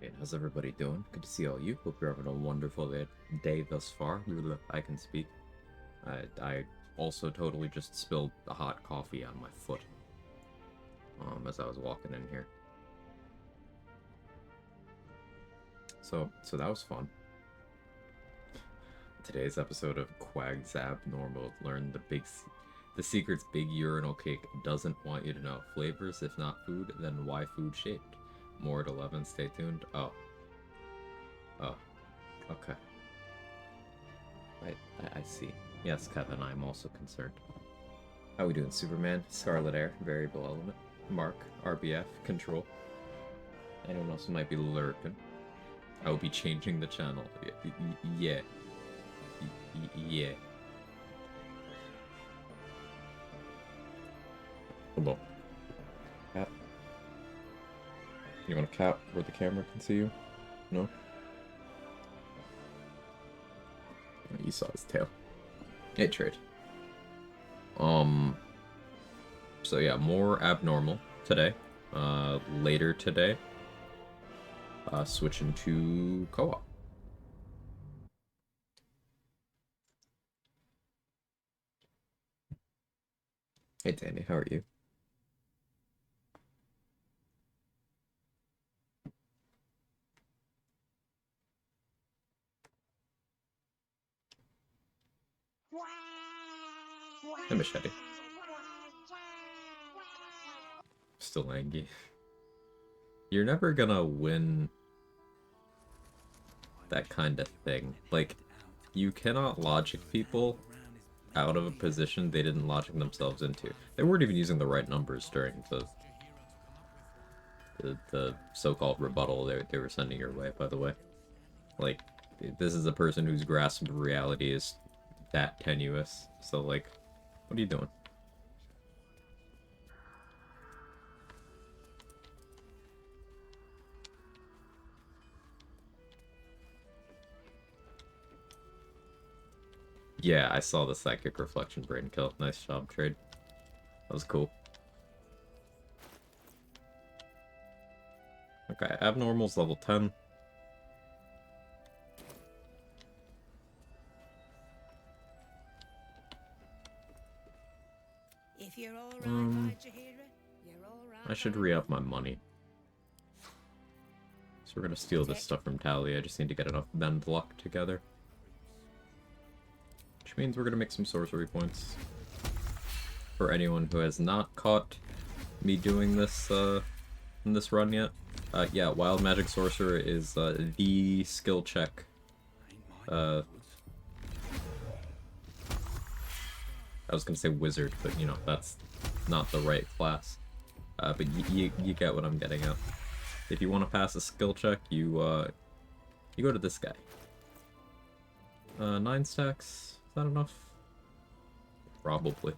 And how's everybody doing? Good to see all you. Hope you're having a wonderful day thus far. I can speak. I also totally just spilled the hot coffee on my foot as I was walking in here. So that was fun. Today's episode of Quag's Abnormal learned the secret's big urinal cake doesn't want you to know. Flavors, if not food, then why food shaped? More at 11. Stay tuned. Oh, okay. I see. Yes, Kevin, I'm also concerned. How we doing, Superman? Scarlet Air, Variable Element, Mark, RBF, Control. Anyone else who might be lurking? I will be changing the channel. Yeah. Yeah. Come on. Cat. You want a cat where the camera can see you? No? You saw his tail. Hey, trade. So yeah, more abnormal today. Later today, switching to co-op. Hey, Danny, how are you? Hey, Machete. Still angry. You're never gonna win that kind of thing. Like, you cannot logic people out of a position they didn't logic themselves into. They weren't even using the right numbers during the so-called rebuttal they were sending your way, by the way. Like, this is a person whose grasp of reality is that tenuous. So, like, what are you doing? Yeah, I saw the psychic reflection brain kill. Nice job, trade. That was cool. Okay, abnormal's level 10. If you're all right, you're all right. I should re-up my money. So we're gonna steal this stuff from Tally. I just need to get enough bend luck together. Which means we're gonna make some sorcery points. For anyone who has not caught me doing this in this run yet. Yeah, Wild Magic Sorcerer is the skill check. I was gonna say wizard, but you know, that's not the right class. But you get what I'm getting at. If you want to pass a skill check, you go to this guy. 9 stacks, is that enough? Probably.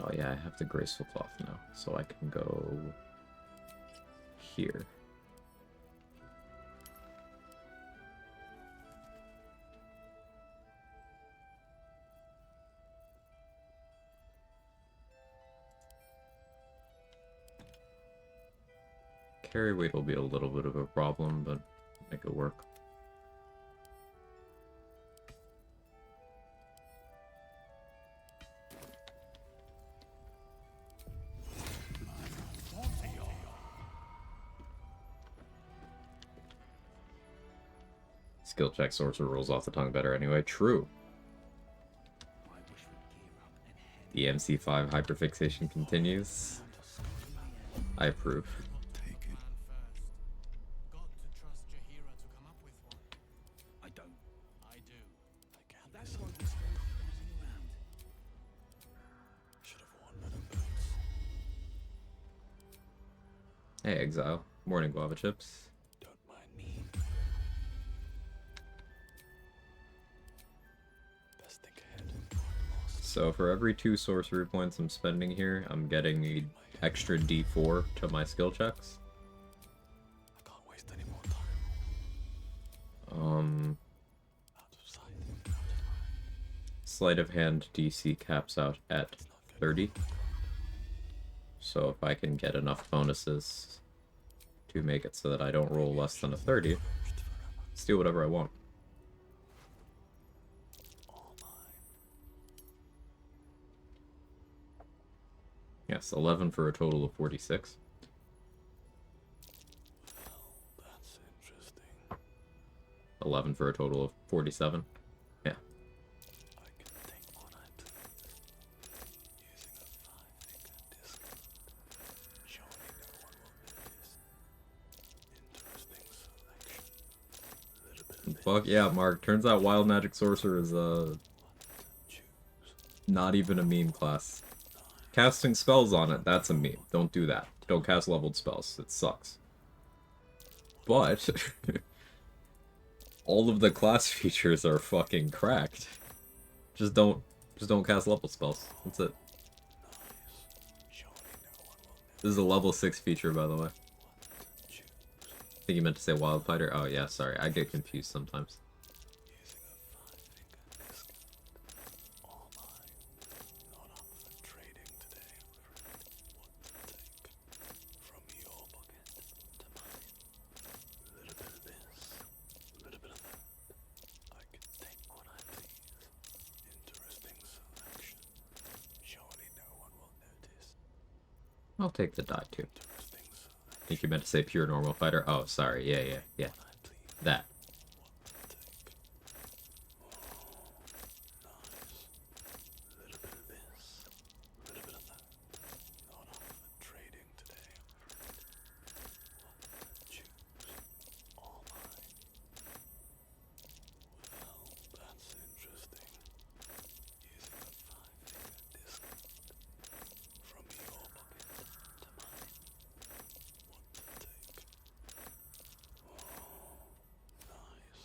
Oh yeah, I have the graceful cloth now, so I can go here. Carry weight will be a little bit of a problem, but make it work. Skill check sorcerer rolls off the tongue better anyway. True. The MC5 hyperfixation continues. I approve. Hey, Exile. Morning, Guava Chips. So for every 2 sorcery points I'm spending here, I'm getting an extra d4 to my skill checks. I can't waste any more time. Out of sight, out of mind. Sleight of hand DC caps out at 30. So if I can get enough bonuses to make it so that I don't roll less than a 30, let's do whatever I want. All mine. Yes, 11 for a total of 46. Well, that's interesting. 11 for a total of 47. Yeah. I can think what I please. Using a 5-finger discount. Surely no one will notice. Interesting selection. A little bit of this. Fuck yeah, Mark. Turns out Wild Magic Sorcerer is What to choose. not even a meme class. Casting spells on it, that's a meme. Don't do that. Don't cast leveled spells. It sucks. But all of the class features are fucking cracked. Just don't cast level spells. That's it. Nice. Surely no one will notice. This is a level 6 feature, by the way. What to choose. I think you meant to say Wild Fighter. Oh yeah, sorry. I get confused sometimes. Using a 5-finger discount. All mine. Not up for trading today, I'm afraid. What to take? From your pocket to mine. A little bit of this, a little bit of that. I can take what I please. Interesting selection. Surely no one will notice. I'll take the die too. Interesting I selection. think you meant to say pure normal fighter. Oh, sorry. Yeah. What I please. That. What to take? Oh, nice. A little bit of this, a little bit of that. Not up for trading today, I'm afraid. What to choose? All mine. Well, that's interesting. Using a 5-finger discount. From your pocket to mine. What to take? Oh, nice.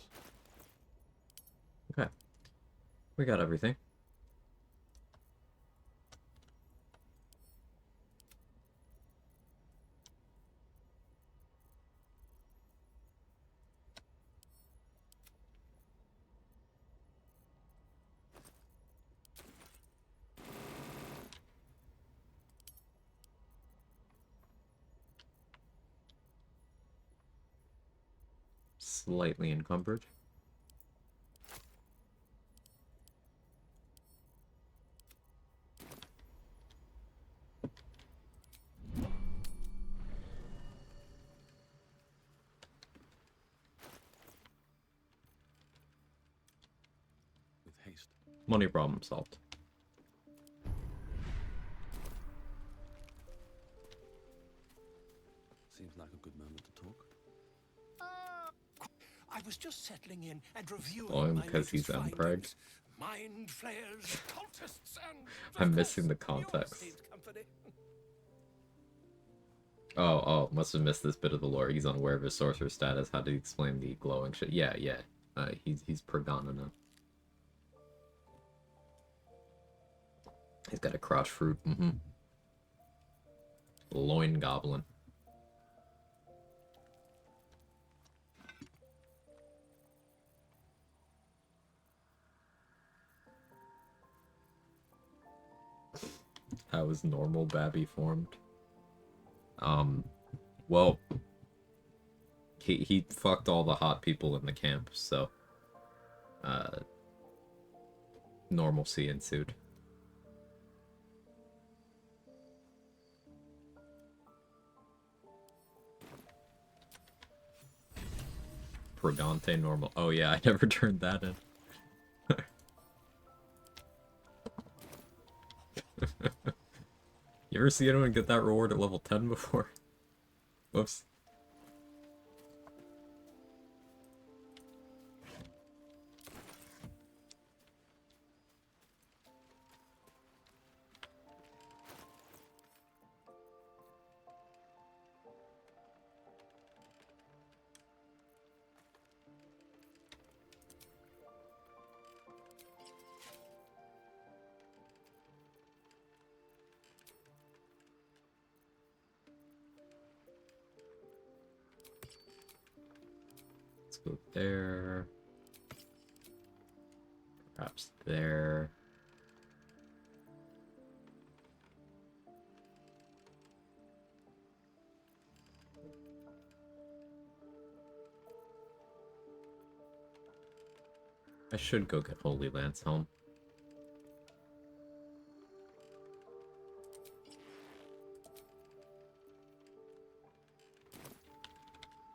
Okay. We got everything. Slightly encumbered. With haste. Money problem solved. Seems like a good moment to talk. I was just settling in and reviewing Oh, my because he's latest unpreg. findings. Mind flayers, cultists, and of I'm missing the course, context. your safe company. Oh, must have missed this bit of the lore. He's unaware of his sorcerer status. How to explain the glowing shit? Yeah. He's Pregana now. He's got a crotch fruit. Loin goblin. How is normal Babby formed? Well, he fucked all the hot people in the camp, so normalcy ensued. Pregante normal. Oh yeah, I never turned that in. You ever see anyone get that reward at level 10 before? Whoops. go there. Perhaps there. I should go get Holy Lance Helm.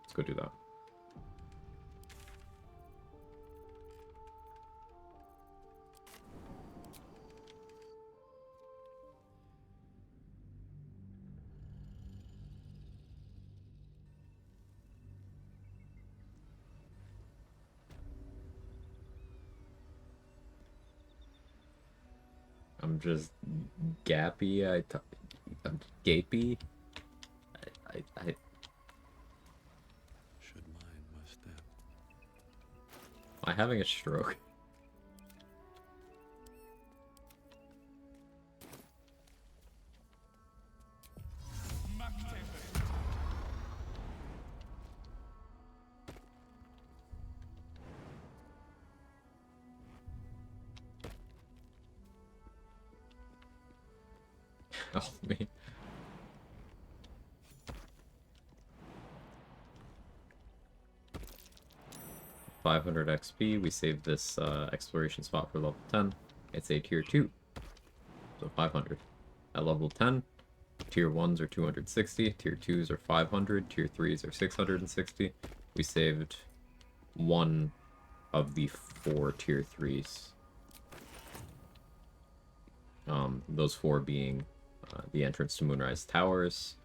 Let's go do that. I'm just gappy. I'm gapey. I Should mind my step. Am I having a stroke? Help me. $500 XP. We saved this exploration spot for level 10. It's a tier 2, so 500. At level 10, tier 1s are 260, tier 2s are 500, tier 3s are 660. We saved one of the 4 tier 3s. Those 4 being the entrance to Moonrise Towers,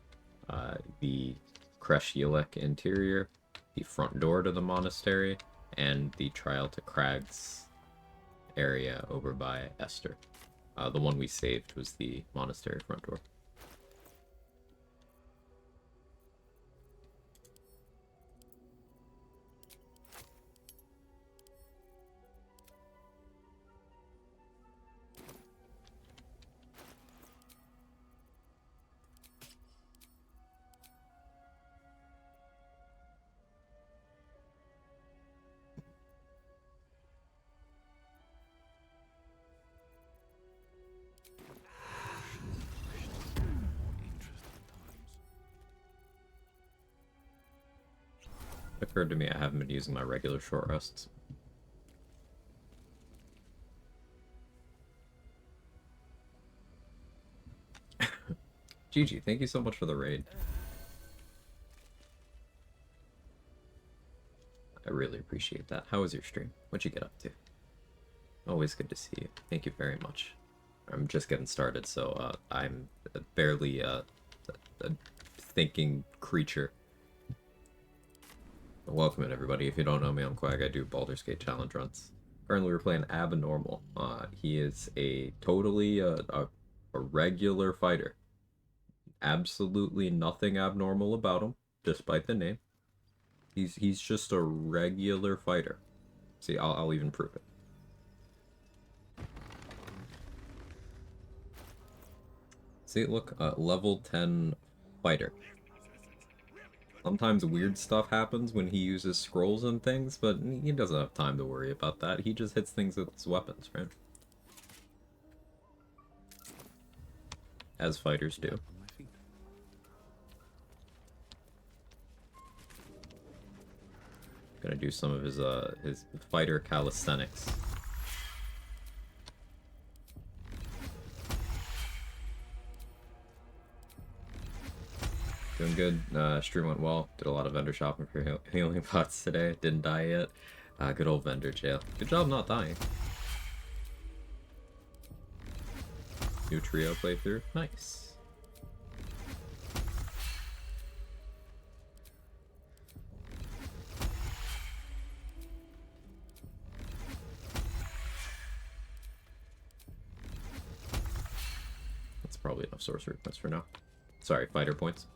the Kresh Yelek interior, the front door to the monastery, and the Trial to Crags area over by Esther. The one we saved was the monastery front door. It occurred to me I haven't been using my regular short rests. GG, thank you so much for the raid. I really appreciate that. How was your stream? What'd you get up to? Always good to see you. Thank you very much. I'm just getting started, so I'm barely a thinking creature. Welcome in, everybody. If you don't know me, I'm Quag. I do Baldur's Gate challenge runs. Currently, we're playing Abnormal. He is a totally a regular fighter. Absolutely nothing abnormal about him, despite the name. He's just a regular fighter. See, I'll even prove it. See, look, level 10 fighter. Sometimes weird stuff happens when he uses scrolls and things, but he doesn't have time to worry about that. He just hits things with his weapons, right? As fighters do. On my feet. Gonna do some of his fighter calisthenics. Doing good. Stream went well. Did a lot of vendor shopping for healing pots today. Didn't die yet. Good old vendor jail. Good job not dying. New trio playthrough. Nice. That's probably enough sorcery points for now. Sorry, fighter points.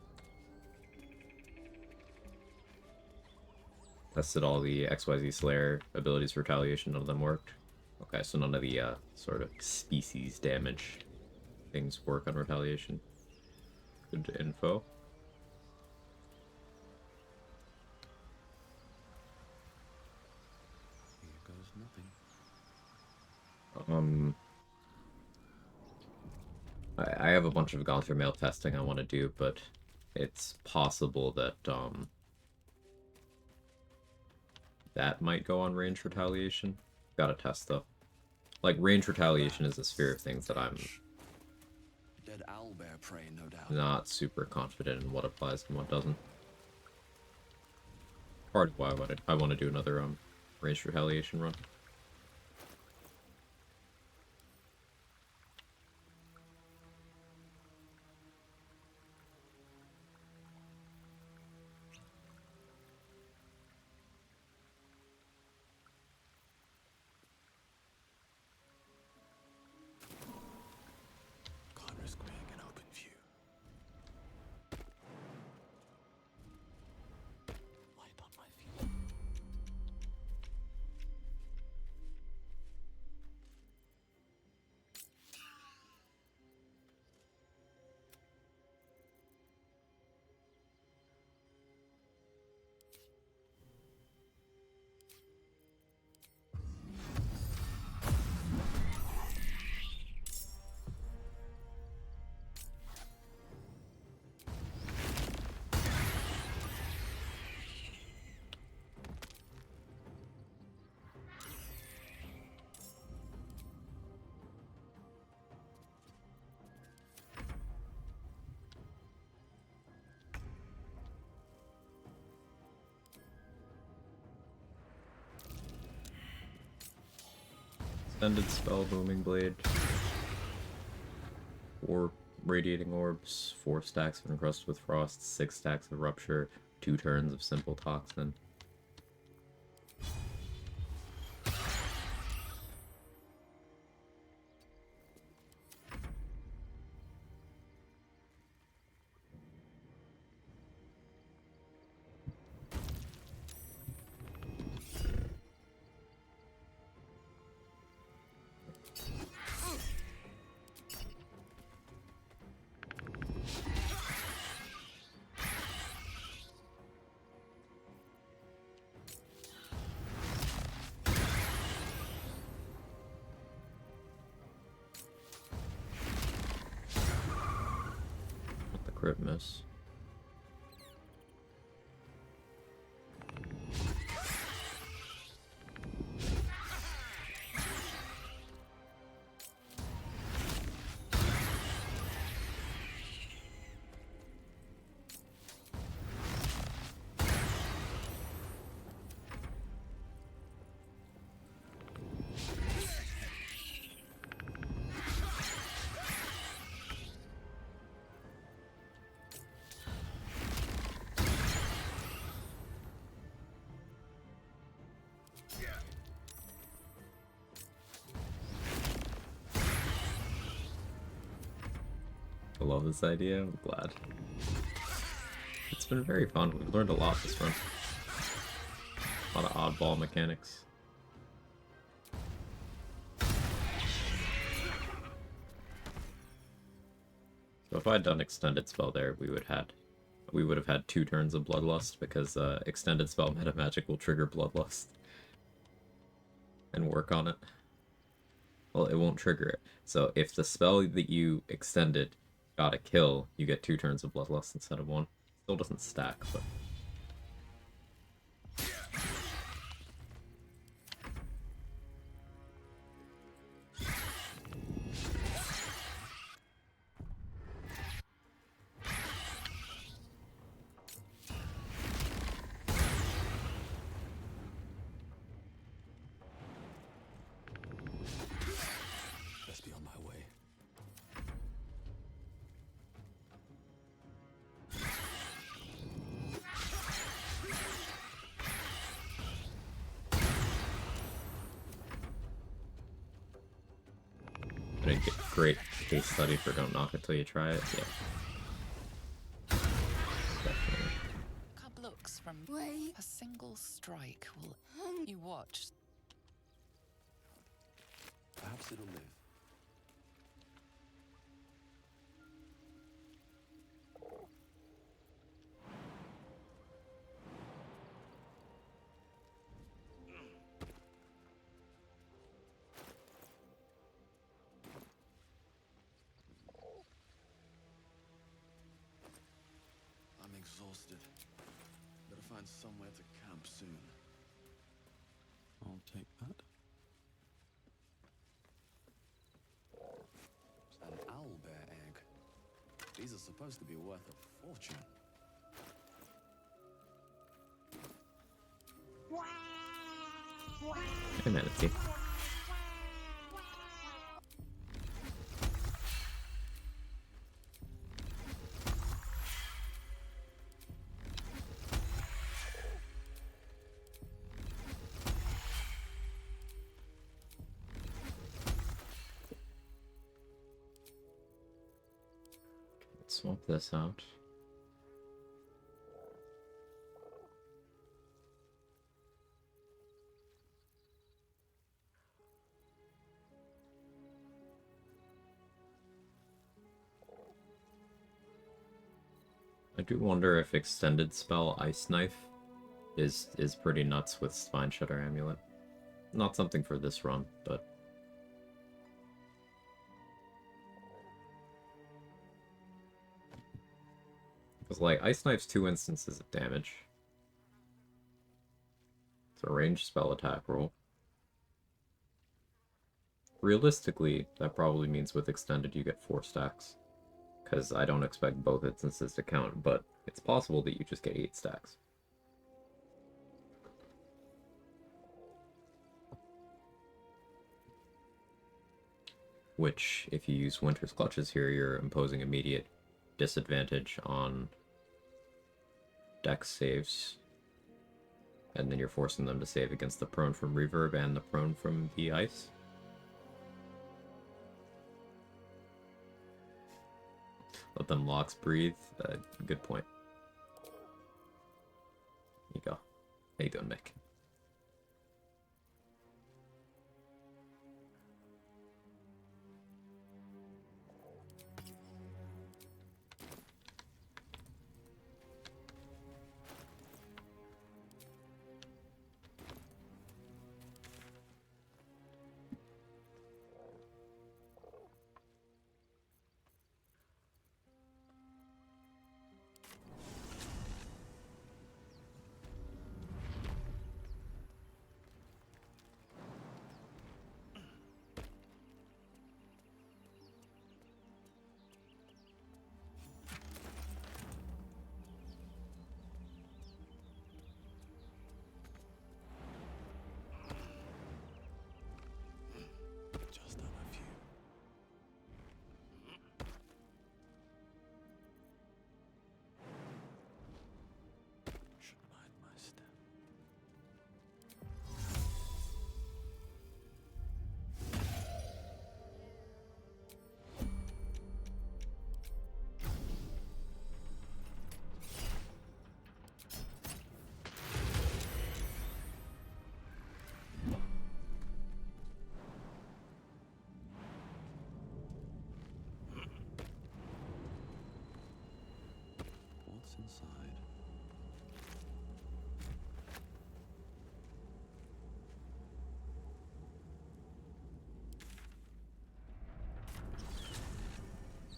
Tested all the XYZ Slayer abilities for retaliation, none of them worked. Okay, so none of the sort of species damage things work on retaliation. Good info. Um, I have a bunch of gone through mail testing I want to do, but it's possible that that might go on range retaliation. Gotta test though. Like range retaliation is a sphere of things that I'm Dead owlbear prey, no doubt. not super confident in what applies and what doesn't. Part of why I want to do another range retaliation run. Can't risk being in open view. Light on my feet. Extended spell, booming blade. 4 radiating orbs, 4 stacks of encrusted with frost, 6 stacks of rupture, 2 turns of simple toxin. The crit miss. I love this idea, I'm glad. It's been very fun, we've learned a lot this run. A lot of oddball mechanics. So if I had done extended spell there, we would have had 2 turns of bloodlust because extended spell meta magic will trigger bloodlust and work on it. Well, it won't trigger it. So if the spell that you extended got a kill, you get 2 turns of bloodlust instead of 1. Still doesn't stack, but Best be on my way. I didn't get great case study for don't knock it till you try it. Yeah. Definitely. Cub looks from Wait. a single strike will you watch. Perhaps it'll live. exhausted. Better find somewhere to camp soon. I'll take that. An owlbear egg. These are supposed to be worth a fortune. Hey, Manatee. Swap this out. I do wonder if extended spell Ice Knife is pretty nuts with Spine Shutter Amulet. Not something for this run, but because like Ice Knife's 2 instances of damage. It's a ranged spell attack roll. Realistically, that probably means with extended you get 4 stacks. Because I don't expect both instances to count, but it's possible that you just get 8 stacks. Which, if you use Winter's Clutches here, you're imposing immediate disadvantage on dex saves. And then you're forcing them to save against the prone from reverb and the prone from the ice. Let them locks breathe. Good point. Here you go. How you doing, Mick? Just have a few. Should bide my step. What's inside?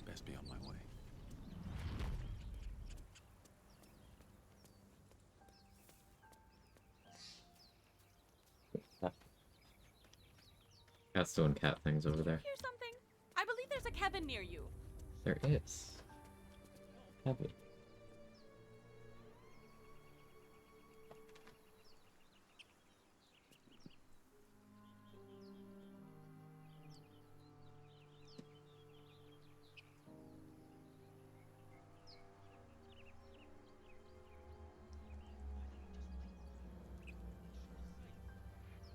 Best be on my way. Cat's doing cat things over there. Here's something. I believe there's a cabin near you. There is. Cabin.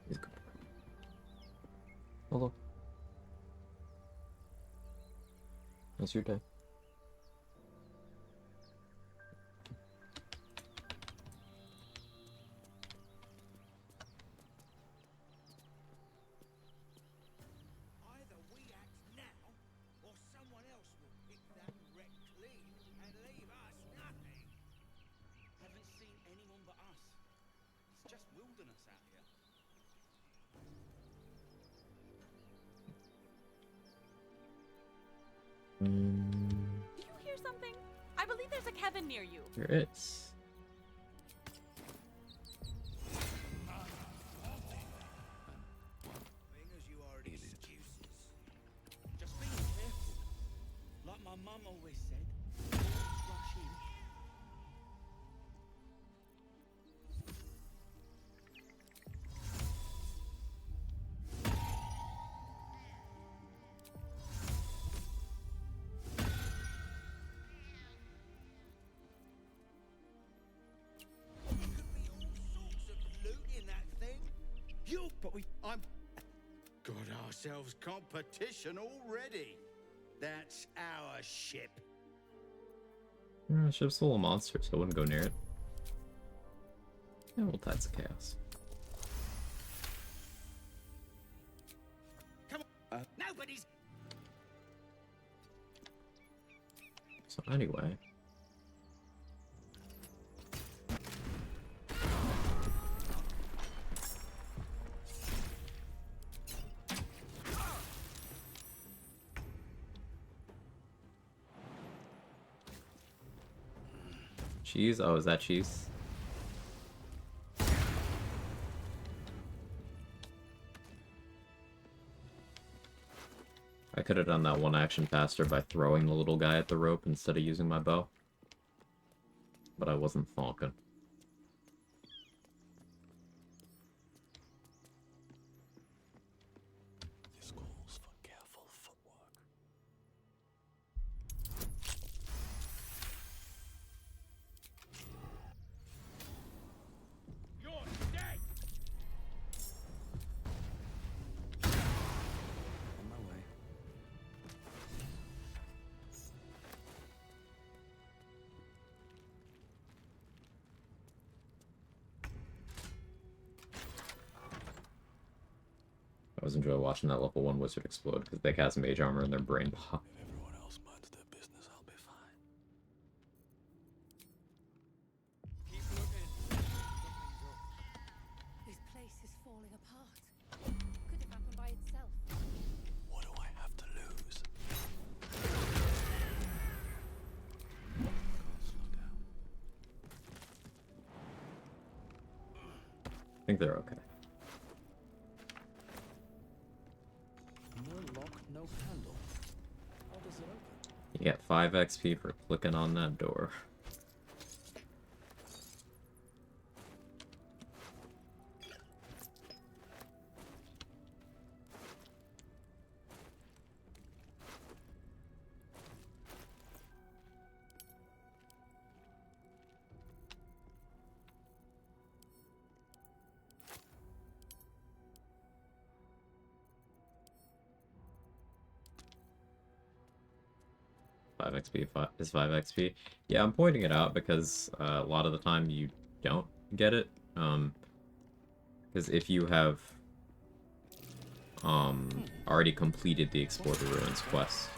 He's good. Hello. How's your day? Either we act now, or someone else will pick that wreck clean and leave us nothing. Haven't seen anyone but us. It's just wilderness out here. You hear something? I I believe there's a Kevin near you. There is. Fingers, you already excuses. Just be careful. Like my mum always said, always rush in. Could be all sorts of loot in that thing. I'm. Got ourselves competition already. That's our ship. Ship's full of monsters, so I wouldn't go near it. Yeah, well, Tides of Chaos. Come on. Nobody's. So anyway. Cheese? Oh, is that cheese? I could have done that one action faster by throwing the little guy at the rope instead of using my bow. But I wasn't thonking. This calls for careful footwork. You're dead. On my way. I always enjoy watching that level 1 wizard explode because they cast mage armor and their brain pop. If everyone else minds their business, I'll be fine. Keep looking. Something's up. This place is falling apart. Could have happened by itself. What do I have to lose? Can't slow down. I think they're okay. No lock, no handle. How does it open? You get 5 XP for clicking on that door. Is 5 XP. Yeah, I'm pointing it out because a lot of the time you don't get it. Because if you have already completed the Explore the Ruins quest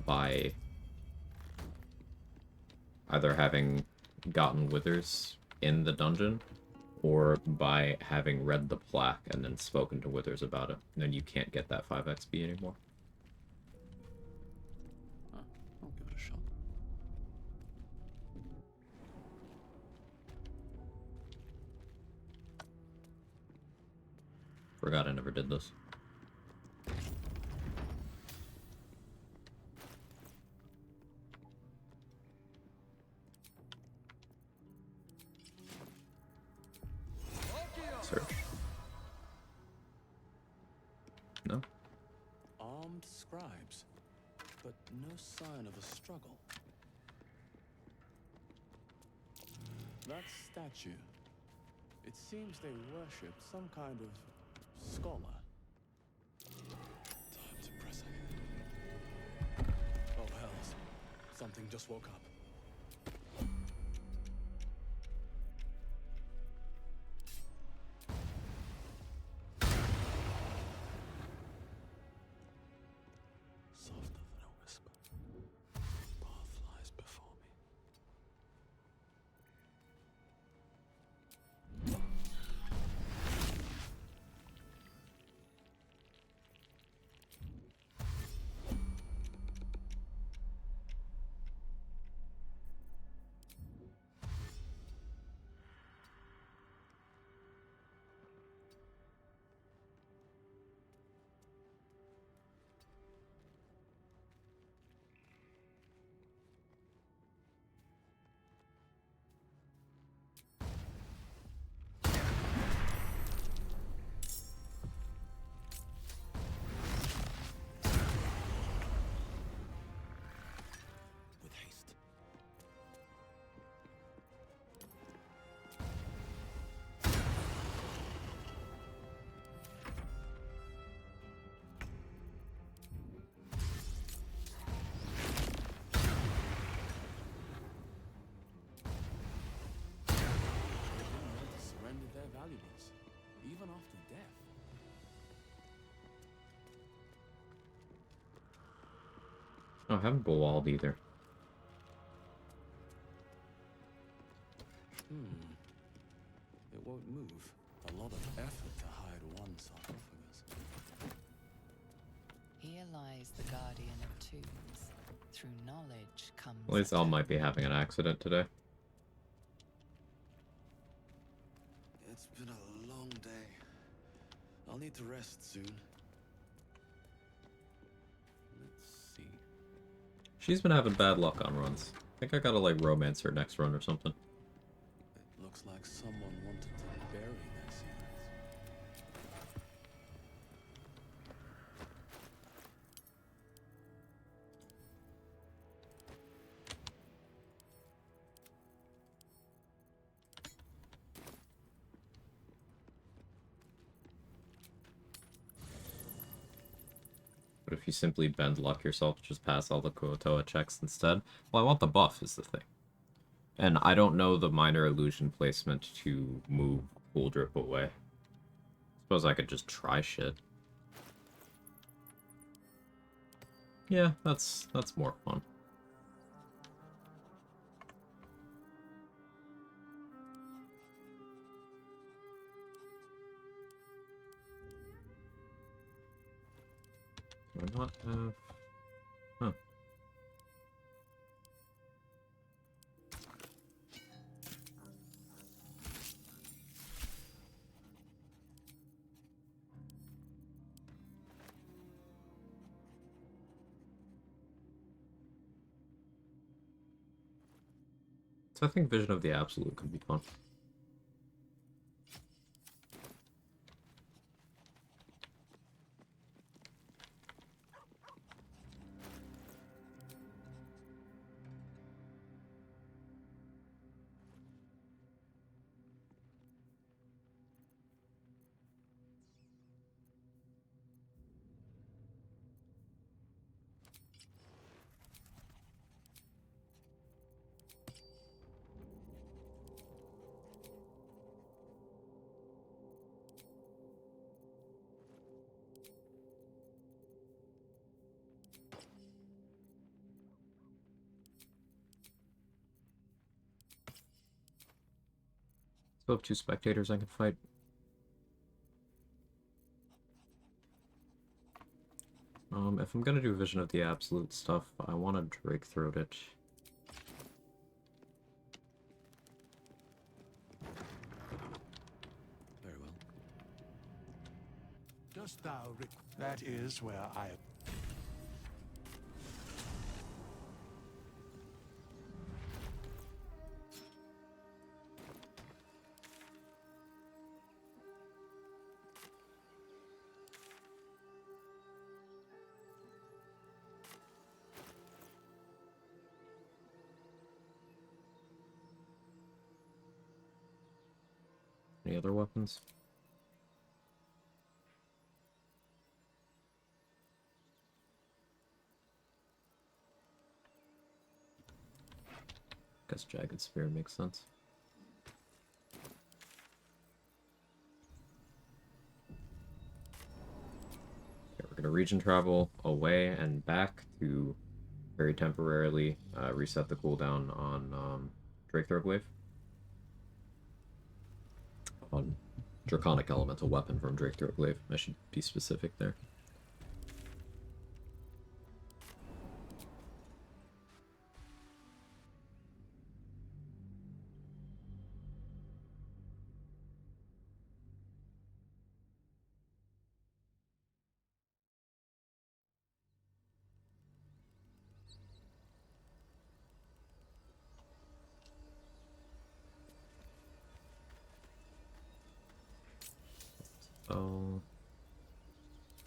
by either having gotten Withers in the dungeon or by having read the plaque and then spoken to Withers about it, then you can't get that 5 XP anymore. I'll give it a shot. Forgot I never did this. Search. No? Armed scribes, but no sign of a struggle. That statue. It seems they worship some kind of scholar. Time to press ahead. Oh hells. Something just woke up. Softer than a whisper. Path lies before me. Oh, I haven't bewalled either. It won't move. A lot of effort to hide one sarcophagus. Here lies the guardian of tombs. Through knowledge comes. At least Al might be having an accident today. It's been a long day. I'll need to rest soon. Let's see. She's been having bad luck on runs. I think I gotta, like, romance her next run or something. It looks like someone wanted to bury their secrets. But if you simply bend luck yourself, just pass all the Kuotoa checks instead. Well, I want the buff is the thing. And I don't know the minor illusion placement to move Cool Drip away. Suppose I could just try shit. Yeah, that's more fun. Do I not have... Huh. So I think Vision of the Absolute could be fun. Still have 2 spectators I can fight. If I'm gonna do Vision of the Absolute stuff, I want to Drake Throat it. Very well. Dost thou that is where I... Any other weapons? Guess Jagged Spear makes sense. Okay, we're gonna region travel away and back to very temporarily reset the cooldown on Drake Throat Glaive. On Draconic Elemental Weapon from Drake Throat Glaive. I should be specific there. Oh.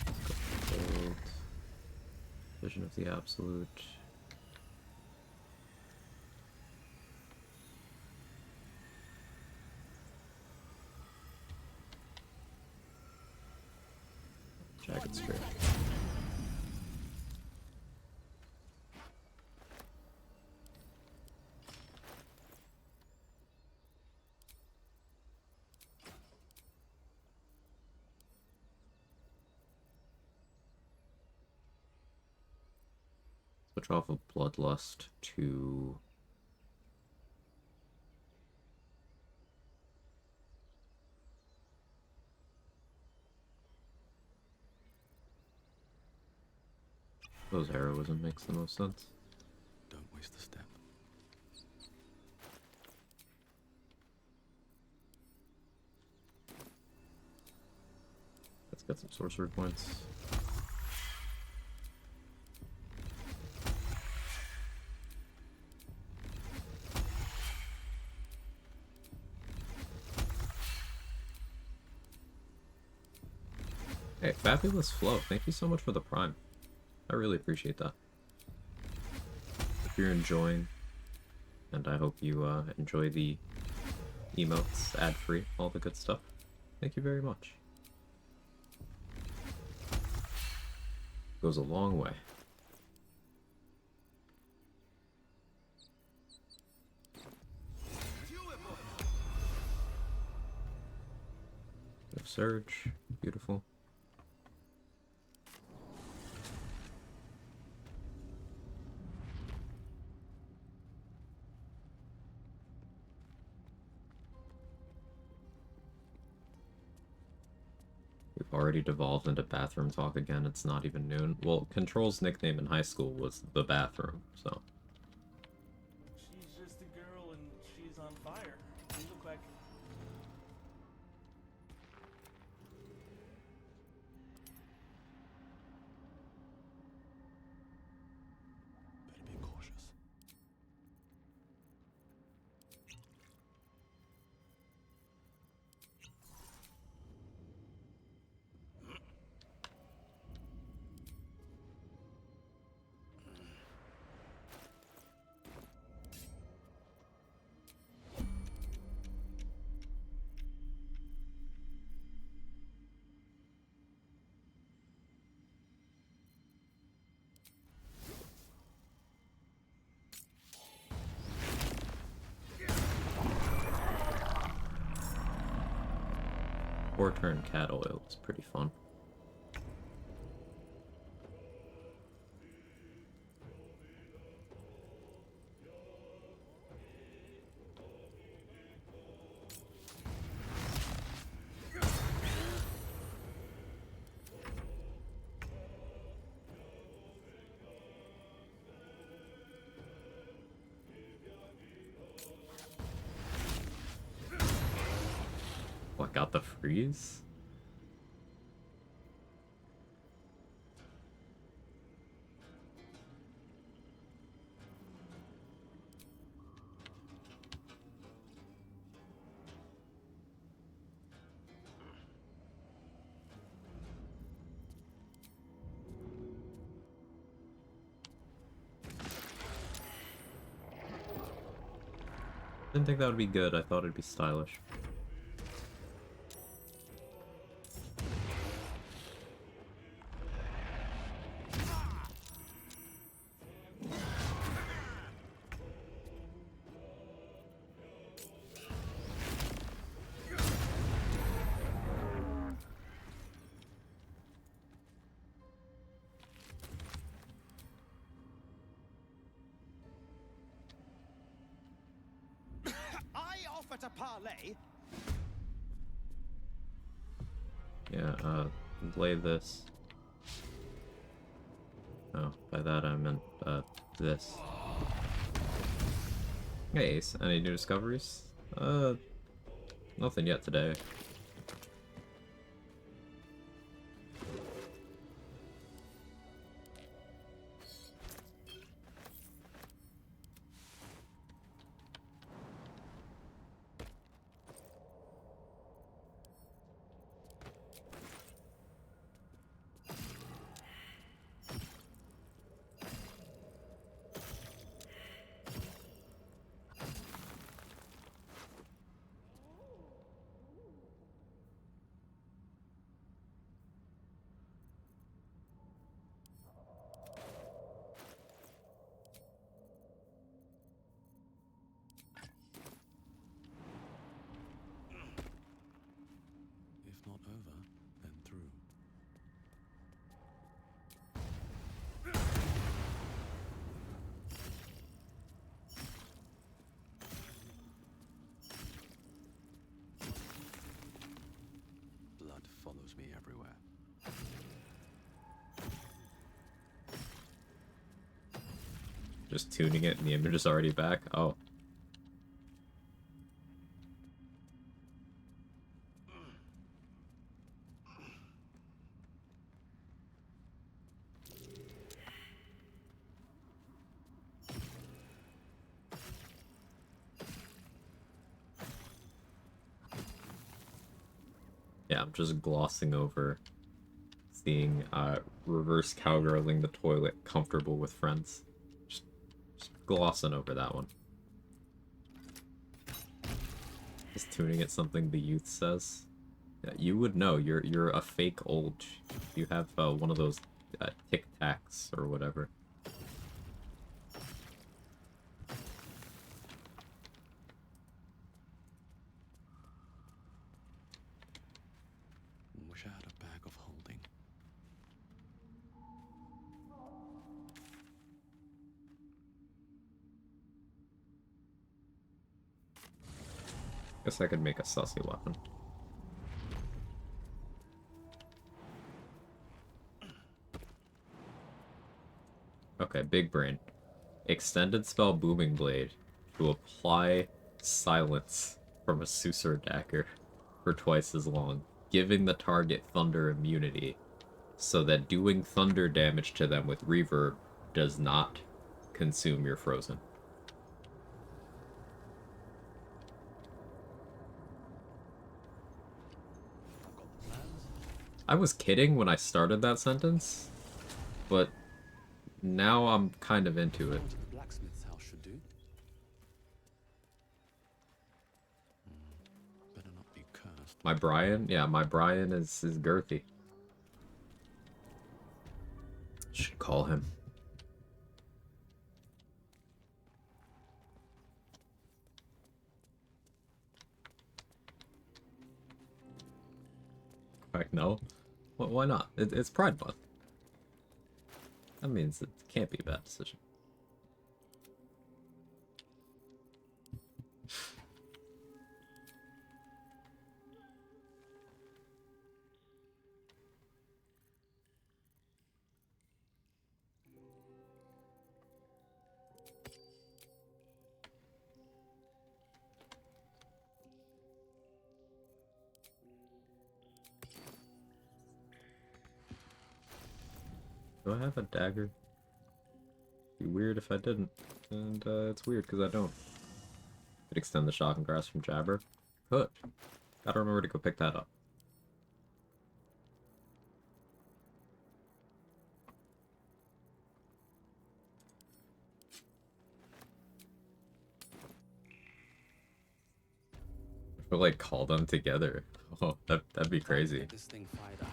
Gold. Vision of the Absolute. Jagged Spear. Switch off of Bloodlust to... Those heroism makes the most sense. Don't waste a step. Let's get some sorcery points. Hey, Fabulous Flow, thank you so much for the Prime. I really appreciate that. Hope you're enjoying, and I hope you enjoy the emotes, ad-free, all the good stuff. Thank you very much. Goes a long way. Surge, beautiful. We've already devolved into bathroom talk again. It's not even noon. Well, Control's nickname in high school was the bathroom, so. She's just a girl and she's on fire. You look like... Better be cautious. Four-turn cat oil is pretty fun. What, got the freeze? Didn't think that would be good. I thought it'd be stylish. I offer to parlay. Yeah, lay this. Oh, by that I meant, this. Hey Ace, any new discoveries? Nothing yet today. Just tuning it and the image is already back? Oh. Yeah, I'm just glossing over seeing reverse cowgirling the toilet comfortable with friends. Just glossing over that one. Just tuning it something the youth says. Yeah, you would know. You're a fake old. You have one of those Tic Tacs or whatever. Wish I had a bag of holding. Guess I could make a sussy weapon. Okay, big brain. Extended spell Booming Blade to apply silence from a sorcerer dagger for twice as long, giving the target thunder immunity, so that doing thunder damage to them with reverb does not consume your frozen. I've got the plans. I was kidding when I started that sentence, but now I'm kind of into it. Going to the blacksmith's house should do. Better not be cursed. My Brian? Yeah, my Brian is girthy. Should call him. Like, no? Why not? It's Pride Month. That means it can't be a bad decision. Do I have a dagger? Be weird if I didn't. And it's weird because I don't. Could extend the shocking grasp from Jabber. Could. Gotta remember to go pick that up. Or like call them together. Oh, that'd be crazy. Get this thing fired up.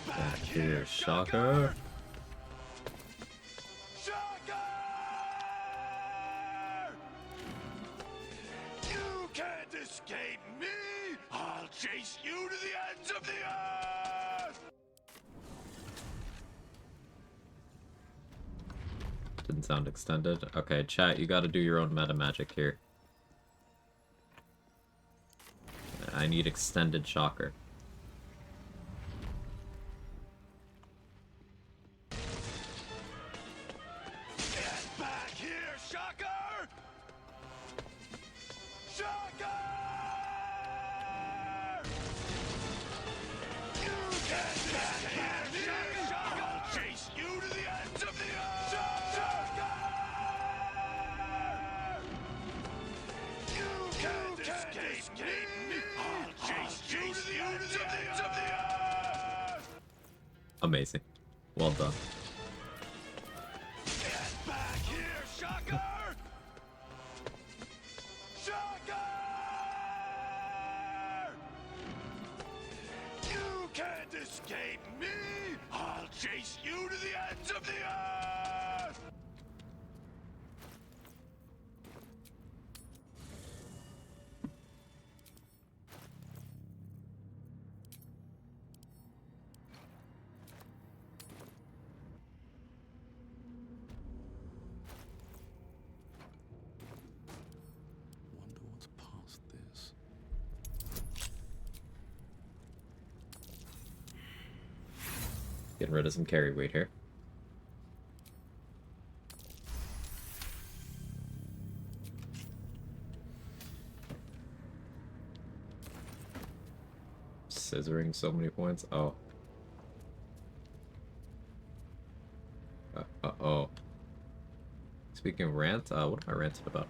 Back here, shocker. You can't escape me! I'll chase you to the ends of the earth! Didn't sound extended. Okay, chat, you gotta do your own meta magic here. I need extended shocker. Get back here, shocker! Shocker! You can't escape me! I'll chase you to the ends of the earth! Shocker! You can't escape me! I'll chase you to the ends of the earth! Amazing. Well done. Get back here, shocker! Shocker! You can't escape me! I'll chase you to the ends of the earth! Getting rid of some carry weight here. Scissoring so many points. Oh. Uh-oh. Speaking of rant, what am I ranting about?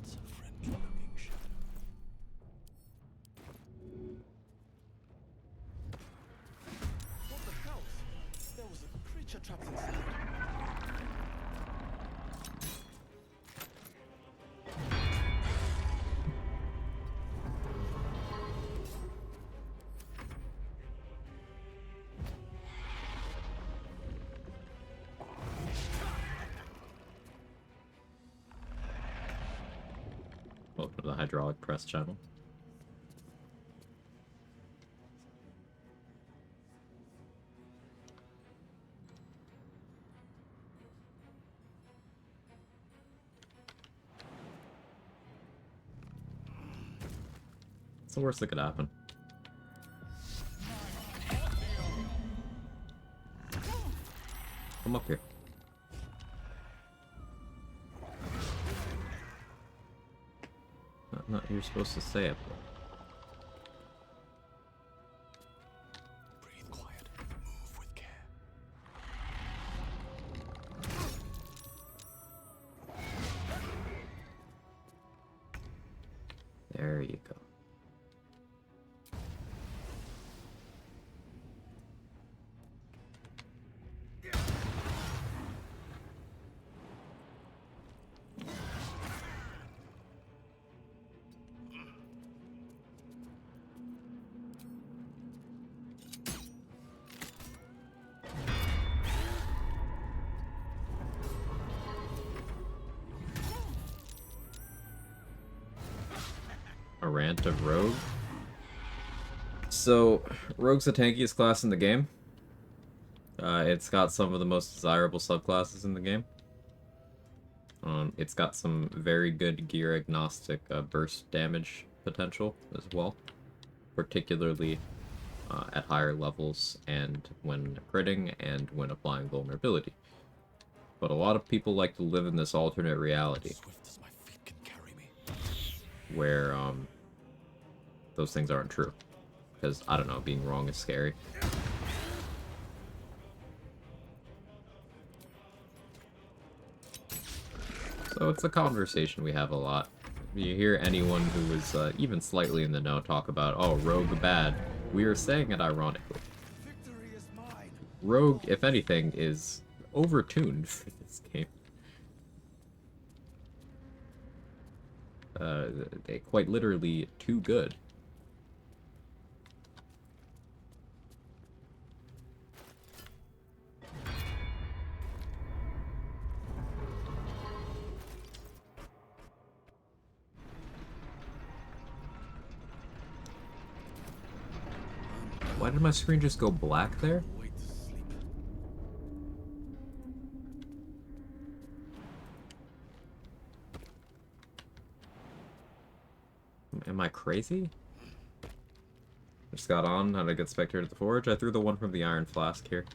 That's a friendly-looking shadow. What the hell? There was a creature trapped inside. Welcome to the hydraulic press channel. What's the worst that could happen? Come up here. No, you're supposed to say it. Breathe quiet. Move with care. There you go. A rant of Rogue. So, Rogue's the tankiest class in the game. It's got some of the most desirable subclasses in the game. It's got some very good gear agnostic burst damage potential as well, particularly at higher levels and when critting and when applying vulnerability. But a lot of people like to live in this alternate reality Swift as my feet can carry me. where those things aren't true. Because, I don't know, being wrong is scary. So it's a conversation we have a lot. You hear anyone who is even slightly in the know talk about, oh, Rogue bad. We are saying it ironically. Victory is mine. Rogue, if anything, is overtuned for this game. Quite literally too good. Why did my screen just go black there? Wait to sleep. Am I crazy? Just got on, how to get Spectre to the Forge. I threw the one from the Iron Flask here.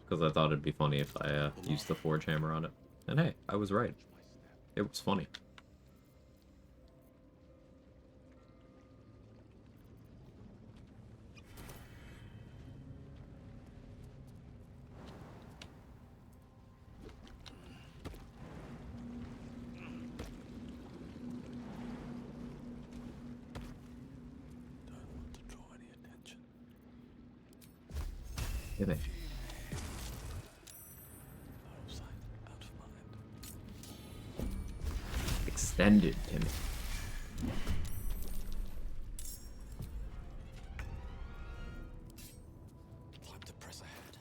Because I thought it'd be funny if I used the Forge Hammer on it. And hey, I was right. It was funny. Don't want to draw any attention. Timmy. Out of sight, out of mind. Extended Timmy. Time to press ahead.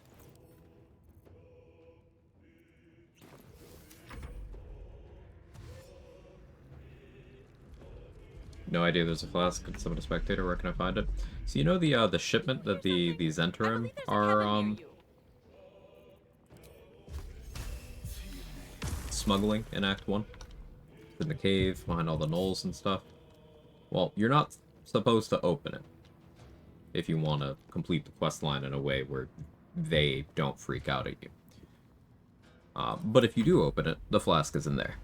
No idea there's a flask. Could someone a spectator? Where can I find it? So you know the shipment that the I Zentarim believe there's a are Kevin near you. smuggling in Act 1? In the cave, behind all the knolls and stuff. Well, you're not supposed to open it if you want to complete the quest line in a way where they don't freak out at you. But if you do open it, the flask is in there.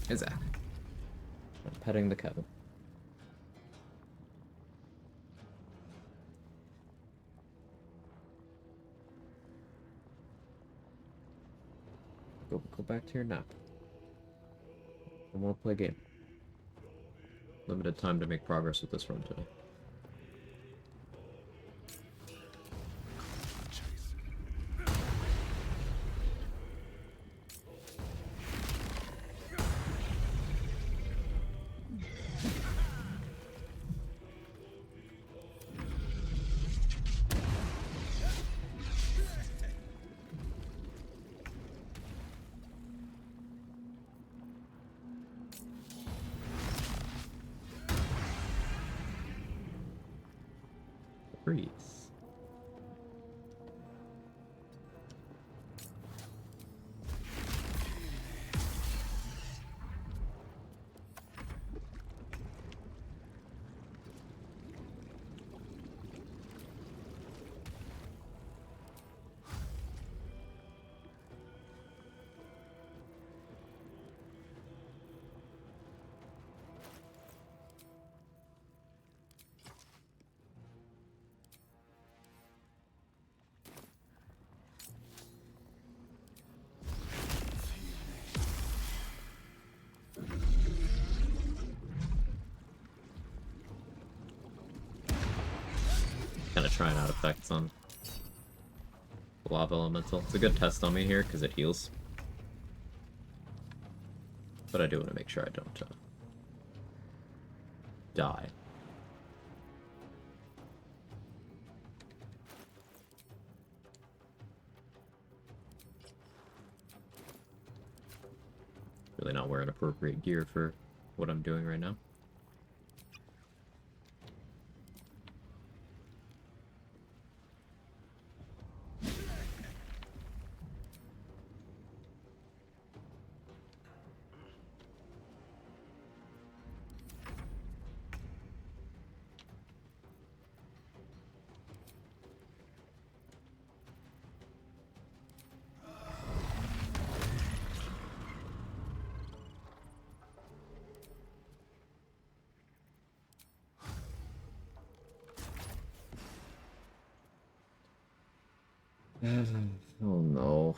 Exactly. I'm petting the Kevin. Go back to your nap. I want to play a game. Limited time to make progress with this run today. Freeze. Kind of trying out effects on the lava elemental. It's a good test on me here because it heals. But I do want to make sure I don't die. Really not wearing appropriate gear for what I'm doing right now. Oh no.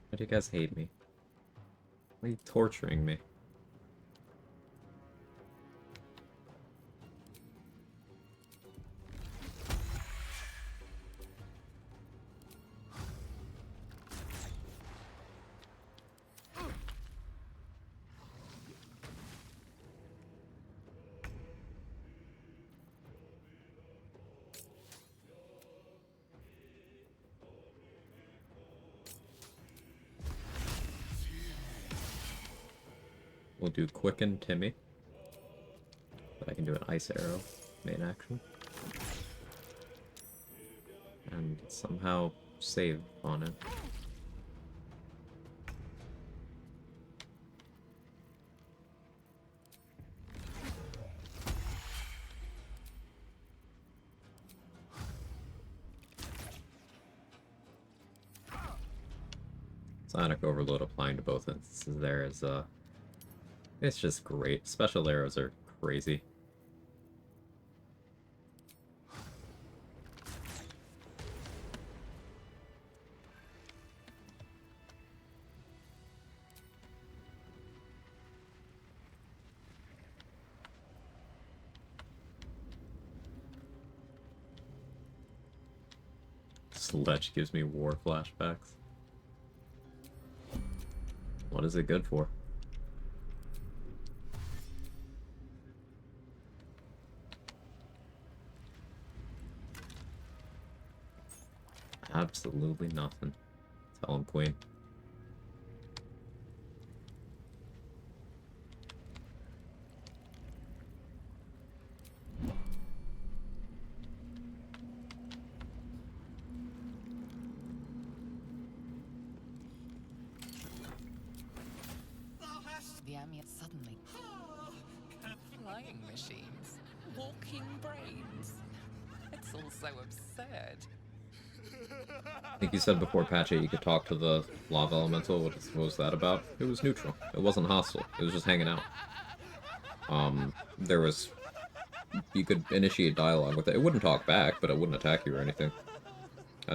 Why do you guys hate me? Why are you torturing me? We'll do Quicken Timmy. But I can do an Ice Arrow main action. And somehow save on it. Sonic Overload applying to both instances there is It's just great. Special arrows are crazy. Sledge gives me war flashbacks. What is it good for? Absolutely nothing. Tell him, Queen. The amulet suddenly. Flying machines. Walking brains. It's all so absurd. I think you said before patch 8 you could talk to the lava elemental. What was that about? It was neutral. It wasn't hostile. It was just hanging out. There was... You could initiate dialogue with it. It wouldn't talk back, but it wouldn't attack you or anything.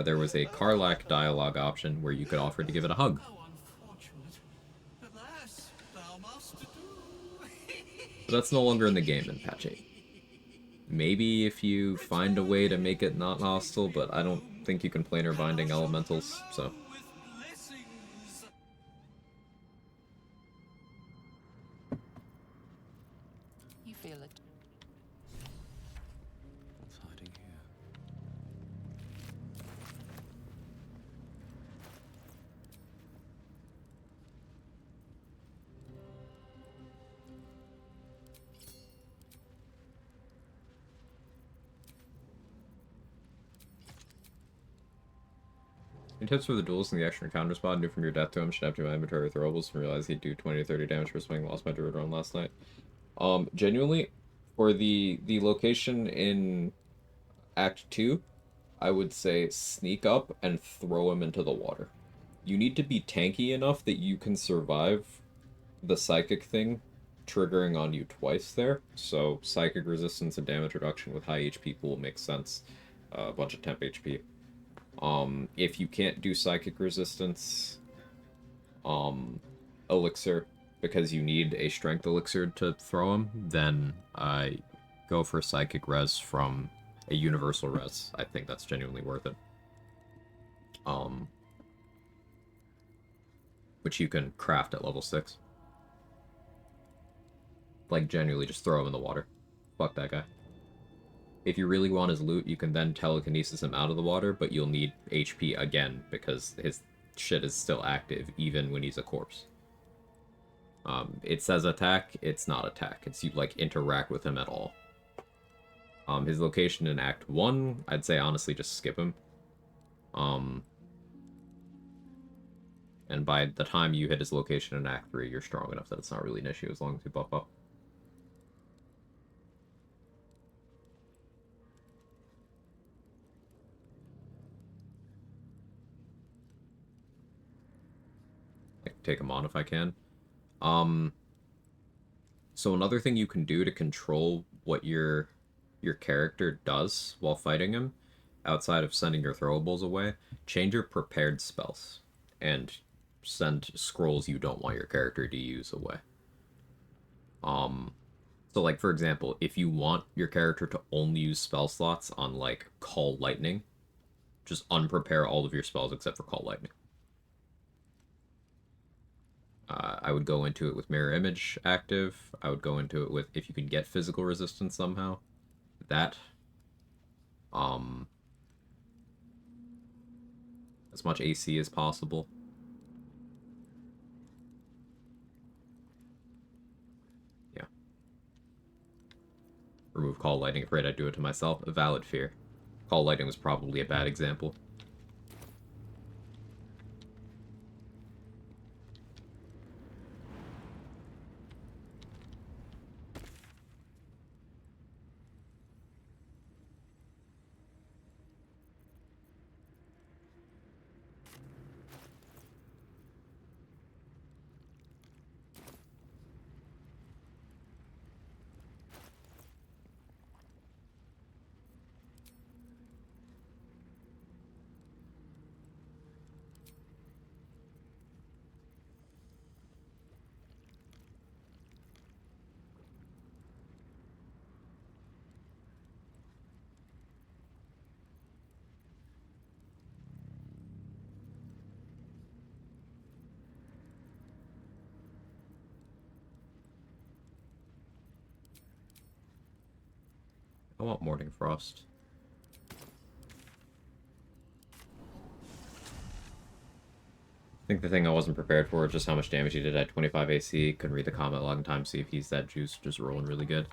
There was a Karlak dialogue option where you could offer to give it a hug. But that's no longer in the game in patch 8. Maybe if you find a way to make it not hostile, but I don't think you can planar binding elementals, so... You feel it. What's hiding here? Any tips for the duels in the extra encounter spot? New from your death to him. Should have to my inventory throwables and realize he'd do 20 to 30 damage for swing. Lost my druid run last night. Genuinely, for the location in Act 2, I would say sneak up and throw him into the water. You need to be tanky enough that you can survive the psychic thing triggering on you twice there. So psychic resistance and damage reduction with high HP pool makes sense. A bunch of temp HP. If you can't do psychic resistance, elixir, because you need a strength elixir to throw him, then I go for psychic res from a universal res. I think that's genuinely worth it. Which you can craft at level 6. Like, genuinely just throw him in the water. Fuck that guy. If you really want his loot, you can then telekinesis him out of the water, but you'll need HP again, because his shit is still active, even when he's a corpse. It says attack, it's not attack. It's you, like, interact with him at all. His location in Act 1, I'd say honestly just skip him. And by the time you hit his location in Act 3, you're strong enough that it's not really an issue as long as you buff up. I can take him on if I can. So another thing you can do to control what your character does while fighting him, outside of sending your throwables away, change your prepared spells and send scrolls you don't want your character to use away. So like for example, if you want your character to only use spell slots on like Call Lightning, just unprepare all of your spells except for Call Lightning. I would go into it with Mirror Image active. I would go into it with, if you can get physical resistance somehow, that. As much AC as possible. Yeah. Remove Call Lightning, afraid I'd do it to myself. A valid fear. Call Lightning was probably a bad example. I want Morning Frost. I think the thing I wasn't prepared for is just how much damage he did at 25 AC. Couldn't read the combat log in time, see if he's that juice, just rolling really good.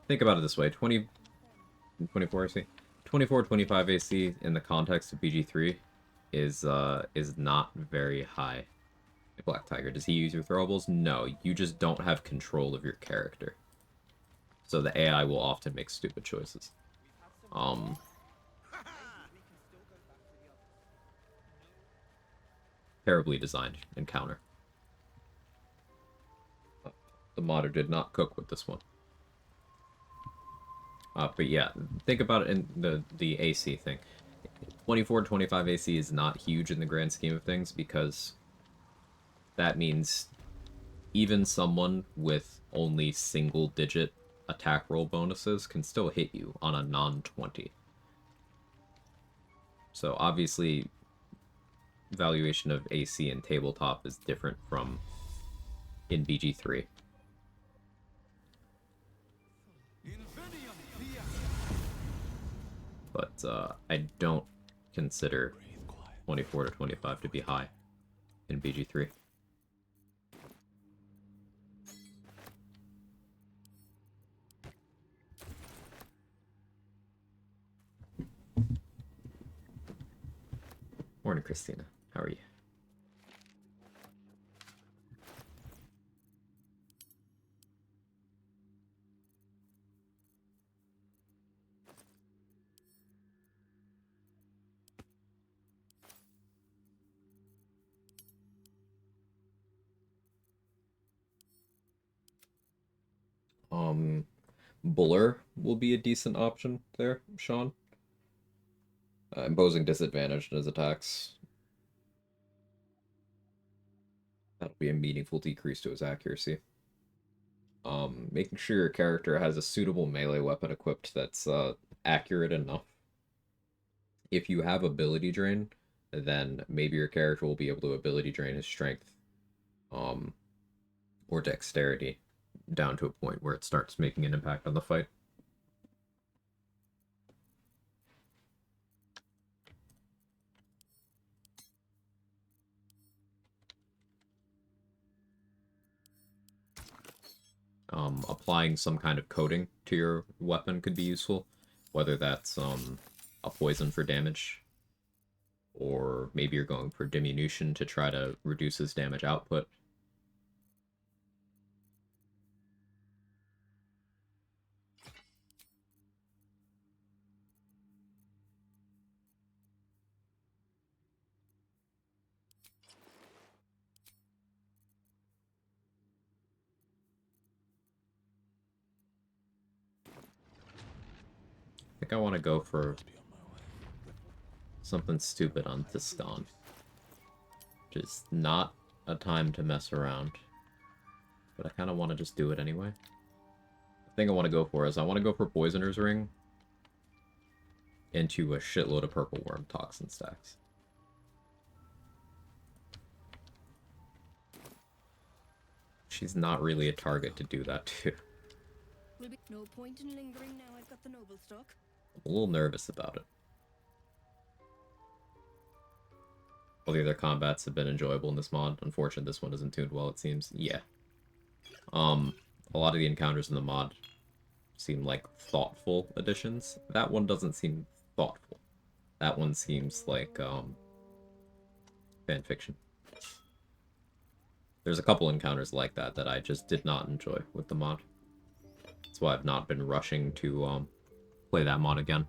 Think about it this way, 24 AC? 24, 25 AC in the context of BG3 is not very high. Black Tiger, does he use your throwables? No, you just don't have control of your character. So the AI will often make stupid choices. Terribly designed encounter. The modder did not cook with this one. But yeah, think about it in the AC thing. 24 to 25 AC is not huge in the grand scheme of things because that means even someone with only single-digit attack roll bonuses can still hit you on a non-20. So obviously, valuation of AC in tabletop is different from in BG3. But I don't consider 24 to 25 to be high in BG3. Morning, Christina. How are you? Buller will be a decent option there, Sean. Imposing disadvantage in his attacks. That'll be a meaningful decrease to his accuracy. Making sure your character has a suitable melee weapon equipped that's accurate enough. If you have ability drain, then maybe your character will be able to ability drain his strength or dexterity down to a point where it starts making an impact on the fight. Applying some kind of coating to your weapon could be useful, whether that's a poison for damage, or maybe you're going for diminution to try to reduce his damage output. I think I want to go for something stupid on Tiscan. Just not a time to mess around. But I kind of want to just do it anyway. The thing I want to go for is I want to go for Poisoner's Ring into a shitload of Purple Worm Toxin stacks. She's not really a target to do that to. Will be no point in lingering now I've got the noble stock. I'm a little nervous about it. All the other combats have been enjoyable in this mod. Unfortunately, this one isn't tuned well, it seems. Yeah. A lot of the encounters in the mod seem like thoughtful additions. That one doesn't seem thoughtful. That one seems like, fanfiction. There's a couple encounters like that that I just did not enjoy with the mod. That's why I've not been rushing to, play that mod again.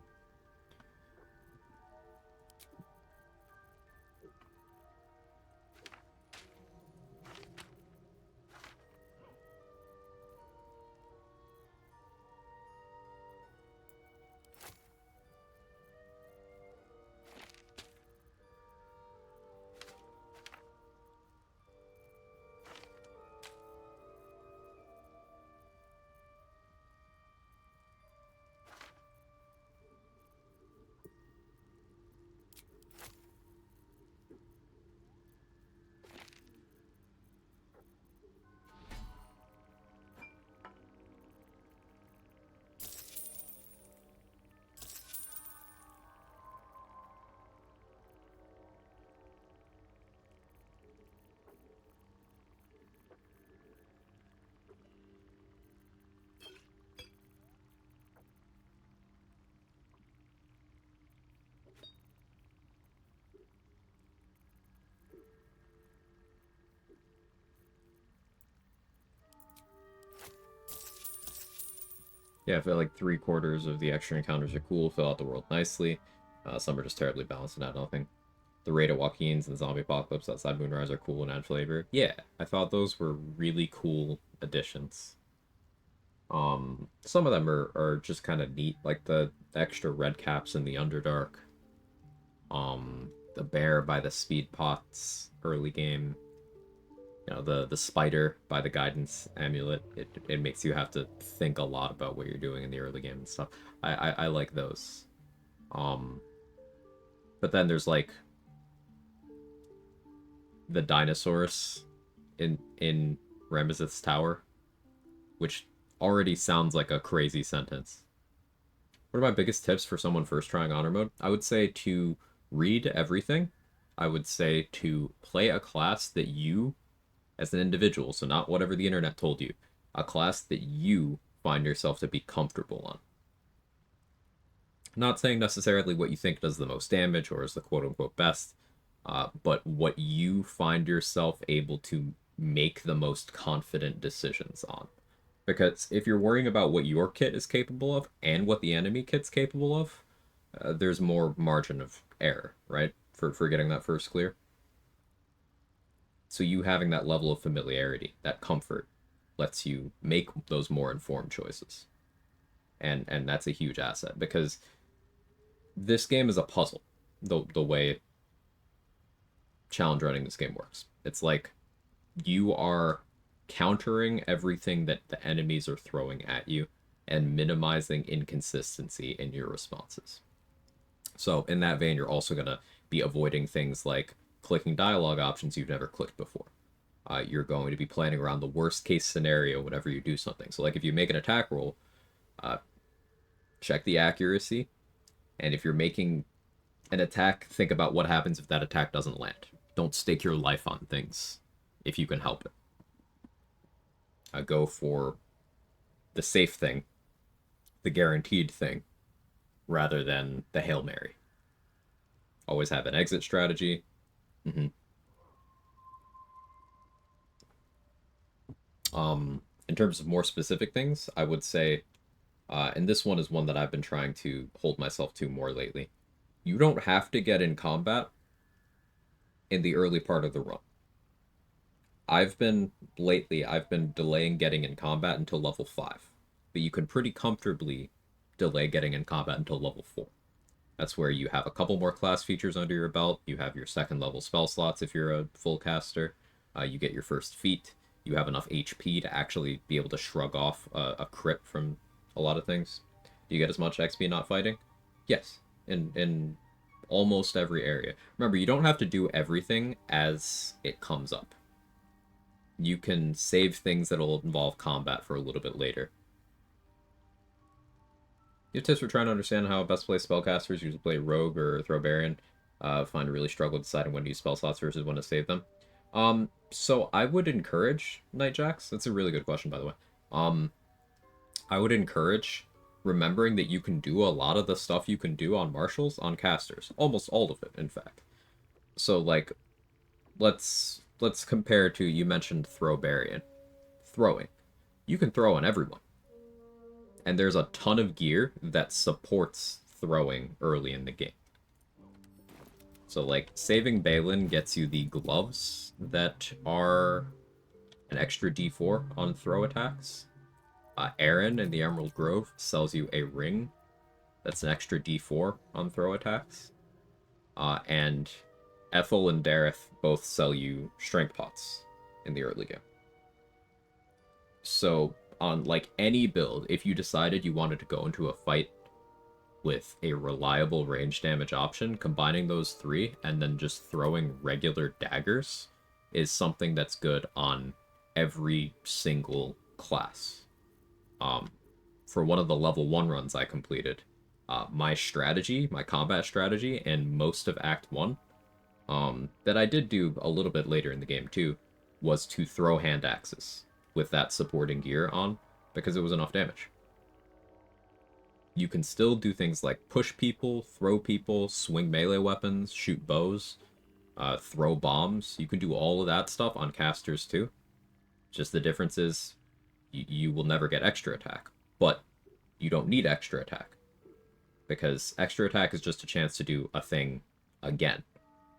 Yeah, I feel like 3/4 of the extra encounters are cool, fill out the world nicely. Some are just terribly balanced and add nothing. The raid at Joaquin's and the zombie apocalypse outside Moonrise are cool and add flavor. Yeah, I thought those were really cool additions. Some of them are just kind of neat, like the extra red caps in the Underdark. The bear by the speed pots early game. You know, the spider by the guidance amulet. It makes you have to think a lot about what you're doing in the early game and stuff. I like those. But then there's like the dinosaurs in Ramesith's tower, which already sounds like a crazy sentence. What are my biggest tips for someone first trying honor mode? I would say to read everything. I would say to play a class that you, as an individual, so not whatever the internet told you, a class that you find yourself to be comfortable on. Not saying necessarily what you think does the most damage or is the quote unquote best, but what you find yourself able to make the most confident decisions on. Because if you're worrying about what your kit is capable of and what the enemy kit's capable of, there's more margin of error, right? For getting that first clear. So you having that level of familiarity, that comfort, lets you make those more informed choices. And that's a huge asset because this game is a puzzle, the way challenge running this game works. It's like you are countering everything that the enemies are throwing at you and minimizing inconsistency in your responses. So in that vein, you're also going to be avoiding things like clicking dialogue options you've never clicked before. You're going to be planning around the worst case scenario whenever you do something. So like if you make an attack roll, check the accuracy, and if you're making an attack, think about what happens if that attack doesn't land. Don't stake your life on things if you can help it. Go for the safe thing, the guaranteed thing, rather than the Hail Mary. Always have an exit strategy. In terms of more specific things, I would say, and this one is one that I've been trying to hold myself to more lately. You don't have to get in combat in the early part of the run. I've been delaying getting in combat until level 5, but you can pretty comfortably delay getting in combat until level 4. That's where you have a couple more class features under your belt. You have your second level spell slots if you're a full caster. You get your first feat. You have enough HP to actually be able to shrug off a crit from a lot of things. Do you get as much XP not fighting? Yes, in almost every area. Remember, you don't have to do everything as it comes up. You can save things that'll involve combat for a little bit later. You have tips for trying to understand how best play spellcasters usually play Rogue or throw Baron. Find a really struggle deciding when to use spell slots versus when to save them. So I would encourage Nightjacks. That's a really good question, by the way. I would encourage remembering that you can do a lot of the stuff you can do on marshals on casters. Almost all of it, in fact. So, like, let's compare to, you mentioned throw Barian. Throwing. You can throw on everyone. And there's a ton of gear that supports throwing early in the game. So, like, saving Balin gets you the gloves that are an extra d4 on throw attacks. Aaron in the Emerald Grove sells you a ring that's an extra d4 on throw attacks. And Ethel and Dareth both sell you strength pots in the early game. So, on, like, any build, if you decided you wanted to go into a fight with a reliable range damage option, combining those three and then just throwing regular daggers is something that's good on every single class. For one of the level 1 runs I completed, my combat strategy in most of Act 1, that I did do a little bit later in the game too, was to throw hand axes with that supporting gear on, because it was enough damage. You can still do things like push people, throw people, swing melee weapons, shoot bows, throw bombs. You can do all of that stuff on casters too. Just the difference is you will never get extra attack. But you don't need extra attack. Because extra attack is just a chance to do a thing again.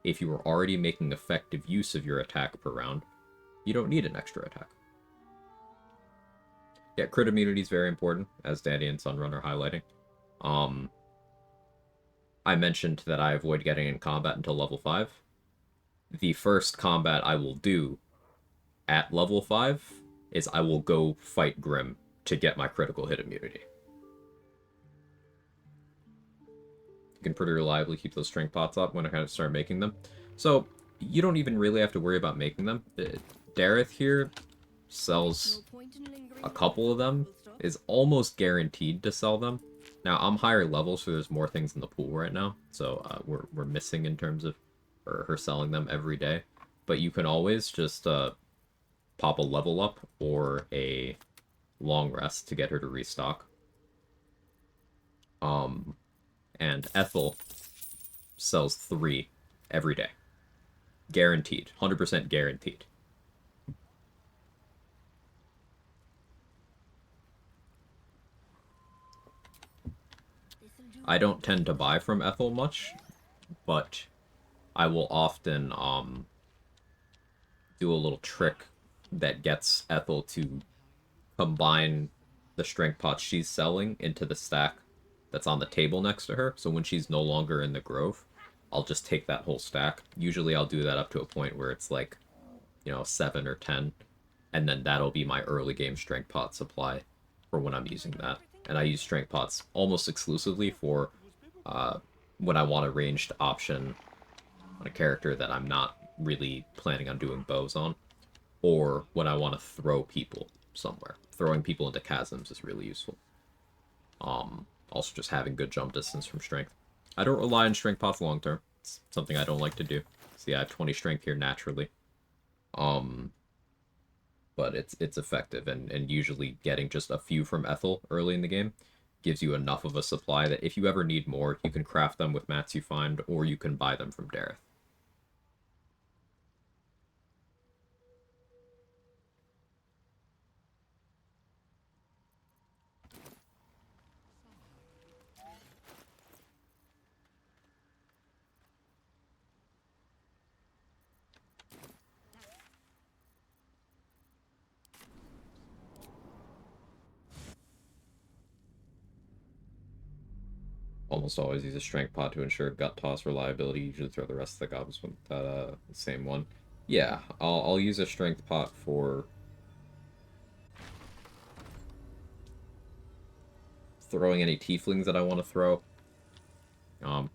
If you were already making effective use of your attack per round, you don't need an extra attack. Yeah, crit immunity is very important, as Daddy and Sunrun are highlighting. I mentioned that I avoid getting in combat until level 5. The first combat I will do at level 5 is I will go fight Grim to get my critical hit immunity. You can pretty reliably keep those strength pots up when I kind of start making them. So, you don't even really have to worry about making them. Dareth here sells a couple of them, is almost guaranteed to sell them. Now, I'm higher level, so there's more things in the pool right now, so we're missing in terms of her selling them every day. But you can always just pop a level up or a long rest to get her to restock. And Ethel sells 3 every day. Guaranteed. 100% guaranteed. I don't tend to buy from Ethel much, but I will often do a little trick that gets Ethel to combine the strength pots she's selling into the stack that's on the table next to her. So when she's no longer in the grove, I'll just take that whole stack. Usually I'll do that up to a point where it's like, 7 or 10, and then that'll be my early game strength pot supply for when I'm using that. And I use strength pots almost exclusively for when I want a ranged option on a character that I'm not really planning on doing bows on, or when I want to throw people somewhere. Throwing people into chasms is really useful. Also just having good jump distance from strength. I don't rely on strength pots long term. It's something I don't like to do. See, I have 20 strength here naturally. But it's effective, and usually getting just a few from Ethel early in the game gives you enough of a supply that if you ever need more, you can craft them with mats you find, or you can buy them from Dareth. Almost always use a strength pot to ensure gut toss reliability. Usually throw the rest of the gobs with that same one. Yeah, I'll use a strength pot for throwing any tieflings that I want to throw. I'll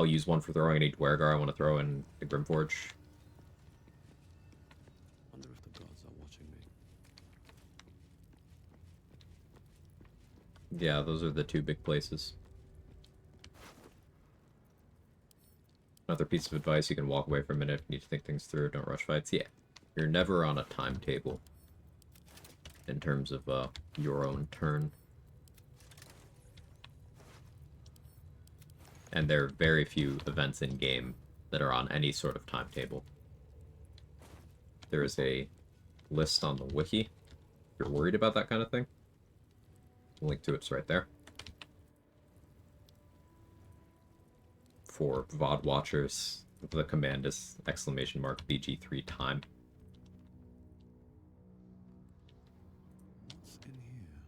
use one for throwing any Dwergar I want to throw in the Grimforge. Wonder if the gods are watching me. Yeah, those are the 2 big places. Another piece of advice, you can walk away for a minute if you need to think things through. Don't rush fights. Yeah, you're never on a timetable in terms of your own turn. And there are very few events in-game that are on any sort of timetable. There is a list on the wiki if you're worried about that kind of thing. The link to it's right there. For VOD watchers, the command is !BG3 time. What's in here?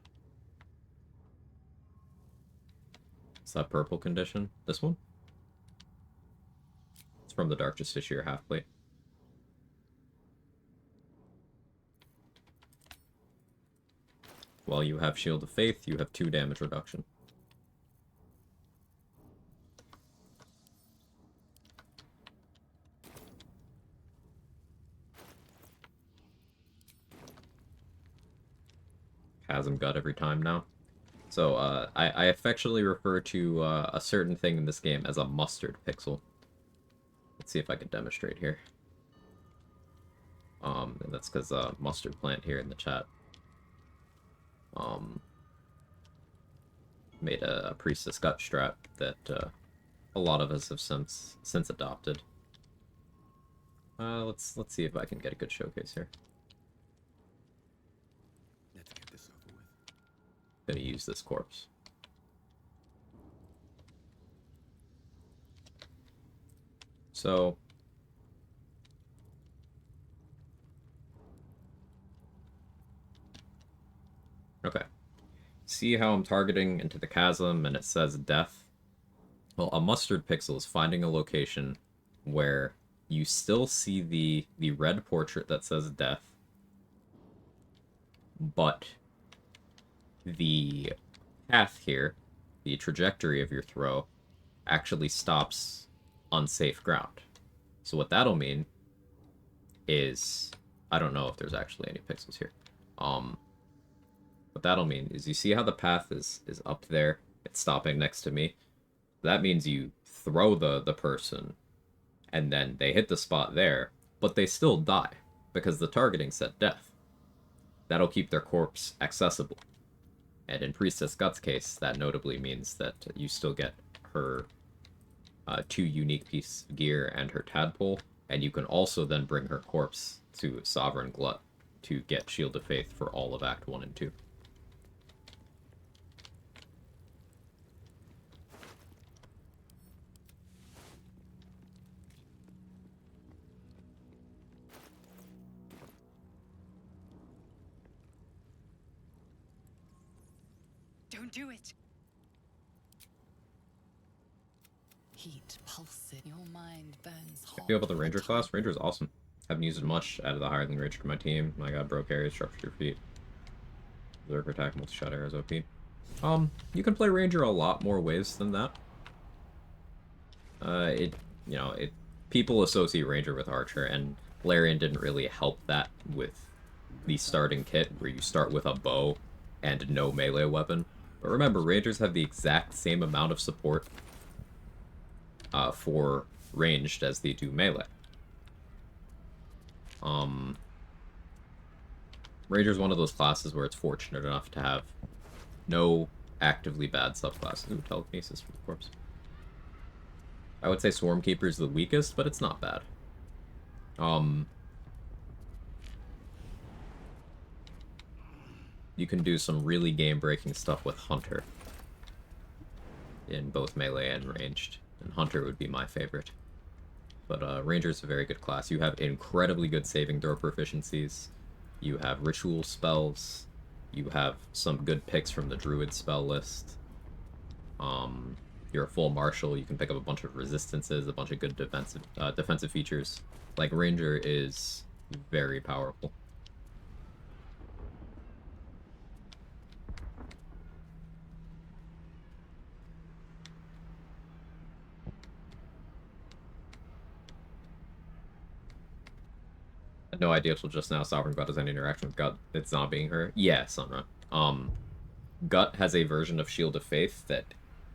Is that purple condition? This one? It's from the Dark Justiciar half-plate. While you have Shield of Faith, you have 2 damage reduction. Chasm Gut every time now. So, I affectionately refer to a certain thing in this game as a mustard pixel. Let's see if I can demonstrate here. And that's because Mustard Plant here in the chat made a Priestess Gut strat that a lot of us have since adopted. Let's see if I can get a good showcase here. Let's get this over with. Gonna use this corpse. So... okay. See how I'm targeting into the chasm and it says death? Well, a mustard pixel is finding a location where you still see the red portrait that says death, but the path here, the trajectory of your throw, actually stops on safe ground. So what that'll mean is, I don't know if there's actually any pixels here. What that'll mean is, you see how the path is up there? It's stopping next to me. That means you throw the person, and then they hit the spot there, but they still die, because the targeting said death. That'll keep their corpse accessible. And in Priestess Gut's case, that notably means that you still get her 2 unique piece of gear and her tadpole, and you can also then bring her corpse to Sovereign Glut to get Shield of Faith for all of Act 1 and 2. Don't do it. Heat pulses. Your mind burns hot. I feel about the Ranger class. Ranger is awesome. Haven't used it much. Added the higher than Ranger to my team. My god, broke areas, sharpshooter feet. Berserker attack, multi-shot arrows, OP. You can play Ranger a lot more ways than that. People associate Ranger with Archer, and Larian didn't really help that with the starting kit, where you start with a bow and no melee weapon. But remember, Rangers have the exact same amount of support for ranged as they do melee. Ranger's one of those classes where it's fortunate enough to have no actively bad subclasses. Ooh, telekinesis for the corpse. I would say Swarmkeeper is the weakest, but it's not bad. You can do some really game-breaking stuff with Hunter in both melee and ranged, and Hunter would be my favorite. But Ranger is a very good class. You have incredibly good saving throw proficiencies. You have ritual spells. You have some good picks from the Druid spell list. You're a full martial. You can pick up a bunch of resistances, a bunch of good defensive features. Like, Ranger is very powerful. No idea till just now Sovereign Gut has any interaction with Gut. It's not being her. Yeah, Sunrun. Gut has a version of Shield of Faith that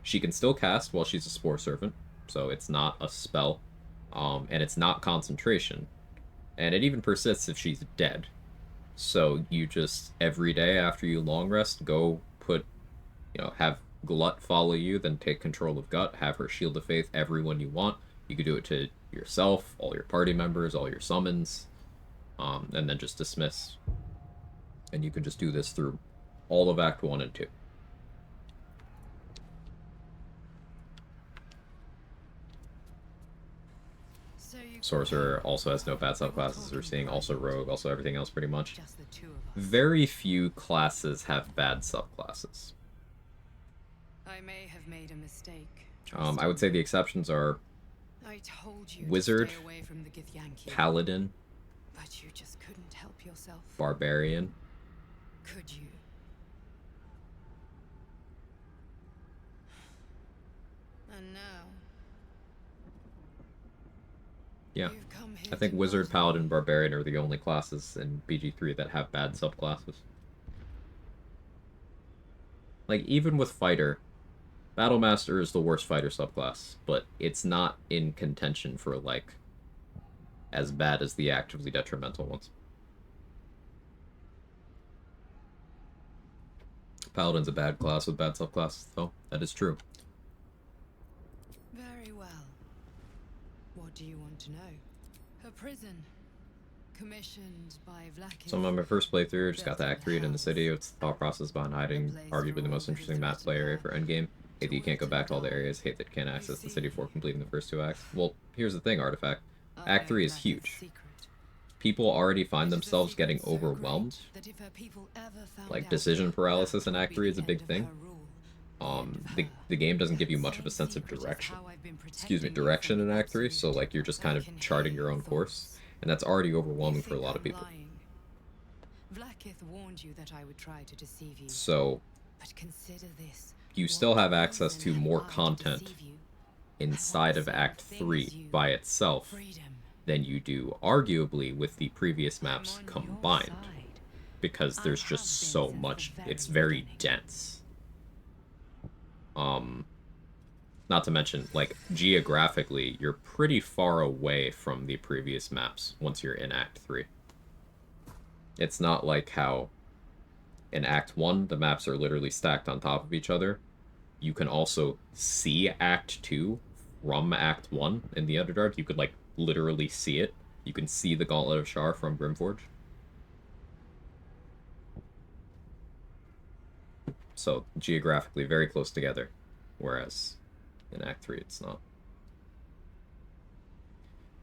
she can still cast while she's a Spore Servant, so it's not a spell, and it's not concentration, and it even persists if she's dead. So you just, every day after you long rest, go put, have Glut follow you, then take control of Gut, have her Shield of Faith everyone you want. You could do it to yourself, all your party members, all your summons, and then just dismiss. And you can just do this through all of Act 1 and 2. Sorcerer also has no bad subclasses we're seeing, also Rogue, also everything else pretty much. Just the 2 of us. Very few classes have bad subclasses. I may have made a mistake. I would say the exceptions are I told you Wizard, to stay away from the Githyanki, Paladin, but you just couldn't help yourself. Barbarian. Could you? And now Yeah. you've come here I think to Wizard, boast Paladin, me. Barbarian are the only classes in BG3 that have bad subclasses. Like, even with Fighter, Battlemaster is the worst fighter subclass, but it's not in contention for, like, as bad as the actively detrimental ones. Paladin's a bad class with bad subclasses, though. That is true. Very well. What do you want to know? Her prison. Commissioned by Vlaakith. So I'm on my first playthrough, just got to Act 3 in the city. What's the thought process behind hiding arguably the most interesting map play area for endgame? Hate that you can't go back to all the areas, hate that you can't access the city before completing the first 2 acts. Well, here's the thing, Artifact. Act 3 is huge. People already find themselves getting overwhelmed. Like, decision paralysis in Act 3 is a big thing. The game doesn't give you much of a sense of direction. Direction in Act 3, so like you're just kind of charting your own course, and that's already overwhelming for a lot of people. Vlaakith warned you that I would try to deceive you. So, But consider this. you still have access to more content inside of Act 3 by itself than you do, arguably, with the previous maps combined. Because there's just so much, it's very dense. Not to mention, like, geographically, you're pretty far away from the previous maps once you're in Act 3. It's not like how in Act 1, the maps are literally stacked on top of each other. You can also see Act 2 from Act 1 in the Underdark. You could, like, literally see it. You can see the Gauntlet of Shar from Brimforge. So, geographically, very close together. Whereas, in Act 3, it's not.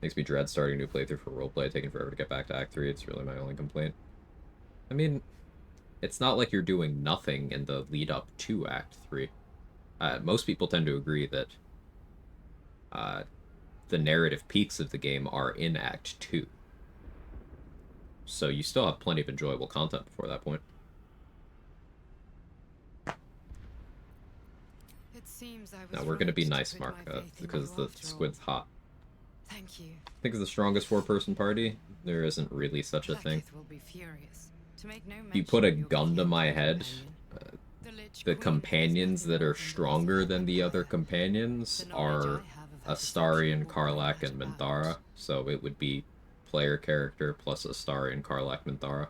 Makes me dread starting a new playthrough for roleplay, taking forever to get back to Act 3. It's really my only complaint. I mean, it's not like you're doing nothing in the lead up to Act 3. Most people tend to agree that the narrative peaks of the game are in Act 2. So you still have plenty of enjoyable content before that point. Now, we're going to be nice, Mark, because the squid's hot. Thank you. I think it's the strongest 4-person party. There isn't really such a thing. If you put a gun to my head, the companions that are stronger than the other companions are Astarion, Karlach, and Minthara. So it would be player character plus Astarion, Karlach, Minthara.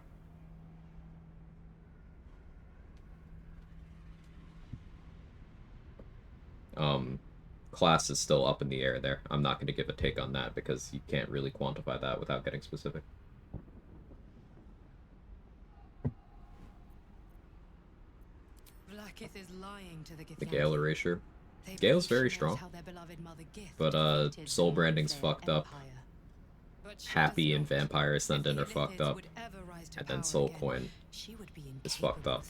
Class is still up in the air there. I'm not going to give a take on that because you can't really quantify that without getting specific. Vlaakith is lying to The Gale erasure. Gale's very strong, but soul branding's fucked up. Happy and Vampire Ascendant are fucked up, and then Soul Coin is fucked up.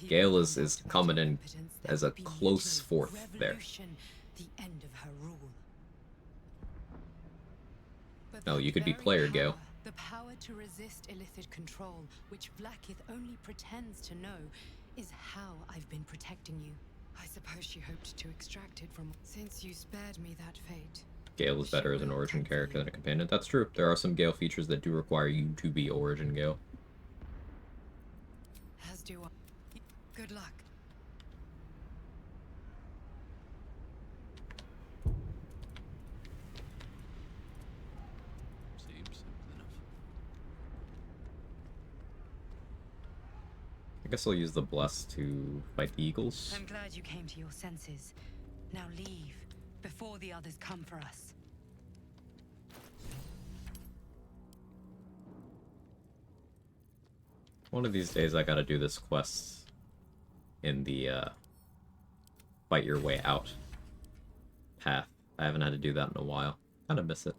Gale is coming in as a close fourth there. No, you could be player Gale. The power to resist illicit control, which Vlaakith only pretends to know, is how I've been protecting you. I suppose she hoped to extract it from... Since you spared me that fate... Gale is better as an origin character than a companion. That's true. There are some Gale features that do require you to be origin Gale. As do I. Good luck. Seems simple enough. I guess I'll use the Bless to fight the Eagles. I'm glad you came to your senses. Now leave, before the others come for us. One of these days I gotta do this quest in the fight your way out path. I haven't had to do that in a while. Kinda miss it.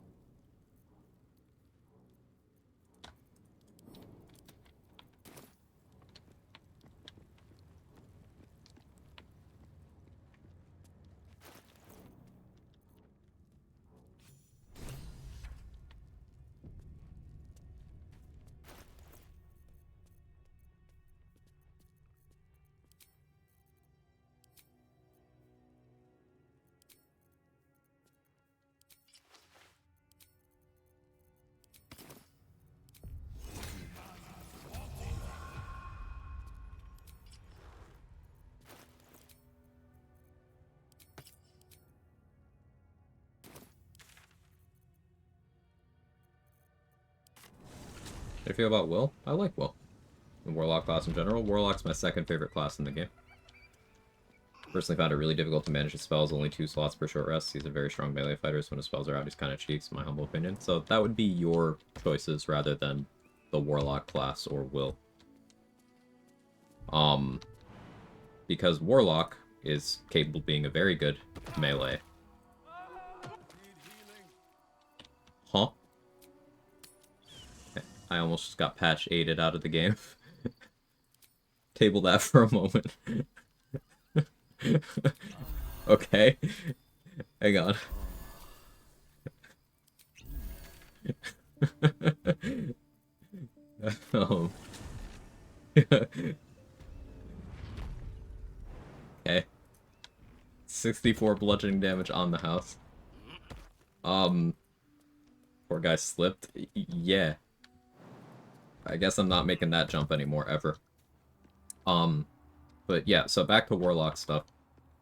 How do you feel about Will? I like Will. The Warlock class in general. Warlock's my second favorite class in the game. Personally found it really difficult to manage his spells, only 2 slots per short rest. He's a very strong melee fighter, so when his spells are out, he's kind of cheeks, in my humble opinion. So that would be your choices rather than the Warlock class or Will. Because Warlock is capable of being a very good melee. Huh? I almost just got patch 8'd out of the game. Table that for a moment. Okay. Hang on. Okay. 64 bludgeoning damage on the house. Poor guy slipped. Yeah. I guess I'm not making that jump anymore, ever. But yeah, so back to Warlock stuff.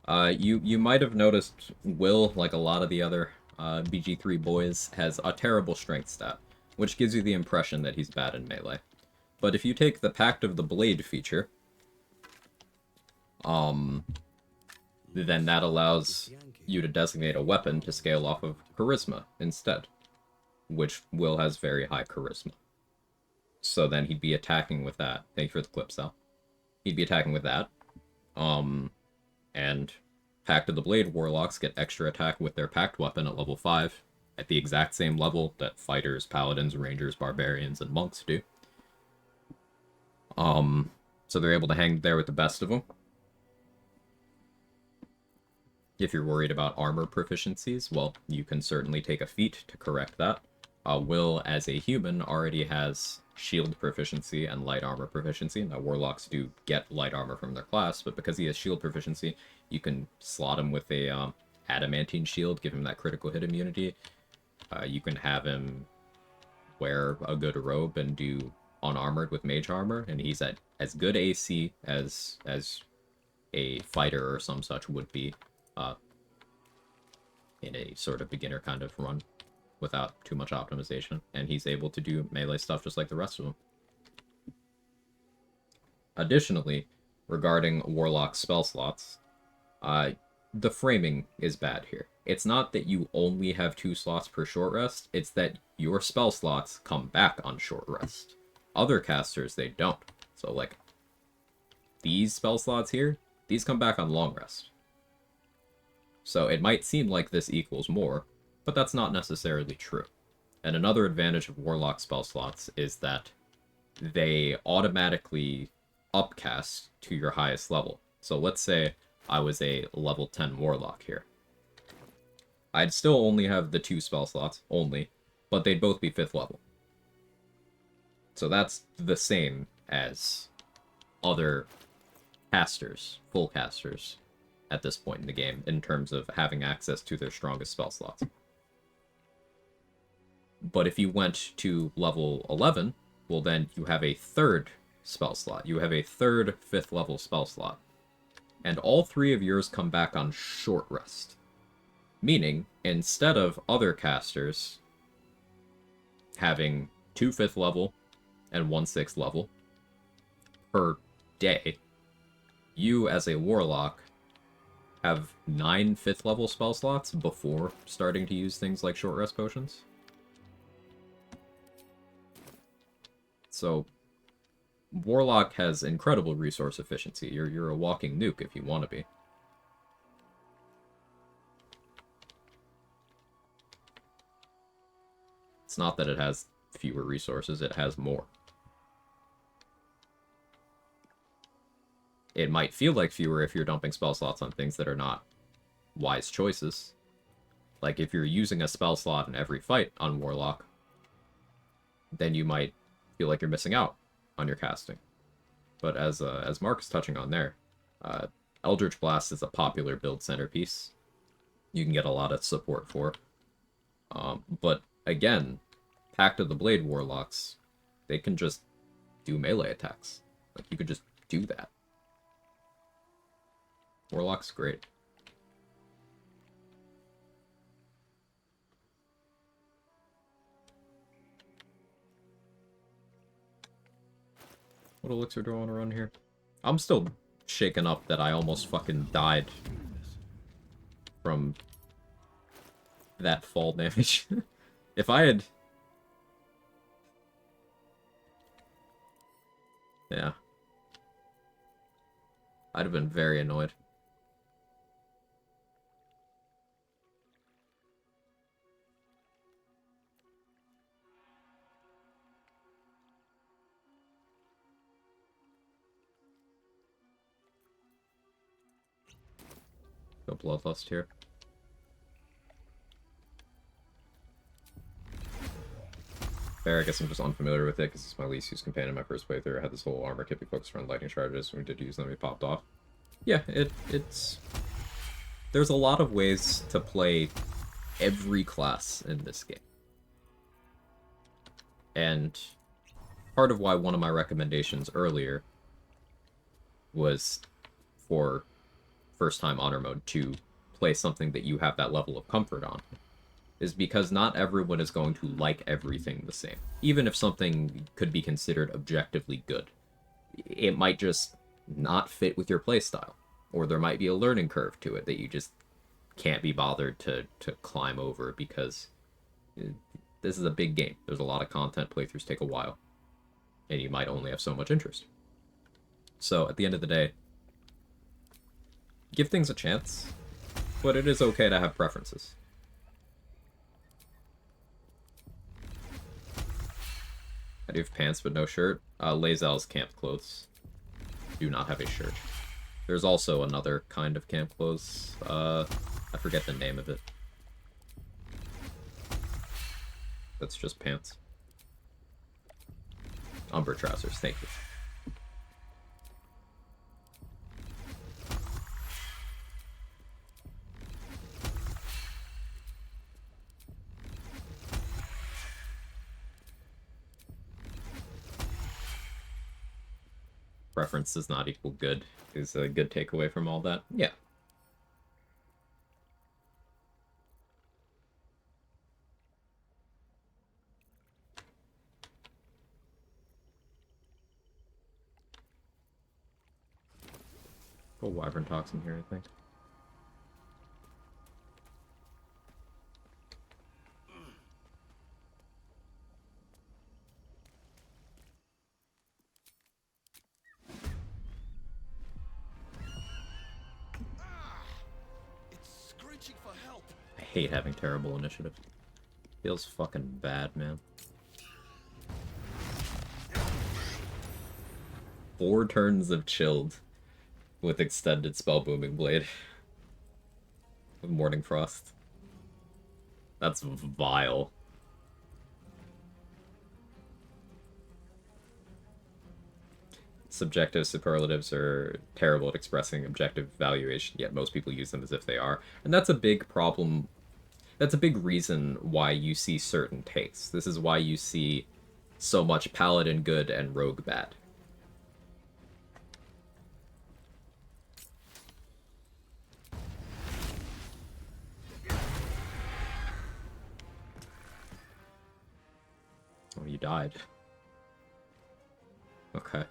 You might have noticed Will, like a lot of the other BG3 boys, has a terrible strength stat, which gives you the impression that he's bad in melee. But if you take the Pact of the Blade feature, then that allows you to designate a weapon to scale off of Charisma instead, which Will has very high Charisma. So then he'd be attacking with that. Thank you for the clip, Sal. He'd be attacking with that. And Pact of the Blade Warlocks get extra attack with their Pact weapon at level 5, at the exact same level that Fighters, Paladins, Rangers, Barbarians, and Monks do. So they're able to hang there with the best of them. If you're worried about armor proficiencies, well, you can certainly take a feat to correct that. Will, as a human, already has shield proficiency and light armor proficiency. Now, Warlocks do get light armor from their class, but because he has shield proficiency, you can slot him with a adamantine shield, give him that critical hit immunity. You can have him wear a good robe and do unarmored with mage armor, and he's at as good AC as a fighter or some such would be in a sort of beginner kind of run without too much optimization, and he's able to do melee stuff just like the rest of them. Additionally, regarding Warlock spell slots, the framing is bad here. It's not that you only have 2 slots per short rest, it's that your spell slots come back on short rest. Other casters, they don't. So, like, these spell slots here, these come back on long rest. So it might seem like this equals more, but that's not necessarily true. And another advantage of Warlock spell slots is that they automatically upcast to your highest level. So let's say I was a level 10 Warlock here. I'd still only have the 2 spell slots, only, but they'd both be 5th level. So that's the same as other casters, full casters, at this point in the game, in terms of having access to their strongest spell slots. But if you went to level 11, well then you have a 3rd spell slot. You have a 3rd 5th level spell slot. And all 3 of yours come back on short rest. Meaning, instead of other casters having 2 5th level and 1 6th level per day, you as a Warlock have 9 5th level spell slots before starting to use things like short rest potions. So, Warlock has incredible resource efficiency. You're a walking nuke if you want to be. It's not that it has fewer resources, it has more. It might feel like fewer if you're dumping spell slots on things that are not wise choices. Like, if you're using a spell slot in every fight on Warlock, then you might feel like you're missing out on your casting. But as Mark is touching on there, Eldritch Blast is a popular build centerpiece. You can get a lot of support for. But again, Pact of the Blade Warlocks, they can just do melee attacks. Like, you could just do that. Warlock's great. What elixir do I want to run here? I'm still shaken up that I almost fucking died from that fall damage. If I had... Yeah. I'd have been very annoyed. Go Bloodlust here. Fair, I guess I'm just unfamiliar with it because it's my least used companion in my first playthrough. I had this whole armor kit be focused around lightning charges. When we did use them, we popped off. Yeah, it's... There's a lot of ways to play every class in this game. And part of why one of my recommendations earlier was for first-time honor mode to play something that you have that level of comfort on, is because not everyone is going to like everything the same. Even if something could be considered objectively good, it might just not fit with your playstyle, or there might be a learning curve to it that you just can't be bothered to climb over because this is a big game. There's a lot of content, playthroughs take a while, and you might only have so much interest. So at the end of the day, give things a chance, but it is okay to have preferences. I do have pants but no shirt. Lazal's camp clothes do not have a shirt. There's also another kind of camp clothes. I forget the name of it. That's just pants. Umber trousers, thank you. Preference does not equal good is a good takeaway from all that. Yeah. Oh, wyvern toxin here, I think. It's screeching for help. I hate having terrible initiative. Feels fucking bad, man. 4 turns of chilled with extended spell booming blade. With Morning Frost. That's vile. Subjective superlatives are terrible at expressing objective valuation, yet most people use them as if they are. And that's a big problem. That's a big reason why you see certain takes. This is why you see so much paladin good and rogue bad. Oh, you died. Okay.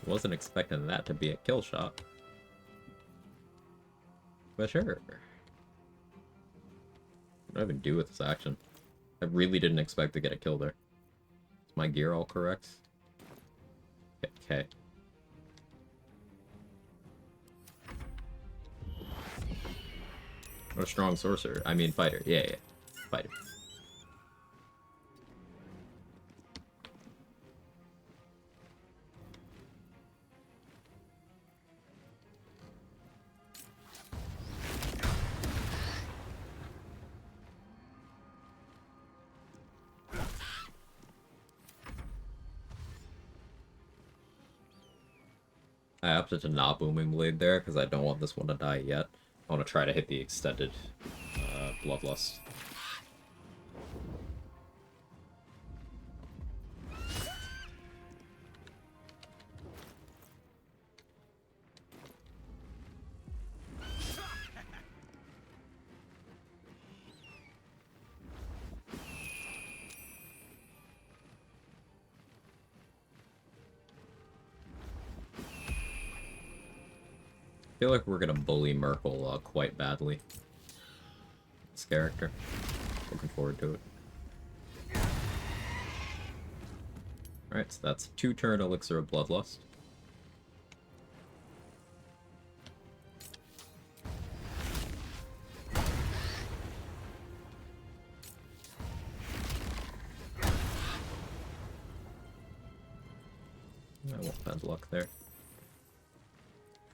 Wasn't expecting that to be a kill shot. But sure. What do I even do with this action? I really didn't expect to get a kill there. Is my gear all correct? Okay. Or strong sorcerer. I mean fighter. Yeah. Fighter. I opted to not booming blade there because I don't want this one to die yet. I want to try to hit the extended bloodlust. feel like we're gonna bully Merkel quite badly. This character. Looking forward to it. Alright, so that's 2-turn Elixir of Bloodlust. I won't bad luck there.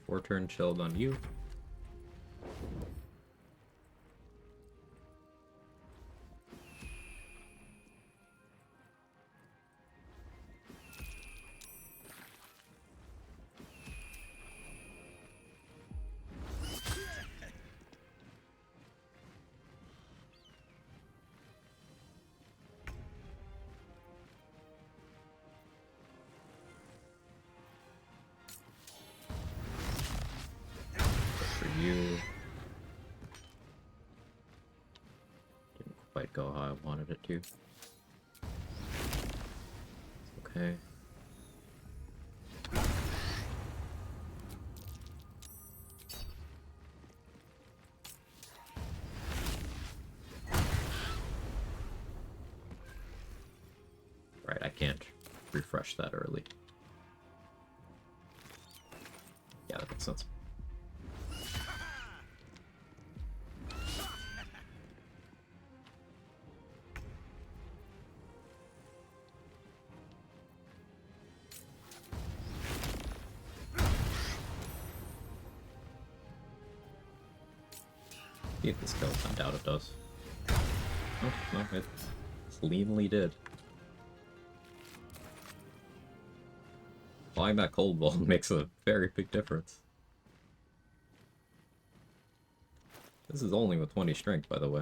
4-turn chilled on you. You didn't quite go how I wanted it to. Okay. Right, I can't refresh that early. Yeah, that makes sense. See if this kills. I doubt it does. Oh, no, it cleanly did. Applying that cold ball makes a very big difference. This is only with 20 strength, by the way.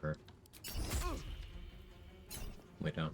Sure. Way down.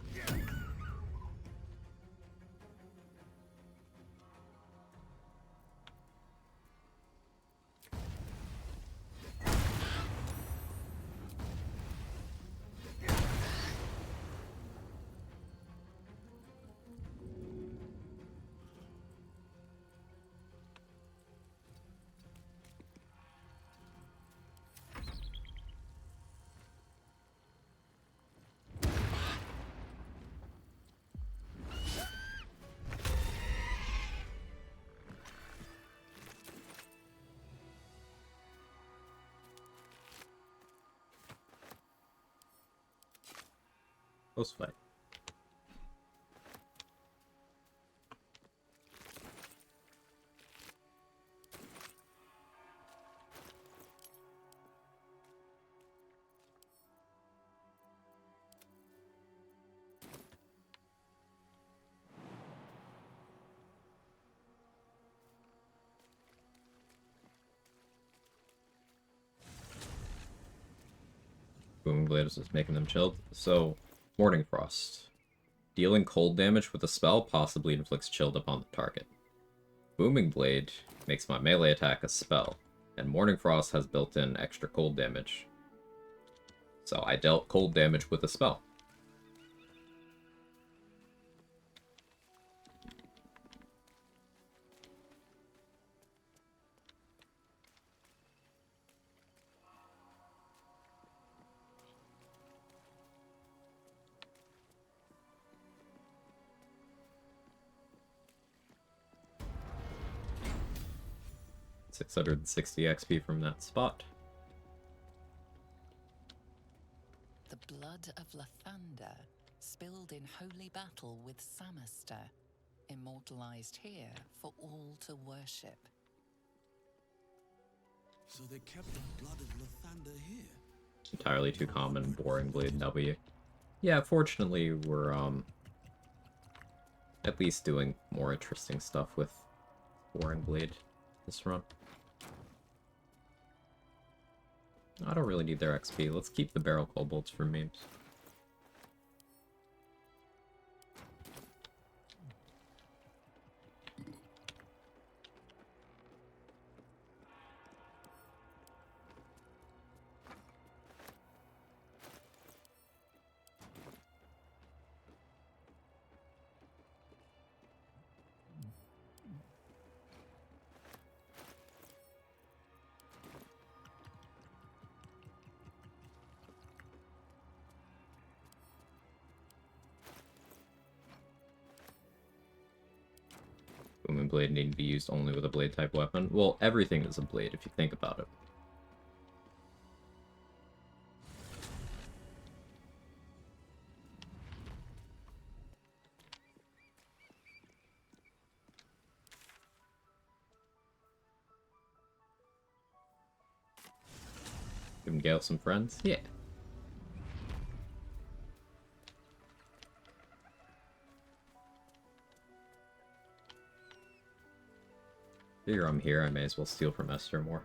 Close fight. Booming Blade is just making them chilled. So, Morning Frost. Dealing cold damage with a spell possibly inflicts chilled upon the target. Booming Blade makes my melee attack a spell, and Morning Frost has built-in extra cold damage. So I dealt cold damage with a spell. $660 XP from that spot. The blood of Lathander, spilled in holy battle with Samaster, immortalized here for all to worship. So they kept the blood of Lathander here. Entirely too common, boring Blade W. Yeah, fortunately, we're at least doing more interesting stuff with Boring Blade this run. I don't really need their XP. Let's keep the barrel kobolds for memes. Boom and blade need to be used only with a blade type weapon. Well, everything is a blade if you think about it. Give him Gale some friends? Yeah. Figure I'm here, I may as well steal from Esther more.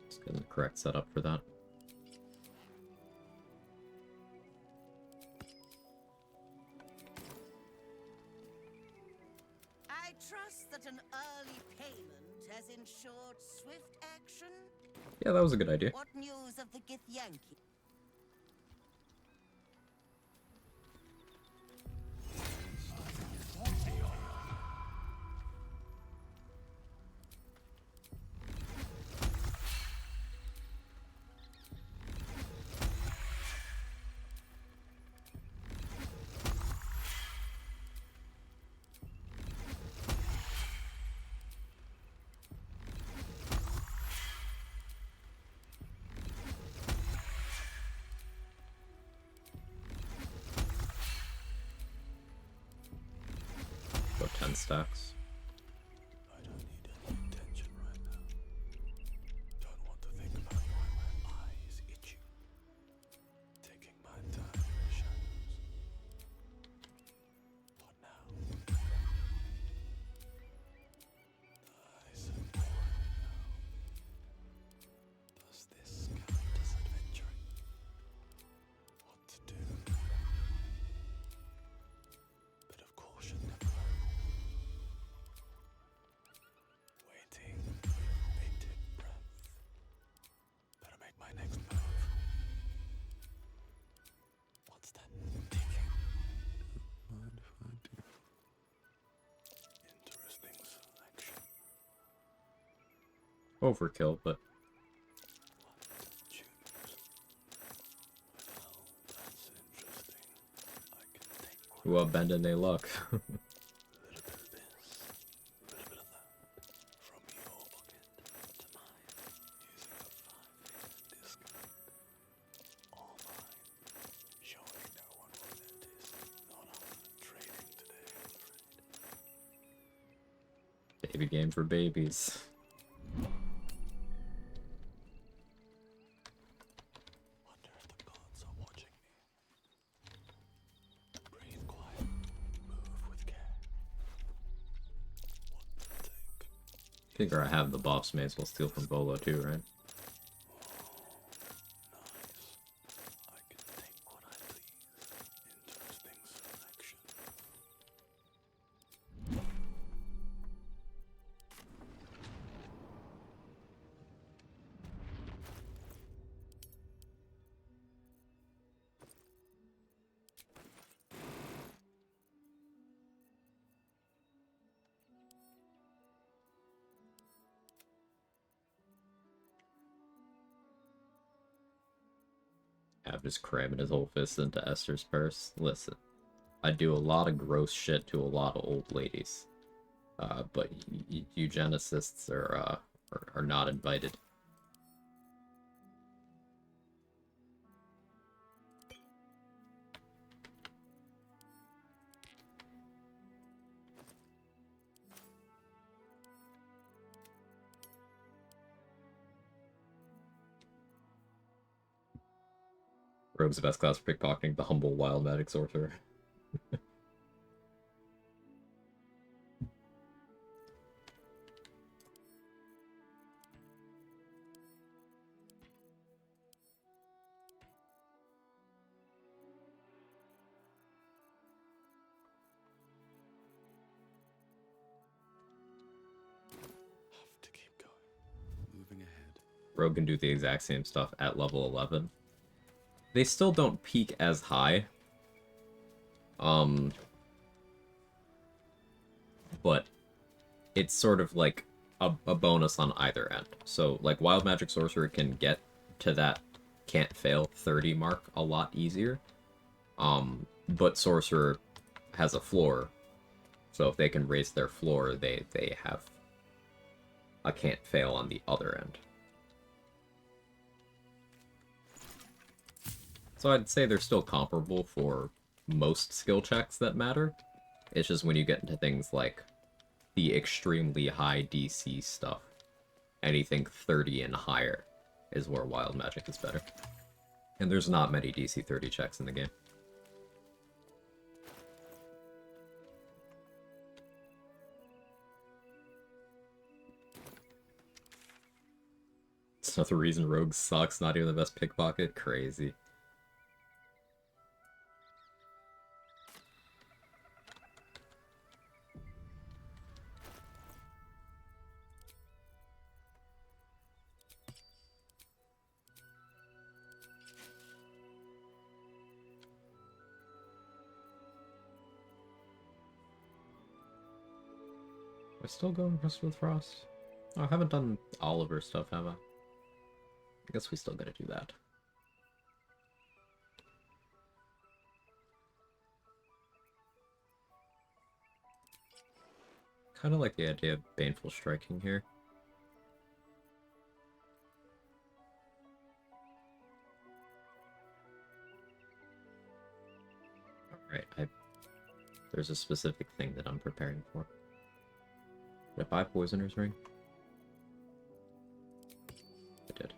Just getting the correct setup for that. I trust that an early payment has ensured swift action. Yeah, that was a good idea. What news of the Githyanki? About 10 stacks. I don't need any attention right now. Don't want to think about why my eyes itchy. Taking my time in the shadows. What now? Eyes are boring now. Does this count as adventuring? What to do? Bit of caution never hurt. Waiting with bated breath. Better make my next move. What's that ticking? Mind if I do? Interesting selection. Overkill, but What to choose? Well, that's interesting. I can take one. well, bend in they luck. A little bit of this, a little bit of that. From your pocket to mine, using a 5-figure discount. All mine. Surely no one will notice. Not after trading today, I'm afraid. Baby game for babies. Wonder if the gods are watching me. Breathe quiet. Move with care. What to take? Figure I have the buffs, may as well steal from Bolo too, right? Nice. I can take what I please. Interesting selection. Have just cramming his whole fist into Esther's purse. Listen, I do a lot of gross shit to a lot of old ladies. But eugenicists are not invited. Rogue's the best class for pickpocketing, the humble wild magic sorcerer. Have to keep going. Moving ahead. Rogue can do the exact same stuff at level 11. They still don't peak as high. But it's sort of like a bonus on either end. So, like, Wild Magic Sorcerer can get to that can't fail 30 mark a lot easier. But Sorcerer has a floor. So if they can raise their floor, they have a can't fail on the other end. So I'd say they're still comparable for most skill checks that matter. It's just when you get into things like the extremely high DC stuff, anything 30 and higher is where wild magic is better. And there's not many DC 30 checks in the game. It's another reason Rogue sucks, not even the best pickpocket. Crazy. Am I still going Crystal with Frost? Oh, I haven't done Oliver stuff, have I? I guess we still gotta do that. Kind of like the idea of Baneful Striking here. Alright, there's a specific thing that I'm preparing for. Did I buy Poisoner's Ring? I did.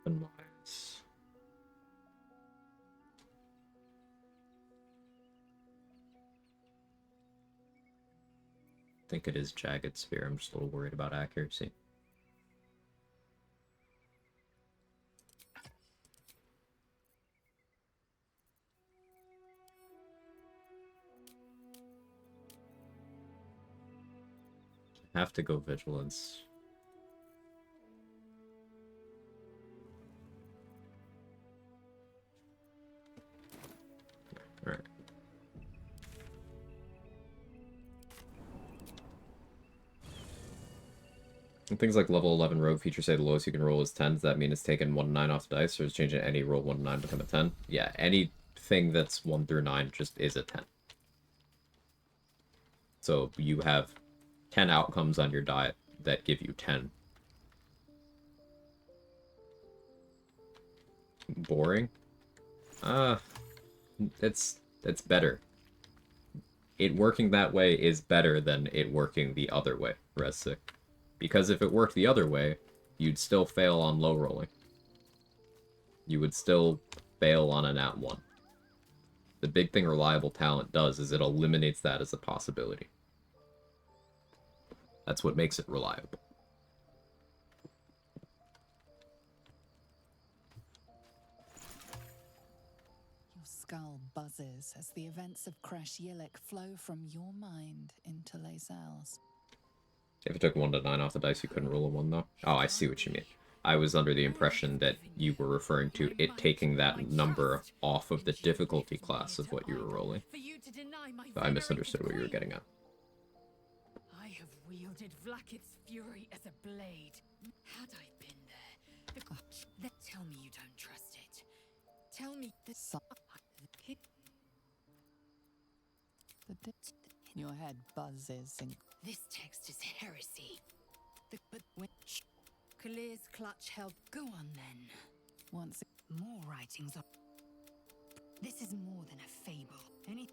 Wise. I think it is Jagged Spear. I'm just a little worried about accuracy. I have to go Vigilance. Alright. And things like level 11 rogue features say the lowest you can roll is 10. Does that mean it's taking 1 to 9 off the dice, or is changing any roll 1 to 9 become a 10? Yeah, anything that's 1 through 9 just is a 10. So you have 10 outcomes on your die that give you 10. Boring? It's better. It working that way is better than it working the other way, Ressick. Because if it worked the other way, you'd still fail on low rolling. You would still fail on a nat 1. The big thing Reliable Talent does is it eliminates that as a possibility. That's what makes it reliable. Your skull buzzes as the events of Crash Yillik flow from your mind into Lae'zel's. If it took 1 to 9 off the dice, you couldn't roll a 1, though? Oh, I see what you mean. I was under the impression that you were referring to it taking that number off of the difficulty class of what you were rolling. I misunderstood what you were getting at. I have wielded Vlaakith's fury as a blade. Had I been there, tell me you don't trust it. Tell me this. Your head buzzes and This text is heresy. But when Kalir's clutch held. Go on then. once More writings on. This is more than a fable. Any.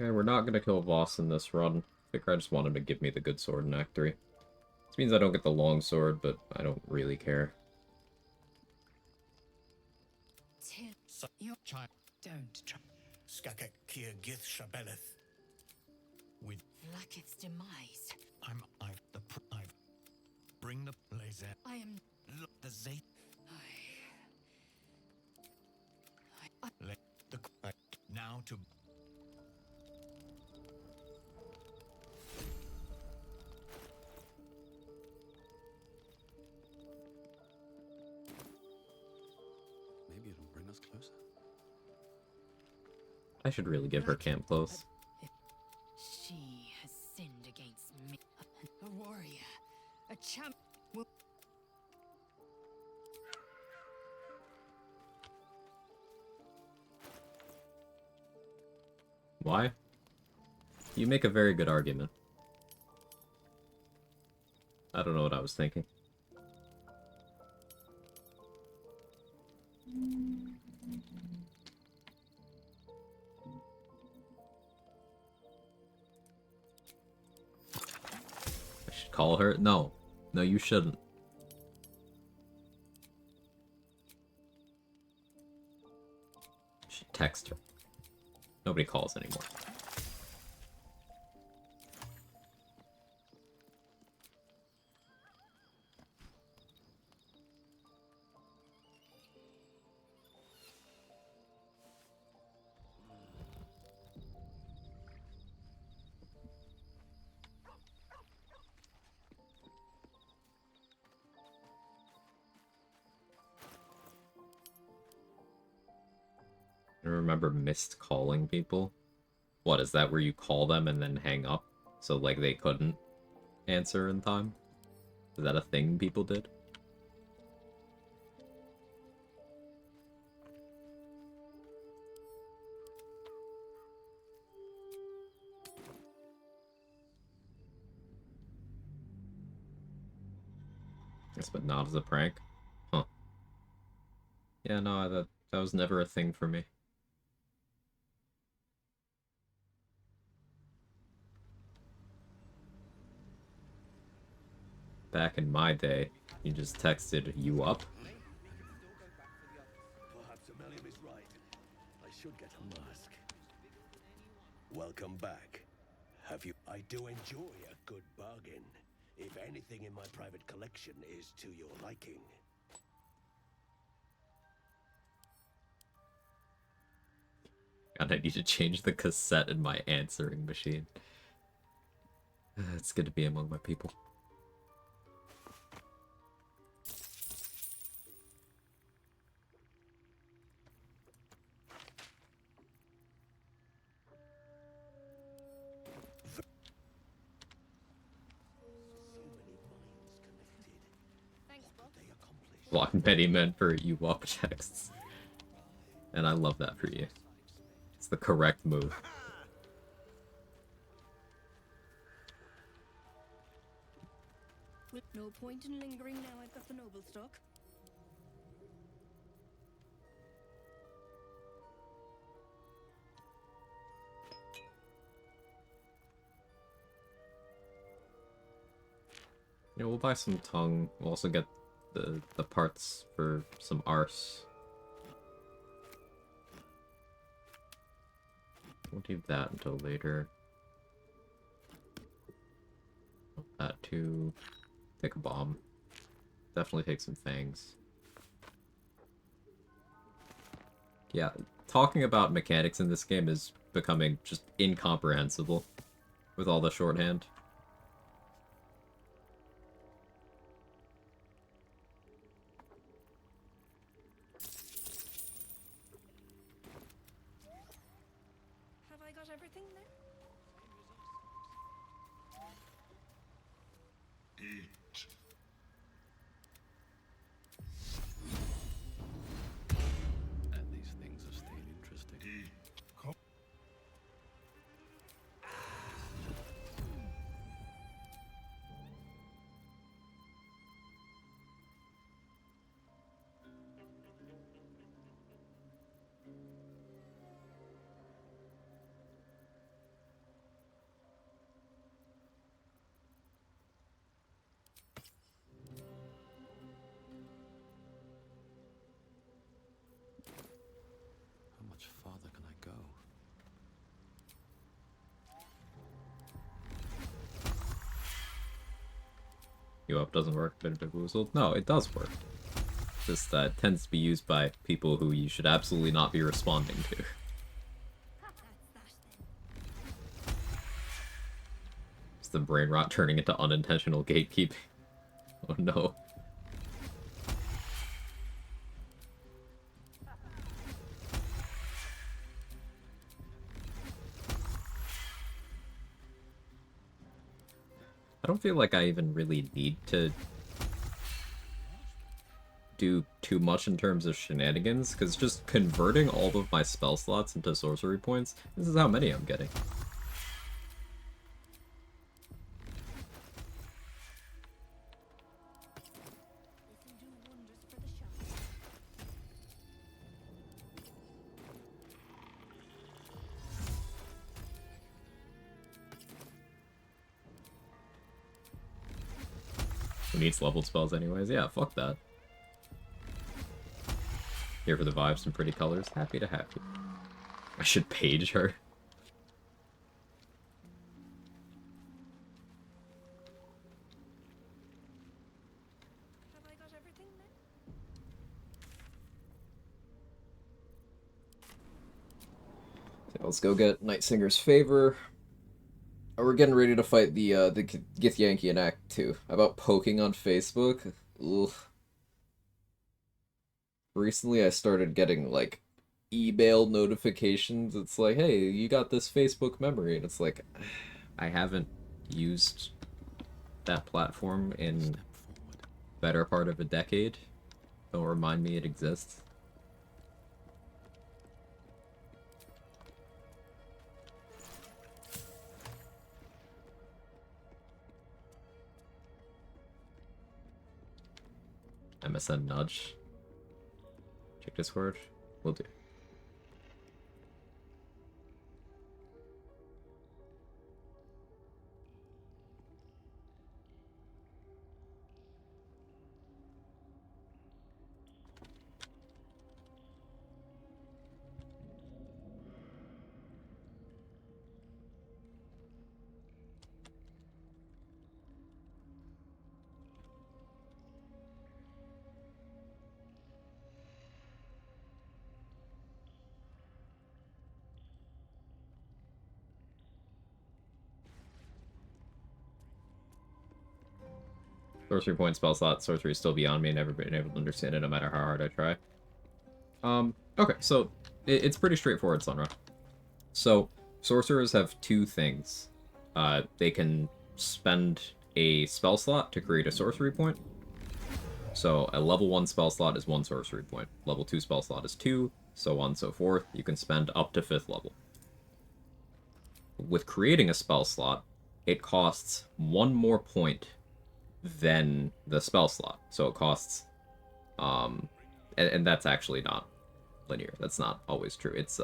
Okay, we're not gonna kill Voss in this run. I think I just want him to give me the good sword in Act 3. This means I don't get the long sword, but I don't really care. Your child. Don't try. Skakek Kier Gith Shabeleth. With Vlaakith's demise. I've bring the laser. I am. Look, the Zay. to... Maybe it'll bring us closer. I should really give her camp clothes. She has sinned against me. A warrior, a champ. Why? You make a very good argument. I don't know what I was thinking. I should call her? No. No, you shouldn't. I should text her. Nobody calls anymore. I remember missed calling people. What, is that where you call them and then hang up? So, like, they couldn't answer in time? Is that a thing people did? Yes, but not as a prank? Huh. Yeah, no, that was never a thing for me. Back in my day, you just texted you up. Perhaps Amelia is right. I should get a mask. Welcome back. Have you... I do enjoy a good bargain. If anything in my private collection is to your liking. God, I need to change the cassette in my answering machine. It's good to be among my people. Block many men for you walk texts. And I love that for you. It's the correct move. No point in lingering now I've got the noble stock. Yeah, we'll buy some tongue. We'll also get the parts for some arse. Won't do that until later. That too. Take a bomb. Definitely take some fangs. Yeah, talking about mechanics in this game is becoming just incomprehensible with all the shorthand. Have I got everything there? Eat. And these things are staying interesting. How much farther can I go? You up doesn't work, been bamboozled. No, it does work. Just tends to be used by people who you should absolutely not be responding to. the brain rot turning into unintentional gatekeeping. Oh no. I don't feel like I even really need to do too much in terms of shenanigans, because just converting all of my spell slots into sorcery points, this is how many I'm getting. Who needs leveled spells anyways? Yeah, fuck that. Here for the vibes and pretty colors. Happy to have you. I should page her. Have I got everything then? So let's go get Night Singer's Favor. We're getting ready to fight the Githyanki in Act 2. About poking on Facebook? Ugh. Recently I started getting, like, email notifications. It's like, hey, you got this Facebook memory. And it's like, I haven't used that platform in better part of a decade. Don't remind me it exists. MSN nudge. Check Discord. Will do. Sorcery point, spell slot, sorcery is still beyond me, never been able to understand it no matter how hard I try. Okay, so it's pretty straightforward, Sunra. So, sorcerers have two things. They can spend a spell slot to create a sorcery point. So, a level 1 spell slot is 1 sorcery point. Level 2 spell slot is 2, so on and so forth. You can spend up to 5th level. With creating a spell slot, it costs 1 more point than the spell slot. So it costs, and that's actually not linear. That's not always true. It's,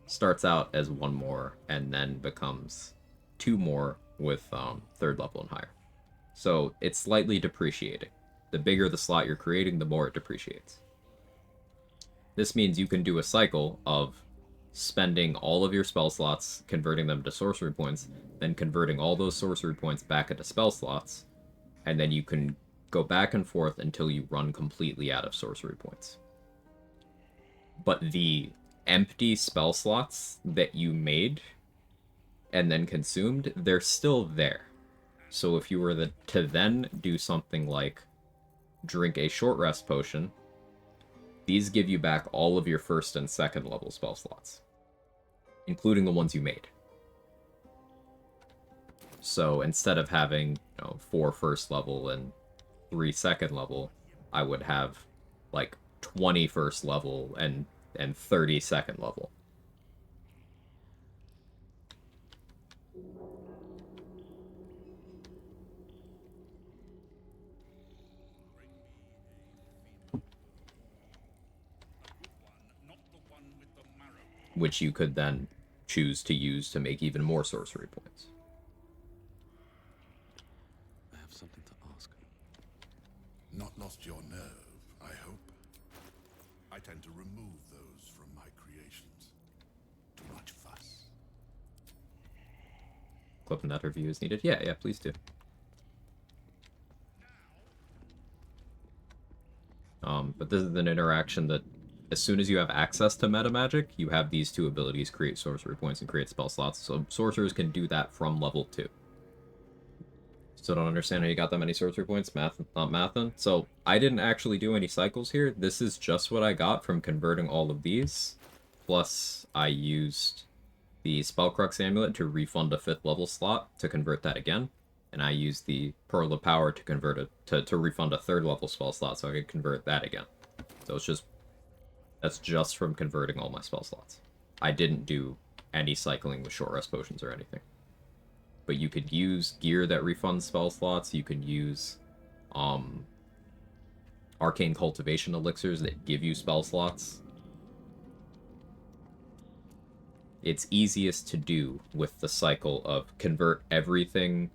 starts out as 1 more and then becomes 2 more with, 3rd level and higher. So it's slightly depreciating. The bigger the slot you're creating, the more it depreciates. This means you can do a cycle of spending all of your spell slots, converting them to sorcery points, then converting all those sorcery points back into spell slots, and then you can go back and forth until you run completely out of sorcery points. But the empty spell slots that you made and then consumed, they're still there. So if you were to then do something like drink a short rest potion, these give you back all of your 1st and 2nd level spell slots, including the ones you made. So instead of having, 4 1st level and 3 2nd level, I would have like 20 1st level and 30 2nd level. Which you could then choose to use to make even more sorcery points. I have something to ask. Not lost your nerve, I hope. I tend to remove those from my creations. Too much fuss. Clip and that review is needed. Yeah, please do. But this is an interaction that, as soon as you have access to meta magic, you have these 2 abilities, create sorcery points and create spell slots. So sorcerers can do that from level 2. Still don't understand how you got that many sorcery points. Math, not mathin'. So I didn't actually do any cycles here. This is just what I got from converting all of these. Plus, I used the Spellcrux Amulet to refund a 5th level slot to convert that again. And I used the Pearl of Power to convert it to refund a 3rd level spell slot so I could convert that again. So it's just, that's just from converting all my spell slots. I didn't do any cycling with short rest potions or anything. But you could use gear that refunds spell slots. You can use arcane cultivation elixirs that give you spell slots. It's easiest to do with the cycle of convert everything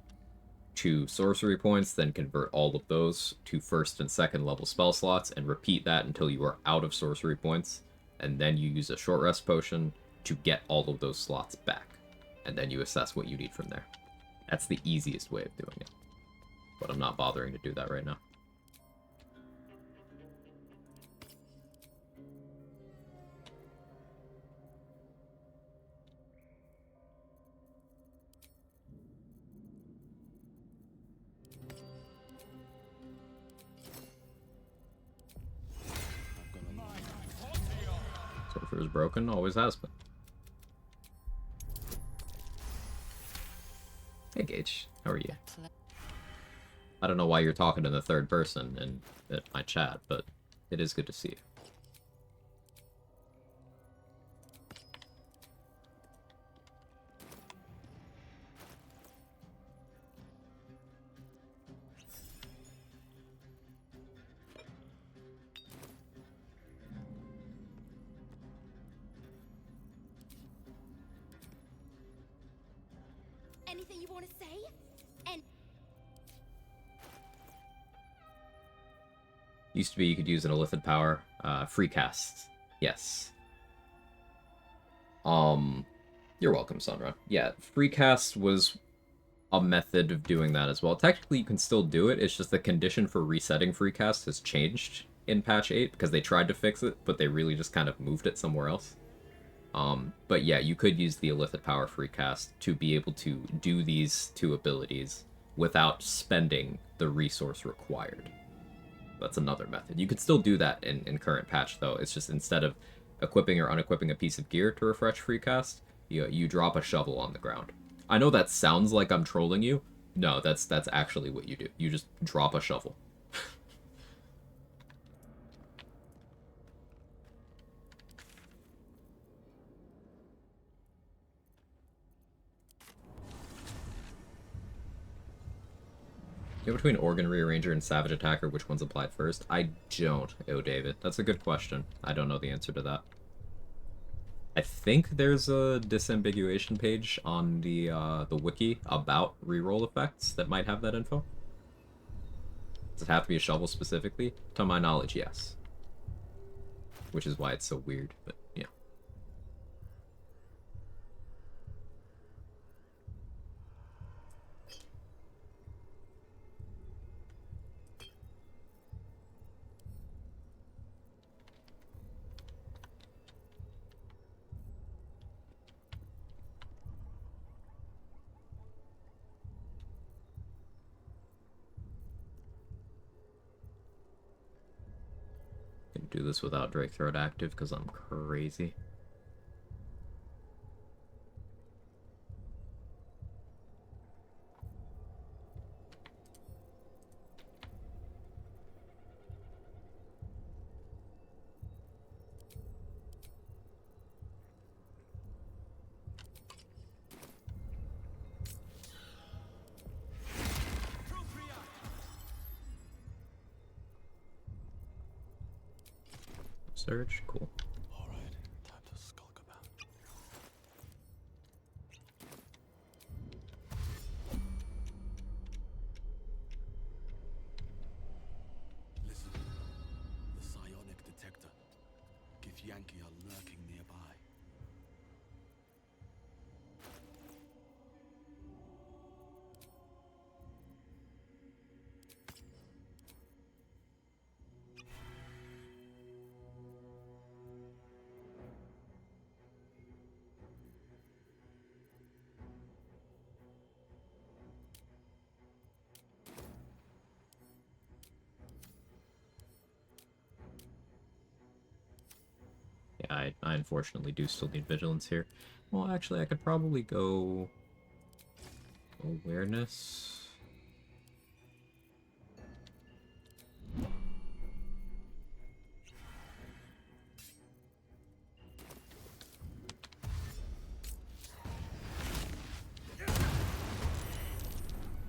to sorcery points, then convert all of those to 1st and 2nd level spell slots, and repeat that until you are out of sorcery points, and then you use a short rest potion to get all of those slots back, and then you assess what you need from there. That's the easiest way of doing it, but I'm not bothering to do that right now. Sorcerer's broken, always has been. Hey Gage, how are you? I don't know why you're talking in the 3rd person in my chat, but it is good to see you. Anything you want to say? And Used to be you could use an Illithid power, free cast. Yes. You're welcome, Sunra. Yeah, free cast was a method of doing that as well. Technically, you can still do it. It's just the condition for resetting free cast has changed in patch 8 because they tried to fix it, but they really just kind of moved it somewhere else. But yeah, you could use the Illithid power free cast to be able to do these 2 abilities without spending the resource required. That's another method. You could still do that in current patch, though. It's just instead of equipping or unequipping a piece of gear to refresh free cast, you drop a shovel on the ground. I know that sounds like I'm trolling you. No, that's actually what you do. You just drop a shovel. Between Organ Rearranger and Savage Attacker, which one's applied first? I don't, David. That's a good question. I don't know the answer to that. I think there's a disambiguation page on the wiki about reroll effects that might have that info. Does it have to be a shovel specifically? To my knowledge, yes. Which is why it's so weird, but yeah. Can do this without Drake Throat active because I'm crazy. Surge, cool. Alright, time to skulk about. Listen, the psionic detector. Githyanki are lurking nearby. I unfortunately do still need vigilance here. Well, actually, I could probably go awareness.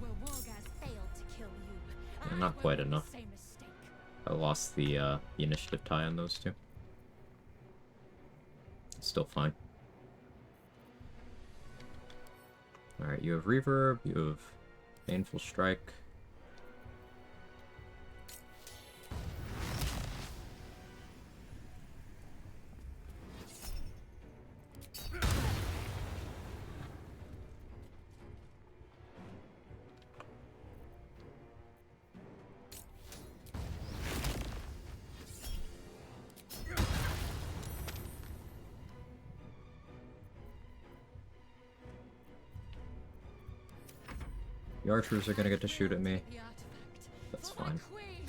Where Wargaz failed to kill you, Yeah, I not won't quite make the enough. same mistake. I lost the initiative tie on those two. Still fine. Alright, you have reverb, you have painful strike. The archers are gonna get to shoot at me. The artifact. That's For my fine. queen.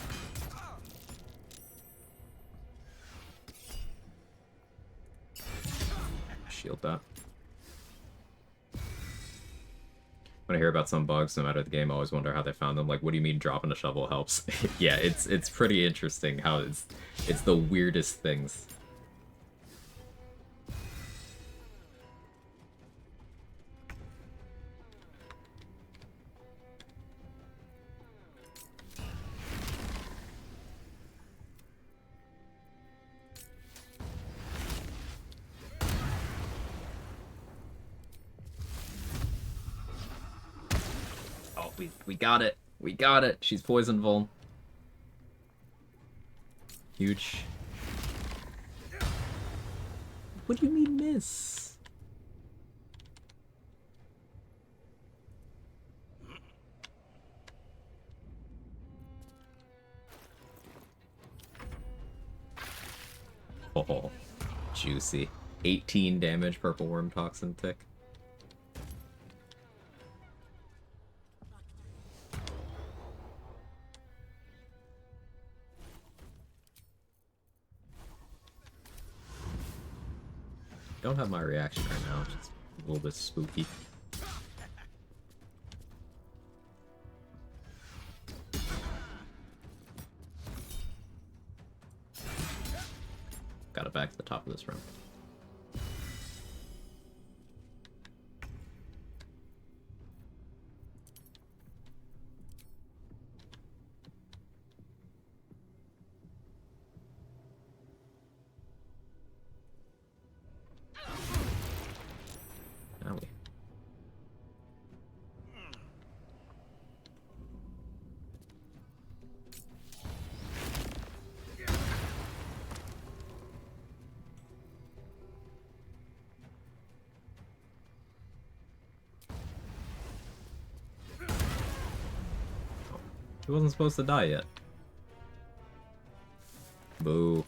Shield that. When I hear about some bugs, no matter the game, I always wonder how they found them. Like, what do you mean dropping a shovel helps? Yeah, it's pretty interesting how it's the weirdest things. Oh, we got it. We got it. She's poison vuln. Huge. What do you mean miss? Oh, juicy. 18 damage, purple worm toxin tick. Don't have my reaction right now, it's just a little bit spooky. Got it back to the top of this round. Owie. He wasn't supposed to die yet. Boo.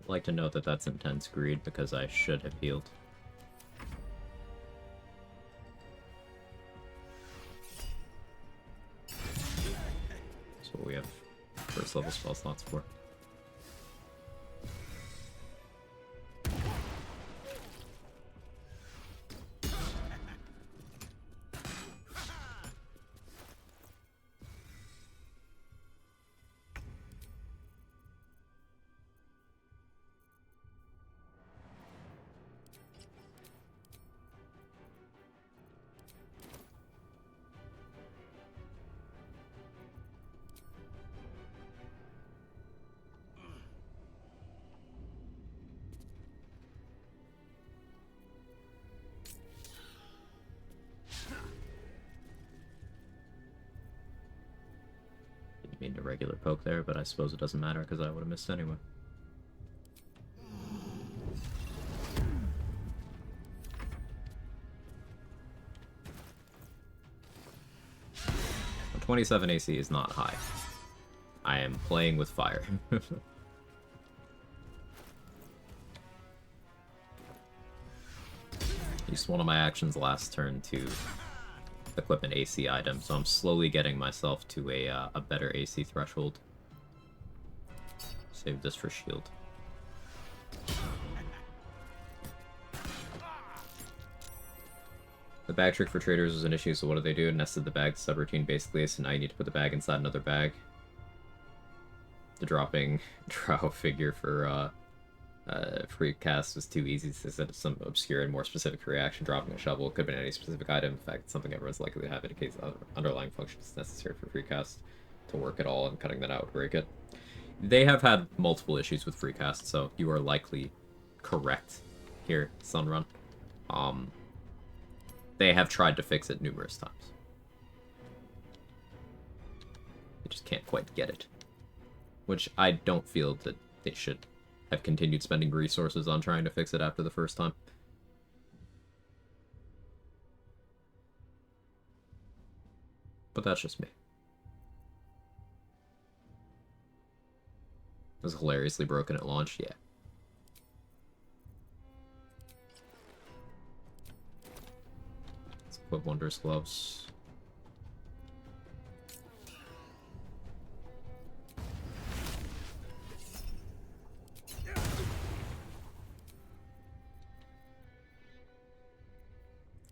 I'd like to note that that's intense greed because I should have healed. That's what we have first level spell slots for. Didn't mean to regular poke there, but I suppose it doesn't matter because I would have missed anyway. 27 AC is not high. I am playing with fire. Used one of my actions last turn to equip an AC item, so I'm slowly getting myself to a better AC threshold. Save this for shield. The bag trick for traders was an issue, so what do they do? Nested the bag subroutine basically, so now you need to put the bag inside another bag. The dropping drow figure for free cast was too easy, so instead of some obscure and more specific reaction, dropping a shovel could have been any specific item. In fact, something everyone's likely to have in case the underlying function is necessary for free cast to work at all, and cutting that out would break it. They have had multiple issues with free cast, so you are likely correct here, Sunrun. They have tried to fix it numerous times. They just can't quite get it. Which I don't feel that they should have continued spending resources on trying to fix it after the first time. But that's just me. It was hilariously broken at launch, yeah. Let's put Wondrous Gloves.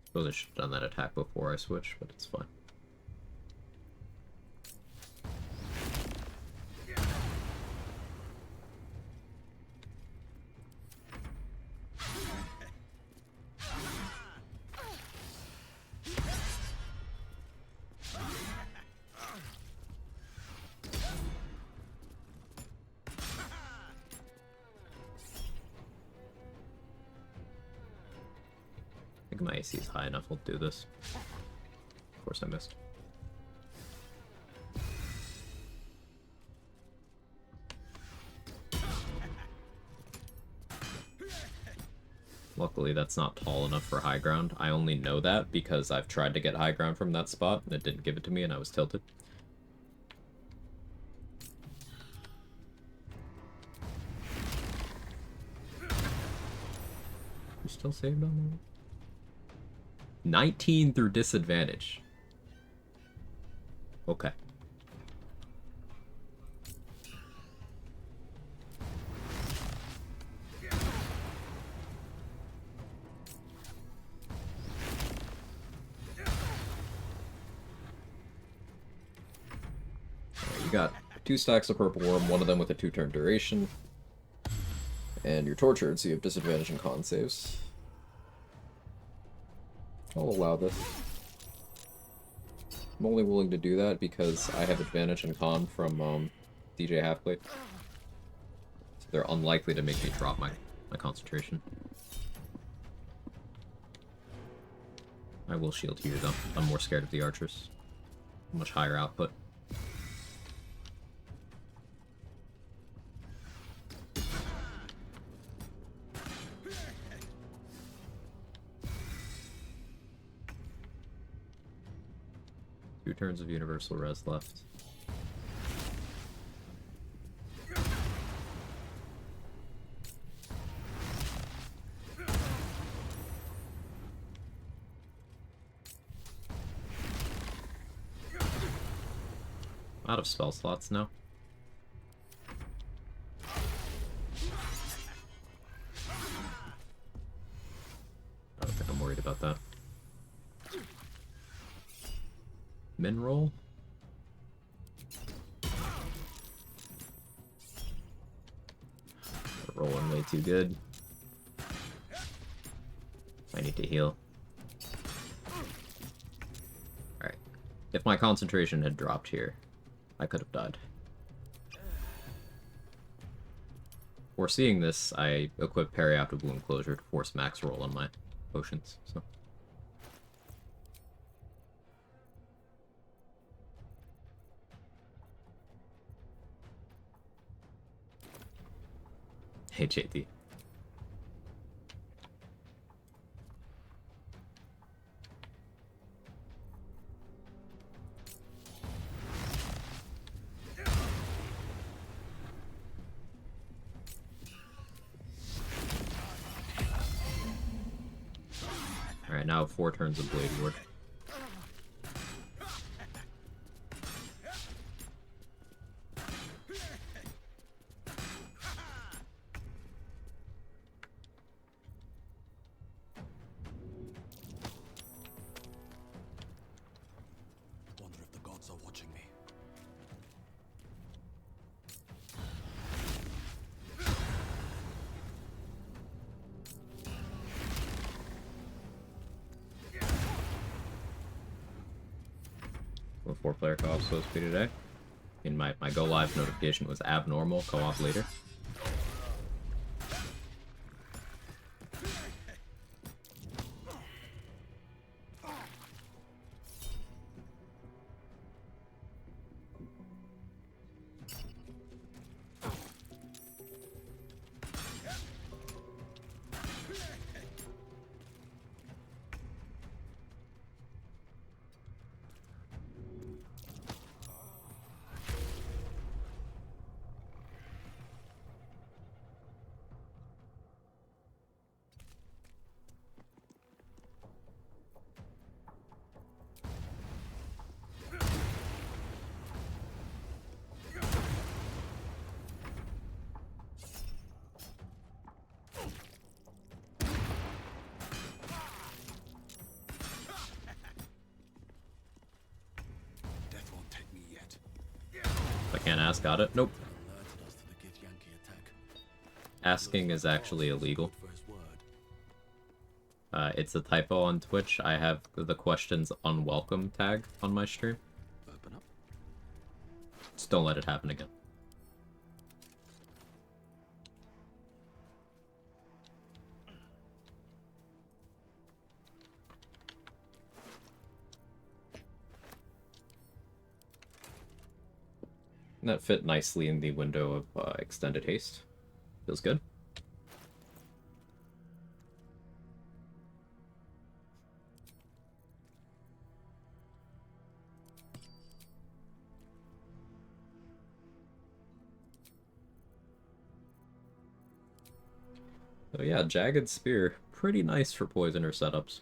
Suppose I should have done that attack before I switched, but it's fine. I think my AC is high enough, I'll do this. Of course I missed. Luckily that's not tall enough for high ground. I only know that because I've tried to get high ground from that spot and it didn't give it to me and I was tilted. You still saved on that? 19 through disadvantage. Okay. You got 2 stacks of purple worm, one of them with a 2-turn duration. And you're tortured, so you have disadvantage in con saves. I'll allow this. I'm only willing to do that because I have advantage in con from DJ Halfblade. So they're unlikely to make me drop my concentration. I will shield here though. I'm more scared of the archers. Much higher output. Two turns of universal res left. Out of spell slots now. I don't think I'm worried about that. Min roll? Rolling way too good. I need to heal. Alright. If my concentration had dropped here, I could have died. Foreseeing this, I equipped Periaptid Wound Closure to force max roll on my potions, so. Hey, JT. Alright, now 4 turns of Blade Ward. Wonder if the gods are watching me. Well, 4-player co-op supposed to be today. And my go live notification was abnormal, co-op later. Death won't take me yet. If I can't ask, got it? Nope. Alerted us to the Gith Yankee attack. Asking is actually illegal. For his word. It's a typo on Twitch. I have the questions unwelcome tag on my stream. Open up. Just don't let it happen again. That fit nicely in the window of extended haste. Feels good. So yeah, Jagged Spear. Pretty nice for poisoner setups.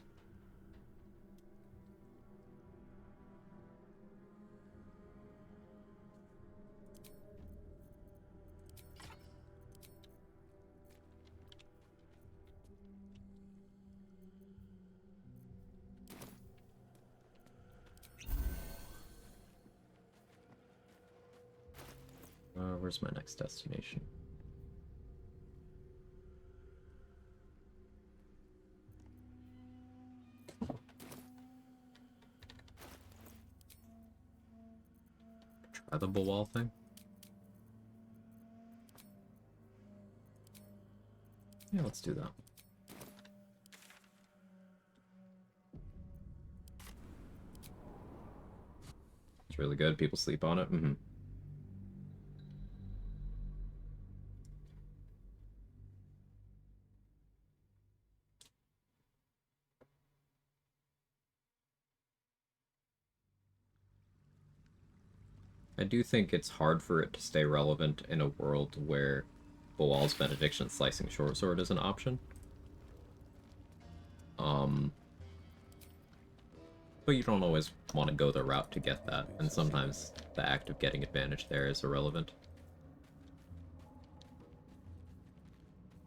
Where's my next destination? Try the bull wall thing? Yeah, let's do that. It's really good. People sleep on it. Mm-hmm. I do think it's hard for it to stay relevant in a world where Boal's Benediction Slicing Short Sword is an option. But you don't always want to go the route to get that, and sometimes the act of getting advantage there is irrelevant.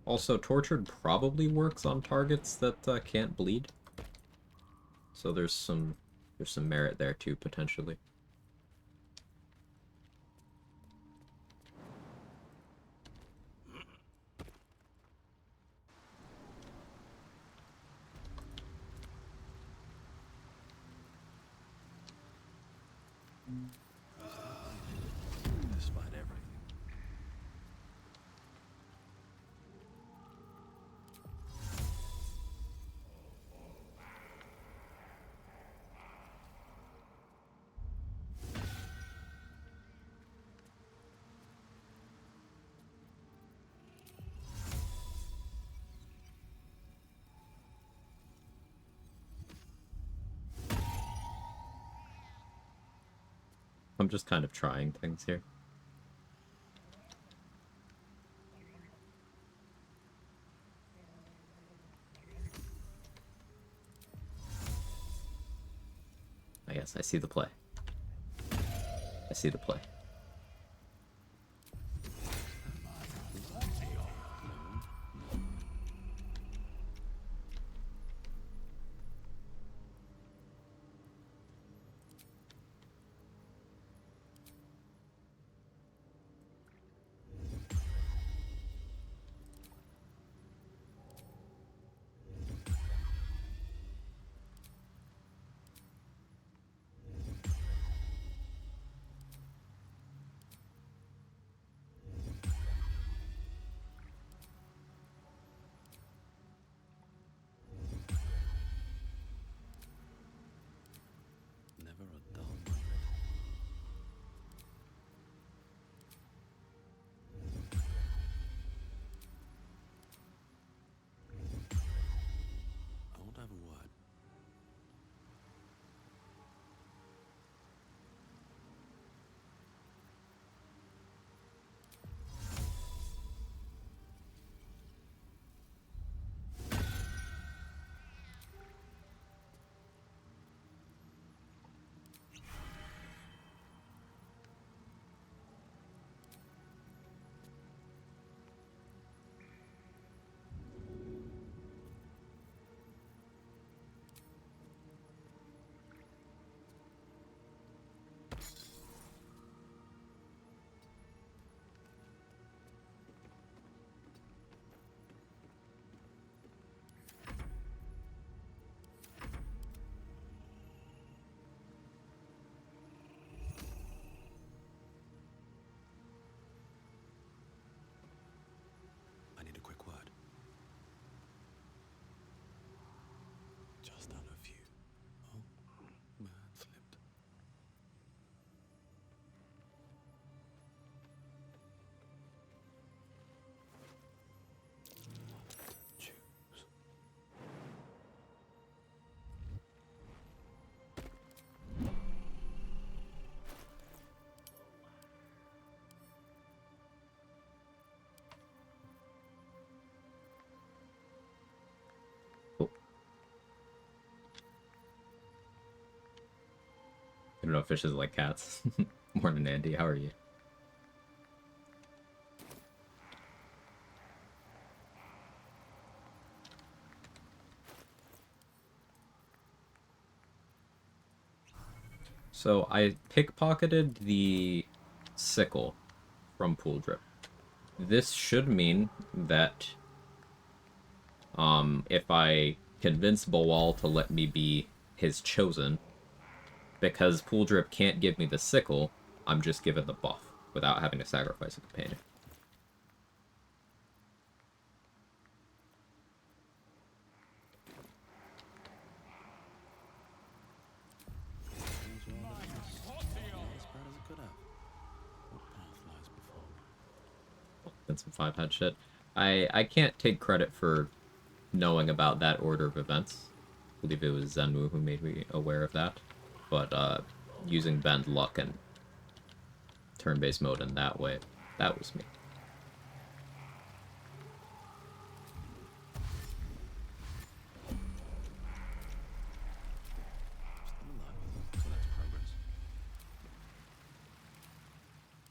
Also, Tortured probably works on targets that can't bleed. So there's some merit there too, potentially. Despite everything. I'm just kind of trying things here. Yes, I see the play. I see the play. Never a dull moment. I want to have a word. I need a quick word. Just out of view. Oh, man slipped. What to choose? I don't know if fishes like cats. Morning, Andy. How are you? So I pickpocketed the sickle from Pool Drip. This should mean that if I convince Boal to let me be his chosen, because Pool Drip can't give me the sickle, I'm just given the buff without having to sacrifice a companion. Been some 5-head shit. I can't take credit for knowing about that order of events. I believe it was Zenwu who made me aware of that. But using Bend Luck and turn-based mode in that way, that was me.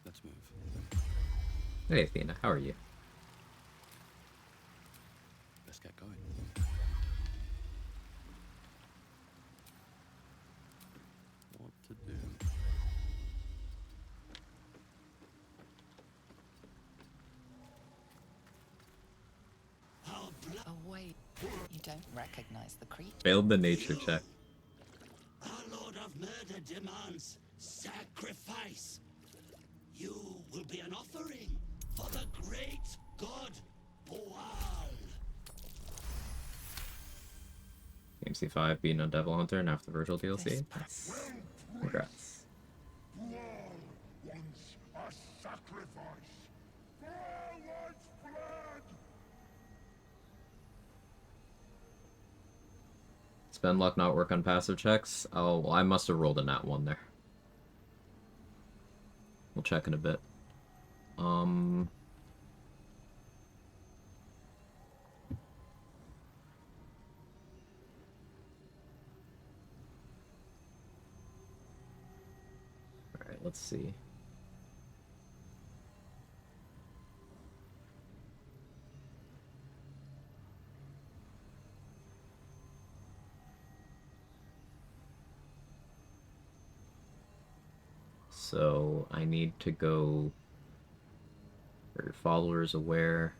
Let's move. Hey, Athena, how are you? Let's get going. What to do? Oh, wait. You don't recognize the creature? Failed the nature check. Our Lord of Murder demands sacrifice. You will be an offering for the great god Boal. Game C5 beating on Devil Hunter and after the Virgil DLC. Nice. Congrats. Boal wants a sacrifice for our lifeblood. Spend luck not work on passive checks. Oh, well, I must have rolled a nat 1 there. We'll check in a bit. let's see. So I need to go. Are your followers aware?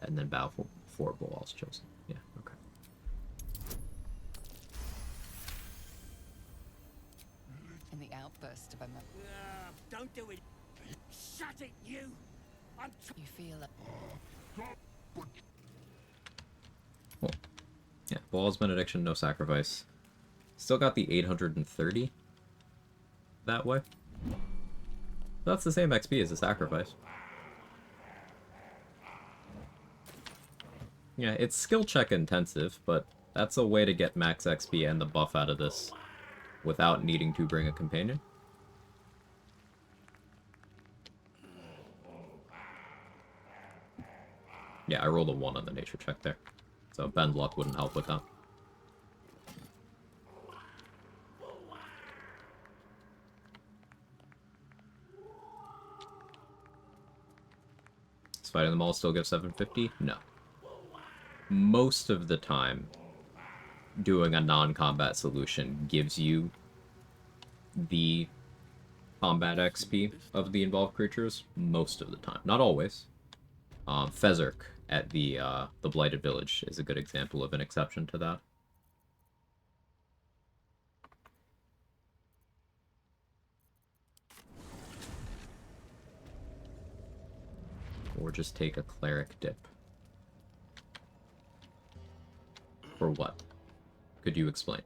And then bow for Boal's chosen. Yeah, okay. In the outburst of a Don't do it. Shut it, you. you feel Cool. Yeah, Boal's benediction, no sacrifice. Still got the 830 that way. That's the same XP as a sacrifice. Yeah, it's skill check intensive, but that's a way to get max XP and the buff out of this without needing to bring a companion. Yeah, I rolled a 1 on the nature check there. So bend luck wouldn't help with that. Does fighting them all still give 750? No. Most of the time, doing a non-combat solution gives you the combat XP of the involved creatures most of the time. Not always. Fezark at the Blighted Village is a good example of an exception to that. Or just take a cleric dip. For what? Could you explain?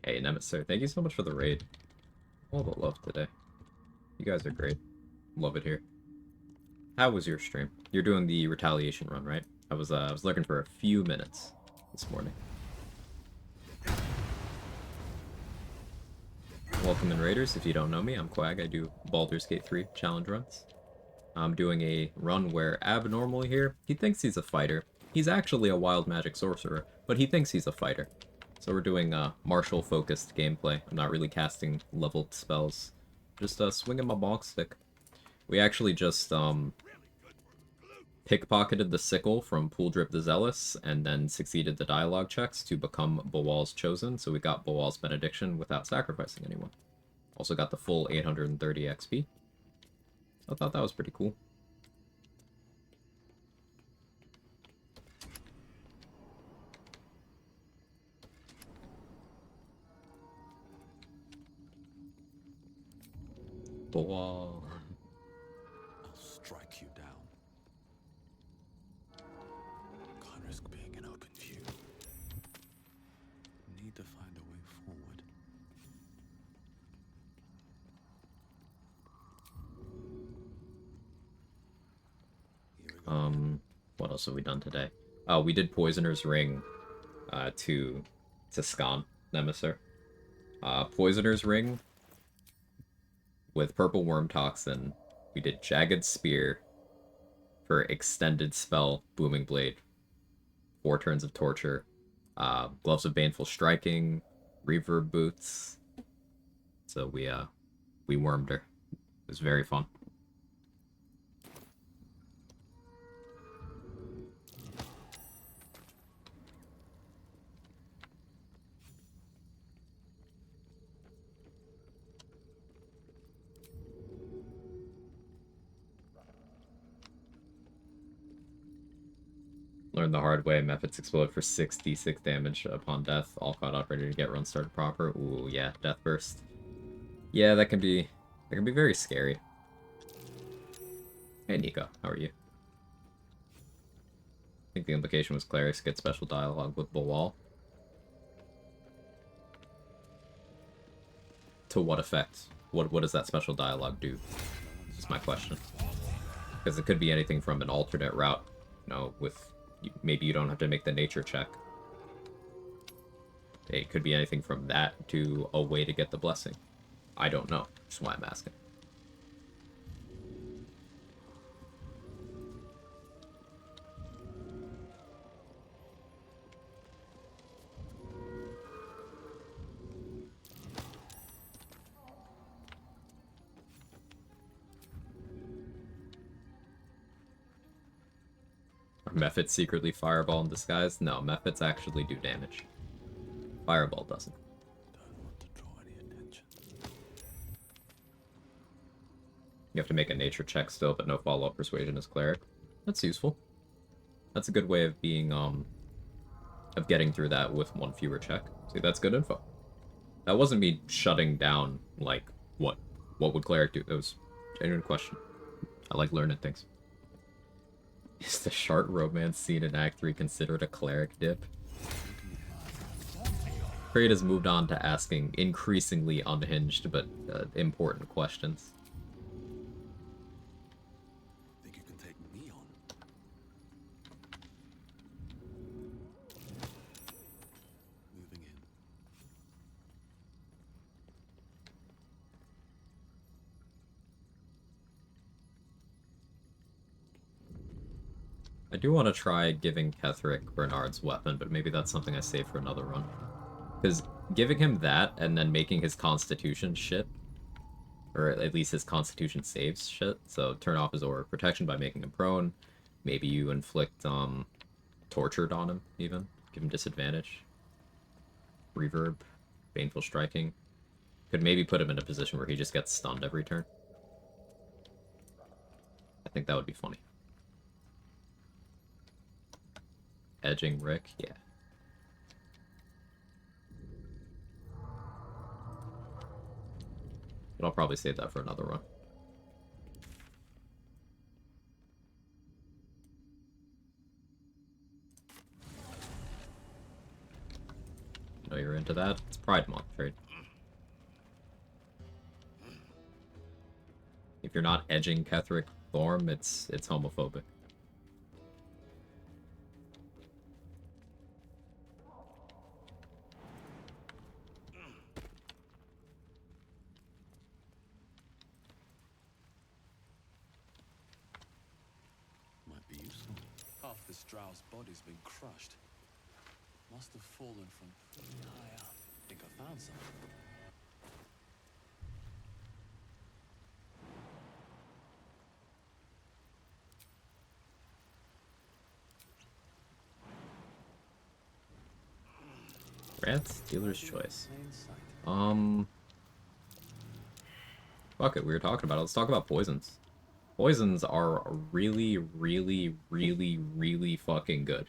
Hey, Nemesis, thank you so much for the raid. All the love today. You guys are great. Love it here. How was your stream? You're doing the retaliation run, right? I was looking for a few minutes this morning. Welcome in Raiders. If you don't know me, I'm Quag. I do Baldur's Gate 3 challenge runs. I'm doing a run where abnormally here, he thinks he's a fighter. He's actually a wild magic sorcerer, but he thinks he's a fighter. So we're doing martial-focused gameplay. I'm not really casting leveled spells. Just swinging my bonk stick. We actually just pickpocketed the sickle from Pooldrip the Zealous, and then succeeded the dialogue checks to become Boal's chosen, so we got Boal's benediction without sacrificing anyone. Also got the full 830 XP. I thought that was pretty cool. Boal. I'll strike you down. Can't risk being in open view. Need to find a way forward. What else have we done today? Oh, we did Poisoner's Ring to Scan Nemesis. Poisoner's Ring with Purple Worm Toxin. We did Jagged Spear for extended spell Booming Blade. 4 turns of Torture. Gloves of Baneful Striking. Reverb Boots. So we wormed her. It was very fun. Learned the hard way. Methods explode for 66 damage upon death. All caught up, ready to get run started proper. Ooh, yeah, Death Burst. Yeah, that can be very scary. Hey, Nico, how are you? I think the implication was clerics get special dialogue with Boal. to what effect? What does that special dialogue do? Is my question. Because it could be anything from an alternate route, you know, with maybe you don't have to make the nature check. It could be anything from that to a way to get the blessing. I don't know. That's why I'm asking. Are Mephits secretly Fireball in disguise? No, Mephits actually do damage. Fireball doesn't. Don't want to draw any attention. You have to make a nature check still, but no follow-up persuasion as cleric. That's useful. That's a good way of being, of getting through that with one fewer check. See, that's good info. That wasn't me shutting down, like, what would cleric do? That was a genuine question. I like learning things. Is the Shart romance scene in Act 3 considered a cleric dip? Kraid has moved on to asking increasingly unhinged but important questions. Think you can take me on? Moving in. I do want to try giving Ketherick Bernard's weapon, but maybe that's something I save for another run. Because giving him that and then making his constitution shit, or at least his constitution saves shit, so turn off his aura of protection by making him prone. Maybe you inflict tortured on him, even. Give him disadvantage. Reverb. Baneful striking. Could maybe put him in a position where he just gets stunned every turn. I think that would be funny. Edging Rick? Yeah. But I'll probably save that for another run. Know you're into that? It's Pride Month, right? If you're not edging Ketherick Thorm, it's homophobic. Might be useful. Half this drow's body's been crushed. Must have fallen from pretty high up. Think I found something. Rats? Dealer's choice. Plain sight. Fuck it, we were talking about it. Let's talk about poisons. Poisons are really, really, really, really fucking good.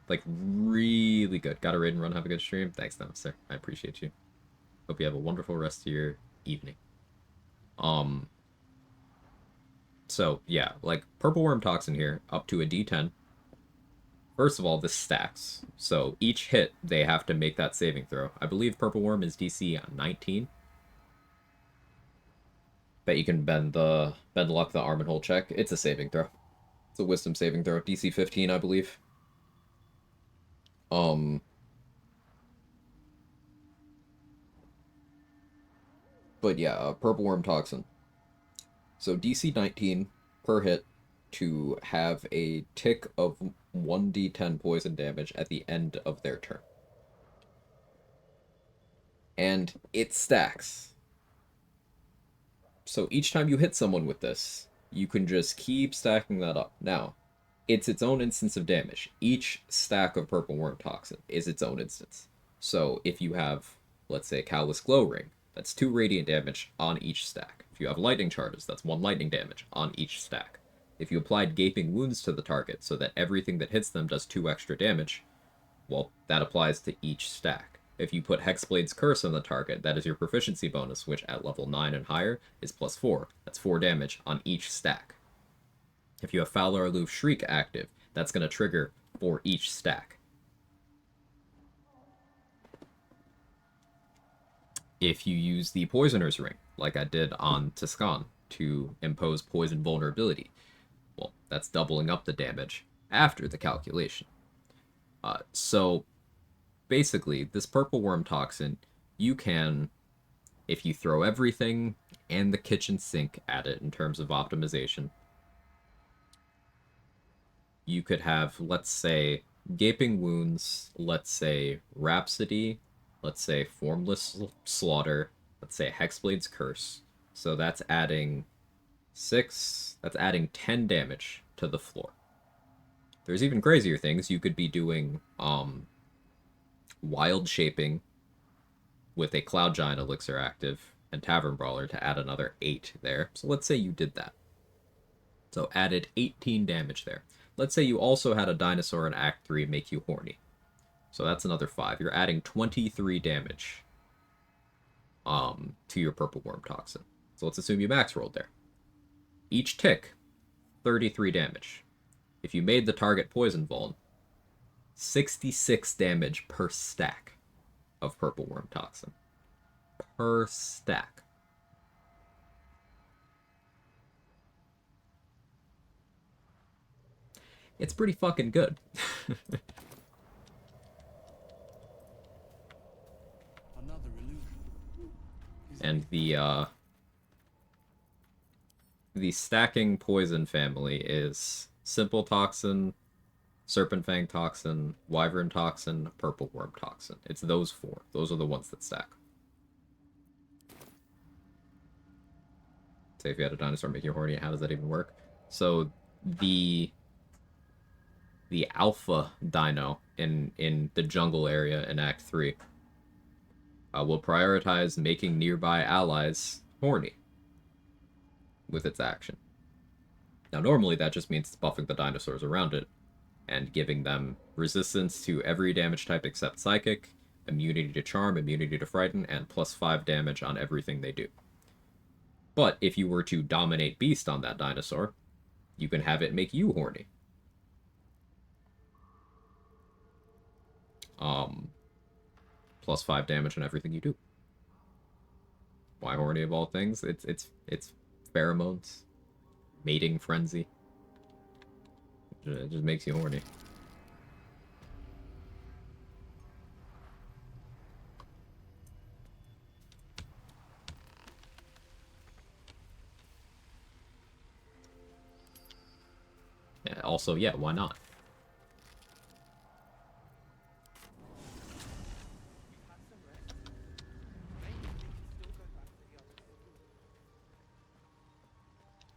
Like, really good. Got a raid and run, have a good stream? Thanks, sir. I appreciate you. Hope you have a wonderful rest of your evening. So, yeah, like, Purple Worm Toxin here, up to a D10. First of all, this stacks. So, each hit, they have to make that saving throw. I believe Purple Worm is DC 19. Bet you can bend luck the arm and hold check. It's a saving throw. It's a wisdom saving throw. DC 15, I believe. But yeah, Purple Worm Toxin. So DC 19 per hit to have a tick of 1d10 poison damage at the end of their turn. And it stacks. So each time you hit someone with this, you can just keep stacking that up. Now, it's its own instance of damage. Each stack of Purple Worm Toxin is its own instance. So if you have, let's say, Callous Glow Ring, that's 2 radiant damage on each stack. If you have lightning charges, that's 1 lightning damage on each stack. If you applied Gaping Wounds to the target so that everything that hits them does 2 extra damage, well, that applies to each stack. If you put Hexblade's Curse on the target, that is your proficiency bonus, which at level 9 and higher is +4. That's 4 damage on each stack. If you have Fowler Aloof Shriek active, that's going to trigger for each stack. if you use the Poisoner's Ring, like I did on Tiscan, to impose poison vulnerability, well, that's doubling up the damage after the calculation. So basically, this purple worm toxin, you can, if you throw everything and the kitchen sink at it in terms of optimization, you could have, let's say, Gaping Wounds, let's say Rhapsody, let's say Formless Slaughter, let's say Hexblade's Curse. So that's adding 10 damage to the floor. There's even crazier things. You could be doing Wild Shaping with a Cloud Giant Elixir active and Tavern Brawler to add another 8 there. So let's say you did that. So added 18 damage there. Let's say you also had a dinosaur in Act 3 make you horny. So that's another 5. You're adding 23 damage to your Purple Worm Toxin. So let's assume you max rolled there. Each tick, 33 damage. If you made the target poison vuln, 66 damage per stack of Purple Worm Toxin. Per stack. It's pretty fucking good. Another illusion. And the stacking poison family is Simple Toxin, Serpent Fang Toxin, Wyvern Toxin, Purple Worm Toxin. It's those 4. Those are the ones that stack. Say if you had a dinosaur make you horny, how does that even work? So the alpha dino in the jungle area in Act 3 will prioritize making nearby allies horny with its action. Now, normally that just means it's buffing the dinosaurs around it and giving them resistance to every damage type except Psychic, immunity to Charm, immunity to Frighten, and +5 damage on everything they do. But if you were to dominate Beast on that dinosaur, you can have it make you horny. +5 damage on everything you do. Why horny of all things? It's pheromones, mating frenzy. It just makes you horny. Yeah, also, yeah, why not?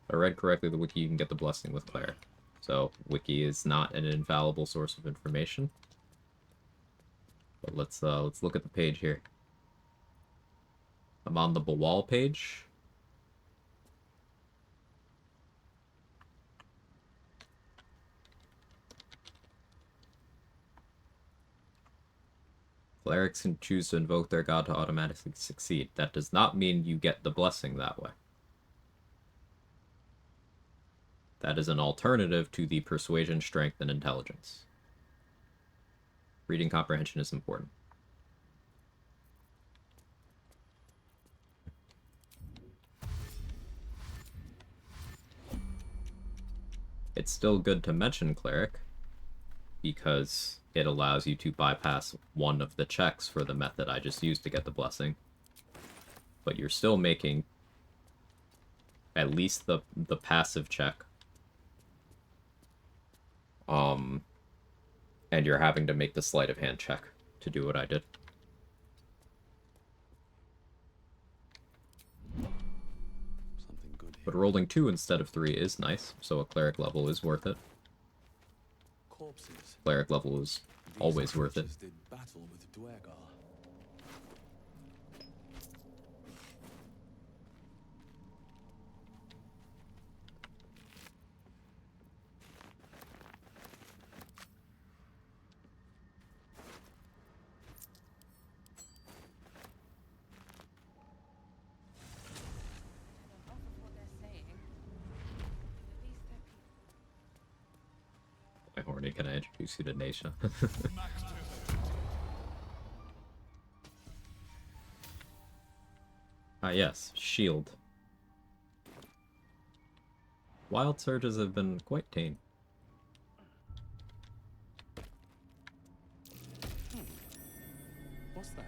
If I read correctly, the wiki, you can get the blessing with Cleric. So, wiki is not an infallible source of information. But let's look at the page here. I'm on the Bawal page. Clerics can choose to invoke their god to automatically succeed. That does not mean you get the blessing that way. That is an alternative to the persuasion, strength, and intelligence. Reading comprehension is important. It's still good to mention Cleric, because it allows you to bypass one of the checks for the method I just used to get the blessing. But you're still making at least the passive check. And you're having to make the sleight of hand check to do what I did. Something good here. But rolling 2 instead of 3 is nice, so a cleric level is worth it. Corpses. Cleric level is always worth it. These did battle with Dwergar. My horny, can I introduce you to Naisha? Ah, yes, shield. Wild surges have been quite tame. What's that?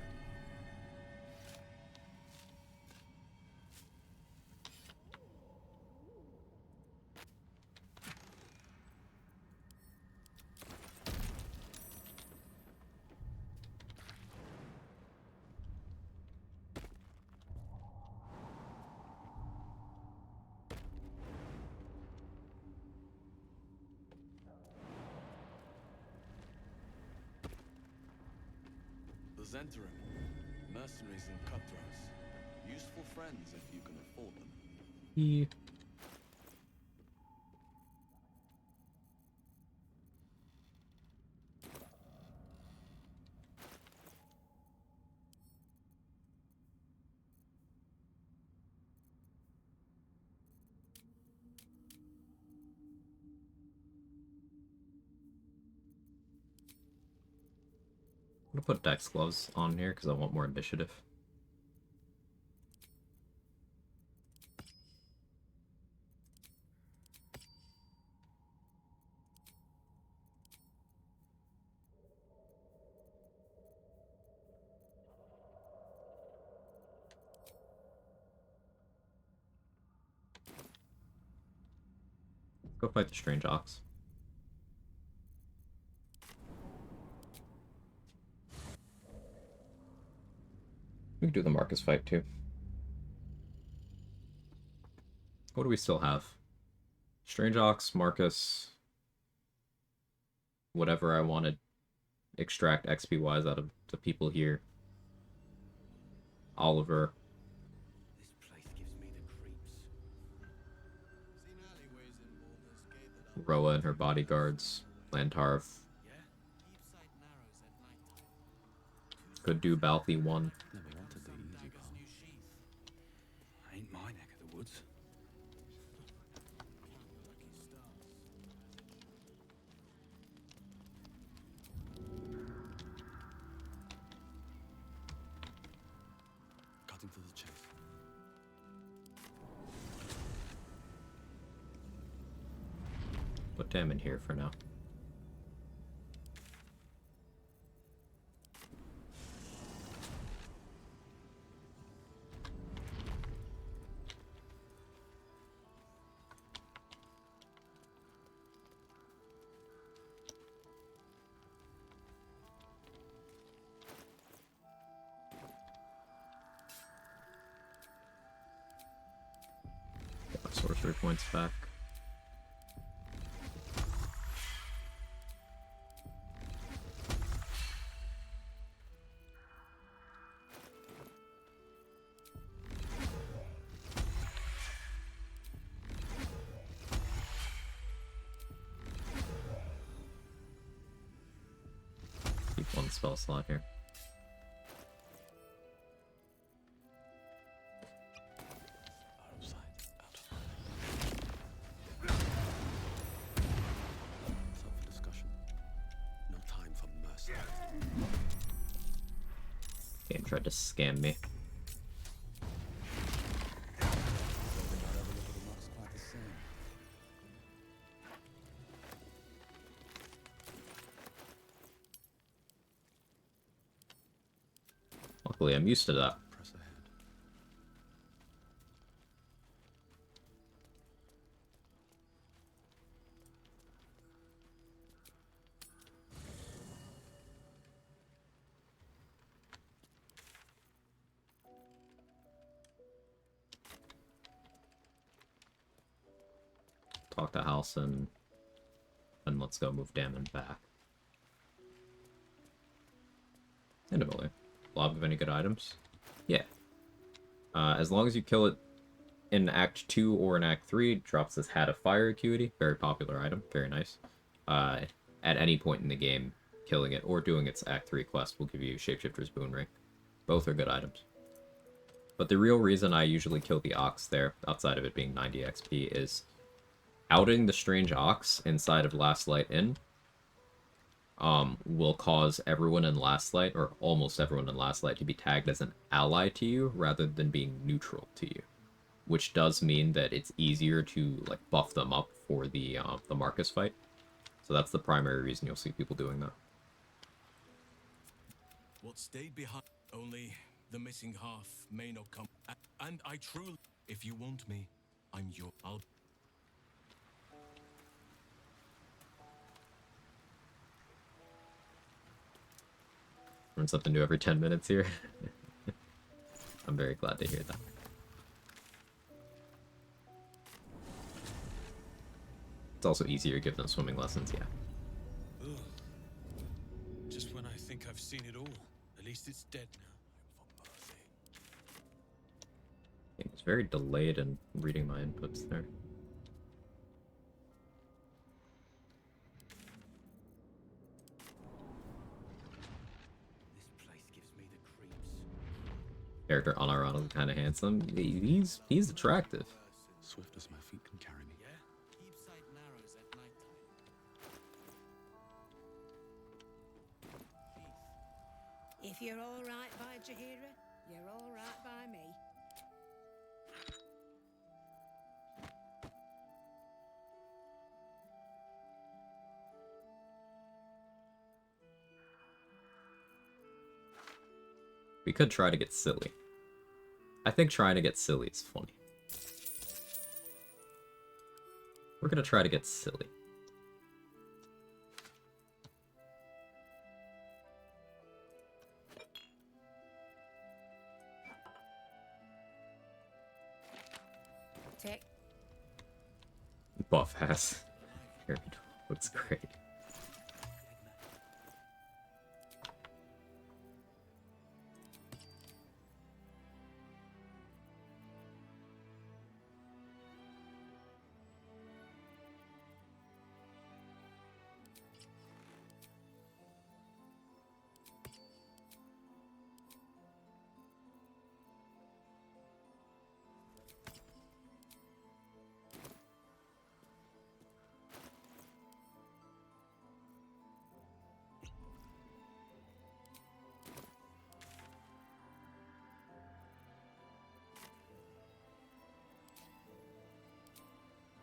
The Zentarim. Mercenaries and cutthroats. Useful friends if you can afford them. He... I'm gonna put Dex Gloves on here because I want more initiative. Go fight the Strange Ox. We can do the Marcus fight too. What do we still have? Strange Ox, Marcus, whatever I want to extract XP-wise out of the people here. Oliver. This place gives me the creeps. Seen alleyways in Baldur's Gate that are Roa and her bodyguards. Lantarv. yeah? Keep sight narrows at night. Could do Balthy 1. Never wanted the easy path. New sheath. Ain't my neck of the woods. Count the lucky stars. Cutting to the chase. Put Tam in here for now. Get my sorcery points back. Keep one spell slot here. Out of sight, out of mind. Self-discussion. No time for mercy. Game tried to scam me. Not ever look at the marks quite the same. Luckily, I'm used to that. Press ahead. Talk to Halson. And let's go move Damon back. And a million. Blob of any good items? Yeah. As long as you kill it in Act 2 or in Act 3, it drops this Hat of Fire Acuity. Very popular item. Very nice. At any point in the game, killing it or doing its Act 3 quest will give you Shapeshifter's Boon Ring. Both are good items. But the real reason I usually kill the Ox there, outside of it being 90 XP, is outing the Strange Ox inside of Last Light Inn will cause everyone in Last Light, or almost everyone in Last Light, to be tagged as an ally to you rather than being neutral to you. Which does mean that it's easier to like buff them up for the Marcus fight. So that's the primary reason you'll see people doing that. What stayed behind, only the missing half may not come. And I truly, if you want me, I'm your. I'll. Learn something new every 10 minutes here. I'm very glad to hear that. It's also easier to give them swimming lessons, yeah. Ugh. Just when I think I've seen it all, at least it's dead now. It was very delayed in reading my inputs there. This place gives me the creeps. Character unironically kind of handsome. He's attractive. Swift as my feet can carry me. Yeah? Keep sight narrows at nighttime. If you're all right by Jahira, you're all right by me. We could try to get silly. I think trying to get silly is funny. We're gonna try to get silly. Tick. Buff ass. Looks great.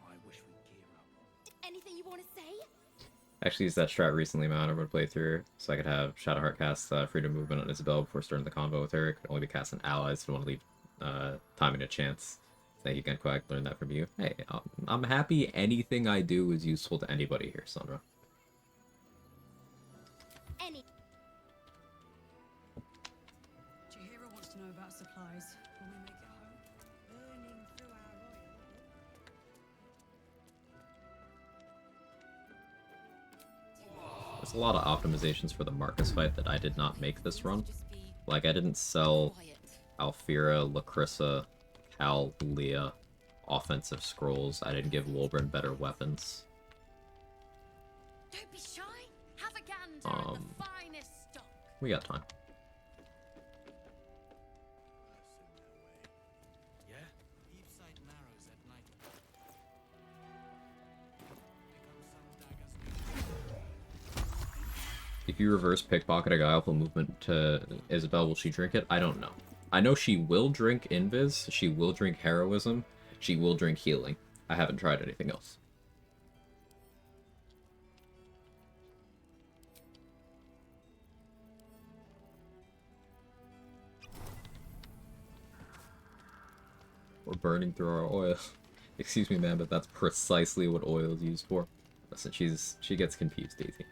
I wish we'd gear up. Anything you want to say? Actually used that strat recently in my Honorable playthrough, so I could have Shadowheart cast Freedom Movement on Isabel before starting the combo with her. It could only be cast on allies, so I don't want to leave timing a chance. Thank you again, Quag. Learned that from you. Hey, I'm happy anything I do is useful to anybody here, Sandra. Any. Jahira wants to know about supplies when we make it home. Burning through our royal book. There's a lot of optimizations for the Marcus fight that I did not make this run. Like, I didn't sell Alfira, Lacrissa, Cal, Leah offensive scrolls. I didn't give Wolbrin better weapons. Don't be shy. Have a gander at the finest stock. We got time. Yeah? Keep sight narrows at night. Pick up some daggers. If you reverse pickpocket a guileful movement to Isabel, will she drink it? I don't know. I know she will drink Invis, she will drink Heroism, she will drink Healing. I haven't tried anything else. We're burning through our oil. Excuse me, man, but that's precisely what oil is used for. Listen, she gets confused, Daisy.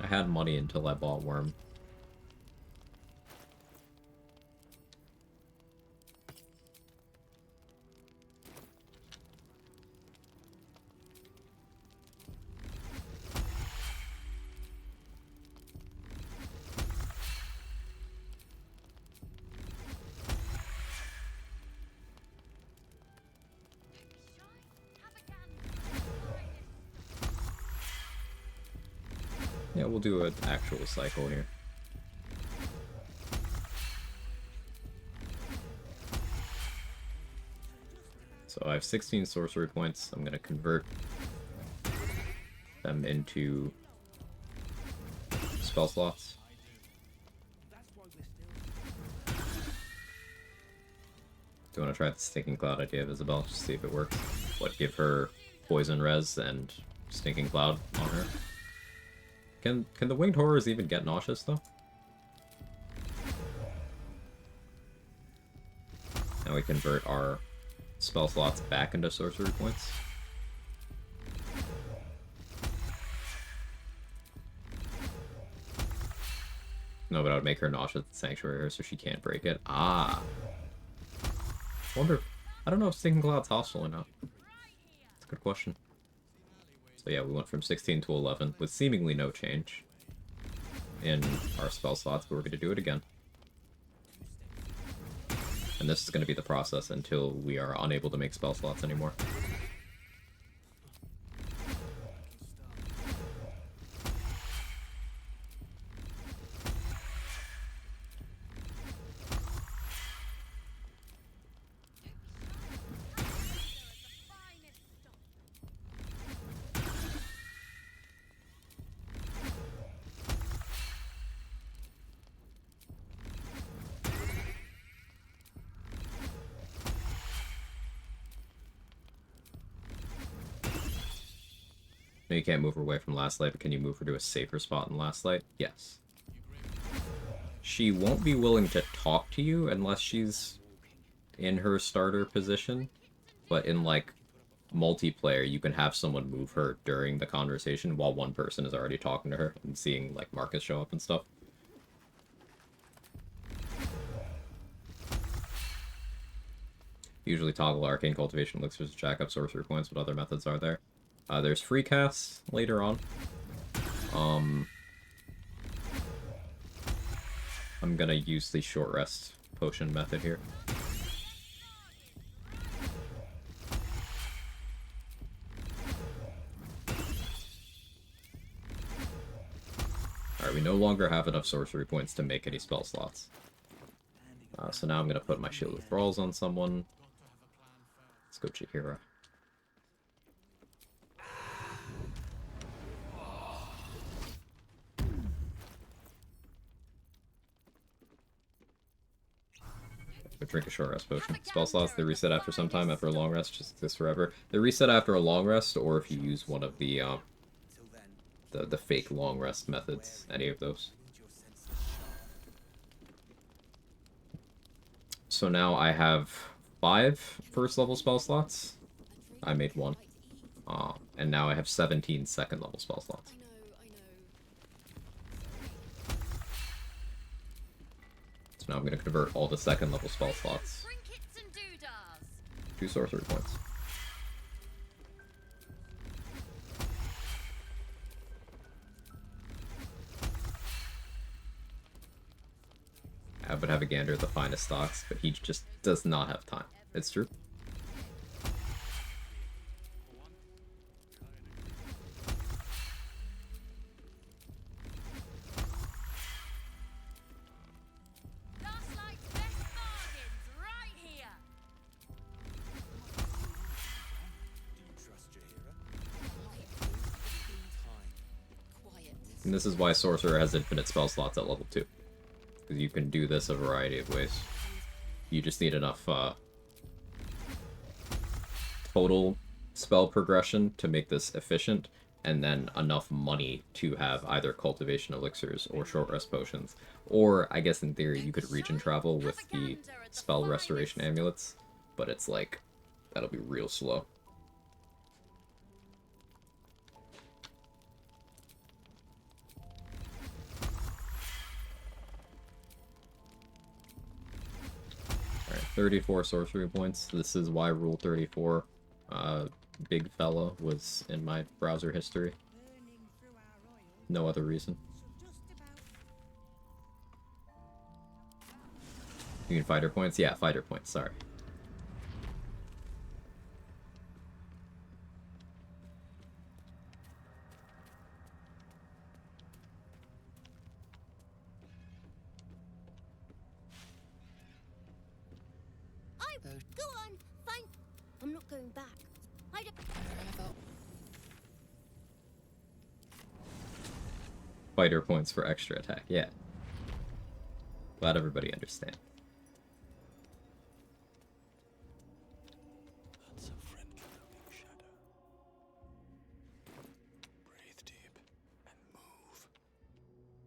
I had money until I bought Worm. Yeah, we'll do an actual cycle here. So I have 16 sorcery points. I'm going to convert them into spell slots. Do you want to try the Stinking Cloud idea of Isabel? Just see if it works. What, give her poison res and Stinking Cloud on her? Can the winged horrors even get nauseous though? Now we convert our spell slots back into sorcery points. No, but I would make her nauseous at the sanctuary so she can't break it. Ah. Wonder. I don't know if Stinking Cloud's hostile or not. That's a good question. So yeah, we went from 16 to 11 with seemingly no change in our spell slots, but we're going to do it again. And this is going to be the process until we are unable to make spell slots anymore. No, you can't move her away from Last Light, but can you move her to a safer spot in Last Light? Yes. She won't be willing to talk to you unless she's in her starter position, but in, like, multiplayer, you can have someone move her during the conversation while one person is already talking to her and seeing, like, Marcus show up and stuff. Usually toggle Arcane Cultivation Elixirs to jack up sorcery points. What other methods are there? There's free casts later on. I'm gonna use the short rest potion method here. Alright, we no longer have enough sorcery points to make any spell slots. So now I'm gonna put my Shield of Thralls on someone. Let's go Chihira. Drink a short rest potion. Spell slots, they reset after some time. After a long rest, just exist forever. They reset after a long rest, or if you use one of the fake long rest methods. Any of those. So now I have 5 first level spell slots. I made 1. And now I have 17 second level spell slots. So now I'm going to convert all the second level spell slots to sorcery points. I would have a Gander the finest stocks, but he just does not have time. It's true. And this is why Sorcerer has infinite spell slots at level 2. Because you can do this a variety of ways. You just need enough total spell progression to make this efficient, and then enough money to have either cultivation elixirs or short rest potions. Or, I guess in theory, you could region travel with the spell restoration amulets, but it's like, that'll be real slow. Alright, 34 sorcery points. This is why Rule 34, big fella, was in my browser history. No other reason. You mean fighter points? Yeah, fighter points, sorry. Though Go on, fine. I'm not going back. I don't... Fighter points for extra attack, yeah. Glad everybody understands. That's a friendly looking shadow. Breathe deep and move.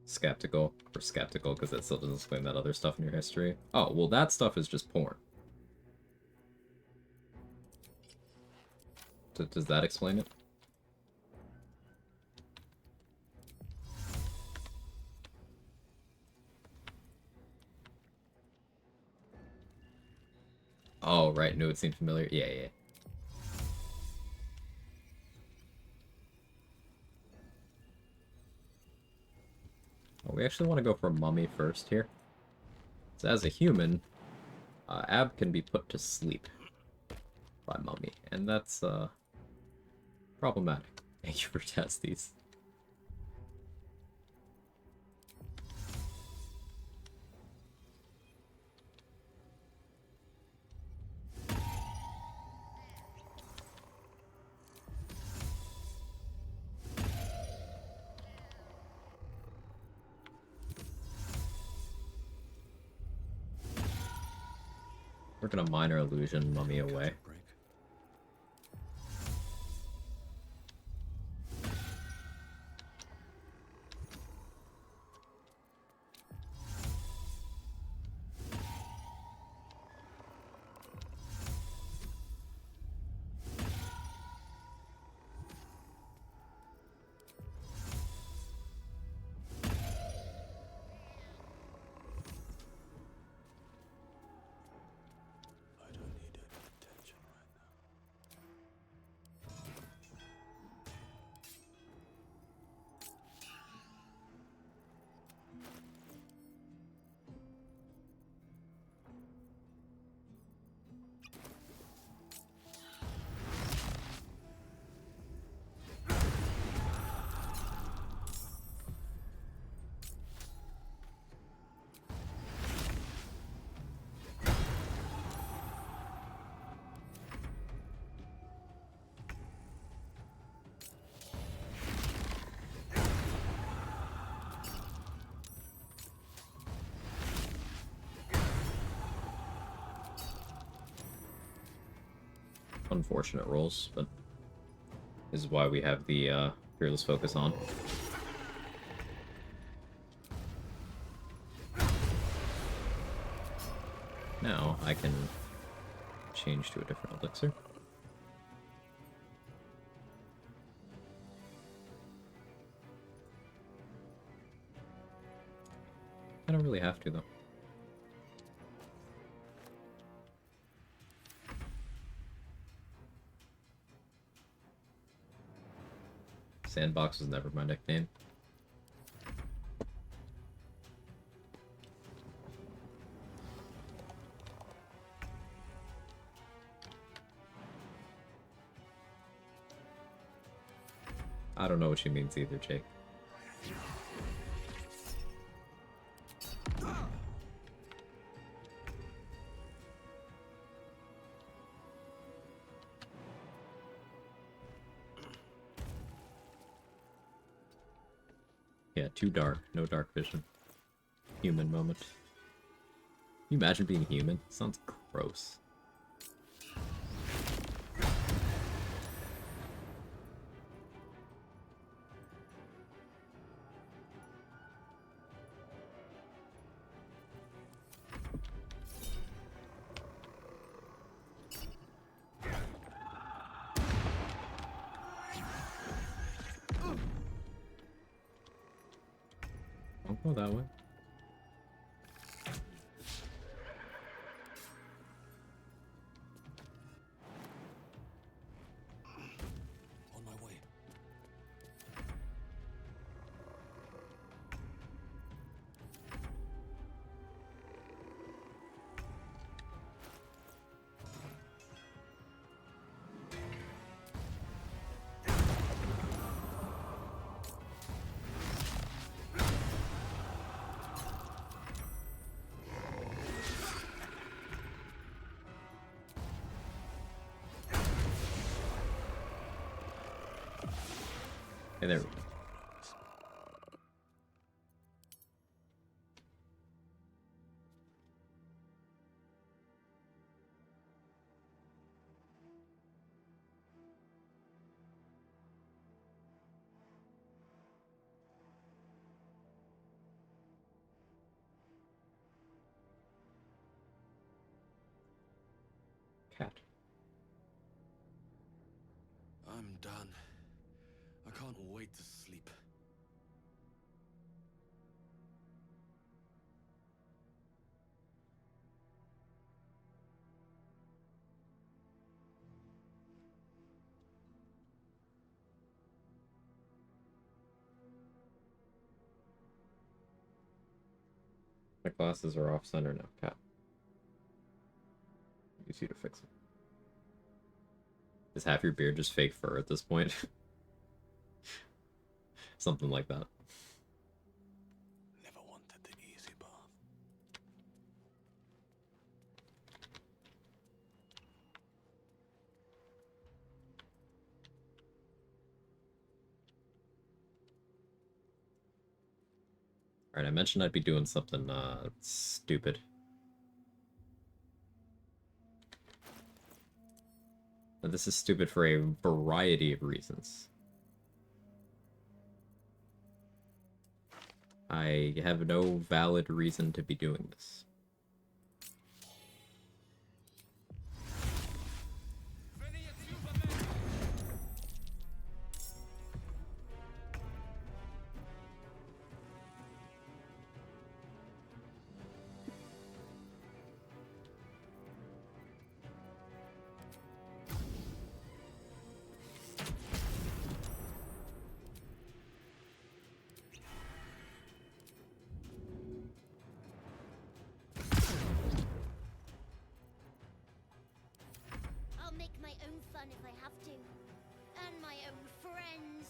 Skeptical. We're skeptical because that still doesn't explain that other stuff in your history. Oh, well that stuff is just porn. Does that explain it? Oh, right. No, it seemed familiar. Yeah, yeah. Well, we actually want to go for mummy first here. So as a human, Ab can be put to sleep by mummy, and that's problematic. Thank you for testies. We're gonna minor illusion mummy away. I don't need any attention right now. Unfortunate rolls, but this is why we have the Fearless Focus on. Now I can change to a different elixir. I don't really have to, though. Sandbox was never my nickname. I don't know what she means either, Jake. Yeah, too dark. No dark vision. Human moment. Can you imagine being human? Sounds gross. Don't go that way. On my way. And there we go. Cat. I'm done. I can't wait to sleep. My glasses are off center now, Cat. Use you to fix it. Is half your beard just fake fur at this point? Something like that. Never wanted the easy path. Alright, I mentioned I'd be doing something stupid. But this is stupid for a variety of reasons. I have no valid reason to be doing this. I'll make my own fun if I have to. And my own friends.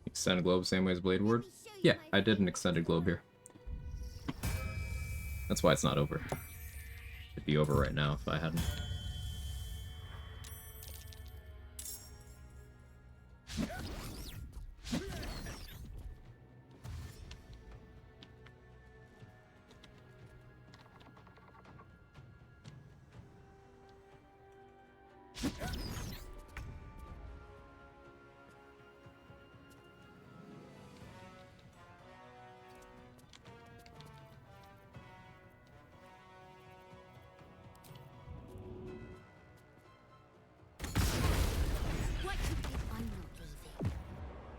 Extended globe, same way as Blade Ward? Yeah, I did an extended globe here. That's why it's not over. It'd be over right now if I hadn't.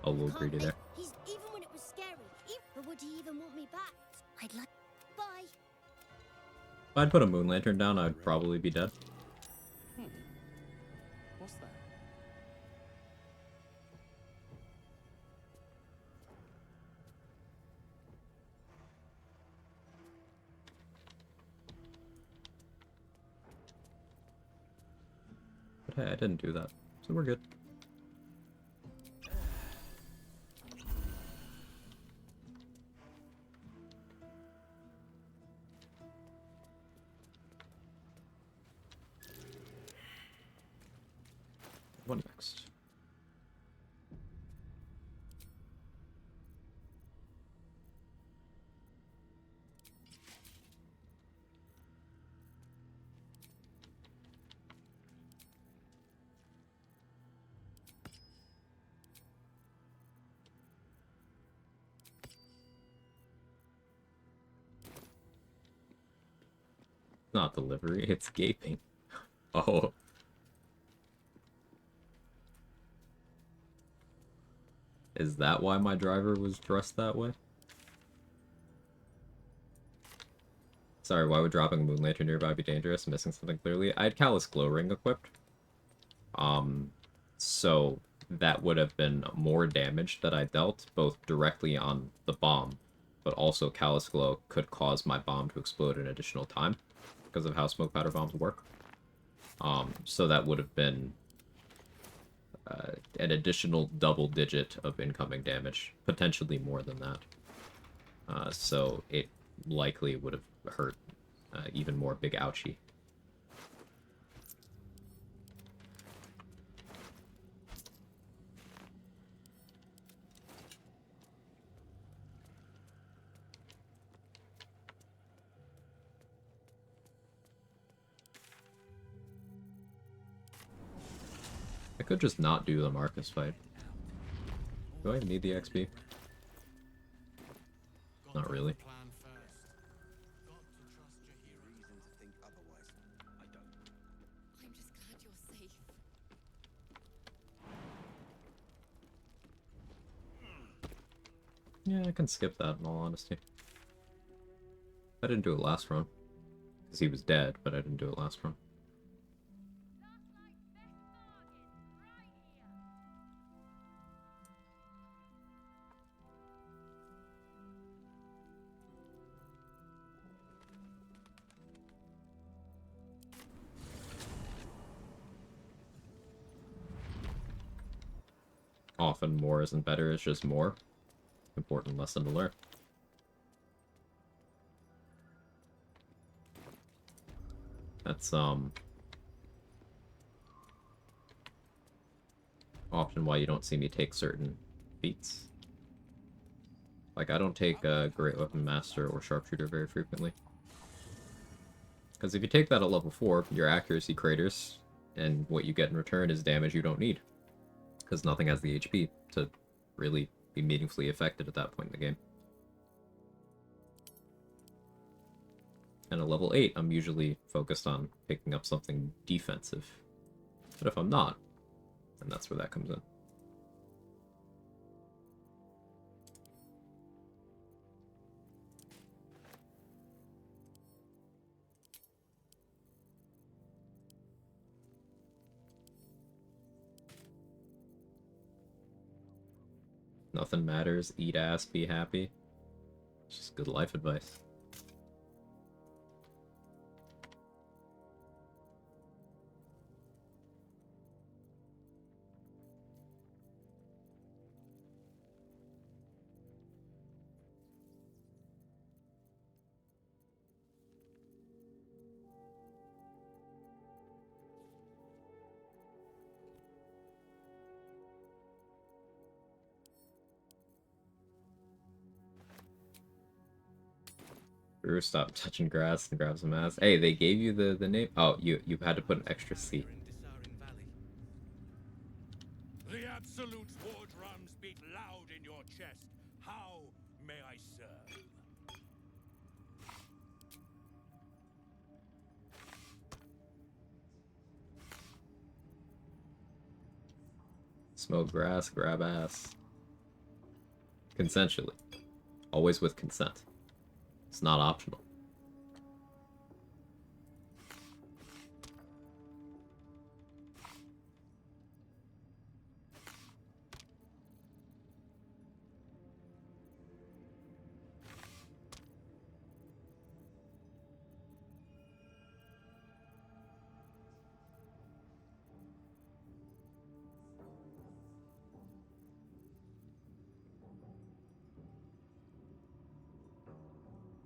A little greedy there. He's even when it was scary. But would he even want me back? I'd like. Bye. If I'd put a moon lantern down, I'd probably be dead. What's that? But hey, I didn't do that, so we're good. What next? Not delivery, it's gaping. Oh. Is that why my driver was dressed that way? Sorry, why would dropping a moon lantern nearby be dangerous? Missing something clearly? I had Callous Glow Ring equipped. So that would have been more damage that I dealt, both directly on the bomb, but also Callous Glow could cause my bomb to explode an additional time, because of how smoke powder bombs work. So that would have been an additional double digit of incoming damage, potentially more than that. So it likely would have hurt even more big ouchie. I could just not do the Marcus fight. Do I need the XP? Not really. I'm just glad you're safe. Yeah, I can skip that in all honesty. I didn't do it last run. Because he was dead, but I didn't do it last run. Often more isn't better, it's just more. Important lesson to learn. That's, often why you don't see me take certain feats. Like, I don't take Great Weapon Master or Sharpshooter very frequently. Because if you take that at level 4, your accuracy craters, and what you get in return is damage you don't need. Because nothing has the HP to really be meaningfully affected at that point in the game. And at level 8, I'm usually focused on picking up something defensive. But if I'm not, then that's where that comes in. Nothing matters, eat ass, be happy. It's just good life advice. Drew, stop touching grass and grab some ass. Hey, they gave you the name? Oh, you had to put an extra C. The Absolute's war drums beat loud in your chest. How may I serve? Smoke grass, grab ass. Consensually. Always with consent. It's not optional.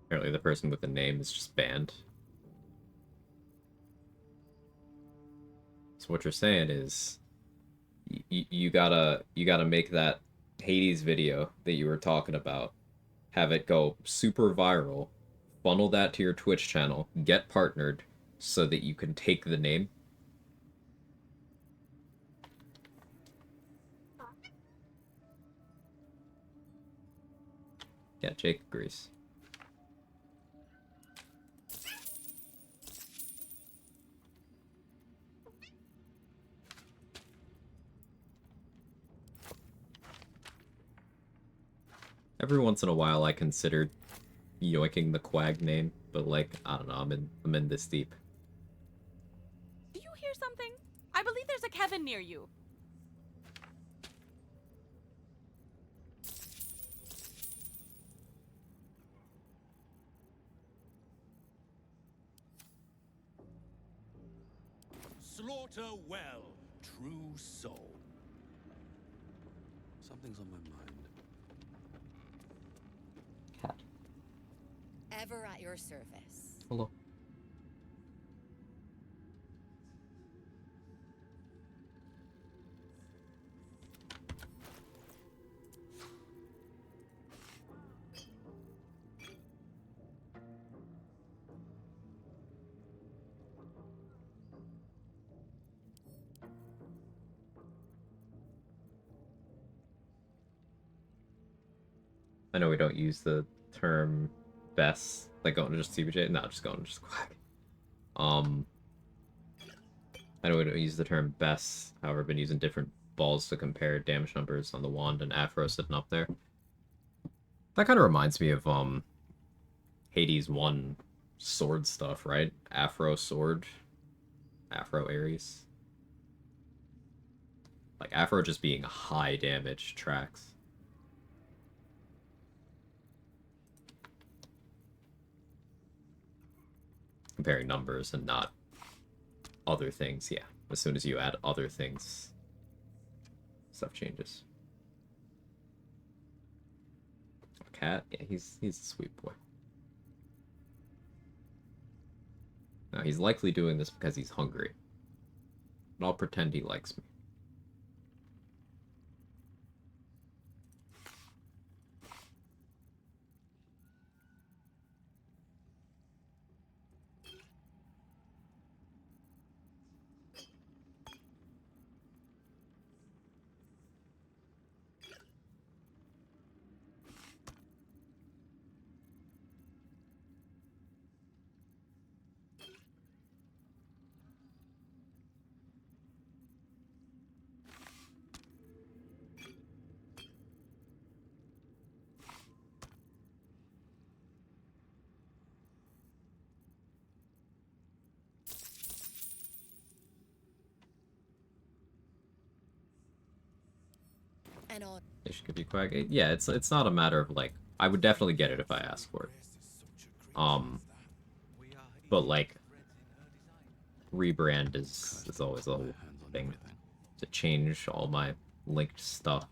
Apparently the person with the name is just banned. So what you're saying is you gotta make that Hades video that you were talking about, have it go super viral, funnel that to your Twitch channel, get partnered so that you can take the name. Yeah, Jake agrees. Every once in a while I consider yoinking the Quag name, but like, I don't know, I'm in this deep. Do you hear something? I believe there's a Kevin near you. Slaughter well, true soul. Something's on my mind. Cat. Ever at your service. Hello. I know we don't use the term best, like going to just CBJ. No, just going to just Quack. I know we don't use the term best, however, I've been using different balls to compare damage numbers on the wand and Afro sitting up there. That kind of reminds me of, Hades 1 sword stuff, right? Afro sword. Afro Ares. Like, Afro just being high damage tracks. Comparing numbers and not other things, yeah. As soon as you add other things, stuff changes. Cat, yeah, he's a sweet boy. Now, he's likely doing this because he's hungry. But I'll pretend he likes me. And on. They should give you Quag. Yeah, it's not a matter of like I would definitely get it if I asked for it. But like rebrand is always a whole thing to change all my linked stuff.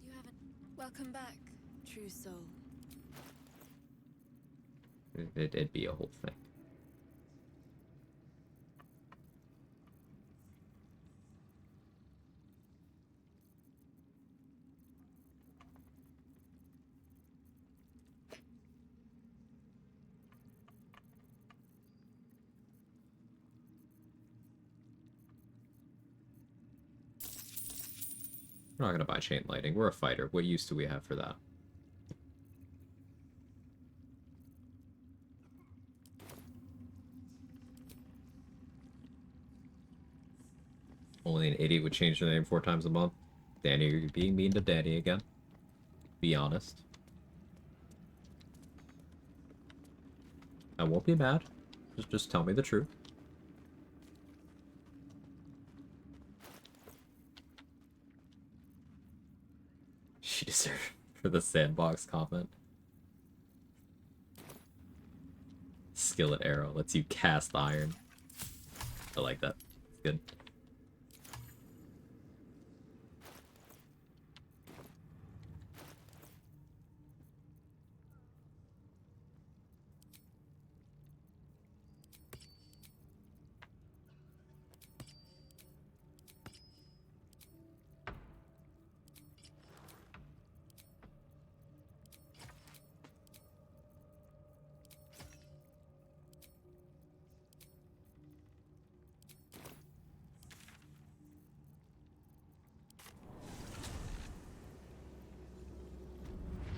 You haven't. Welcome back, true soul. It'd be a whole thing. We're not gonna buy chain lightning. We're a fighter. What use do we have for that? Only an idiot would change their name 4 times a month. Danny, you're being mean to Danny again. Be honest. I won't be mad. Just tell me the truth. She deserved for the sandbox comment. Skillet arrow lets you cast iron. I like that. It's good.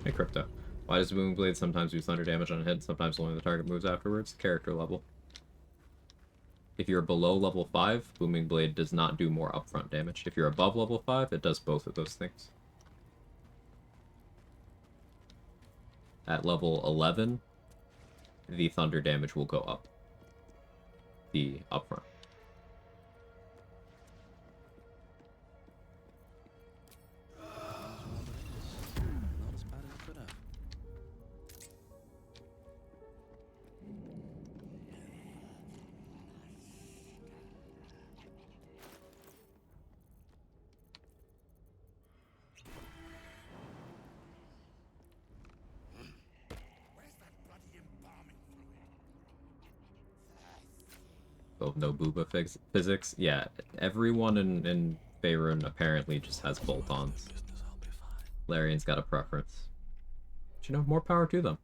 Hey, Crypto. Why does Booming Blade sometimes do thunder damage on a hit, sometimes only the target moves afterwards? Character level. If you're below level 5, Booming Blade does not do more upfront damage. If you're above level 5, it does both of those things. at level 11, the thunder damage will go up. The upfront. Not as bad as it could have. Oh, no booba physics? Yeah, everyone in Faerun apparently just has bolt-ons. Larian's got a preference. But, you know, more power to them.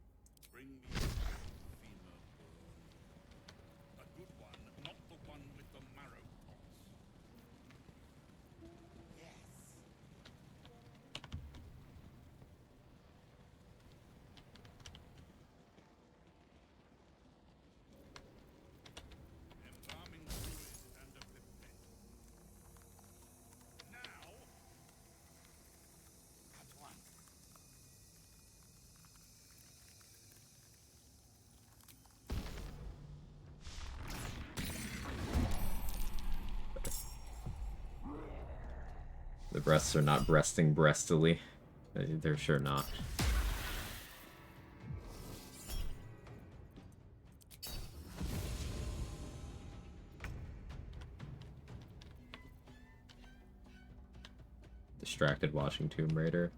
The breasts are not breasting breastily. They're sure not. Distracted watching Tomb Raider.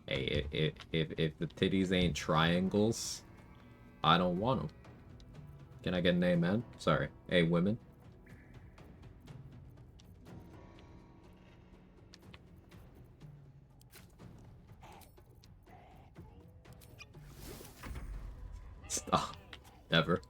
Hey, if the titties ain't triangles, I don't want them. Can I get an amen? Sorry. Hey, women. Stop. Never.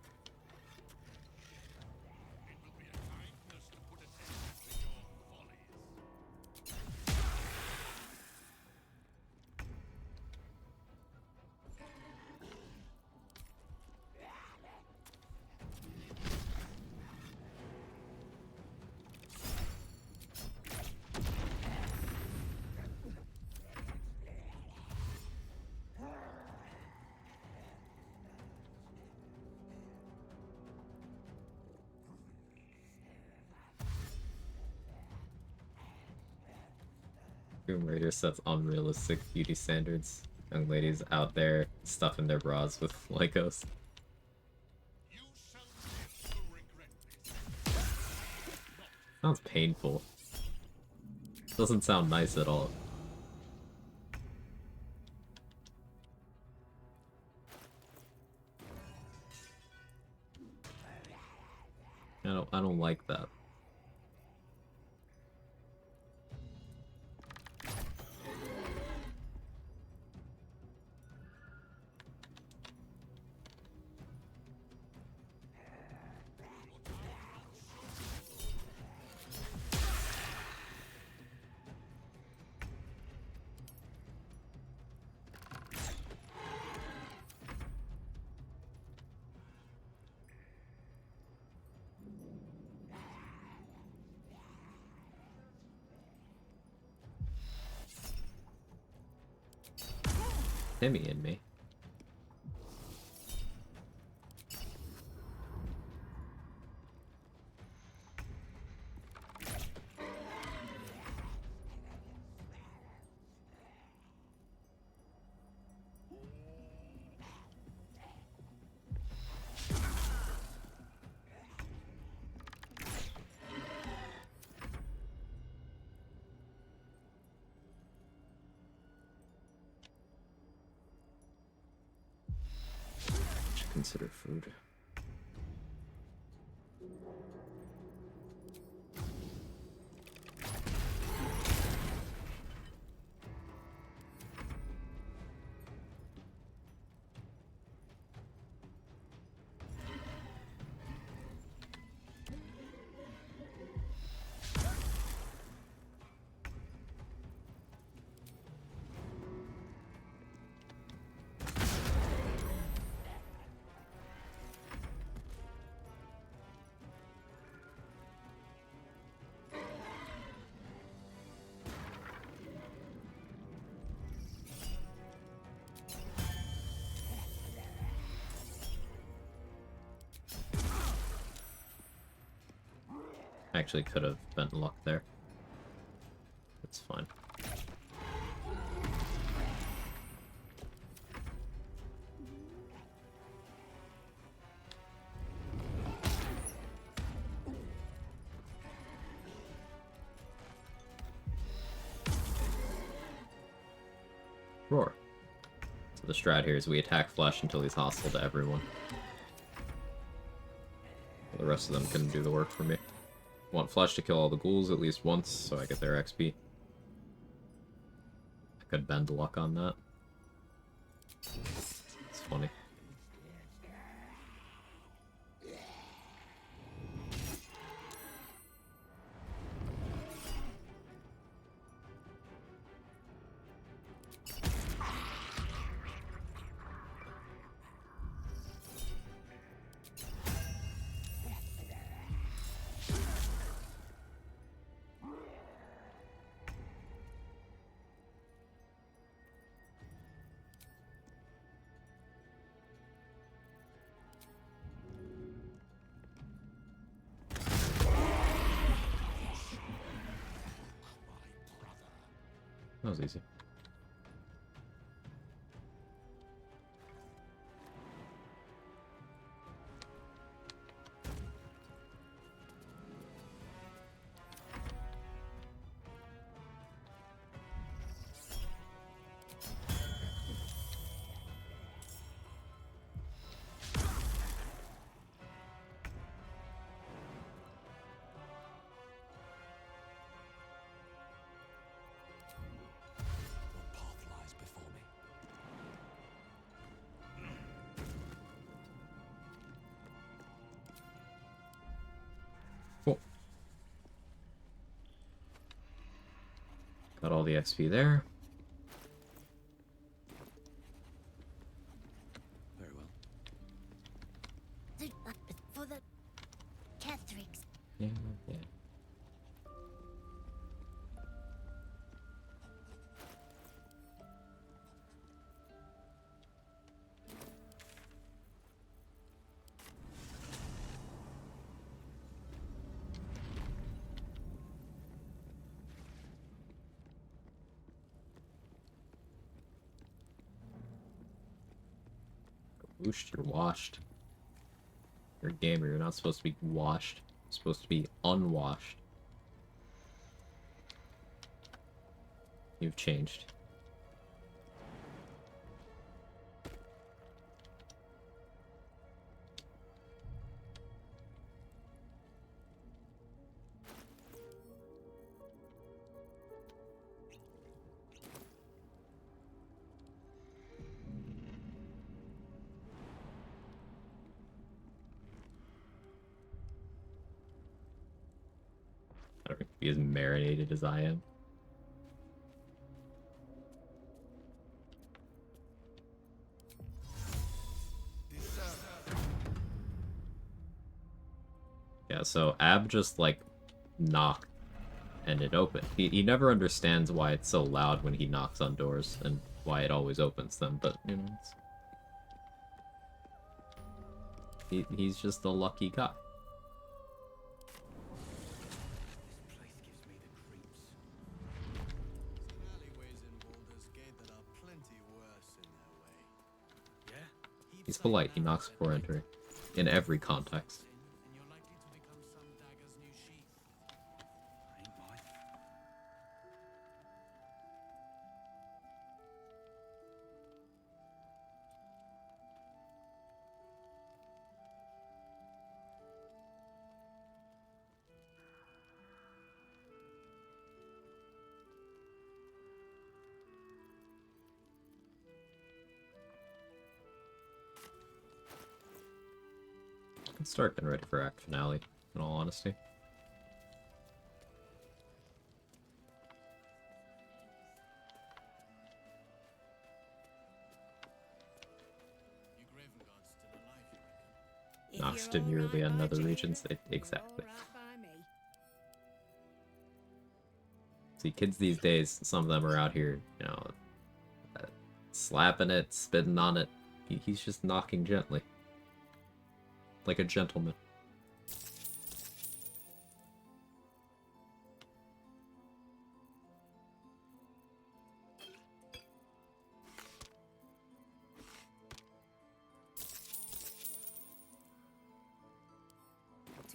Tomb Raider sets unrealistic beauty standards. Young ladies out there stuffing their bras with Legos. Sounds painful. Doesn't sound nice at all. I don't like that. Timmy and me. Should consider food. Actually could have bent luck there. It's fine. Roar. So the strat here is we attack Flesh until he's hostile to everyone. The rest of them can do the work for me. Want Flesh to kill all the ghouls at least once, so I get their XP. I could bend luck on that. It's funny. That was easy. Cool. Got all the XP there. Very well. For the Catholics. Yeah, yeah. Whoosh, you're washed. You're a gamer, you're not supposed to be washed. You're supposed to be unwashed. You've changed. I don't know, be as marinated as I am. Yeah, so Ab just, like, knocked and it opened. He never understands why it's so loud when he knocks on doors and why it always opens them, but, you know, he's just a lucky guy. He's polite, he knocks before entering. In every context. Let's start getting ready for Act Finale, in all honesty. Nox did nearly another region, exactly. See, kids these days, some of them are out here, you know, slapping it, spitting on it. He's just knocking gently. Like a gentleman.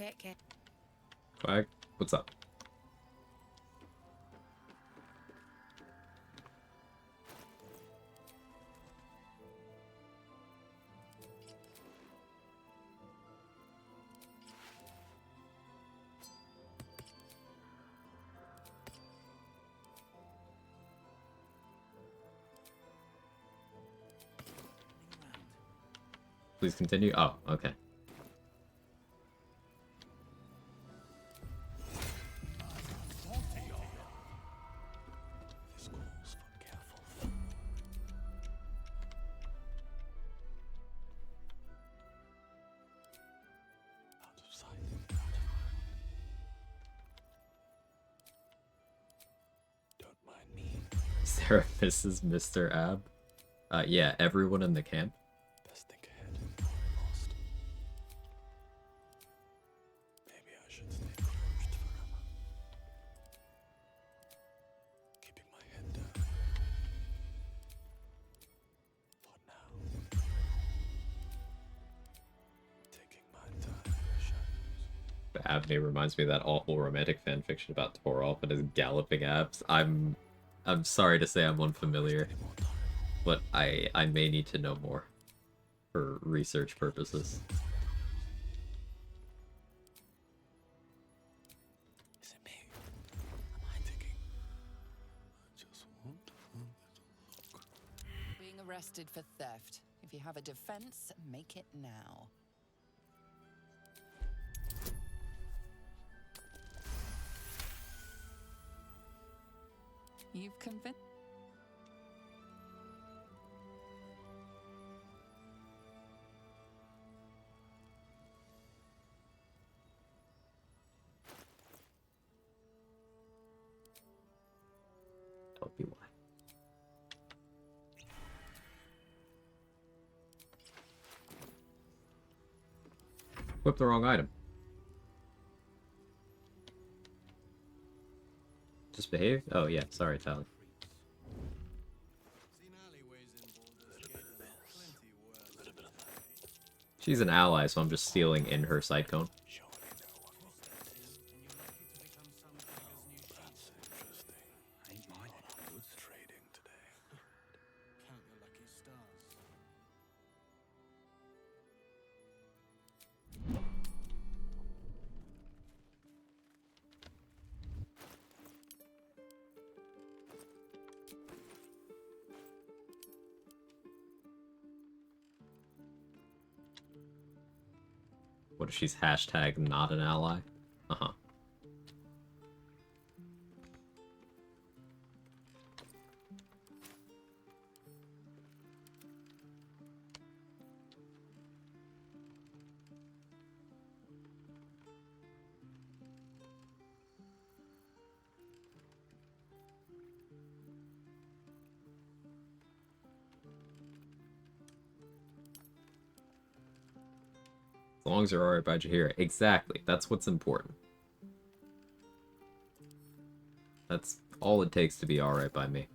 take care. Quag, what's up? Please continue. Oh, okay. This calls for careful. Out of sight, out of mind. Don't mind me. Sarah misses Mr. Ab. Yeah, everyone in the camp. Best think ahead. I'm lost. Maybe I should stay crouched forever. Keeping my head down. For now. Taking my time in the shadows. The Abney reminds me of that awful romantic fanfiction about Torolf and his galloping abs. I'm sorry to say I'm unfamiliar, but I may need to know more for research purposes. Is it me? Am I thinking? I just want a little look. Being arrested for theft. If you have a defense, make it now. You've convinced. That would be why. Whip the wrong item. Just behave? Oh yeah, sorry, Tally. She's an ally, so I'm just stealing in her side cone. Ain't mine any trading today. Count your lucky stars. What if she's hashtag not an ally? Uh-huh. As long as you're alright by Jaheira. Exactly. That's what's important. That's all it takes to be alright by me.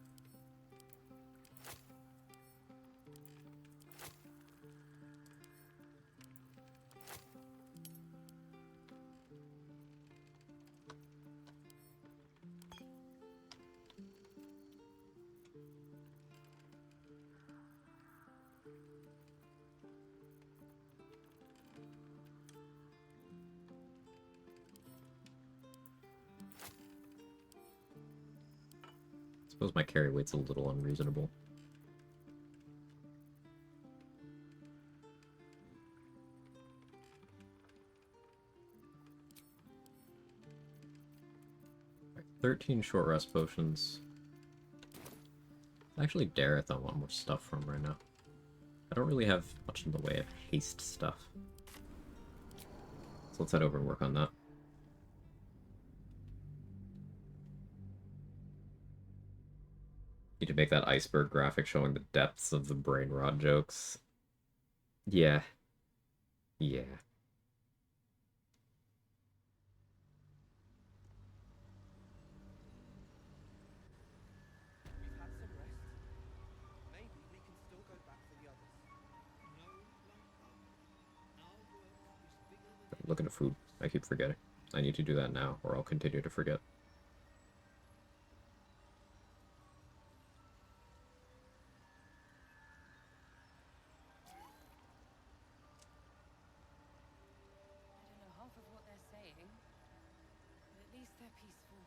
Suppose my carry weight's a little unreasonable. Right, 13 short rest potions. Actually, Dareth I want more stuff from right now. I don't really have much in the way of haste stuff. So let's head over and work on that. Need to make that iceberg graphic showing the depths of the brain rot jokes. Yeah. Yeah. We've had some rest. Maybe we can still go back for the others. No, Lumpa. Our work is bigger than looking at food. I keep forgetting. I need to do that now, or I'll continue to forget. I don't know half of what they're saying, but at least they're peaceful.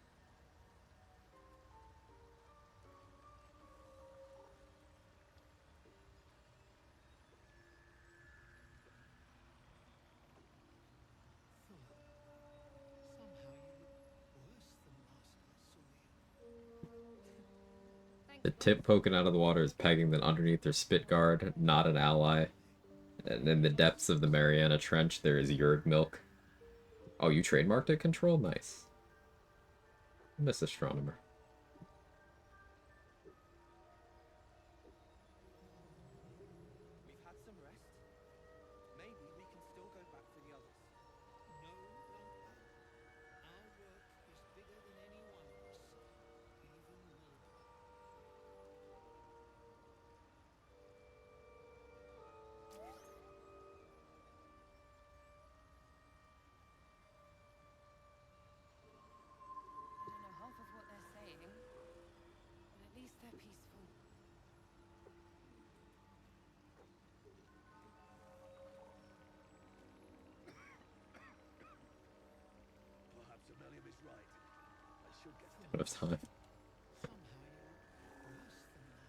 The tip poking out of the water is pegging that underneath their spit guard, not an ally. And in the depths of the Mariana Trench, there is Yurg milk. Oh, you trademarked it, Control? Nice. Miss Astronomer. We've had some rest. Maybe we can still go back for the others. No, Longbow. Our work is bigger than any one of us. Even will be. I don't know half of what they're saying, but at least they're peaceful. Perhaps Amelia is right. I should get Don't have time.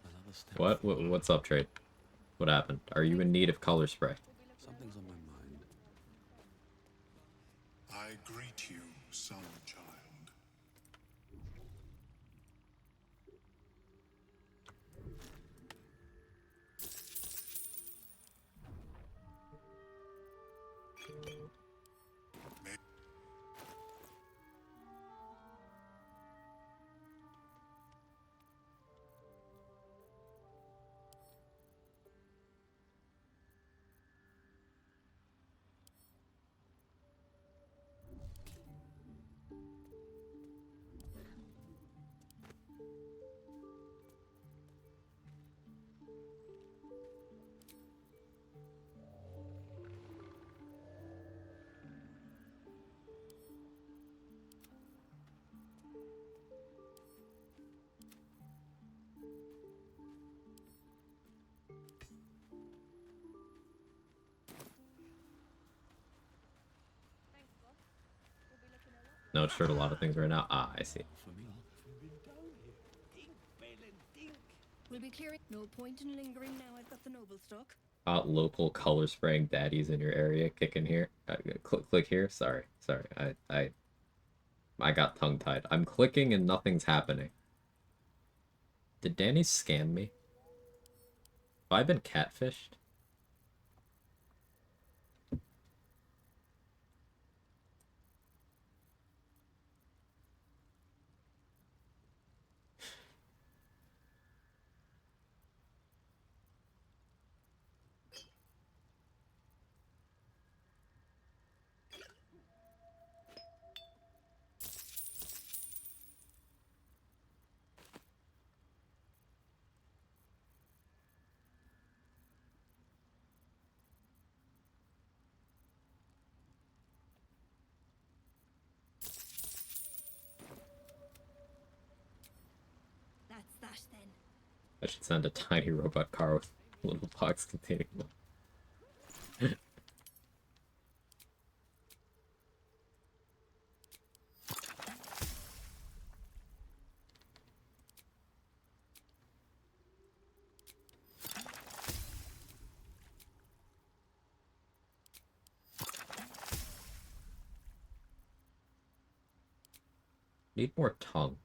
another step. What's up, Trade? What happened? Are you in need of color spray? Something's on my mind. I greet you, son child. No, it's short a lot of things right now. Ah, I see. We'll be clearing. No point in lingering now. I've got the noble stock. Local color spraying daddies in your area. Kick in here. Click here. Sorry. I got tongue tied. I'm clicking and nothing's happening. Did Danny scam me? Have I been catfished? That's that then. I should send a tiny robot car with a little box containing them. Need more tongue.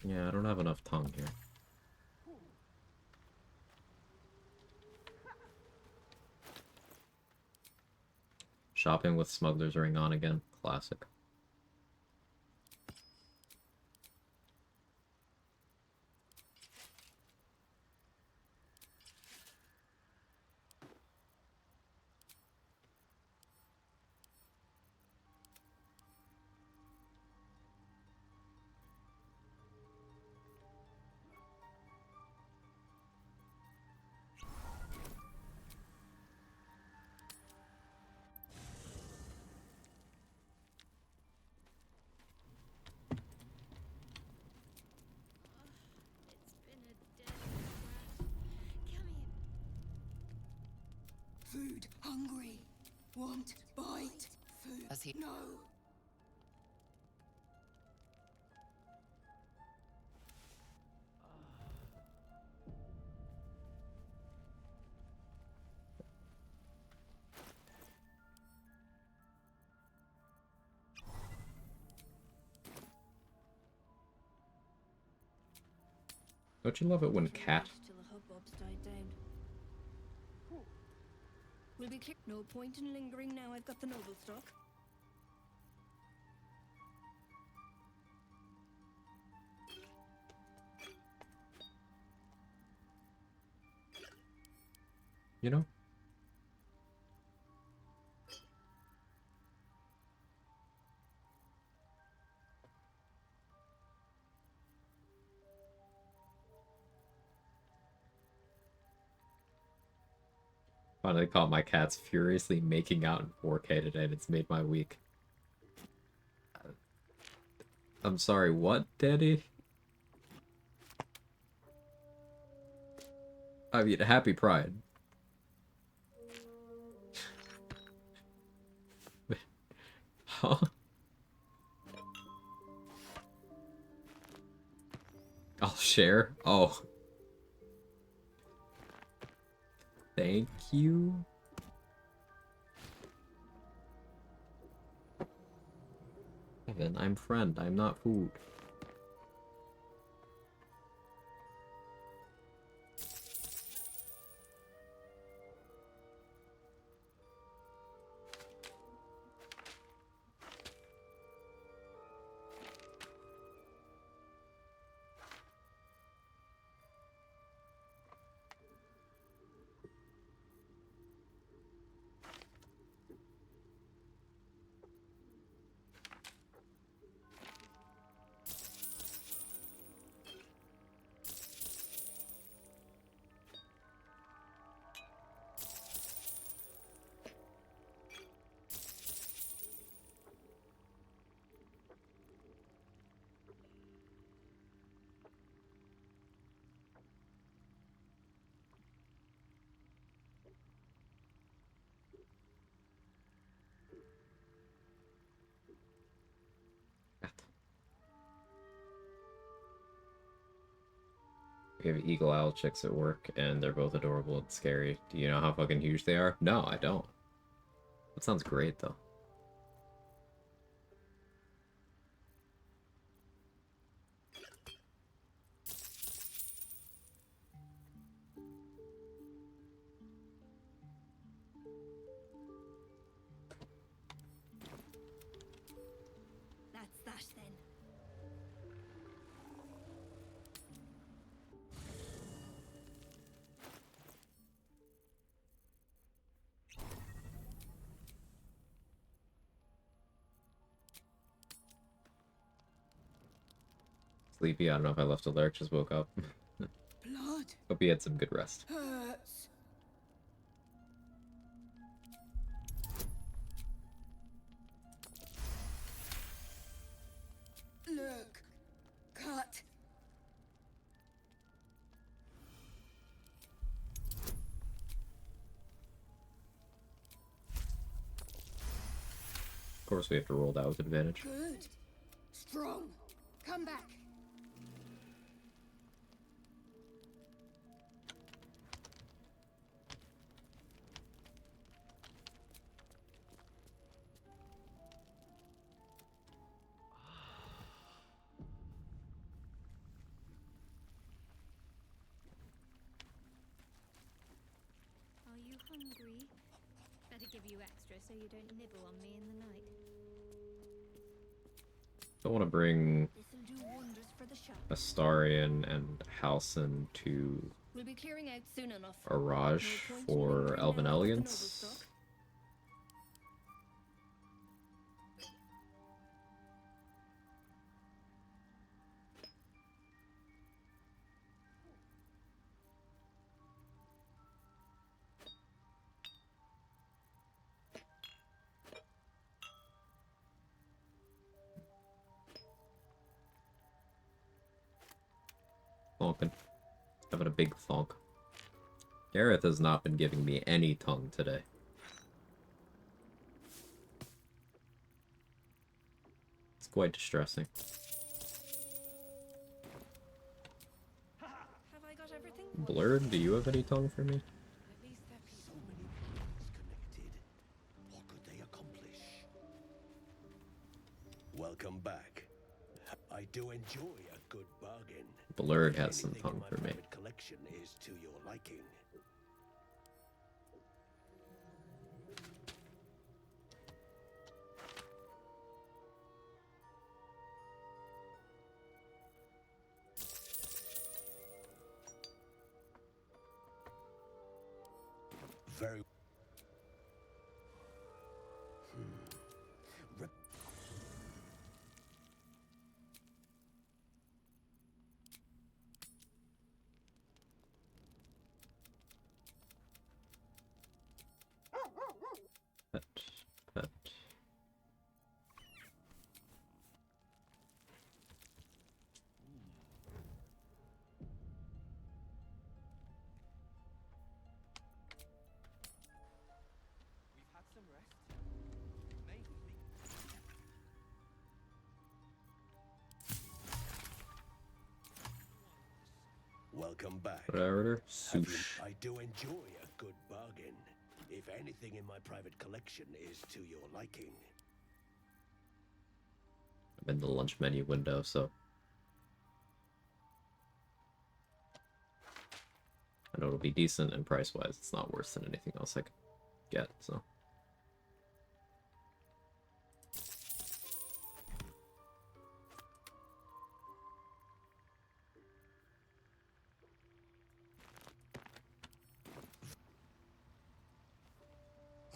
Yeah, I don't have enough tongue here. Shopping with Smuggler's Ring on again. Classic. he... No! Don't you love it when cat? Till the hubbub's died down. We'll be clear. No point in lingering now I've got the noble stock. You know? Finally caught my cats furiously making out in 4K today, and it's made my week. I'm sorry, what, Daddy? I mean, happy Pride. Huh? I'll share? Oh. Thank you. Evan, I'm friend, I'm not food. We have eagle owl chicks at work, and they're both adorable and scary. Do you know how fucking huge they are? No, I don't. That sounds great, though. That's that then. Sleepy, I don't know if I left a lurk, just woke up. Blood. Hope you had some good rest. Hurts. Look. Cut. Of course we have to roll that with advantage. Good. Strong. Come back. Are you hungry? Better give you extra so you don't nibble on me in the night. I want to bring This'll do wonders for the shop. Astarion and Halcyon to We'll be clearing out soon enough. Araj No point in for lingering Elven now with the noble Elegance. stock. Thonkin. Having a big thonk. Gareth has not been giving me any tongue today. quite distressing. Have I got everything? Blurred, do you have any tongue for me? At least they're So many plans connected. What could they accomplish? Welcome back. I do enjoy a good bargain. Blurred has some Anything in tongue my for me. private collection is to your liking. Very. Re- Pet, pet. We've had some rest. Maybe we. Welcome back. Whatever. Have you- Sush. I do enjoy a good bargain. If anything in my private collection is to your liking. I'm in the lunch menu window, so I know it'll be decent, and price-wise, it's not worse than anything else I could get, so.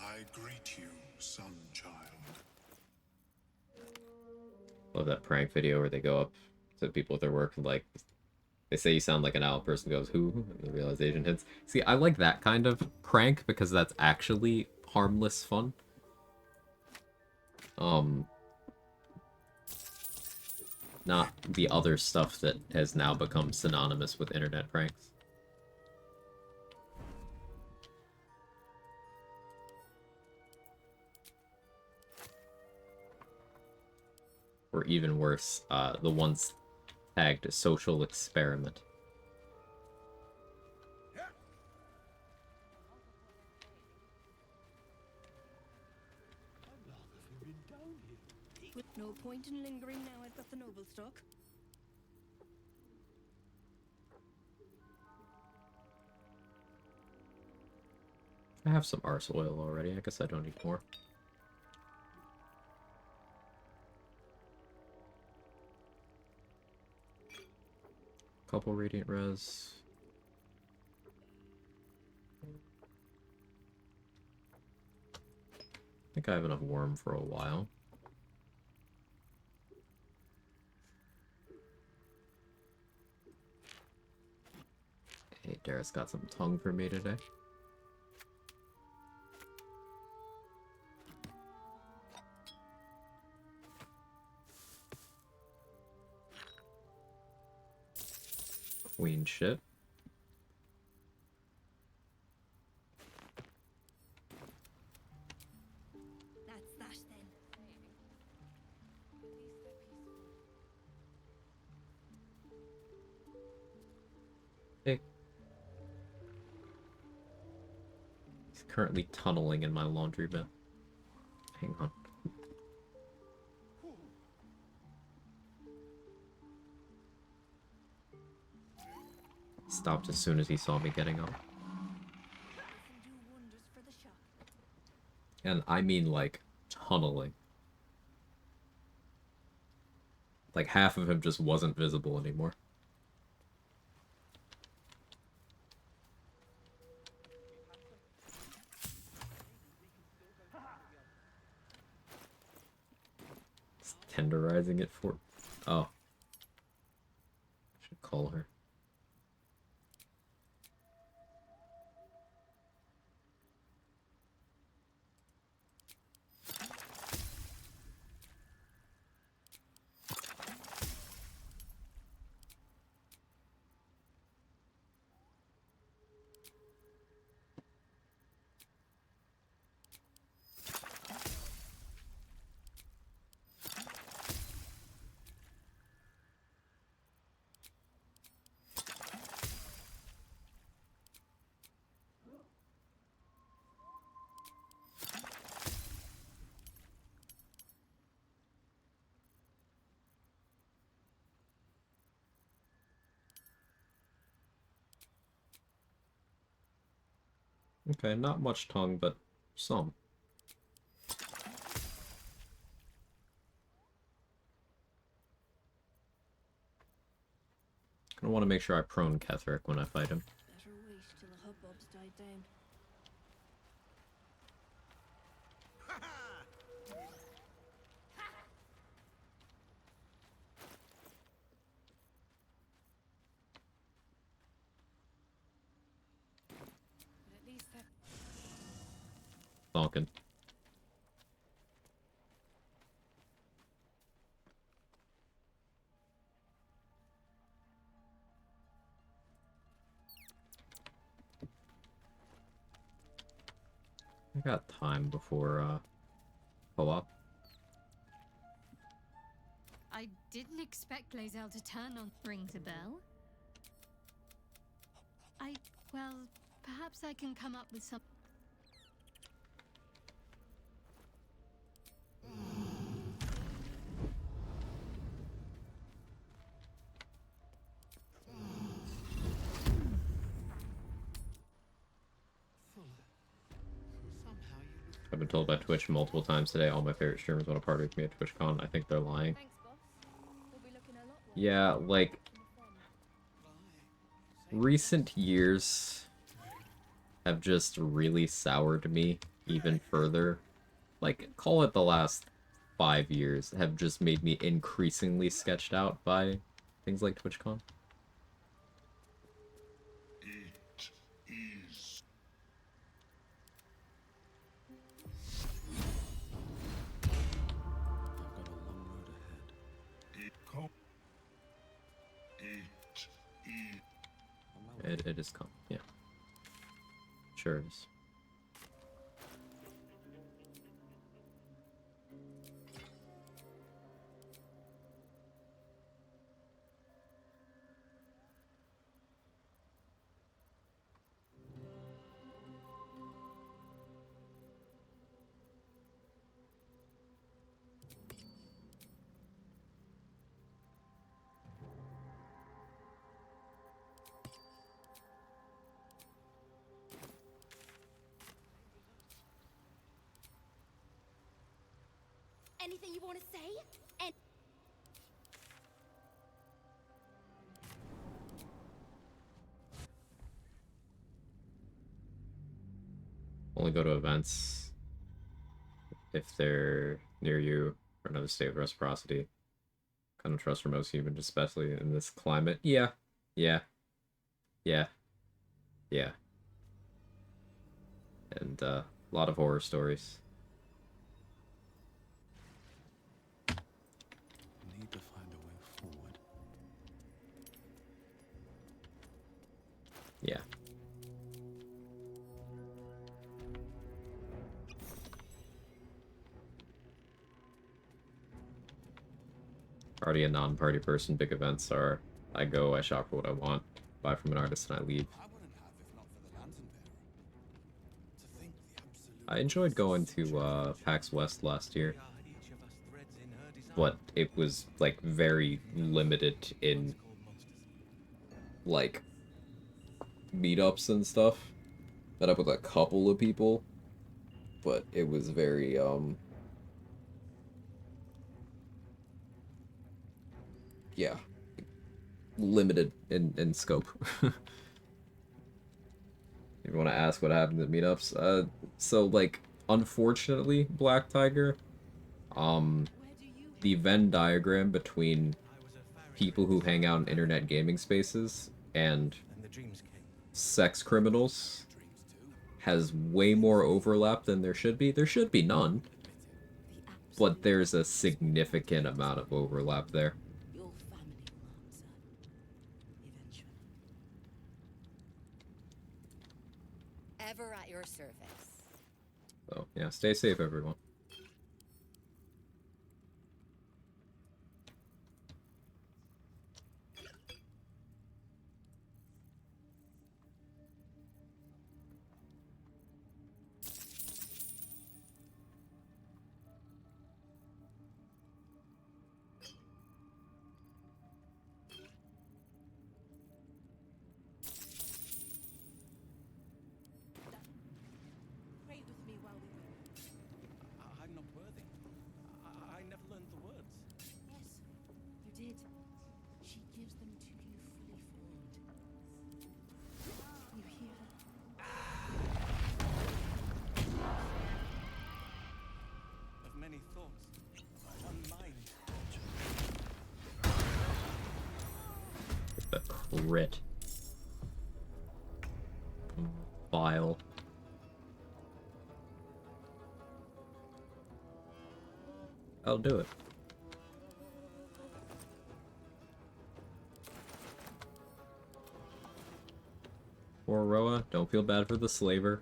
I greet you, son child. Love that prank video where they go up to people at their work and, like, they say you sound like an owl, person goes, who? And the realization hits. See, I like that kind of prank because that's actually harmless fun. Not the other stuff that has now become synonymous with internet pranks. Or even worse, the ones tagged social experiment. No point in lingering now I've got the noble stock. I have some arse oil already. I guess I don't need more. Couple radiant res. I think I have enough worm for a while. Hey, Dara's got some tongue for me today. Queen shit. That's that then. Hey. He's currently tunneling in my laundry bin. Hang on. Stopped as soon as he saw me getting up. And I mean, like, tunneling. Like, half of him just wasn't visible anymore. It's tenderizing it for... Oh. Should call her. Okay, not much tongue, but some. I want to make sure I prone Ketheric when I fight him. Better wait till the hubbub's died down. But at least that Falcon. I got time before co-op. I didn't expect Lae'zel to turn on. Rings a bell? Well, perhaps I can come up with some. I've been told by Twitch multiple times today all my favorite streamers want to party with me at TwitchCon. I think they're lying. Yeah, like, recent years have just really soured me even further. Like, call it the last 5 years have just made me increasingly sketched out by things like TwitchCon. It is calm, yeah. Sure it is. Anything you want to say? And Only go to events if they're near you or another state of reciprocity. Kind of trust for most humans, especially in this climate. Yeah. Yeah. Yeah. Yeah. And a lot of horror stories. Need to find a way forward. Yeah. Already a non-party person. Big events are I go, I shop for what I want, buy from an artist, and I leave. I enjoyed going to PAX West last year, but it was like very limited in like meetups and stuff. Met up with a couple of people, but it was very yeah, limited in scope. If you want to ask what happened at meetups, so like unfortunately, Black Tiger, the Venn diagram between people who hang out in internet gaming spaces and sex criminals has way more overlap than there should be. There should be none, but there's a significant amount of overlap there. Your family will answer. Eventually. Ever at your service. So yeah, stay safe, everyone. She gives them to you fully formed. You hear her? Of many thoughts, one mind. The crit. Vile. I'll do it. Poor Roa, don't feel bad for the slaver.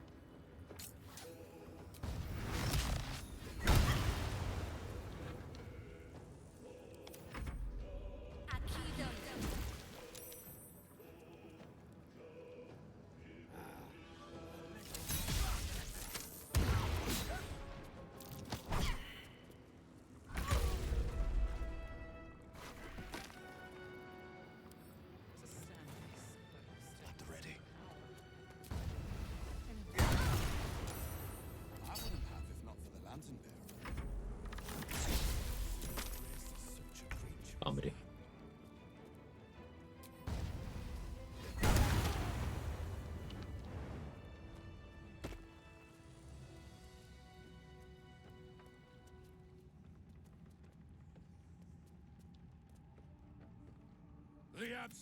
At the ready. I wouldn't have if not for the lantern bearer. Such a creature. Comedy.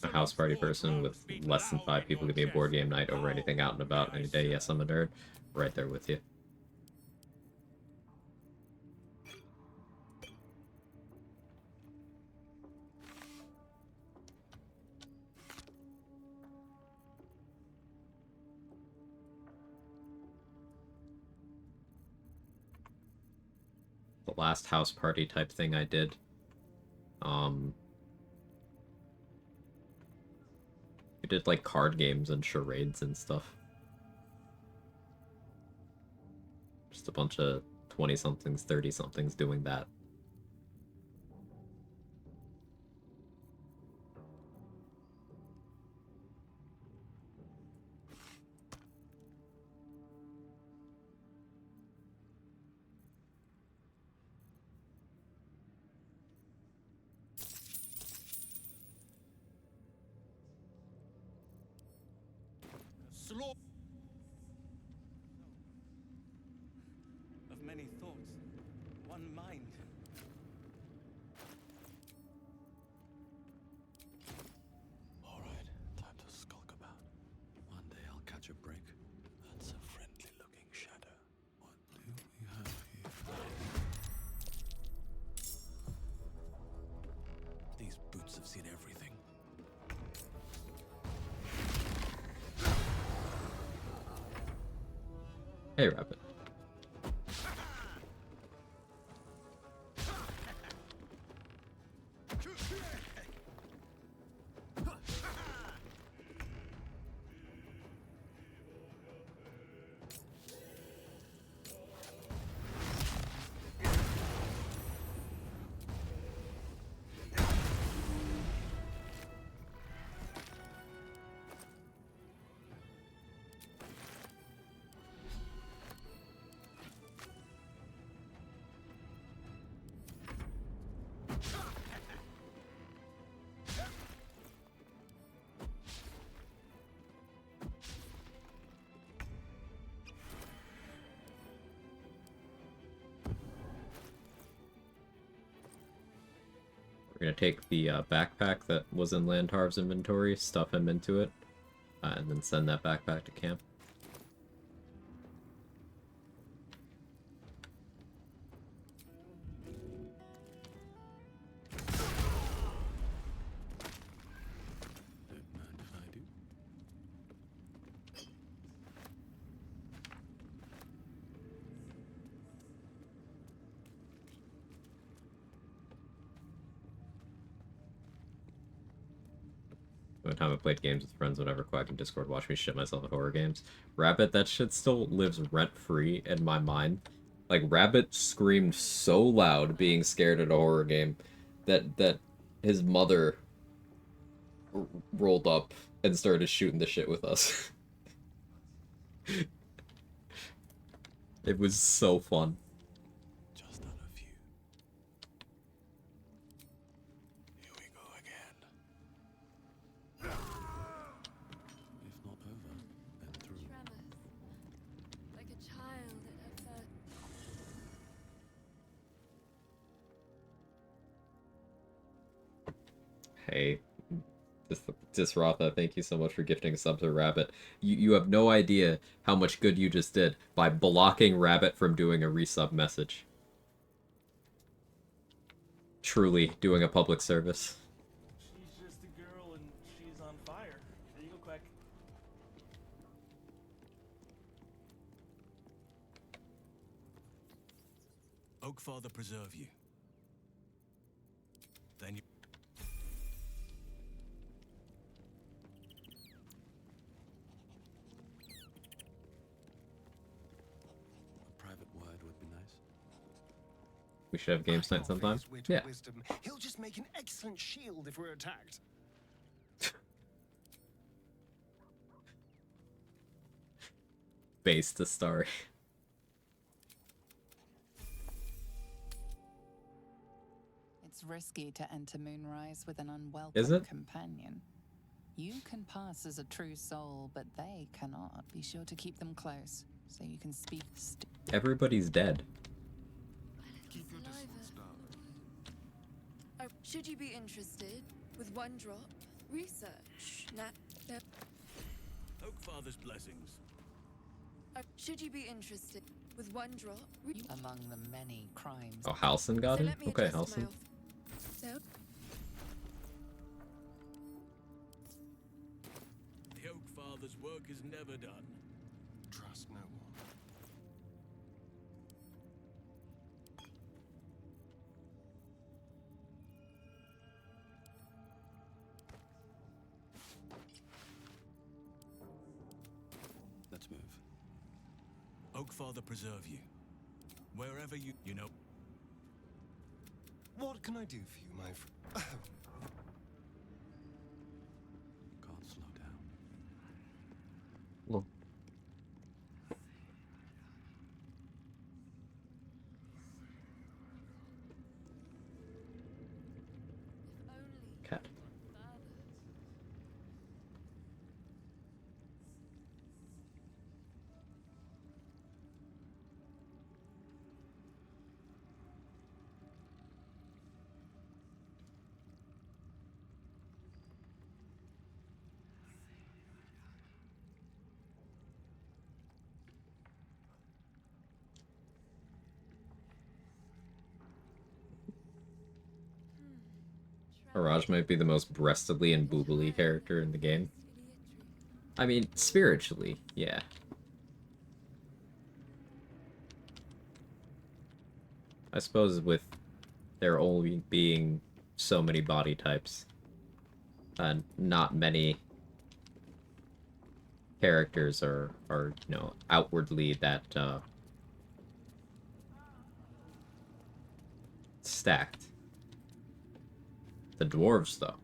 A house party person with less than 5 people give me a board game night over anything out and about any day. Yes, I'm a nerd. Right there with you. The last house party type thing I did, we did like card games and charades and stuff. Just a bunch of 20-somethings, 30-somethings doing that. Slow. Of many thoughts, one mind. All right, time to skulk about. One day I'll catch a break. That's a friendly-looking shadow. What do we have here? These boots have seen everything. Hey, Rabbit. We're gonna take the backpack that was in Landharv's inventory, stuff him into it, and then send that backpack to camp. Don't mind if I do. One time I played games with friends whenever Quag and Discord watch me shit myself at horror games. Rabbit, that shit still lives rent-free in my mind. Like, Rabbit screamed so loud being scared at a horror game that his mother rolled up and started shooting the shit with us. It was so fun. Just on a few. Here we go again. Hey, Disrotha, thank you so much for gifting a sub to Rabbit. You have no idea how much good you just did by blocking Rabbit from doing a resub message. Truly doing a public service. She's just a girl and she's on fire. There you go, Quack. Oakfather preserve you. Then you... A private word would be nice. We should have games night sometime. Yeah. Wisdom. He'll just make an excellent shield if we're attacked. Base to story. It's risky to enter Moonrise with an unwelcome Is it? companion. You can pass as a true soul, but they cannot. Be sure to keep them close, so you can speak. Everybody's dead. Keep your distance, darling. Oh, should you be interested? With one drop, research. Oakfather's blessings. Oh, should you be interested? With one drop. Among the many crimes. Oh, Halson got it? Okay, Halson. The Oakfather's work is never done. Trust no one. Let's move. Oakfather preserve you. Wherever you know. What can I do for you, my friend? Can't slow down. Look. Cat. Mirage might be the most breastedly and boobily character in the game. I mean, spiritually, yeah. I suppose with there only being so many body types, and not many characters are you know, outwardly that stacked. The dwarves, though.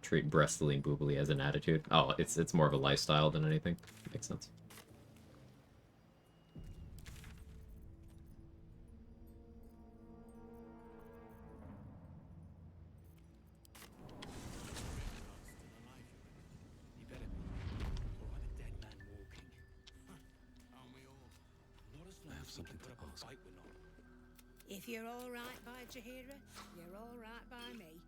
Treat breastily and boobily as an attitude. Oh, it's more of a lifestyle than anything. Makes sense. If you're all right by Jahira, you're all right by me.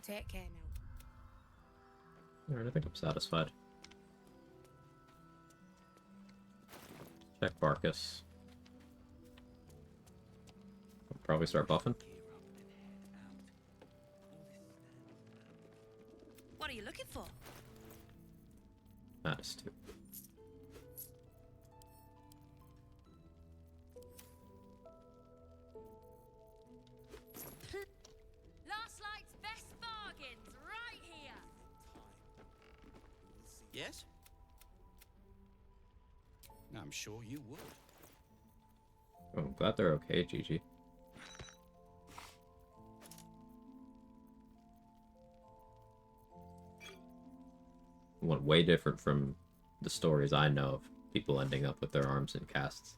Take care now. Alright, I think I'm satisfied. Check Barkus. I'll probably start buffing. What are you looking for? Mattis too. Last Light's best bargains right here. Yes? I'm sure you would. Oh, I'm glad they're okay, GG. one way different from the stories I know of people ending up with their arms in casts.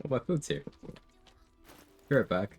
Oh, my food's here. Be right back.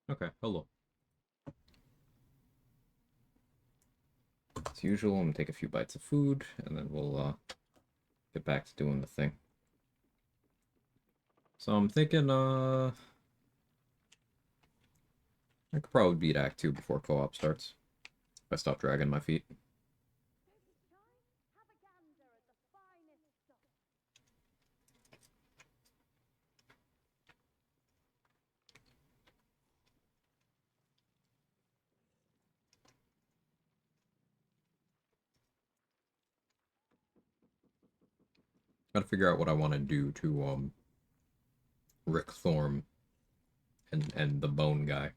Okay, hello. As usual, I'm gonna take a few bites of food, and then we'll get back to doing the thing. So I'm thinking, I could probably beat Act 2 before co-op starts. If I stop dragging my feet. Gotta figure out what I want to do to, Rick Thorne and the bone guy.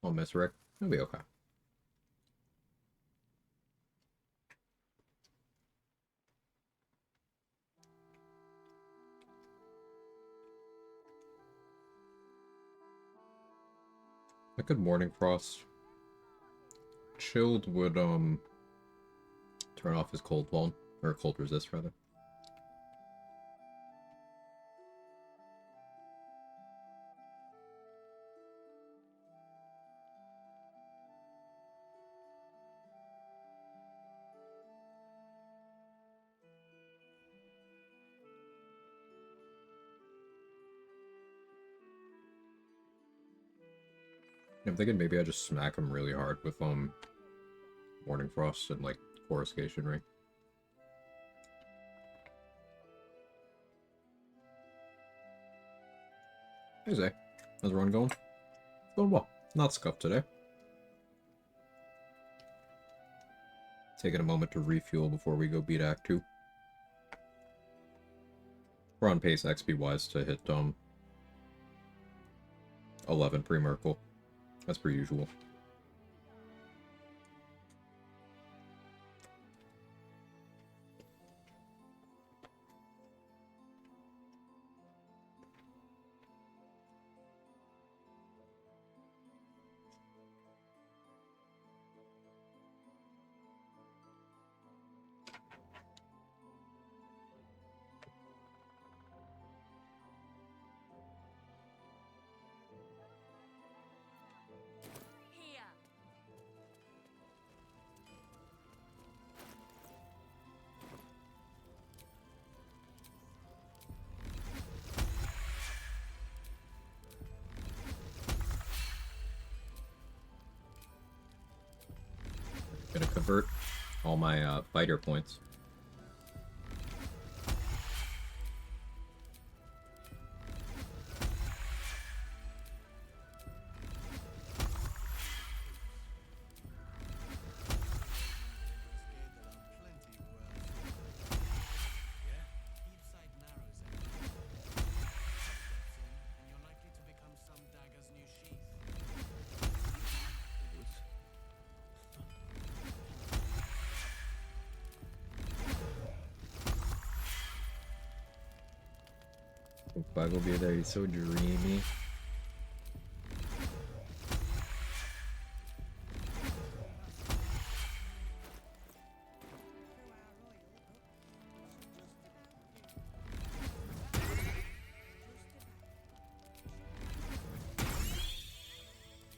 I'll miss Rick. It'll be okay. A good morning frost. Chilled would turn off his cold wall, or cold resist rather. I'm thinking maybe I just smack him really hard with Morning Frost and like Coruscation Ring. Hey Zay, how's the run going? It's going well. Not scuffed today. Taking a moment to refuel before we go beat Act 2. We're on pace XP wise to hit 11 pre-Merkle. As per usual. Gonna convert all my fighter points. Quag will be there, he's so dreamy.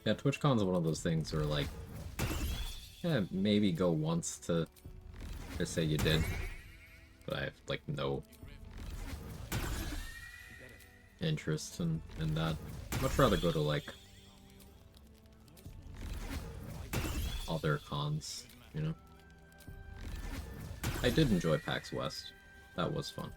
Yeah, TwitchCon's one of those things where like, yeah, maybe go once to just say you did. But I have like no interest in that. I'd much rather go to like other cons, you know? I did enjoy PAX West. That was fun.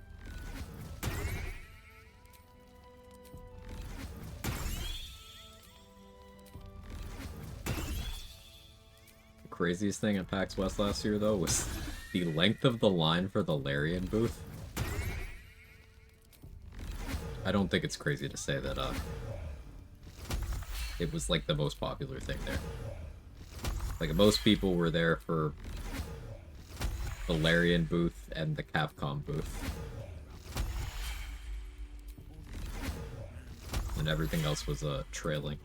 The craziest thing at PAX West last year though was the length of the line for the Larian booth. I don't think it's crazy to say that it was like the most popular thing there. Like most people were there for the Larian booth and the Capcom booth. And everything else was trailing.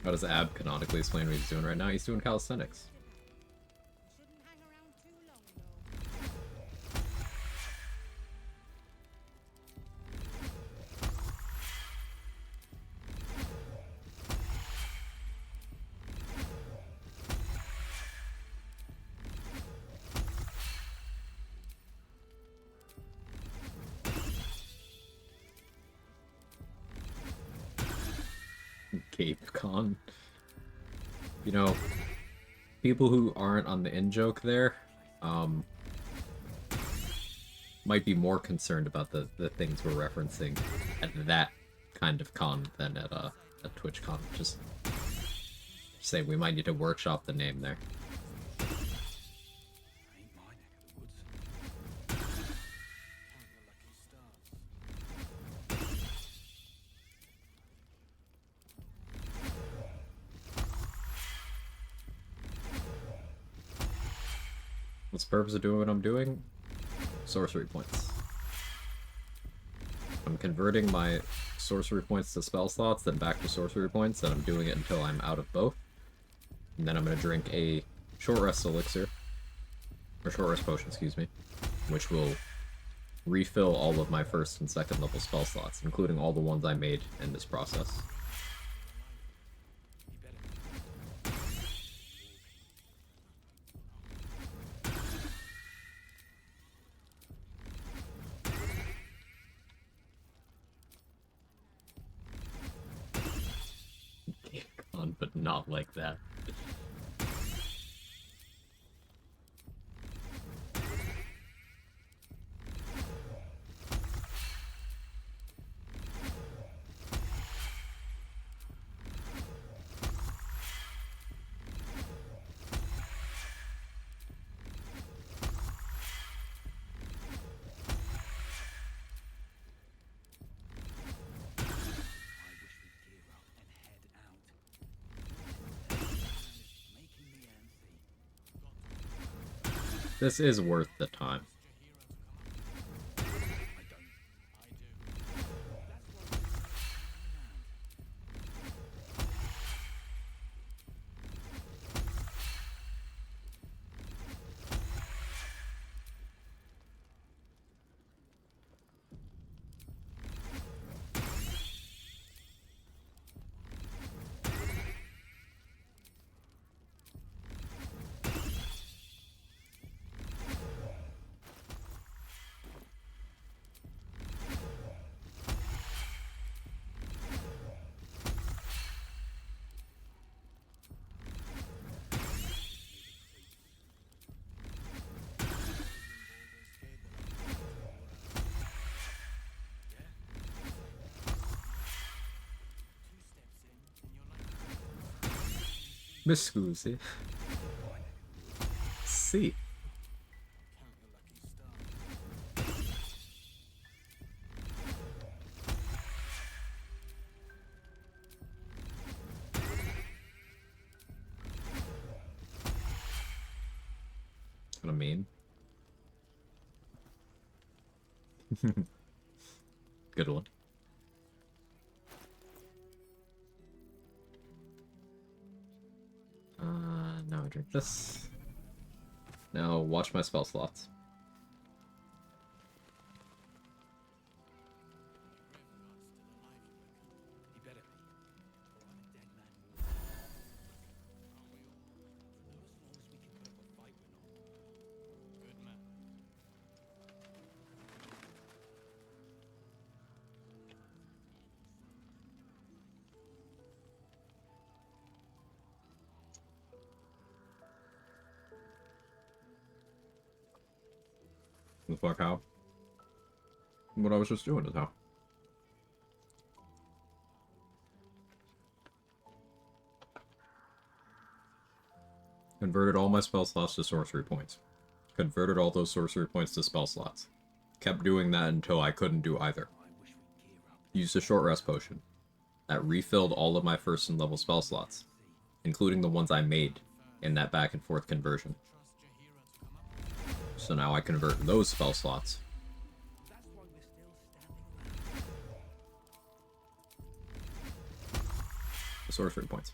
How does Ab canonically explain what he's doing right now? He's doing calisthenics. Cape Con. You know, people who aren't on the in-joke there, might be more concerned about the things we're referencing at that kind of con than at a TwitchCon. Just say we might need to workshop the name there. What's the purpose of doing what I'm doing? Sorcery points. I'm converting my sorcery points to spell slots, then back to sorcery points, and I'm doing it until I'm out of both. And then I'm going to drink a short rest elixir, or short rest potion, excuse me, which will refill all of my first and second level spell slots, including all the ones I made in this process. But not like that. This is worth the time. Mi scusi. Sì. What I mean. Good one. Now I drink this. Now watch my spell slots. The fuck how? What I was just doing is how. Converted all my spell slots to sorcery points. Converted all those sorcery points to spell slots. Kept doing that until I couldn't do either. Used a short rest potion. That refilled all of my first and level spell slots, including the ones I made in that back and forth conversion. So now I convert those spell slots to sorcery points.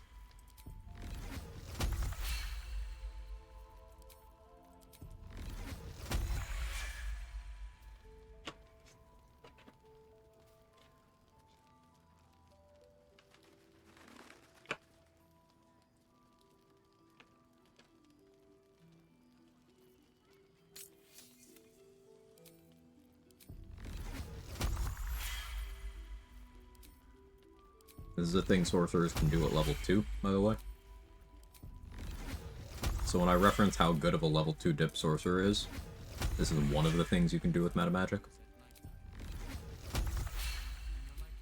This is a thing sorcerers can do at level 2, by the way. So when I reference how good of a level 2 dip sorcerer is, this is one of the things you can do with meta magic.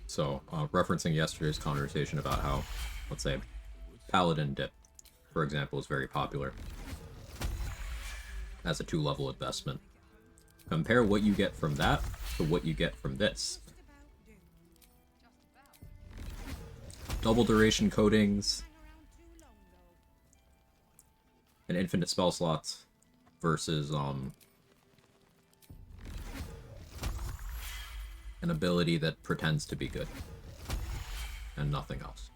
So, referencing yesterday's conversation about how, let's say, paladin dip, for example, is very popular as a 2-level investment. Compare what you get from that to what you get from this. Double duration coatings and infinite spell slots versus an ability that pretends to be good and nothing else.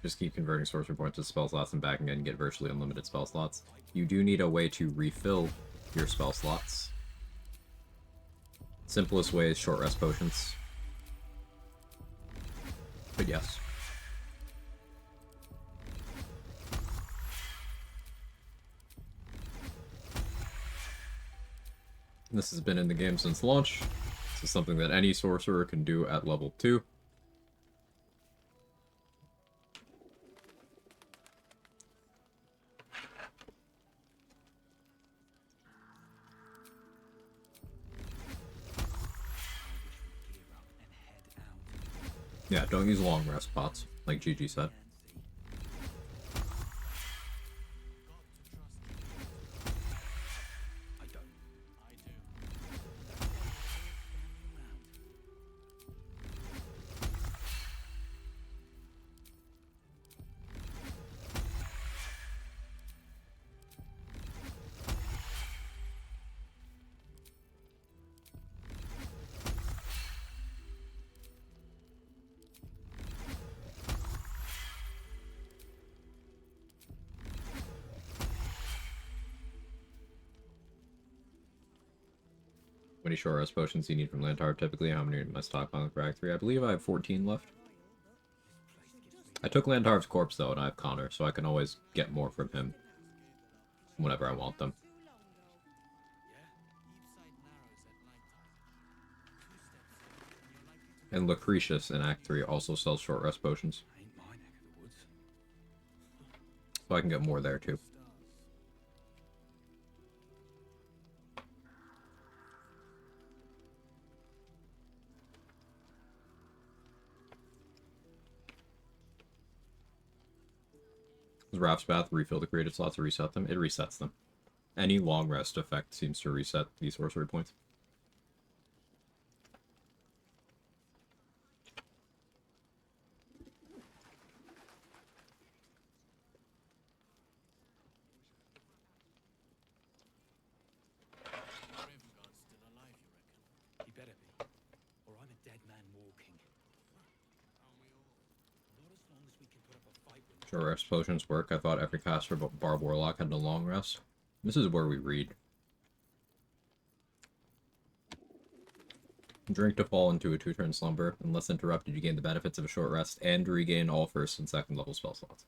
Just keep converting sorcery points to spell slots and back again and get virtually unlimited spell slots. You do need a way to refill your spell slots. Simplest way is short rest potions. But yes. This has been in the game since launch. This is something that any sorcerer can do at level 2. Yeah, don't use long rest pots, like Gigi said. How many short rest potions do you need from Lantar typically? How many in my stockpile in Quag 3? I believe I have 14 left. I took Lantar's corpse though, and I have Connor, so I can always get more from him whenever I want them. And Lucretius in Act 3 also sells short rest potions. So I can get more there too. Does Raph's Bath refill the creative slots or reset them? It resets them. Any long rest effect seems to reset these sorcery points. He better be, or I'm a dead man walking. Not as long as we can put up a fight with. Short rest potions work. I thought every caster but Barb Warlock had no long rest. This is where we read. Drink to fall into a 2-turn slumber. Unless interrupted, you gain the benefits of a short rest and regain all first and second level spell slots.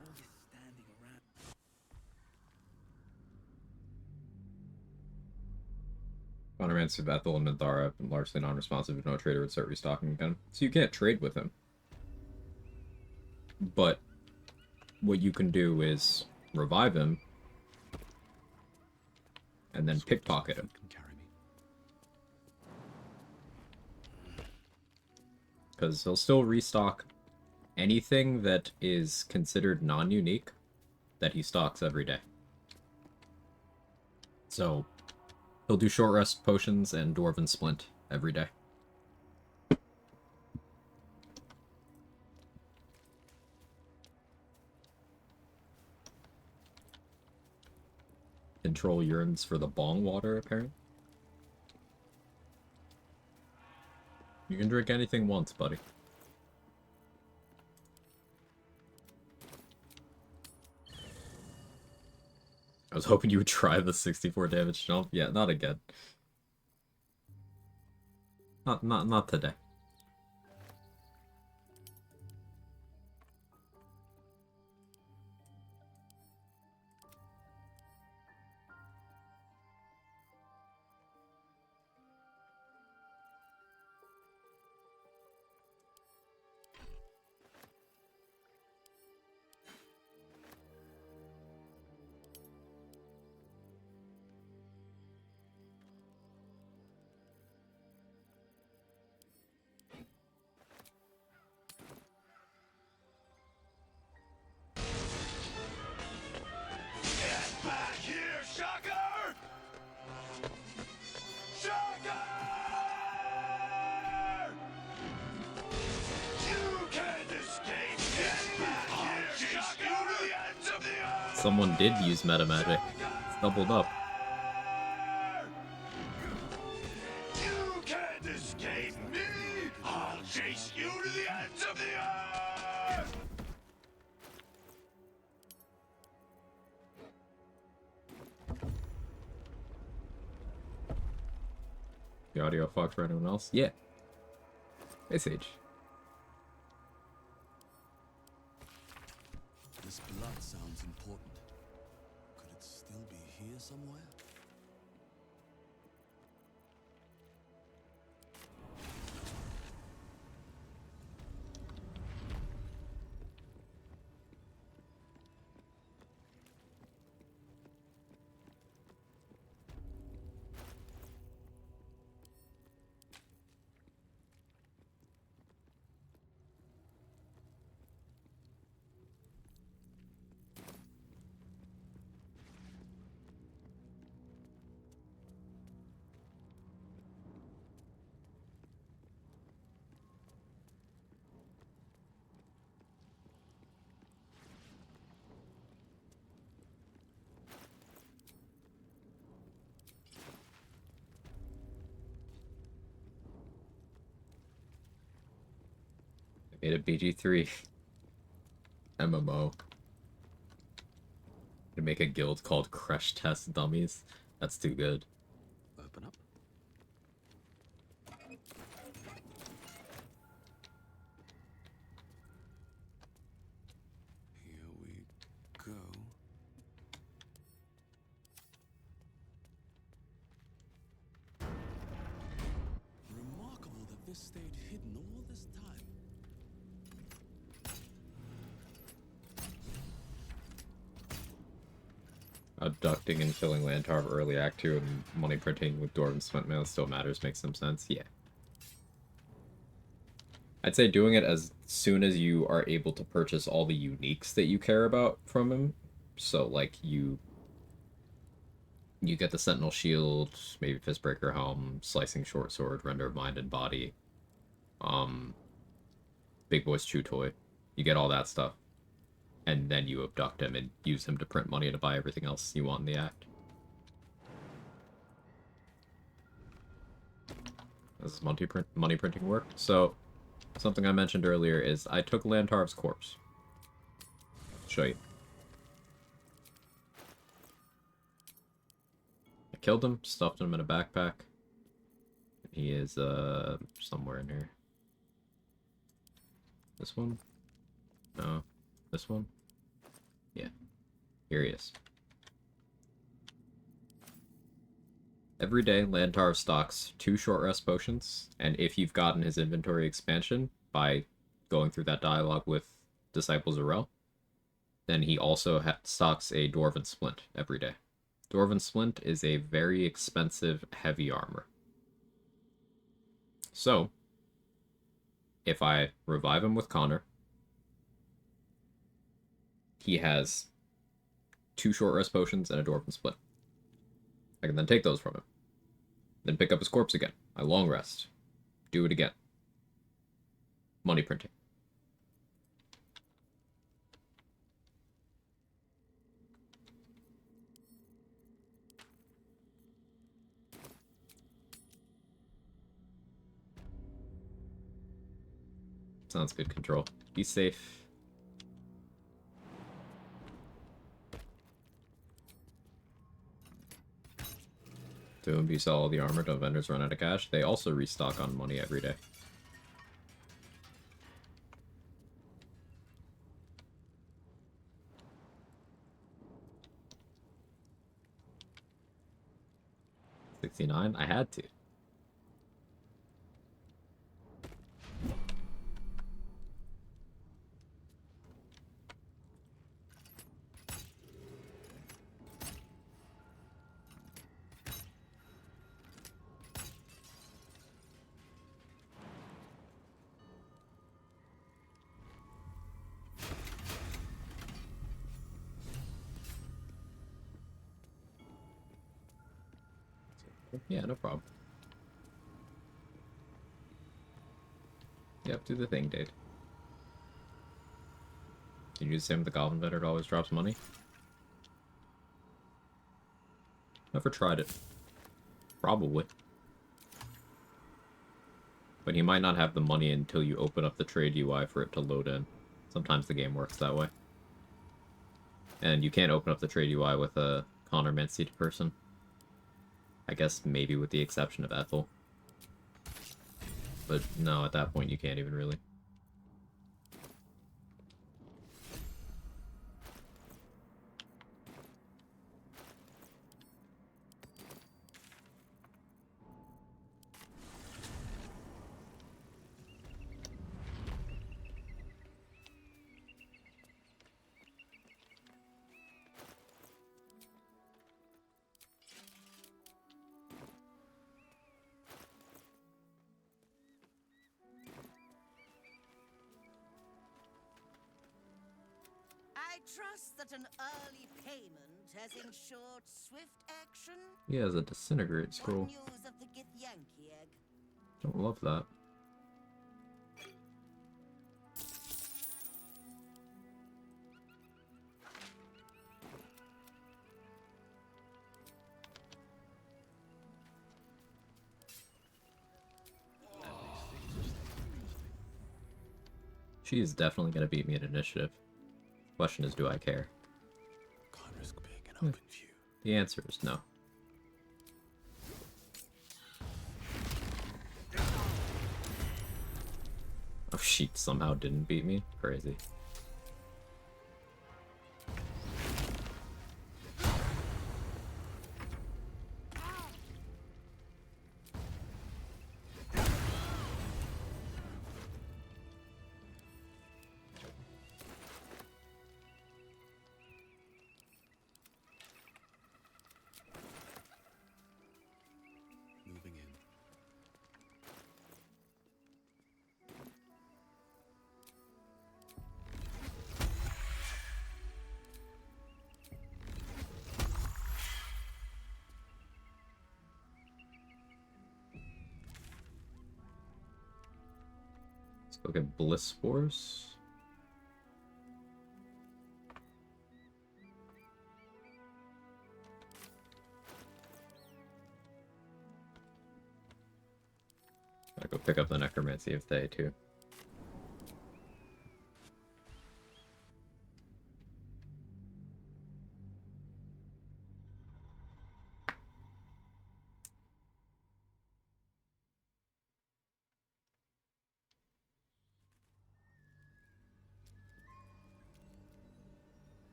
All this standing around. Countermancy of Ethel and Minthara have been largely non-responsive if no trader would start restocking again. So you can't trade with him. But what you can do is revive him and then pickpocket him. Because he'll still restock anything that is considered non-unique that he stocks every day. So he'll do short rest potions and Dwarven Splint every day. Control urines for the bong water, apparently. You can drink anything once, buddy. was hoping you would try the 64 damage jump. Yeah, not again. Not today. Get back here, Shocker! Shocker! You can't escape! Get back here, Shocker! To the ends of the earth! Someone did use meta magic. It's doubled up. You can't escape me! I'll chase you to the ends of the earth! The audio fucked for anyone else? Yeah. Hey, Sage. This blood sounds important. Could it still be here somewhere? I made a BG3 MMO. To make a guild called Crash Test Dummies. That's too good. Open up. Here we go. Remarkable that this stayed hidden all this time. Abducting and killing Lantarv early Act 2 and money printing with Dwarven Spent Mail still matters makes some sense. Yeah. I'd say doing it as soon as you are able to purchase all the uniques that you care about from him. So, like, you get the Sentinel Shield, maybe Fistbreaker Helm, Slicing Short Sword, Render of Mind and Body, Big Boy's Chew Toy. You get all that stuff. And then you abduct him and use him to print money to buy everything else you want in the act. This is money printing work. So, something I mentioned earlier is I took Lantarv's corpse. Show you. I killed him, stuffed him in a backpack. He is, somewhere in here. This one? No. This one? Yeah. Here he is. Every day, Lantarv stocks 2 short rest potions, and if you've gotten his inventory expansion by going through that dialogue with Disciples of Rel, then he also stocks a Dwarven Splint every day. Dwarven Splint is a very expensive heavy armor. So, if I revive him with Connor, he has 2 short rest potions and a Dwarven Splint. I can then take those from him. Then pick up his corpse again. I long rest. Do it again. Money printing. Sounds good, Control. Be safe. Boom, you sell all the armor till vendors run out of cash. They also restock on money every day. $69? I had to. Yeah, no problem. Yep, do the thing, Dade. Can you do the same with the Goblin Vendor? It always drops money? Never tried it. Probably. But he might not have the money until you open up the trade UI for it to load in. Sometimes the game works that way. And you can't open up the trade UI with a Connor Mencied person. I guess maybe with the exception of Ethel. But no, at that point you can't even really. I trust that an early payment has ensured swift action. He has a disintegrate scroll. News of the Githyanki egg. Don't love that. She is definitely going to beat me in initiative. Question is, do I care? Can't risk being an open view. The answer is no. Oh, she somehow didn't beat me? Crazy. Moving in. Let's go get Bliss Spores. Gotta go pick up the Necromancy of Thay, too.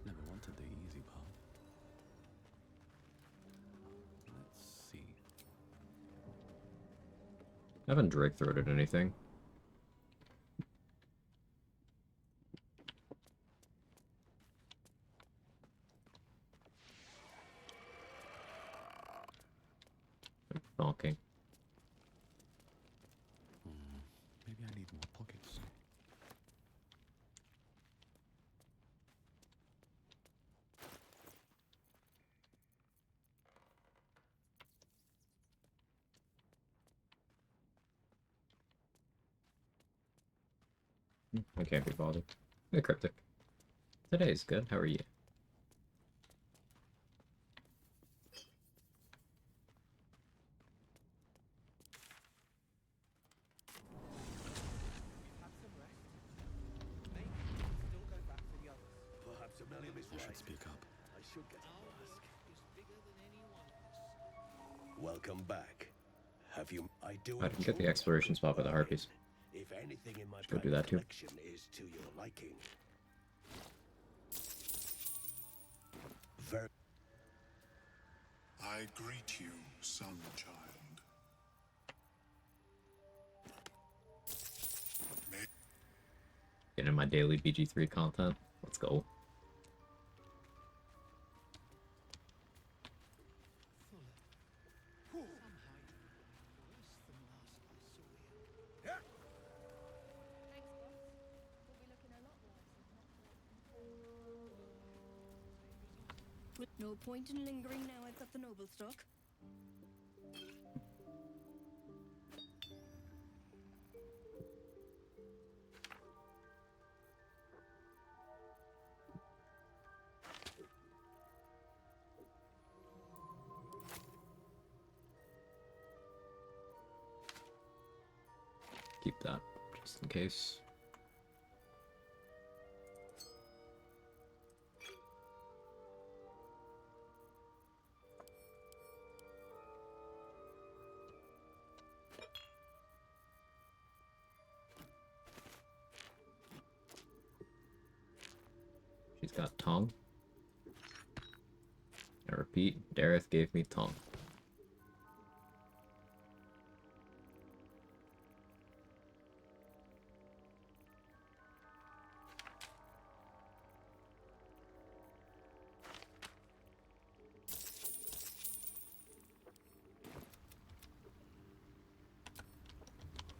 Never wanted the easy path. Let's see. I haven't Drake throated anything. Donking. Maybe I need more pockets. I can't be bothered. The Cryptic. Today's good. How are you? Have some rest. Maybe we can still go back for the others. Perhaps I should speak up. Welcome back. Have you? I do. I didn't get the exploration spot by the harpies. If anything in my Should go do that too. collection is to your liking. Very. I greet you, son child. Getting my daily BG3 content. Let's go. No point in lingering now I've got the noble stock. Keep that just in case. She's got tongue. I repeat, Dareth gave me tongue.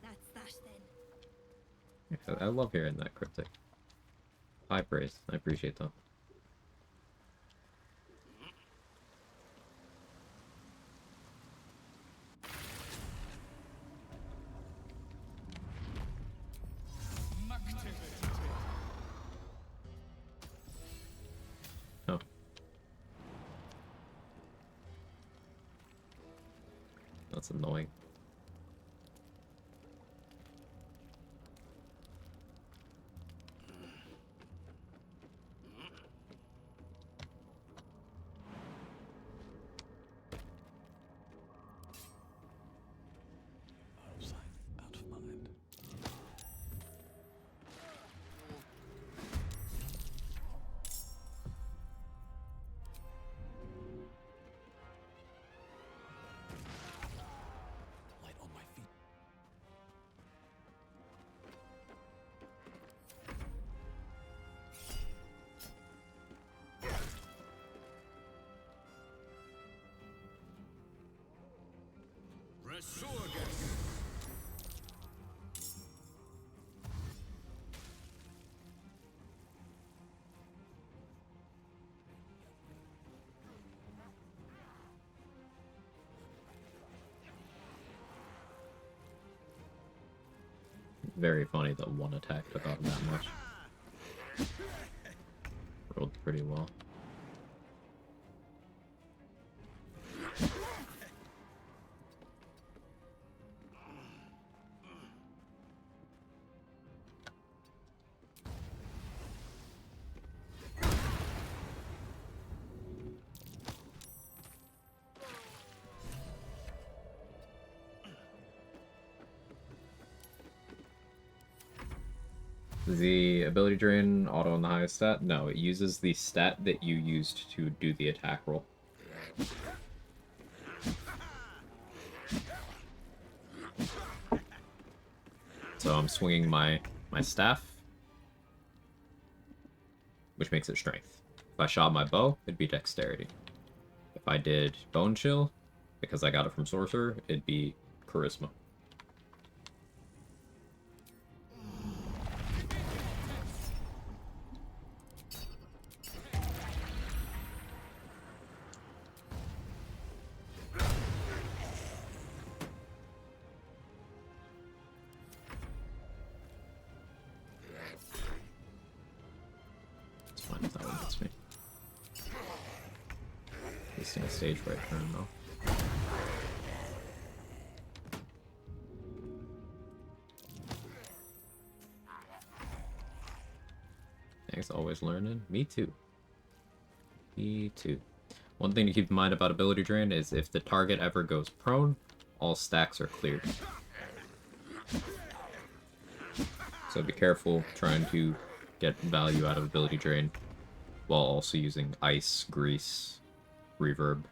That's that then. I love hearing that cryptic. High praise. I appreciate that. Oh. That's annoying. Out of sight, out of mind. Light on my feet. Resurgence! Very funny that one attack took off that much. Rolled pretty well. The ability drain auto on the highest stat? No, it uses the stat that you used to do the attack roll. So I'm swinging my staff, which makes it strength. If I shot my bow, it'd be dexterity. If I did bone chill, because I got it from sorcerer, it'd be charisma. It's fine if that one hits me. Wasting a stage right turn though. Thanks, always learning. Me too. Me too. One thing to keep in mind about ability drain is if the target ever goes prone, all stacks are cleared. So be careful trying to get value out of ability drain while also using ice, grease, reverb.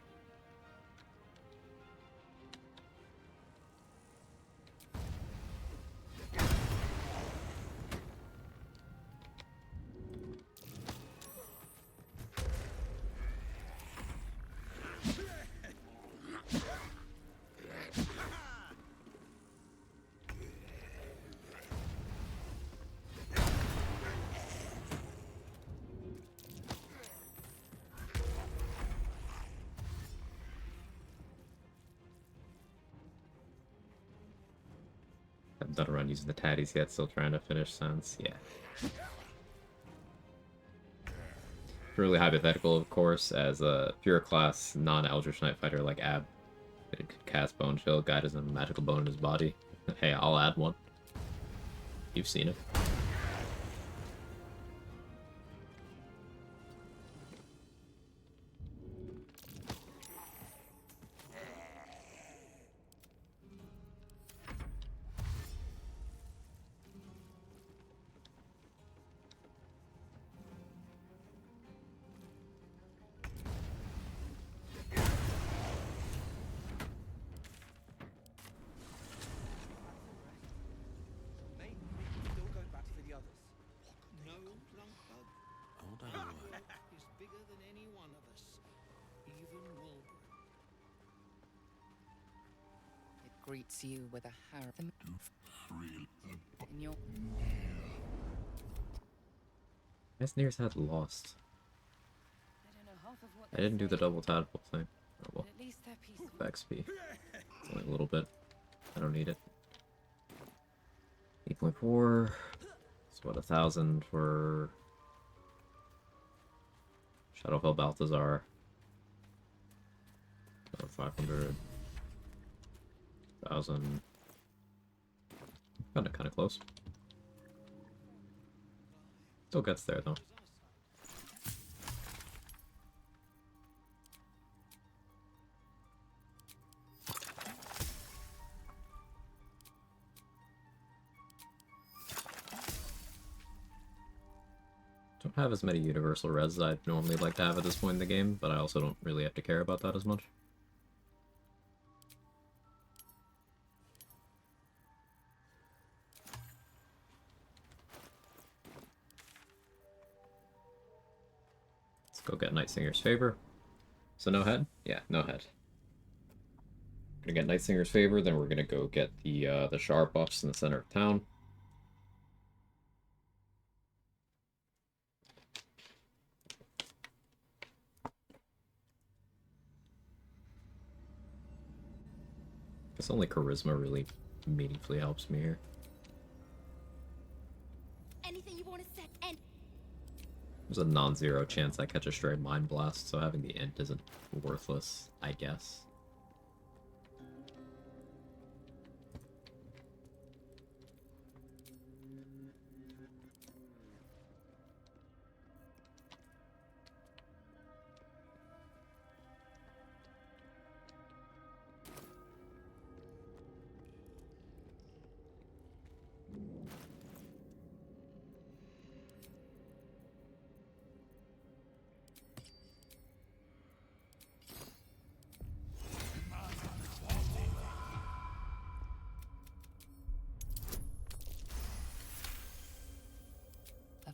Haven't done a run using the tatties yet, still trying to finish Sense. Yeah. Really hypothetical, of course, as a pure class non-Eldritch Knight fighter like Ab. It could cast Bone Chill, guy doesn't have a magical bone in his body. Hey, I'll add one. You've seen it. Maybe we can still go back for the others. No, Lunkbug. Hold on. Our work is bigger than any one of us, even Wolverine. It greets you with a harrow in your Nears had lost. I don't know half of what I didn't do the double tadpole thing. Oh well. at least they're peaceful. XP. It's only a little bit. I don't need it. 8.4. It's what, 1,000 for Shadowfell Balthazar. 500. 1,000. Kinda close. Still gets there though. Don't have as many universal res as I'd normally like to have at this point in the game, but I also don't really have to care about that as much. Let's go get Night Singer's Favor. So no head? Yeah, no head. Gonna get Night Singer's Favor, then we're gonna go get the shard buffs in the center of town. Guess only charisma really meaningfully helps me here. Anything you want to set and There's a non-zero chance I catch a stray Mind Blast, so having the int isn't worthless, I guess.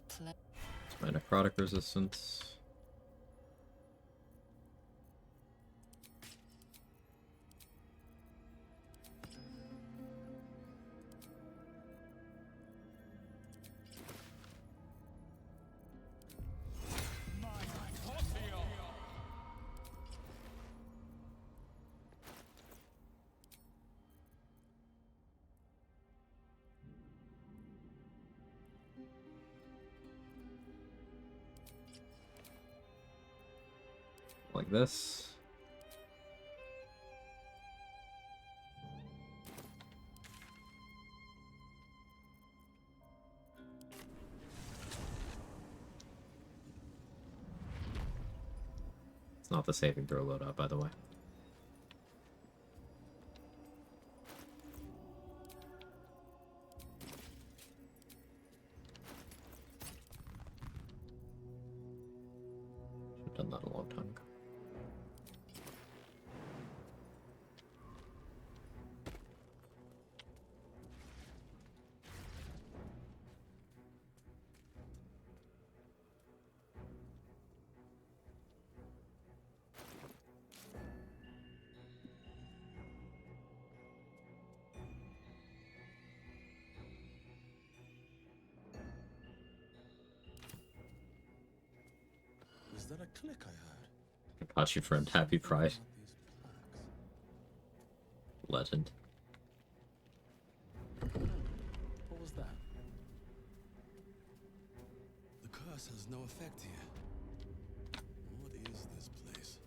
It's my necrotic resistance. Like this. not the saving throw loadout, by the way. Should've done that a long time ago. Was that a click I heard? Got you, friend. Happy Pride. Legend. What was that? The curse has no effect here. What is this place?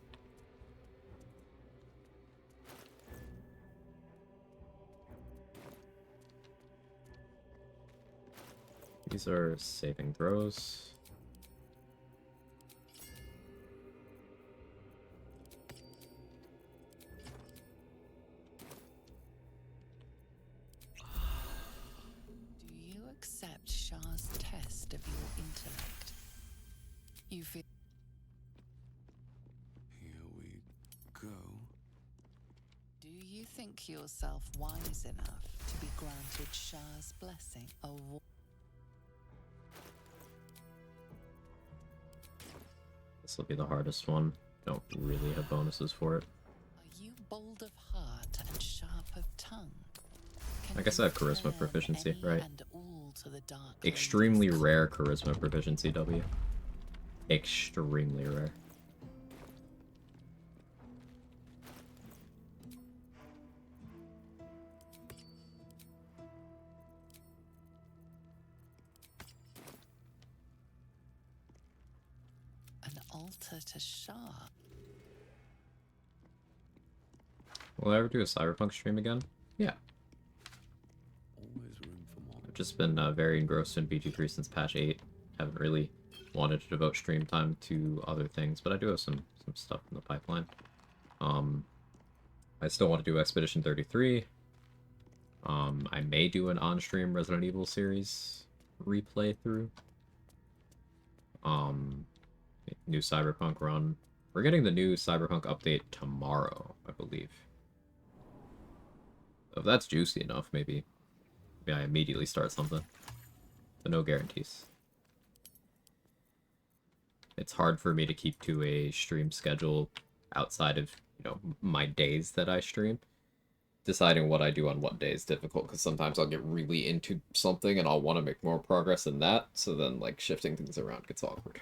These are saving throws. Do you accept Shah's test of your intellect? You feel... Here we go. Do you think yourself wise enough to be granted Shah's blessing? This will be the hardest one. Don't really have bonuses for it. Are you bold of heart and sharp of tongue? I guess I have charisma proficiency, right? And all to the dark Extremely rare charisma proficiency, W. Extremely rare. an altar to Shah. Will I ever do a Cyberpunk stream again? Yeah. Always room for more. I've just been very engrossed in BG3 since patch 8. Haven't really wanted to devote stream time to other things, but I do have some stuff in the pipeline. I still want to do Expedition 33. I may do an on-stream Resident Evil series replay through. New Cyberpunk run. We're getting the new Cyberpunk update tomorrow, I believe. If that's juicy enough, maybe I immediately start something. But no guarantees. It's hard for me to keep to a stream schedule outside of, my days that I stream. Deciding what I do on what day is difficult, because sometimes I'll get really into something and I'll want to make more progress in that, so then, shifting things around gets awkward.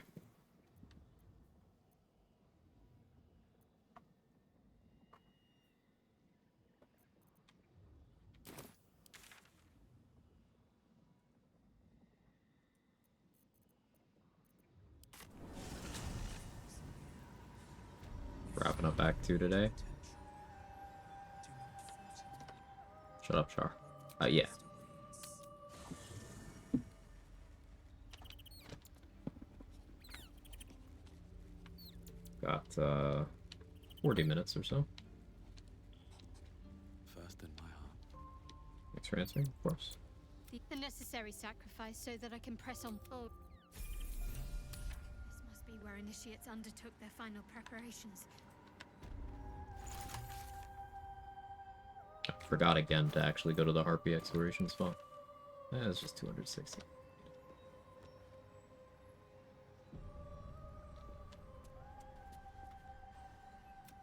Wrapping up Act 2 today. Shut up, Char. Yeah. Got 40 minutes or so. First in my heart. Thanks for answering, of course. The necessary sacrifice so that I can press on forward. This must be where initiates undertook their final preparations. I forgot again to actually go to the Harpy exploration spot. It's just 260.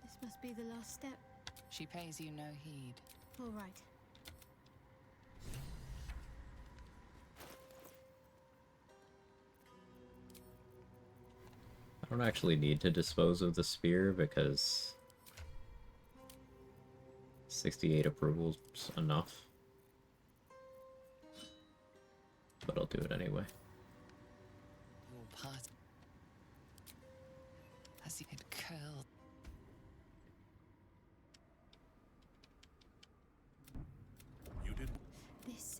This must be the last step. She pays you no heed. All right. I don't actually need to dispose of the spear because 68 approval's enough. But I'll do it anyway. Your part as it curled.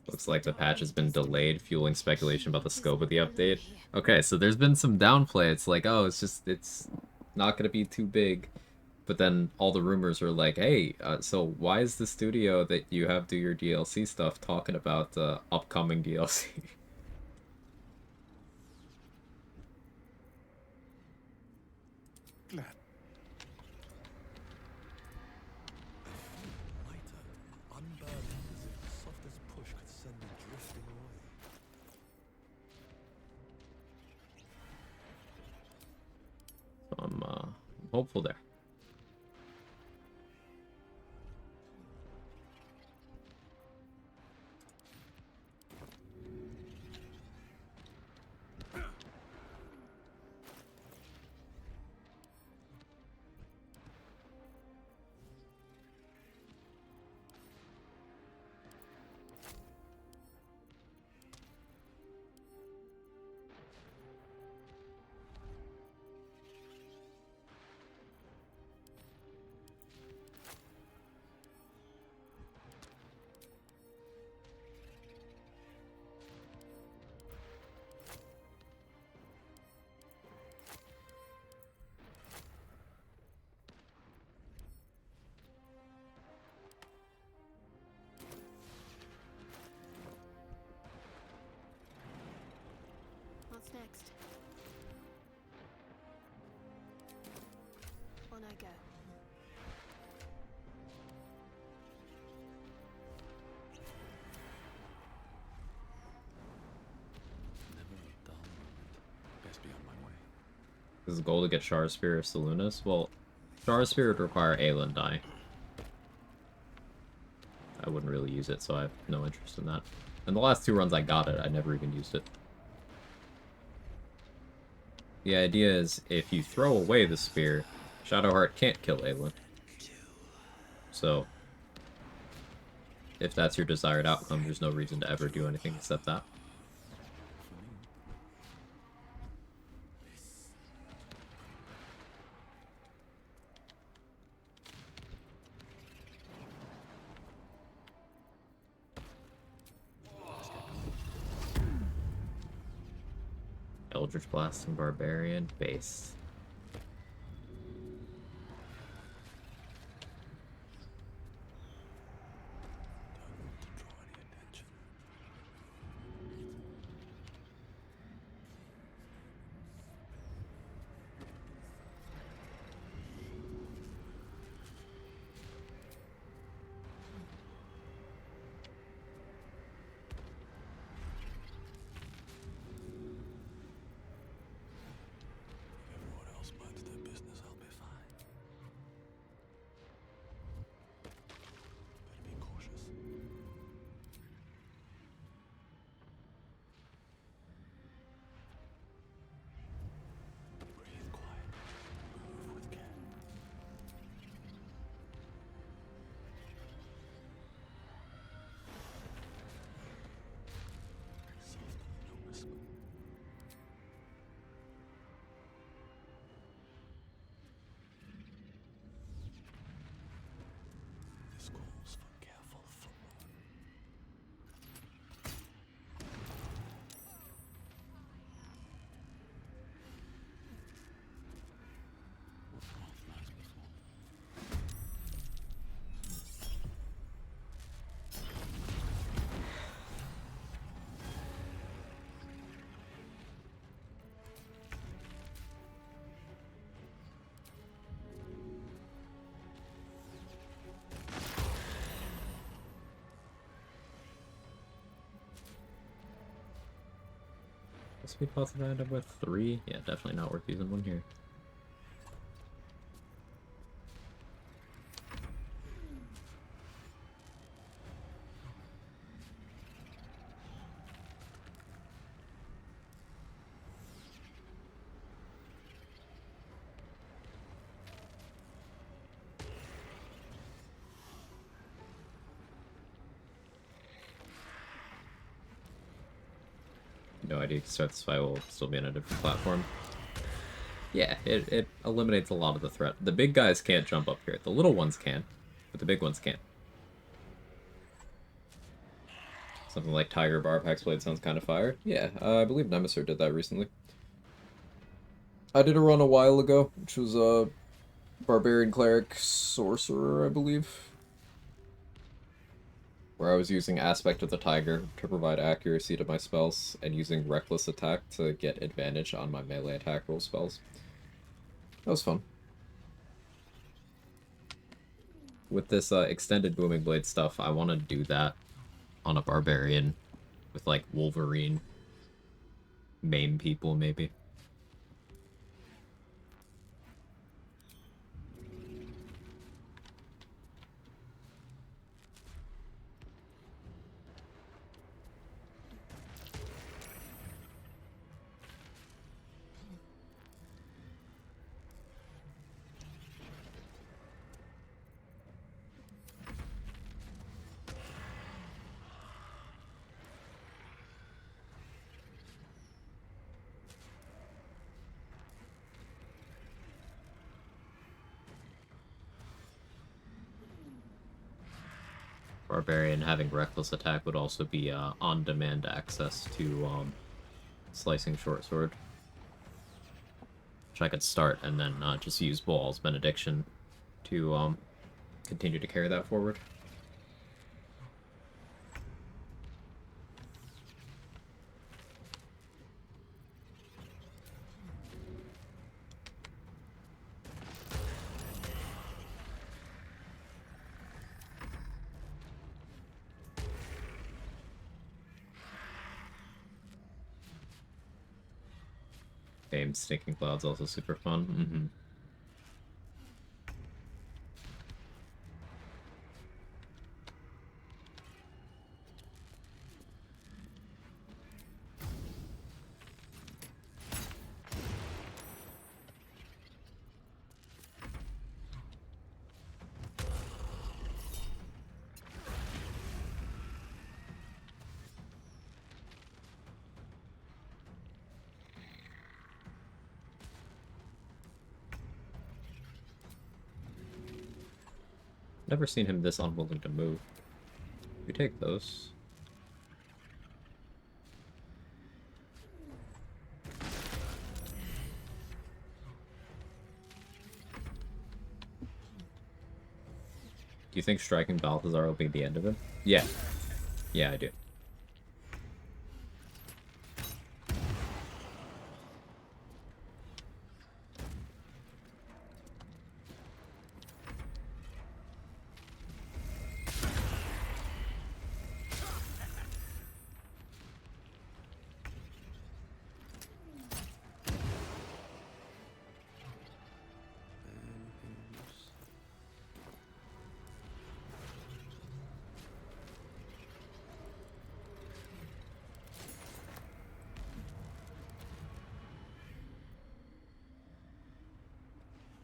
Looks like the patch has been delayed, fueling speculation about the scope of the update. Okay, so there's been some downplay. It's like, oh, it's not gonna be too big. But then all the rumors are like, hey, so why is the studio that you have do your DLC stuff talking about upcoming DLC? Glad. I feel lighter, unburdened, as if the softest push could send me drifting away. So I'm hopeful there. What's next? On I go. Never a dull moment. Best be on my way. Is the goal to get Shara Spirit of Salunas? Well, Shara Spirit would require Aelin die. I wouldn't really use it, so I have no interest in that. And the last 2 runs I got it, I never even used it. The idea is, if you throw away the spear, Shadowheart can't kill Aelin. So, if that's your desired outcome, there's no reason to ever do anything except that. Eldritch Blast and Barbarian base. Everyone else minds their business, I'll be fine. Better be cautious. Breathe quiet. Move with care. Soft, no whisper. This calls for careful footwork. Nice before. Speed pots that I end up with 3? Yeah, definitely not worth using 1 here. No idea to start this fight will still be on a different platform. Yeah, it eliminates a lot of the threat. The big guys can't jump up here. The little ones can, but the big ones can't. Something like Tiger Bar Pax Blade sounds kind of fire. Yeah, I believe Nemesis did that recently. I did a run a while ago, which was a barbarian cleric sorcerer, I believe, where I was using Aspect of the Tiger to provide accuracy to my spells, and using Reckless Attack to get advantage on my melee attack roll spells. That was fun. With this extended Booming Blade stuff, I want to do that on a barbarian with, like, Wolverine main people, maybe. Barbarian having Reckless Attack would also be on-demand access to Slicing Short Sword, which I could start and then just use Ball's Benediction to continue to carry that forward. Famed Stinking Cloud's also super fun. Mm-hmm. Never seen him this unwilling to move. You take those. Do you think striking Balthazar will be the end of him? Yeah. Yeah, I do.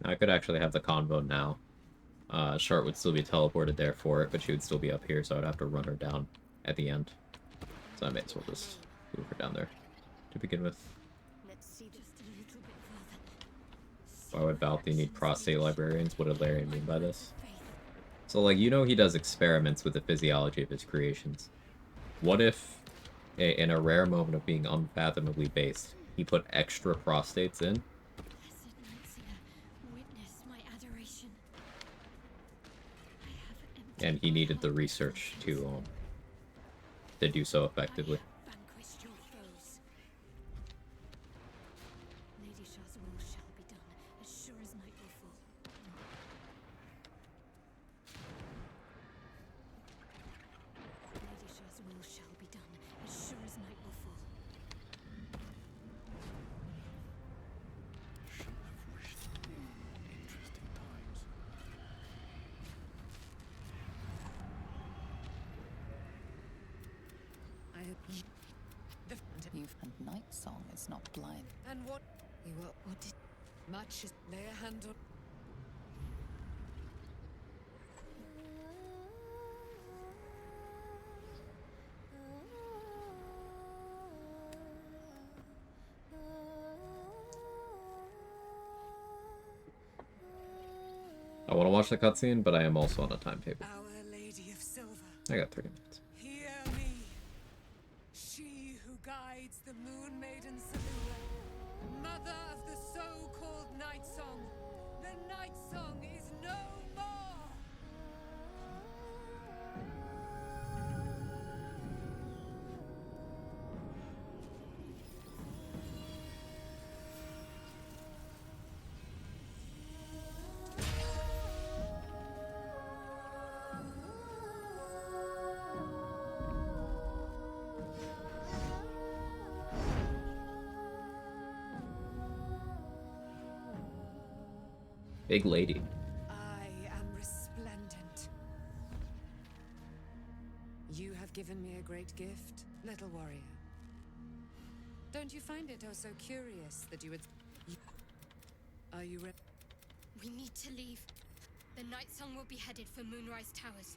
I could actually have the convo now. Shart would still be teleported there for it, but she would still be up here, so I'd have to run her down at the end. So I may as well just move her down there to begin with. Let's see just a little bit further. Why would Balthi need prostate librarians? What did Larry mean by this? So, like, you know he does experiments with the physiology of his creations. What if, in a rare moment of being unfathomably based, he put extra prostates in? And he needed the research to do so effectively. Vanquished your foes. Lady Shah's will shall be done, as sure as night will fall. Lady Shah's will shall be done, as sure as night will fall. Should have wished interesting times. And Night Song is not blind. And what did much as lay a hand on? I want to watch the cutscene, but I am also on a timetable. Our Lady of Silver. I got 30 minutes. Hear me. She who guides the Moon Maiden Selûne, mother of the so Big lady. I am resplendent. You have given me a great gift, little warrior. Don't you find it oh so curious that you would... Are you ready? We need to leave. The Night Song will be headed for Moonrise Towers.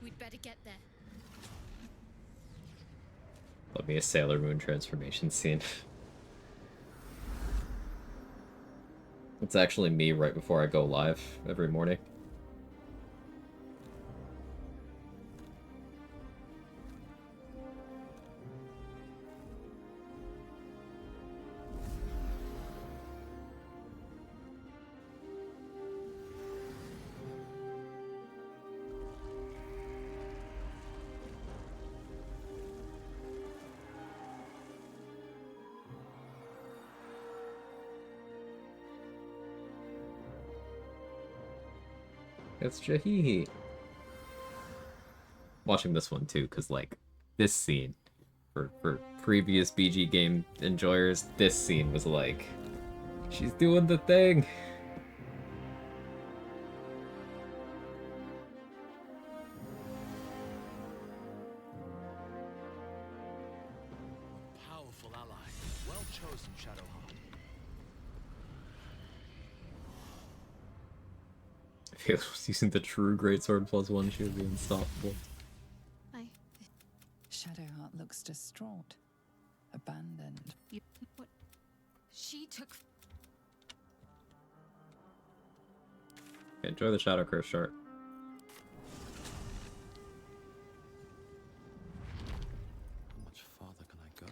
We'd better get there. Let me a Sailor Moon transformation scene. It's actually me right before I go live every morning. It's Jahihi. Watching this one too, because like this scene, for previous BG game enjoyers, this scene was like, she's doing the thing. Powerful ally. Well chosen, Shadowheart. If he was using the true greatsword +1, she would be unstoppable. Shadowheart looks distraught, abandoned. What? She took. Enjoy the Shadow Curse chart. How much farther can I go?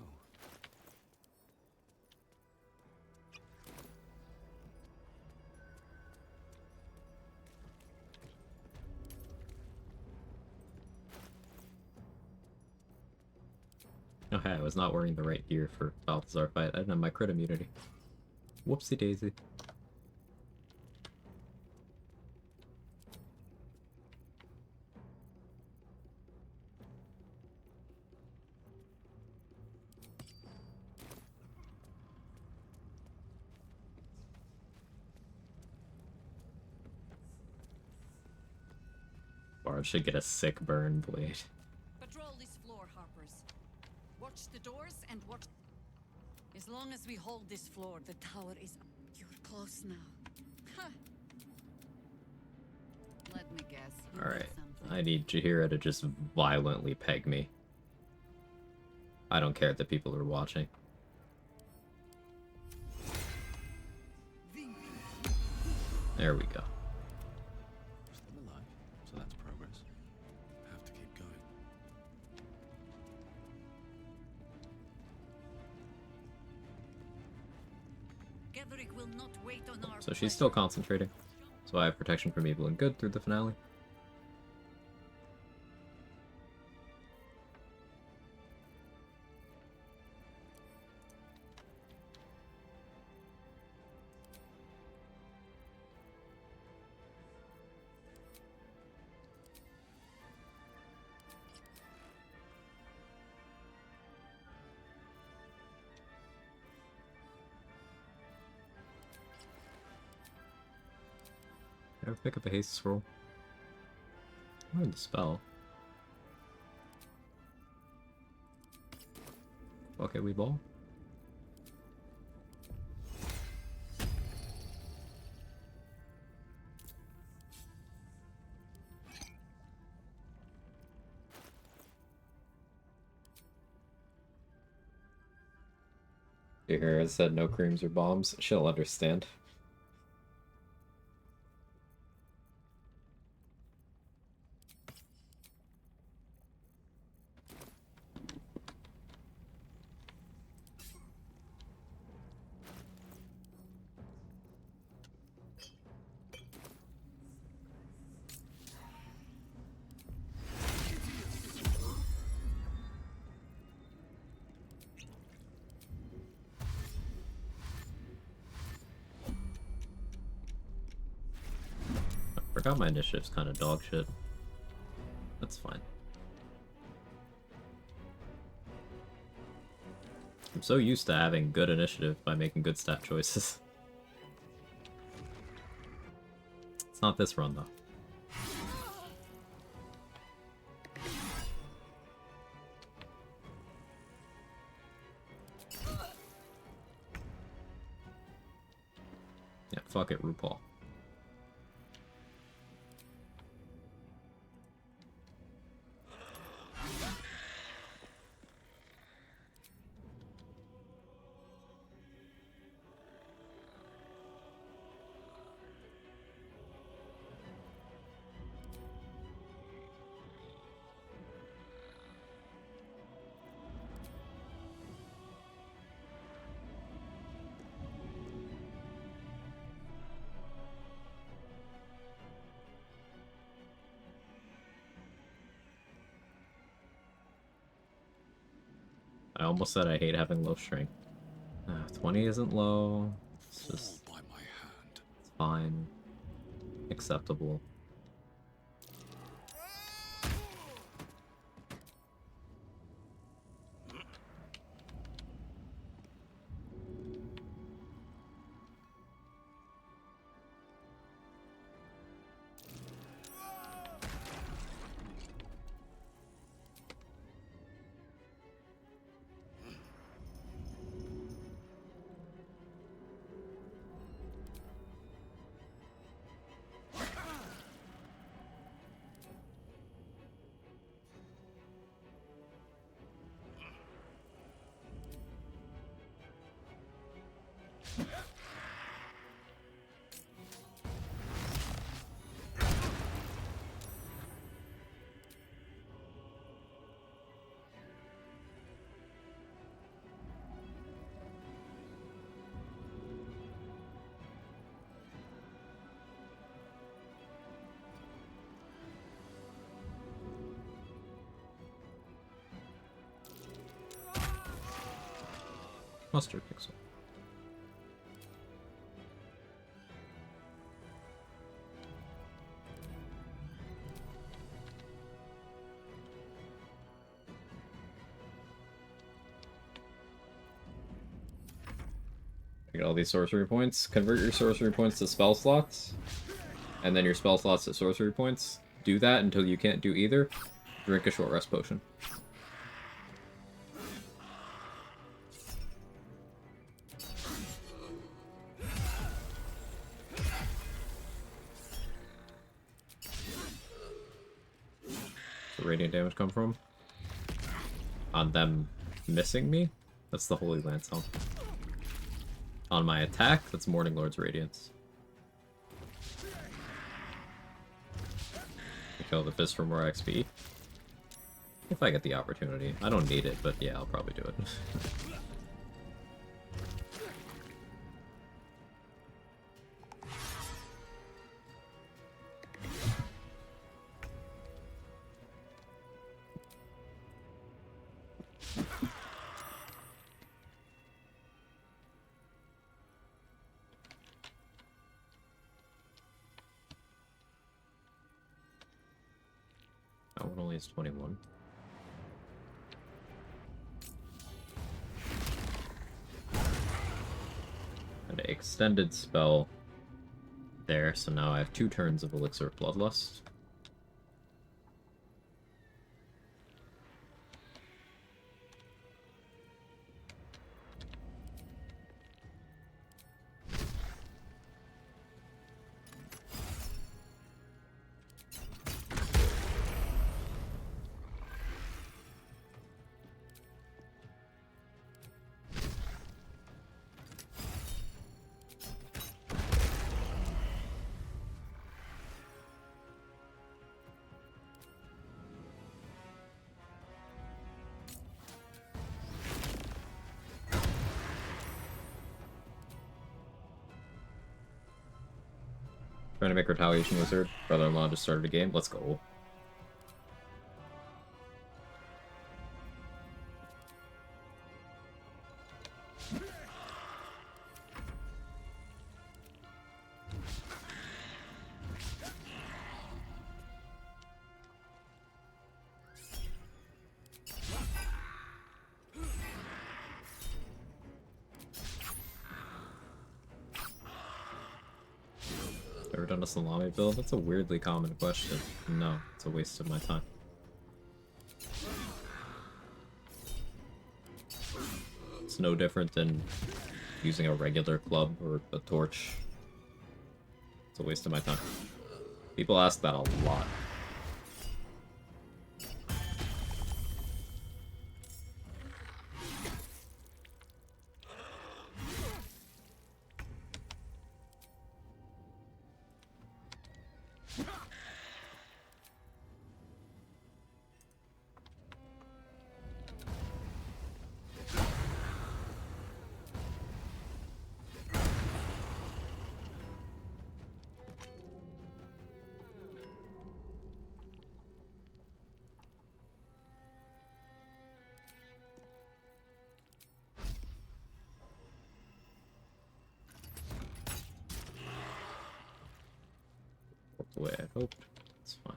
Oh hey, I was not wearing the right gear for Balthazar fight. I didn't have my crit immunity. Whoopsie daisy. Bard should get a sick burn blade. Patrol this floor, Harpers. Watch the doors and watch. As long as we hold this floor, the tower is. You're close now. Huh. Let me guess. Alright, I need Jaheira to just violently peg me. I don't care that people are watching. There we go. Still alive, so that's progress. Have to keep going. Gatherick will not wait on our. So she's still concentrating. So I have protection from evil and good through the finale. Ever pick up a haste scroll? Learn the spell. Okay, we ball. Jaheira said no creams or bombs. She'll understand. Forgot my initiative's kind of dog shit. That's fine. I'm so used to having good initiative by making good stat choices. not this run, though. Yeah, fuck it, RuPaul. I almost said I hate having low strength. 20 isn't low. It's just... It's fine. Acceptable. Mustard pixel. Get all these sorcery points. Convert your sorcery points to spell slots, and then your spell slots to sorcery points. Do that until you can't do either. Drink a short rest potion. Where's the radiant damage come from? On them missing me? That's the Holy Lance song. On my attack, that's Morning Lord's Radiance. Kill the fist for more XP. If I get the opportunity. I don't need it, but yeah, I'll probably do it. That one only is 21. And an extended spell there, so now I have 2 turns of Elixir of Bloodlust. Trying to make Retaliation Wizard. Brother-in-law just started a game. Let's go. Ever done Run a salami build? That's a weirdly common question. No, it's a waste of my time. It's no different than using a regular club or a torch. It's a waste of my time. People ask that a lot. The way I hoped. It's fine.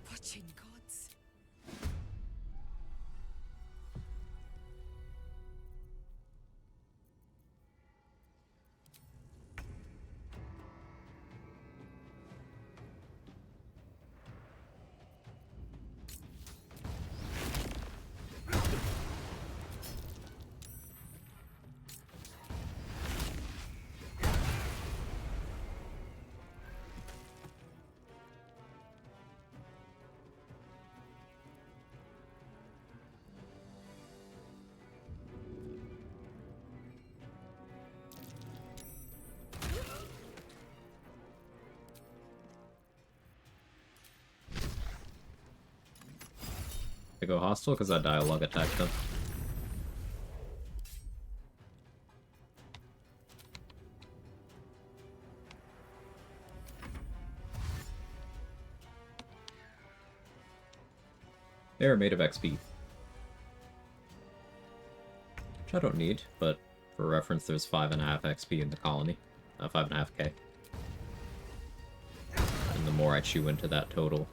Watching gods. I go hostile because that dialogue attacked them. They are made of XP. Which I don't need, but for reference, there's 5.5 XP in the colony. 5.5k. And the more I chew into that total,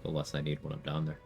the less I need when I'm down there.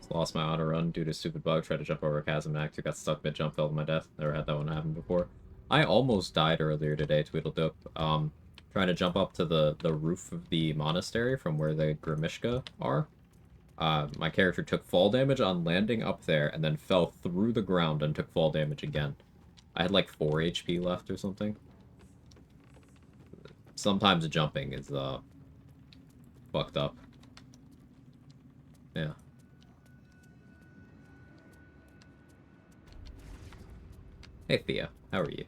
Lost my auto run due to stupid bug. Tried to jump over a chasm and actor got stuck mid jump, fell to my death. Never had that one happen before. I almost died earlier today, Tweedledoop. Trying to jump up to the roof of the monastery from where the Grimishka are. My character took fall damage on landing up there and then fell through the ground and took fall damage again. I had like 4 HP left or something. Sometimes jumping is fucked up. Yeah. Hey Thea, how are you?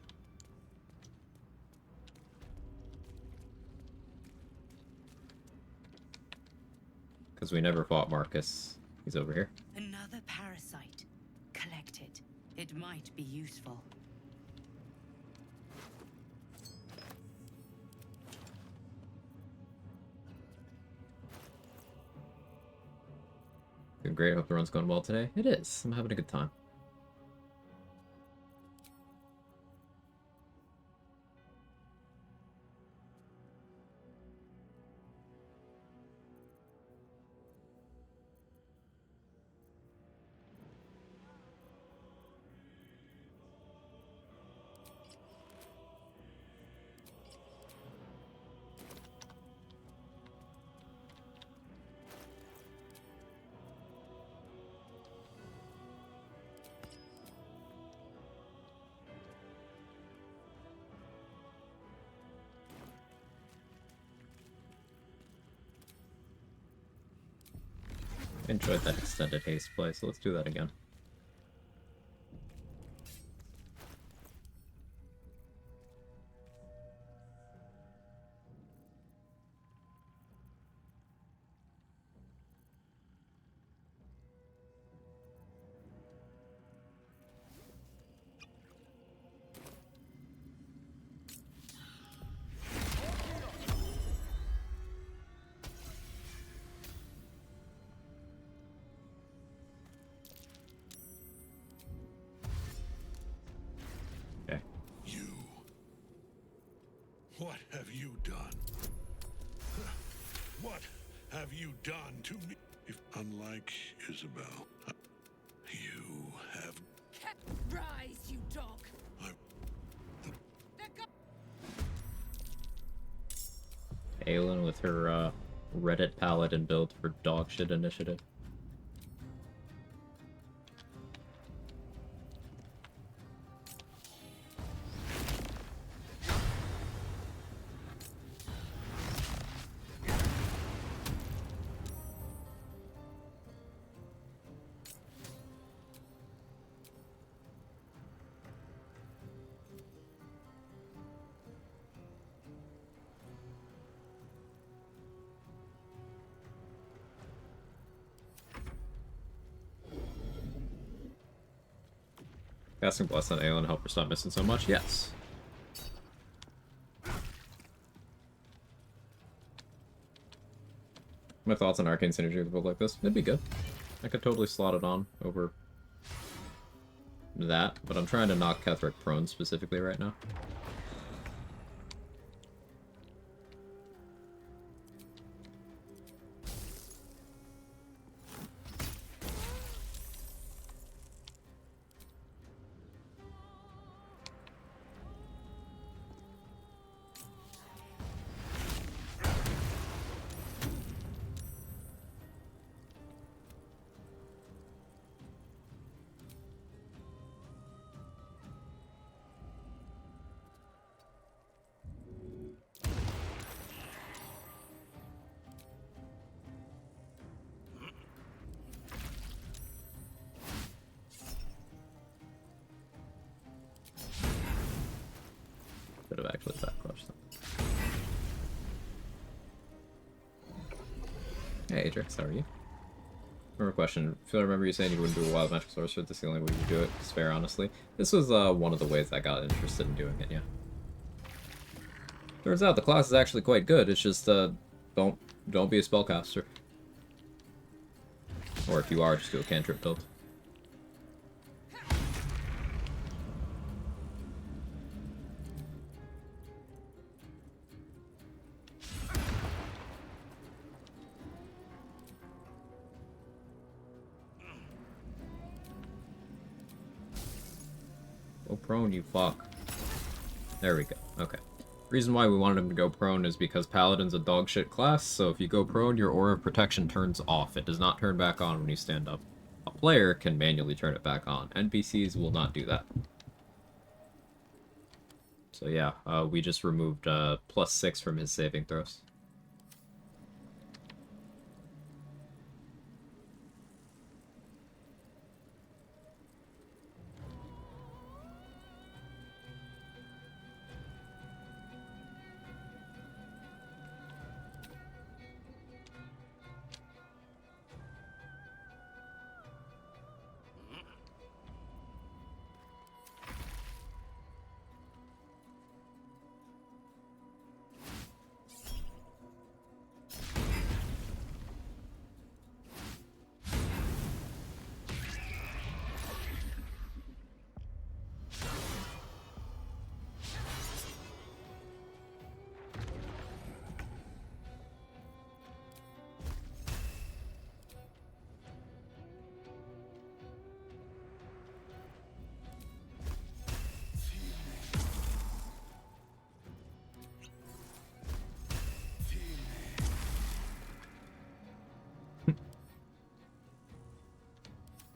Because we never fought Marcus. He's over here. Another parasite. Collect it. It might be useful. Doing great. Hope the run's going well today. It is. I'm having a good time. Enjoyed that extended haste play, so let's do that again. What have you done? What have you done to me? If unlike Isabel, you have... Rise, you dog! Aelin with her Reddit paladin build for dogshit initiative. Casting Bless on Aelin help her stop missing so much? Yes. My thoughts on Arcane Synergy with a build like this? It'd be good. I could totally slot it on over that, but I'm trying to knock Ketheric prone specifically right now. Could have actually backcrushed them. Hey Ajax, how are you? Remember question. Phil, I remember you saying you wouldn't do a wild magic sorcerer. This is the only way you do it. It's fair, honestly. This was one of the ways I got interested in doing it, yeah. Turns out the class is actually quite good. It's just don't be a spellcaster. Or if you are, just do a cantrip build. Go prone, you fuck. There we go. Okay. Reason why we wanted him to go prone is because Paladin's a dogshit class, so if you go prone, your Aura of Protection turns off. It does not turn back on when you stand up. A player can manually turn it back on. NPCs will not do that. So yeah, we just removed +6 from his saving throws.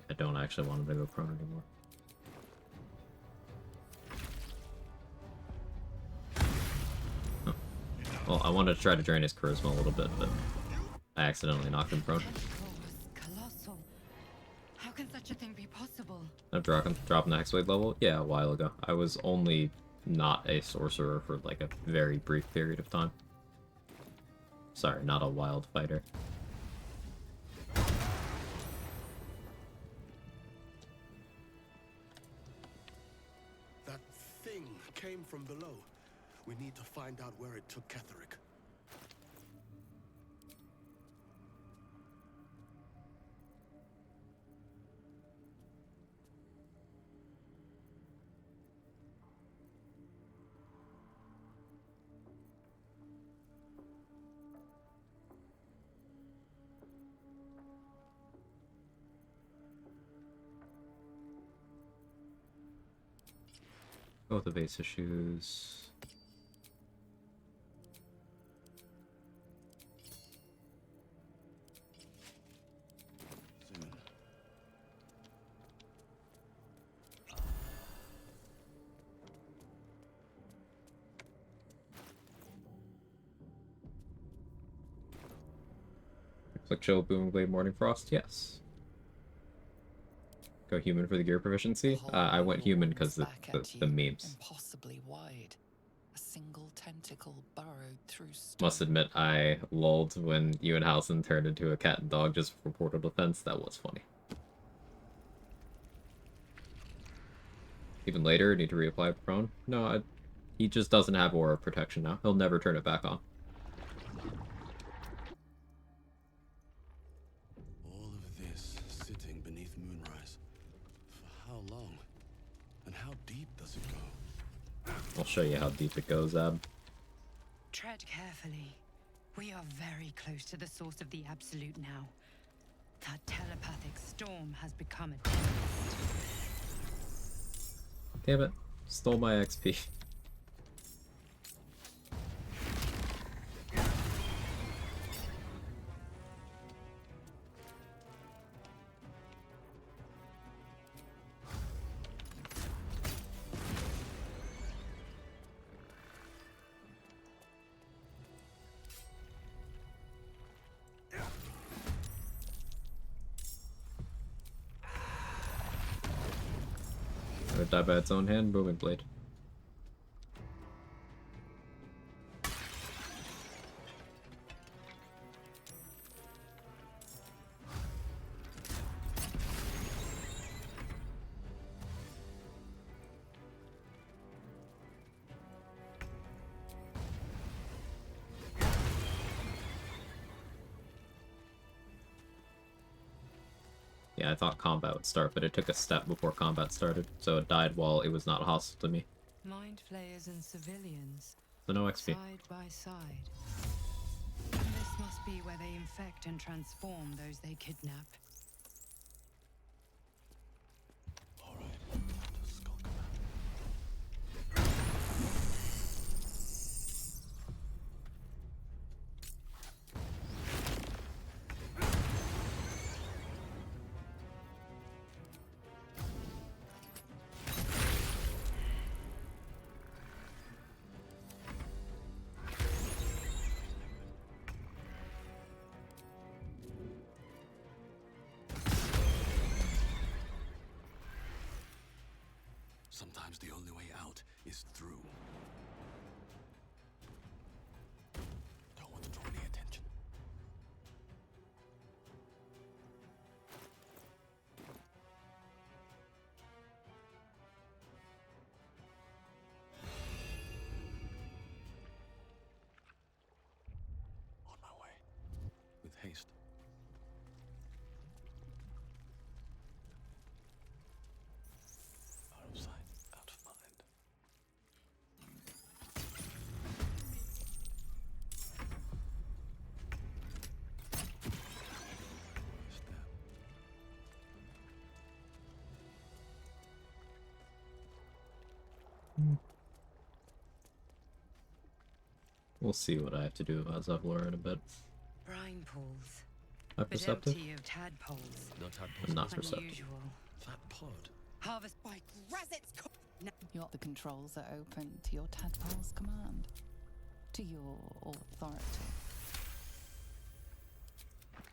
I don't actually want him to go prone anymore. Oh. Well, I wanted to try to drain his charisma a little bit, but I accidentally knocked him prone. Of dropping the Hexblade level? Yeah, a while ago. I was only not a sorcerer for like a very brief period of time. Sorry, not a wild fighter. That thing came from below. We need to find out where it took Ketherick. Both evasive shoes. Click chill, boom, blade, morning frost. Yes. Go human for the gear proficiency. I went human because the memes. Impossibly wide. A single tentacle burrowed through Must admit, I lulled when you and Halson turned into a cat and dog just for portal defense. That was funny. Even later, need to reapply prone? No, he just doesn't have aura protection now. He'll never turn it back on. All of this sitting beneath Moonrise. For how long? And how deep does it go? I'll show you how deep it goes, Ab. Tread carefully. We are very close to the source of the Absolute now. That telepathic storm has become a tempest. Damn it. Stole my XP. Or die by its own hand, booming blade. Yeah, I thought combat would start, but it took a step before combat started, so it died while it was not hostile to me. Mind flayers and civilians. So no XP. Side by side. This must be where they infect and transform those they kidnap. Sometimes the only way out is through. Don't want to draw any attention. On my way. With haste. Out of sight, out of mind. We'll see what I have to do about Zevlor in a bit. Brine pools. I'm But perceptive? empty of tadpoles. No tadpoles. I'm not perceptive. Unusual. That pod. Harvest by The controls are open to your tadpole's command. To your authority.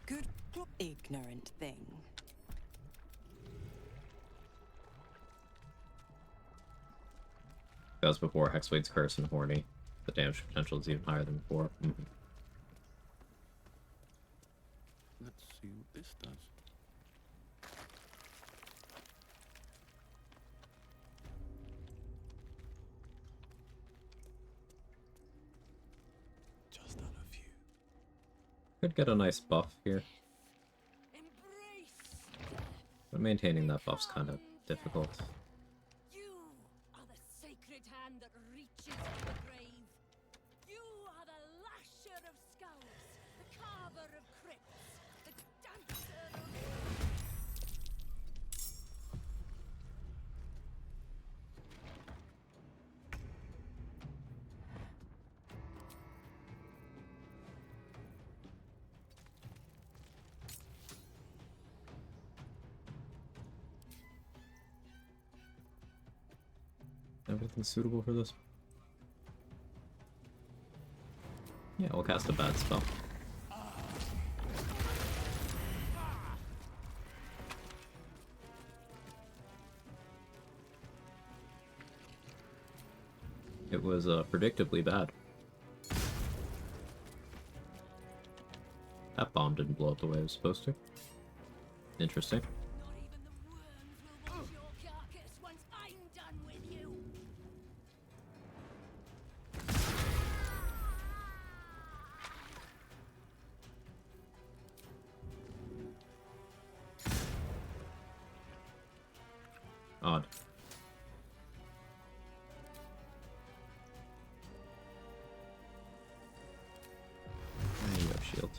Good ignorant thing. as before, Hexblade's Curse and Horny. The damage potential is even higher than before. Let's see what this does. Just done a few. Could get a nice buff here. But maintaining that buff's kind of difficult. You are the sacred hand that reaches to the grave. You are the lasher of skulls, the carver of crypts, the dancer of... Everything suitable for this? Yeah, we'll cast a bad spell. It was predictably bad. That bomb didn't blow up the way it was supposed to. Interesting. Odd. There you go, shield.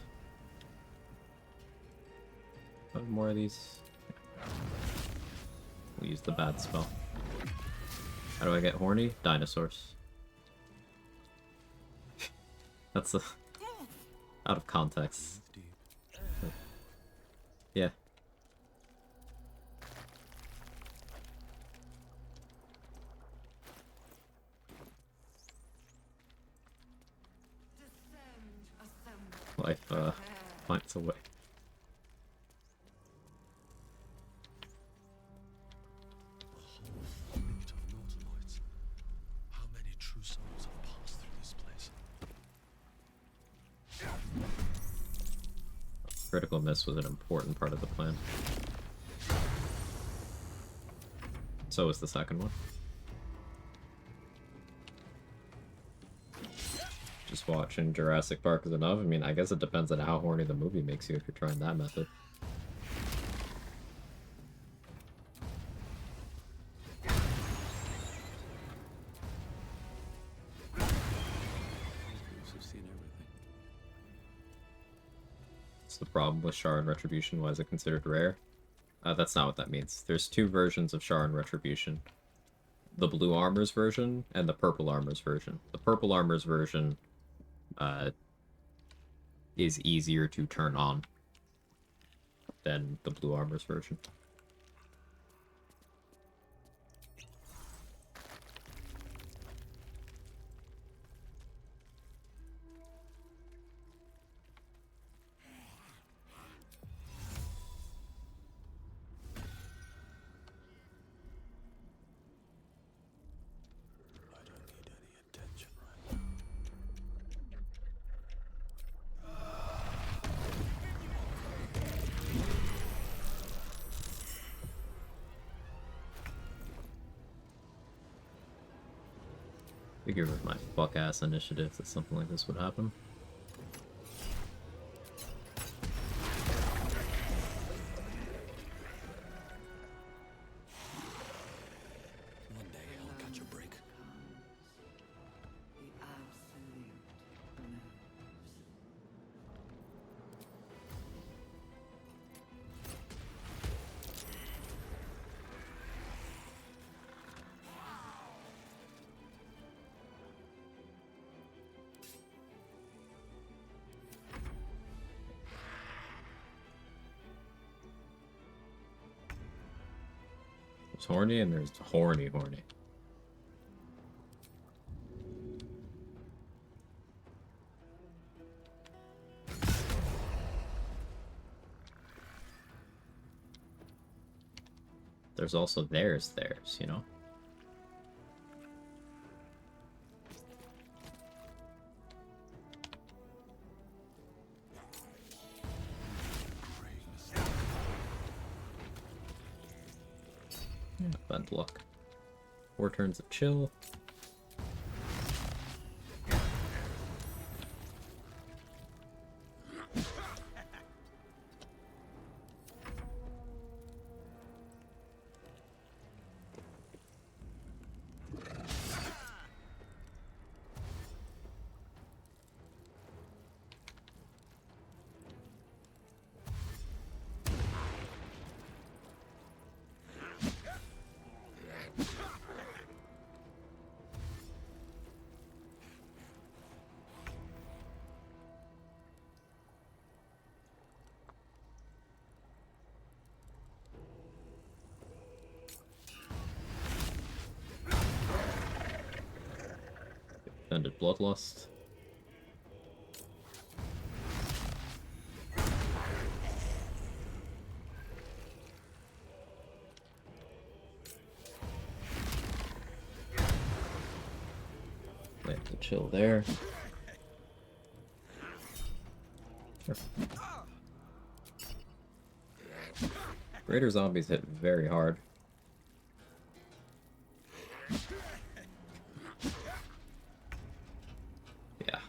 More of these. We'll use the bad spell. How do I get horny? Dinosaurs. That's a... out of context. Yeah. Life finds a way. A whole fleet of nautiloids. How many true souls have passed through this place? Critical miss was an important part of the plan. So was the second one. Just watching Jurassic Park is enough? I mean, I guess it depends on how horny the movie makes you if you're trying that method. What's the problem with Sharon Retribution? Why is it considered rare? That's not what that means. There's two versions of Sharon Retribution. The blue armors version and the purple armors version. The purple armors version is easier to turn on than the blue armors version. I don't need any attention right now. Figure with my fuck-ass initiative that something like this would happen. One day I'll catch a break. There's horny and there's horny. There's also theirs, you know? Bend luck. 4 turns of chill. Ended Bloodlust. They have to chill there. Sure. Greater zombies hit very hard. Yeah.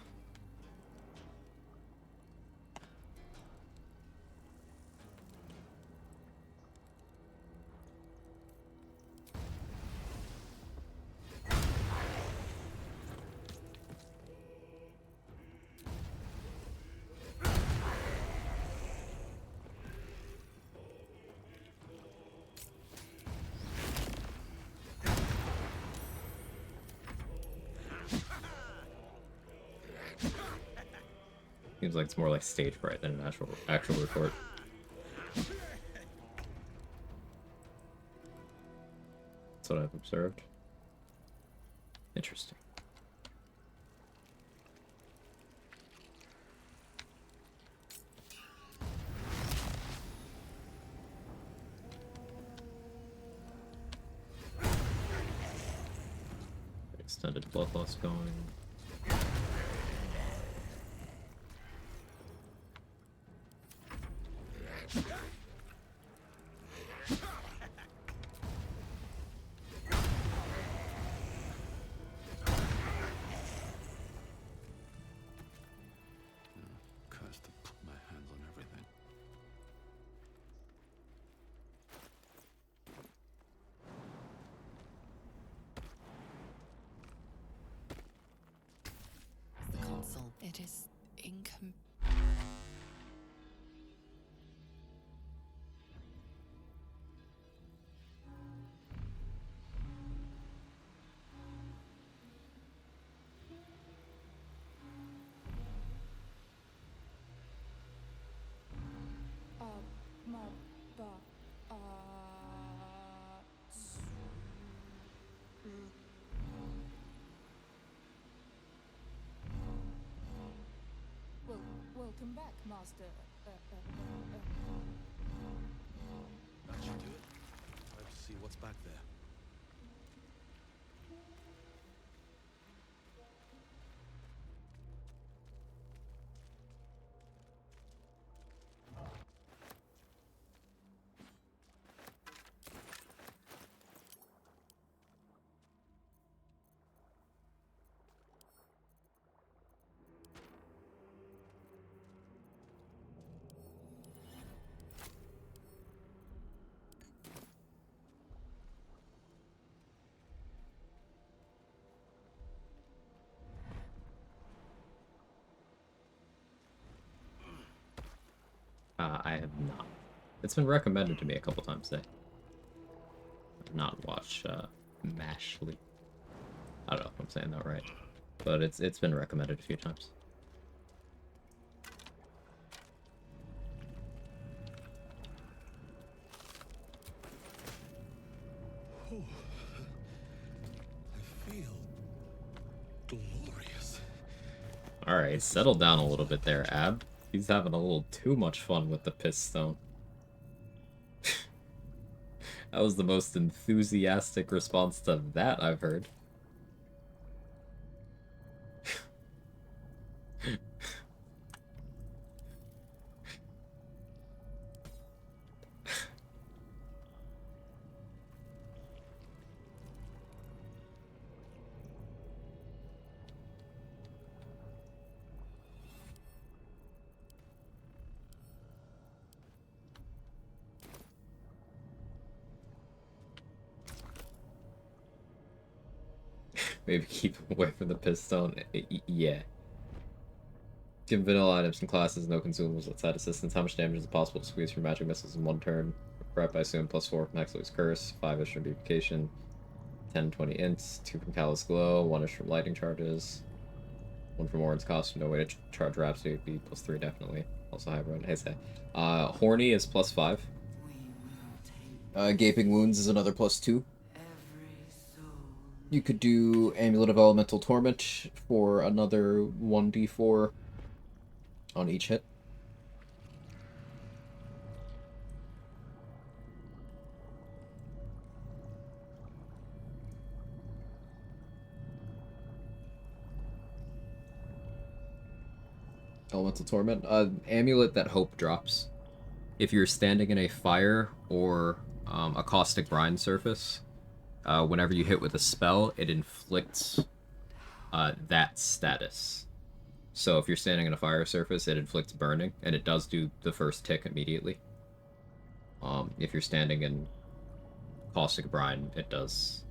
Seems like it's more like stage fright than an actual report. That's what I've observed. Interesting. Extended bloodlust going. Cursed to put my hands on everything. The console, it is incom... Welcome back, Master. That should do it. Time to see what's back there. I have not. It's been recommended to me a couple times today. I've not watched Mashley. I don't know if I'm saying that right, but it's been recommended a few times. I feel glorious. Alright, settle down a little bit there, Ab. He's having a little too much fun with the piss stone. That was the most enthusiastic response to that I've heard. Maybe keep him away from the pistone. Yeah. Give vanilla items and classes, no consumables outside assistance. How much damage is it possible to squeeze from magic missiles in one turn? Prep, I assume, +4 from Maxwell's Curse, 5-ish from Beautification, 10, 20 ints, 2 from Callous Glow, 1-ish from Lightning Charges, 1 from Orin's Costume, no way to charge Rhapsody, would be +3 definitely. Also high run. Hey, say. Horny is +5. Gaping Wounds is another +2. You could do Amulet of Elemental Torment for another 1d4 on each hit. Elemental Torment. Amulet that Hope drops. If you're standing in a fire or a caustic brine surface, whenever you hit with a spell, it inflicts that status. So if you're standing on a fire surface, it inflicts burning, and it does do the first tick immediately. If you're standing in caustic brine, it does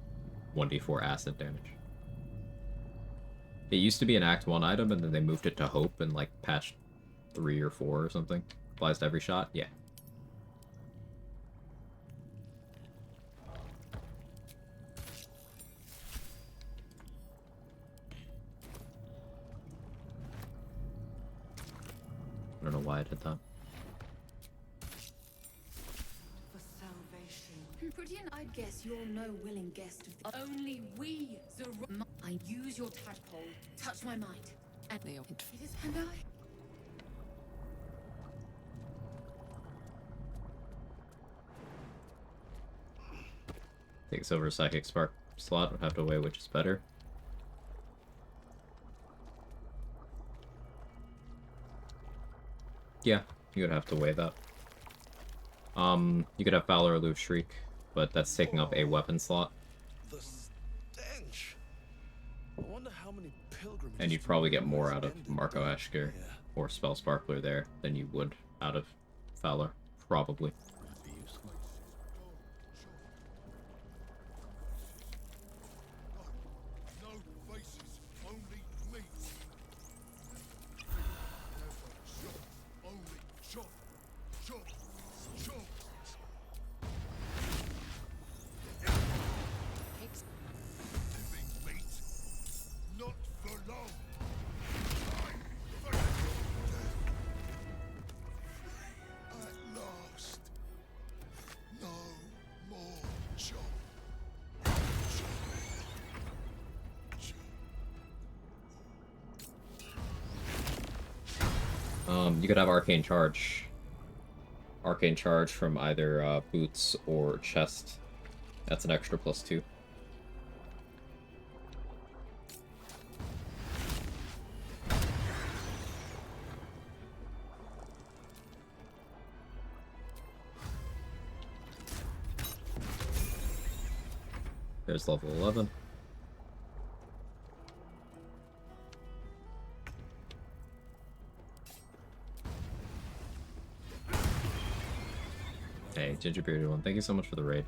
1d4 acid damage. It used to be an Act 1 item, and then they moved it to Hope in, like, patch 3 or 4 or something. Applies to every shot? Yeah. I don't know why I did that. Pretty, I'd guess you're no willing guest of the only we, I use your tadpole, touch my mind, and it is and I. Takes over a Psychic Spark slot, would have to weigh which is better. Yeah, you would have to weigh that. You could have Valor or Aloof Shriek, but that's taking up a weapon slot. The stench. I wonder how many pilgrimages And you'd probably get more out of Marco Ashker or Spell Sparkler there than you would out of Valor. Probably. You could have Arcane Charge. Arcane Charge from either Boots or Chest. That's an extra +2. There's level 11. Hey, Gingerbearded one, thank you so much for the raid.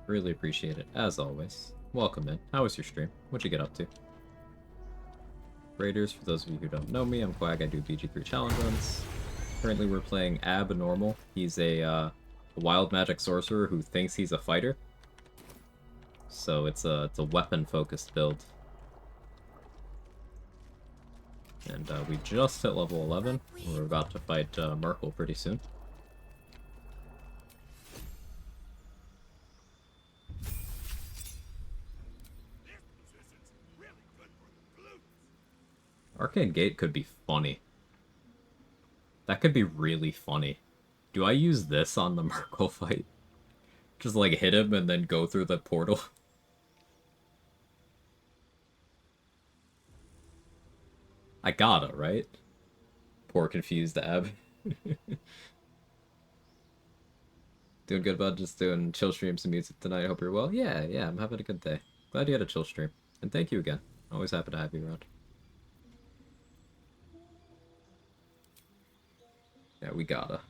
Really appreciate it, as always. Welcome in. How was your stream? What'd you get up to? Raiders, for those of you who don't know me, I'm Quag, I do BG3 challenge runs. Currently we're playing Abnormal. He's a wild magic sorcerer who thinks he's a fighter. So it's a weapon-focused build. And we just hit level 11. We're about to fight Merkel pretty soon. Arcane Gate could be funny. That could be really funny. Do I use this on the Merkel fight? Just like hit him and then go through the portal? I gotta, right? Poor confused Ab. Doing good, bud. Just doing chill streams and music tonight. Hope you're well. Yeah, I'm having a good day. Glad you had a chill stream. And thank you again. Always happy to have you around. Yeah, we gotta.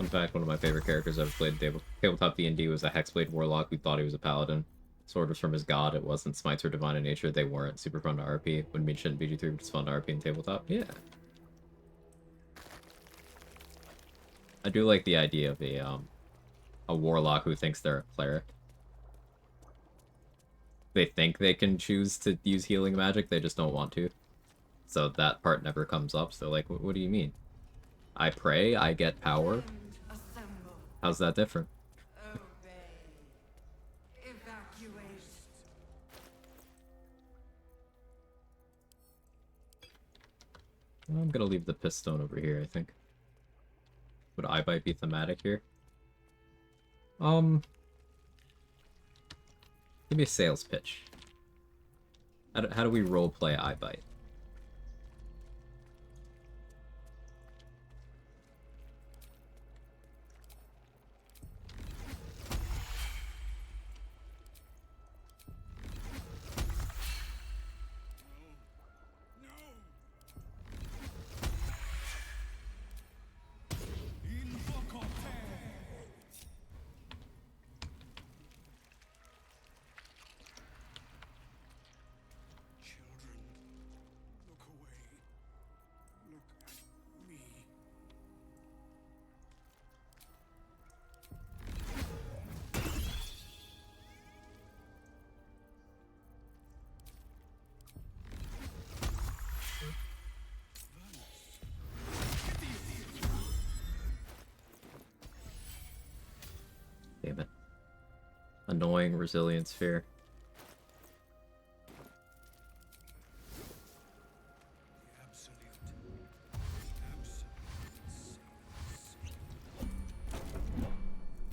Fun fact, one of my favorite characters I've ever played tabletop D&D was a Hexblade Warlock who thought he was a paladin. Sword was from his god, it wasn't. Smites were divine in nature, they weren't. Super fun to RP. Wouldn't mean shit in BG3, but it's fun to RP in tabletop. Yeah. I do like the idea of a warlock who thinks they're a cleric. They think they can choose to use healing magic, they just don't want to. So that part never comes up, so like, what do you mean? I pray, I get power? How's that different? I'm gonna leave the piston over here, I think. Would iBite be thematic here? Give me a sales pitch. How do we roleplay iBite? Damn it. Annoying resilience fear.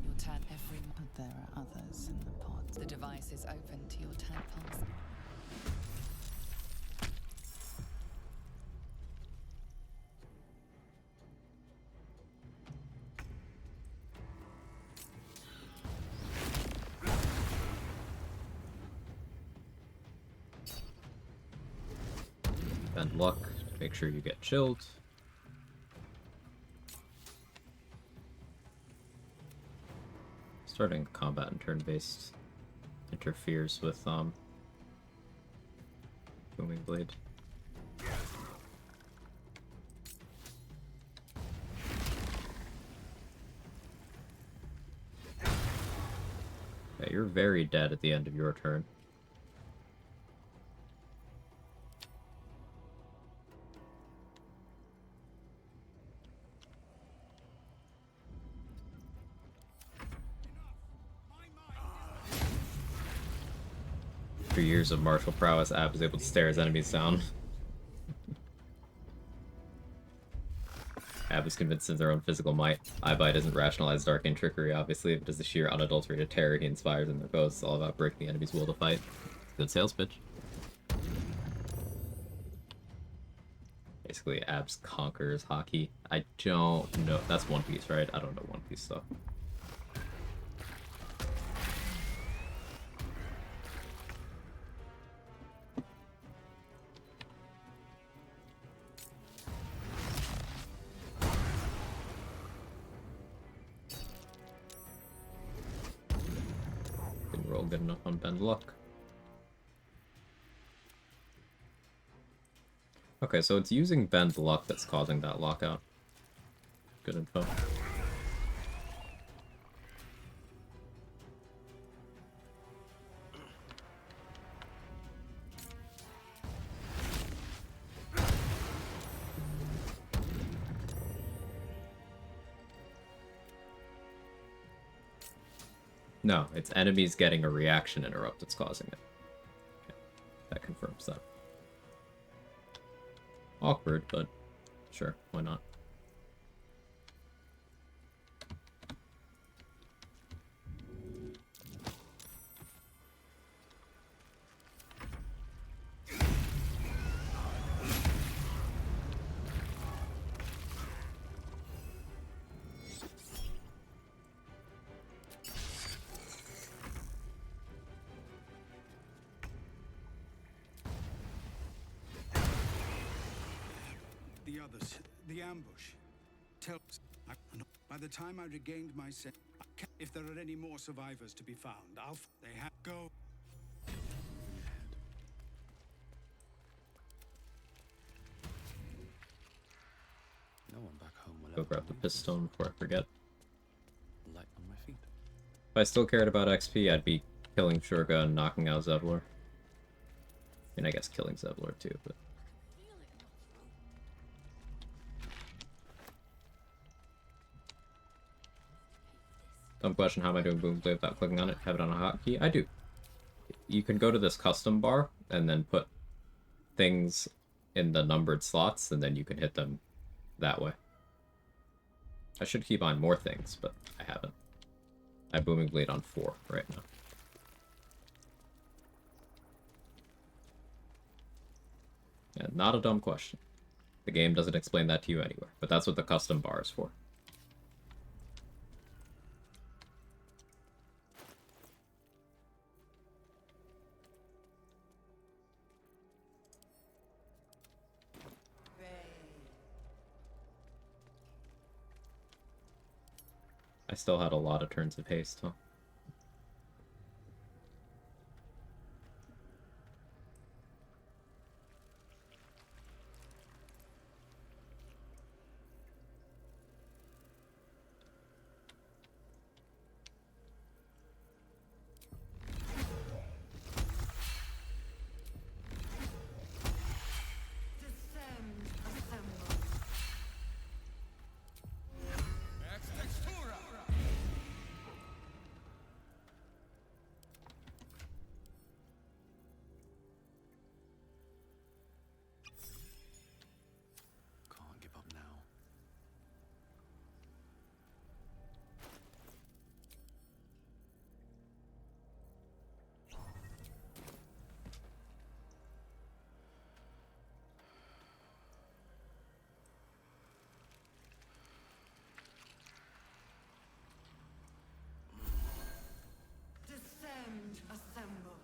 Your tad every but there are others in the pods. The device is open to your tadpoles. Bend luck to make sure you get chilled. Starting combat and turn-based interferes with booming blade. Yeah, you're very dead at the end of your turn. After years of martial prowess, Ab is able to stare his enemies down. Ab is convinced of their own physical might. iBite isn't rationalized arcane trickery, obviously, but is the sheer unadulterated terror he inspires in their bows. It's all about breaking the enemy's will to fight. Good sales pitch. Basically, Abs conquers hockey. I don't know. That's One Piece, right? I don't know One Piece stuff. Didn't roll good enough on Bend Luck. Okay, so it's using Bend Luck that's causing that lockout. Good info. No, it's enemies getting a reaction interrupt that's causing it. Okay, that confirms that. Awkward, but sure, why not? The others, the ambush. Tell us. By the time I regained my sense, if there are any more survivors to be found, they have go. No one back home will Go ever grab the believe pistol before I forget. light on my feet. If I still cared about XP, I'd be killing Shurga and knocking out Zevlor. I mean, I guess killing Zevlor too, but... Dumb question, how am I doing Boom Blade without clicking on it? Have it on a hotkey? I do. You can go to this custom bar and then put things in the numbered slots, and then you can hit them that way. I should keep on more things, but I haven't. I have Booming Blade on 4 right now. Yeah, not a dumb question. The game doesn't explain that to you anywhere, but that's what the custom bar is for. I still had a lot of turns of haste, huh? Can't give up now. Descend, assemble.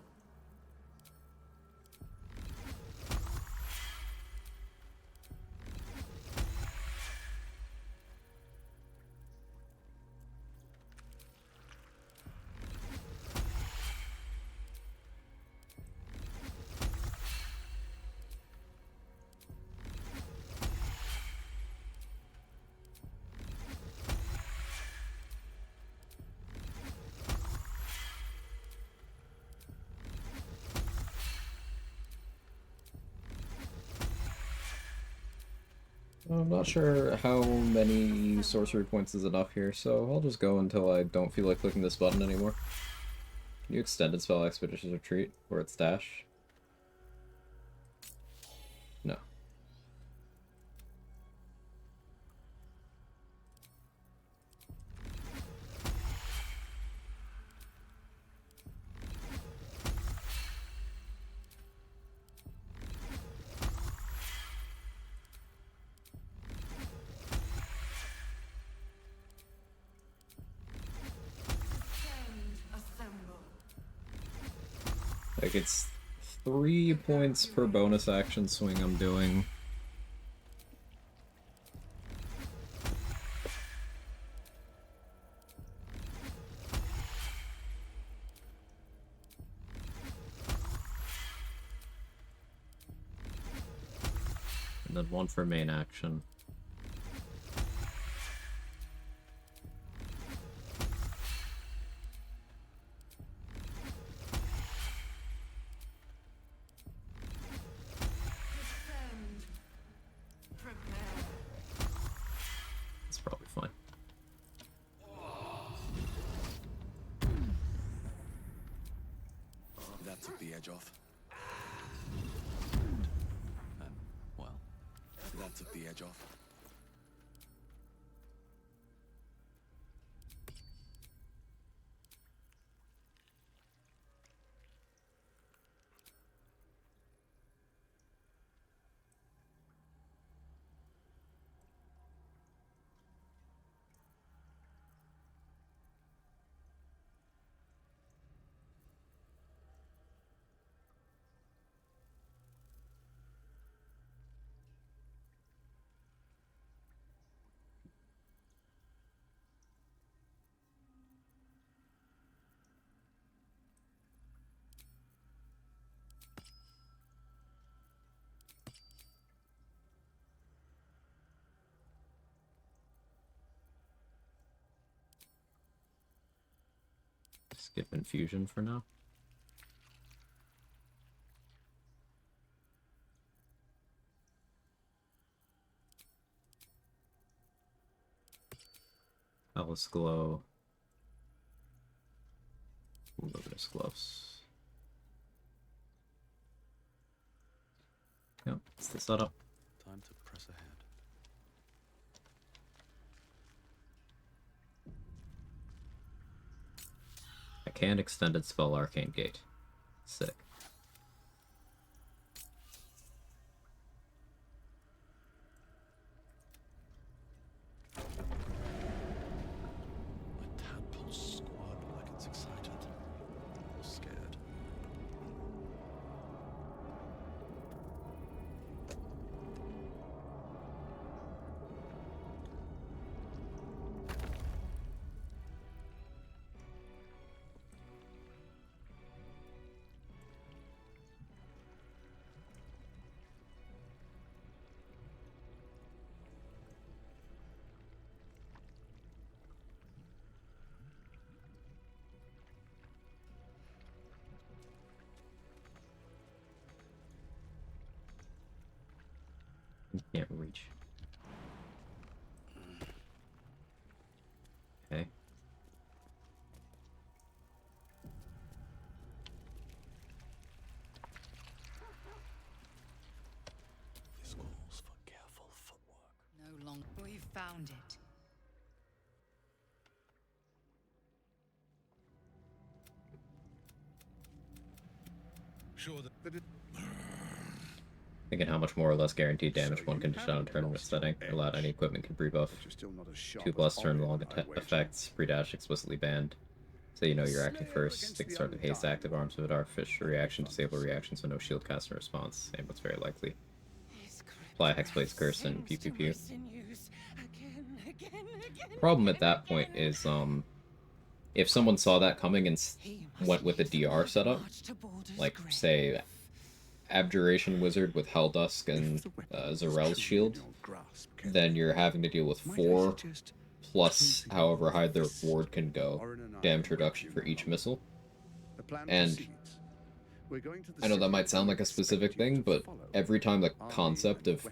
I'm not sure how many sorcery points is enough here, so I'll just go until I don't feel like clicking this button anymore. Can you extended spell Expeditious Retreat, or its dash? No. Like, it's 3 points per bonus action swing I'm doing. And then 1 for main action. It's probably fine. That took the edge off. Well, that took the edge off. Skip infusion for now. Alice Glow. Luminous Gloves. Yep, it's the setup. Time to press ahead. I can't extended spell Arcane Gate. Sick. My tadpole's squad like it's excited or scared. Can't reach. Okay. This calls for careful footwork. No longer. We've found it. Sure that it... Thinking how much more or less guaranteed damage one can dish out in tournament setting. Allowed any equipment can pre-buff. 2+ turn long effects. Pre-dash explicitly banned. So you know you're acting first. Stick start with haste active. Arms with Artifice. Reaction. Disable reaction so no shield cast in response. And what's very likely. Apply Hexblade's Curse and pew pew pew. Problem at that point is if someone saw that coming and went with a DR setup, like say Abjuration Wizard with Helldusk and Zarel's Shield, then you're having to deal with 4 plus however high their ward can go damage reduction for each missile. And I know that might sound like a specific thing, but every time the concept of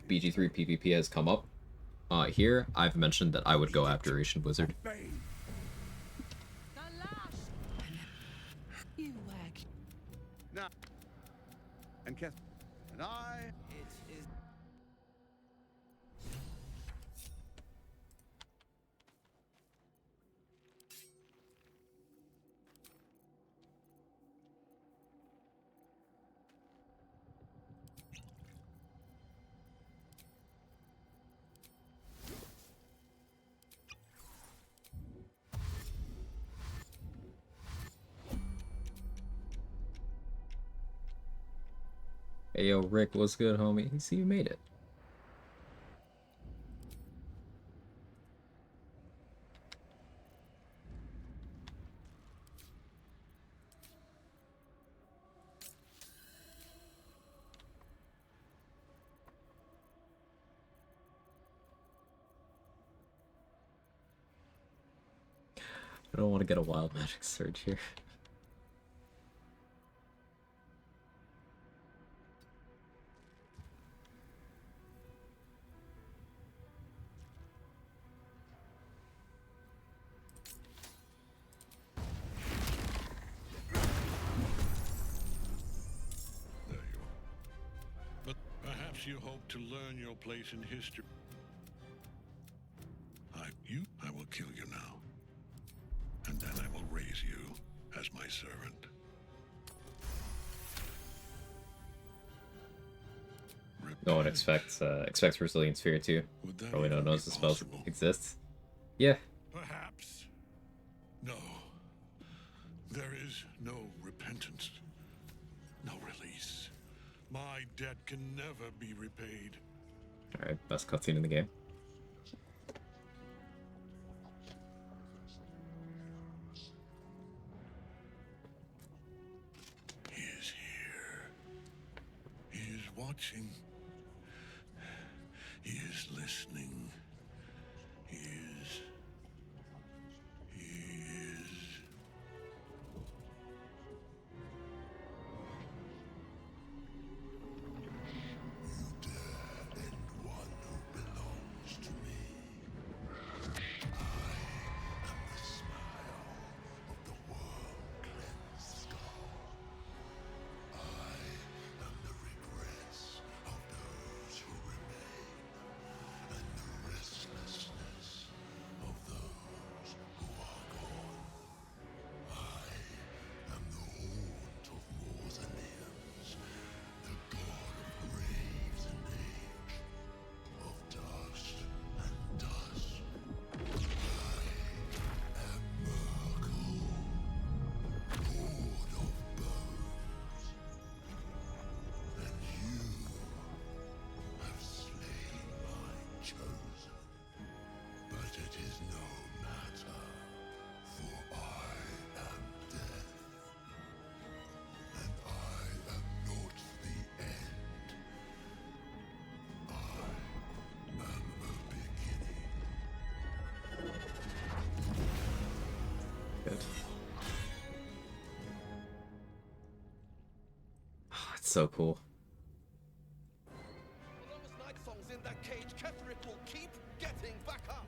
BG3 PvP has come up, here I've mentioned that I would go Abjuration Wizard. Now, and Keth, and I... It is... Hey yo, Rick, what's good, homie? See, you made it. I don't want to get a wild magic surge here. But perhaps you hope to learn your place in history. I will kill you now. And then I will raise you as my servant. No one expects Resilient Sphere too. Probably no one knows the spell exists. Yeah. Perhaps. No. There is no repentance. No release. My debt can never be repaid. Alright, best cutscene in the game. He is here. He is watching. He is listening. He is It's so cool. As long as Night Song's in that cage, Ketherick will keep getting back up.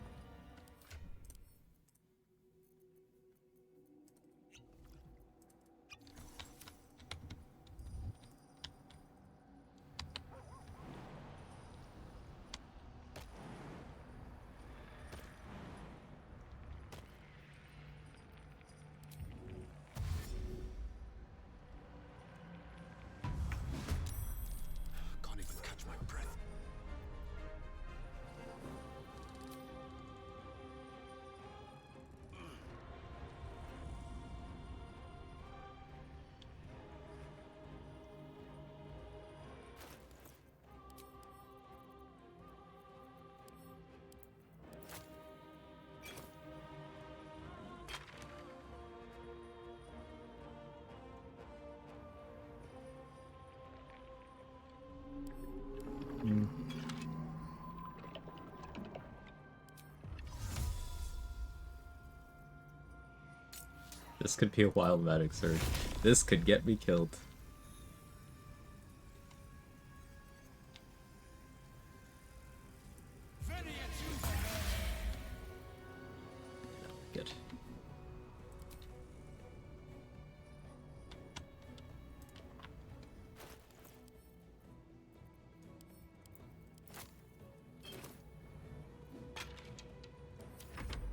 Can't even catch my breath. This could be a wild magic surge. This could get me killed. Good.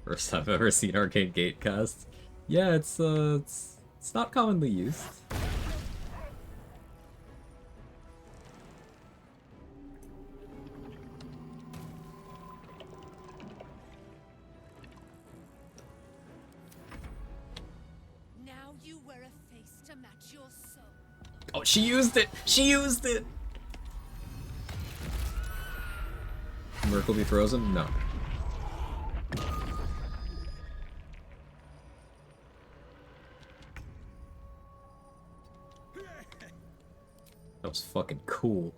First time I've ever seen Arcane Gate cast. Yeah, it's not commonly used. Now you wear a face to match your soul. Oh, she used it! She used it! Merkel be frozen? No. That was fucking cool.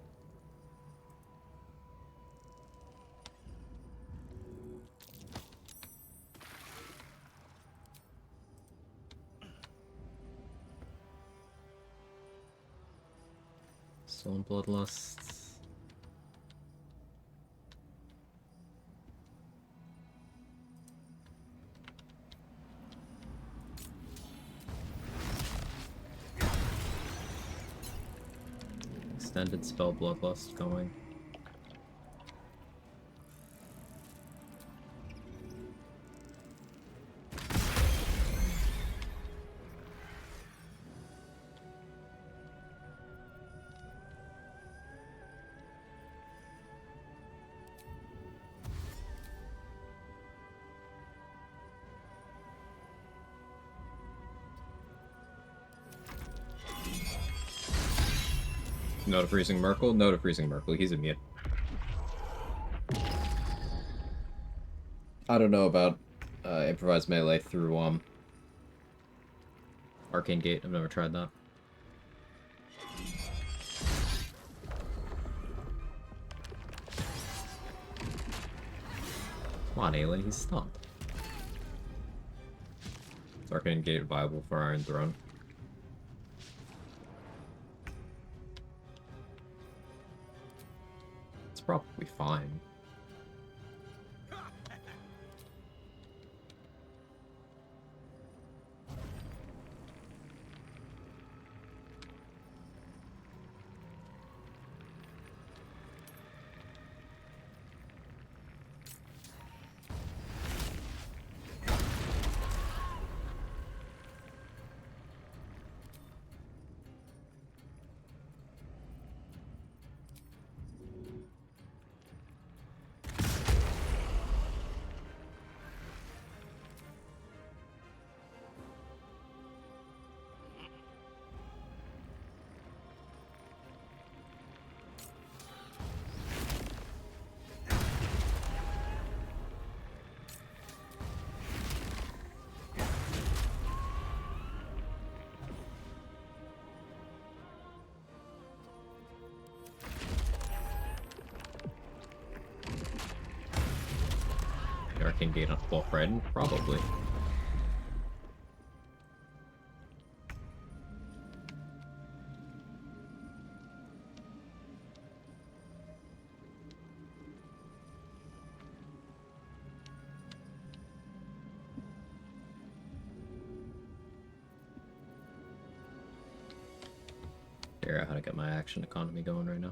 Stolen Bloodlust. Extended spell Bloodlust going. No to freezing Merkel? No to freezing Merkel. He's immune. I don't know about improvised melee through Arcane Gate. I've never tried that. Come on, Ailey, he's stunned. Is Arcane Gate viable for Iron Throne? It's probably fine. Arcane Gate on Wolf Red? Probably. Figure out how to get my action economy going right now.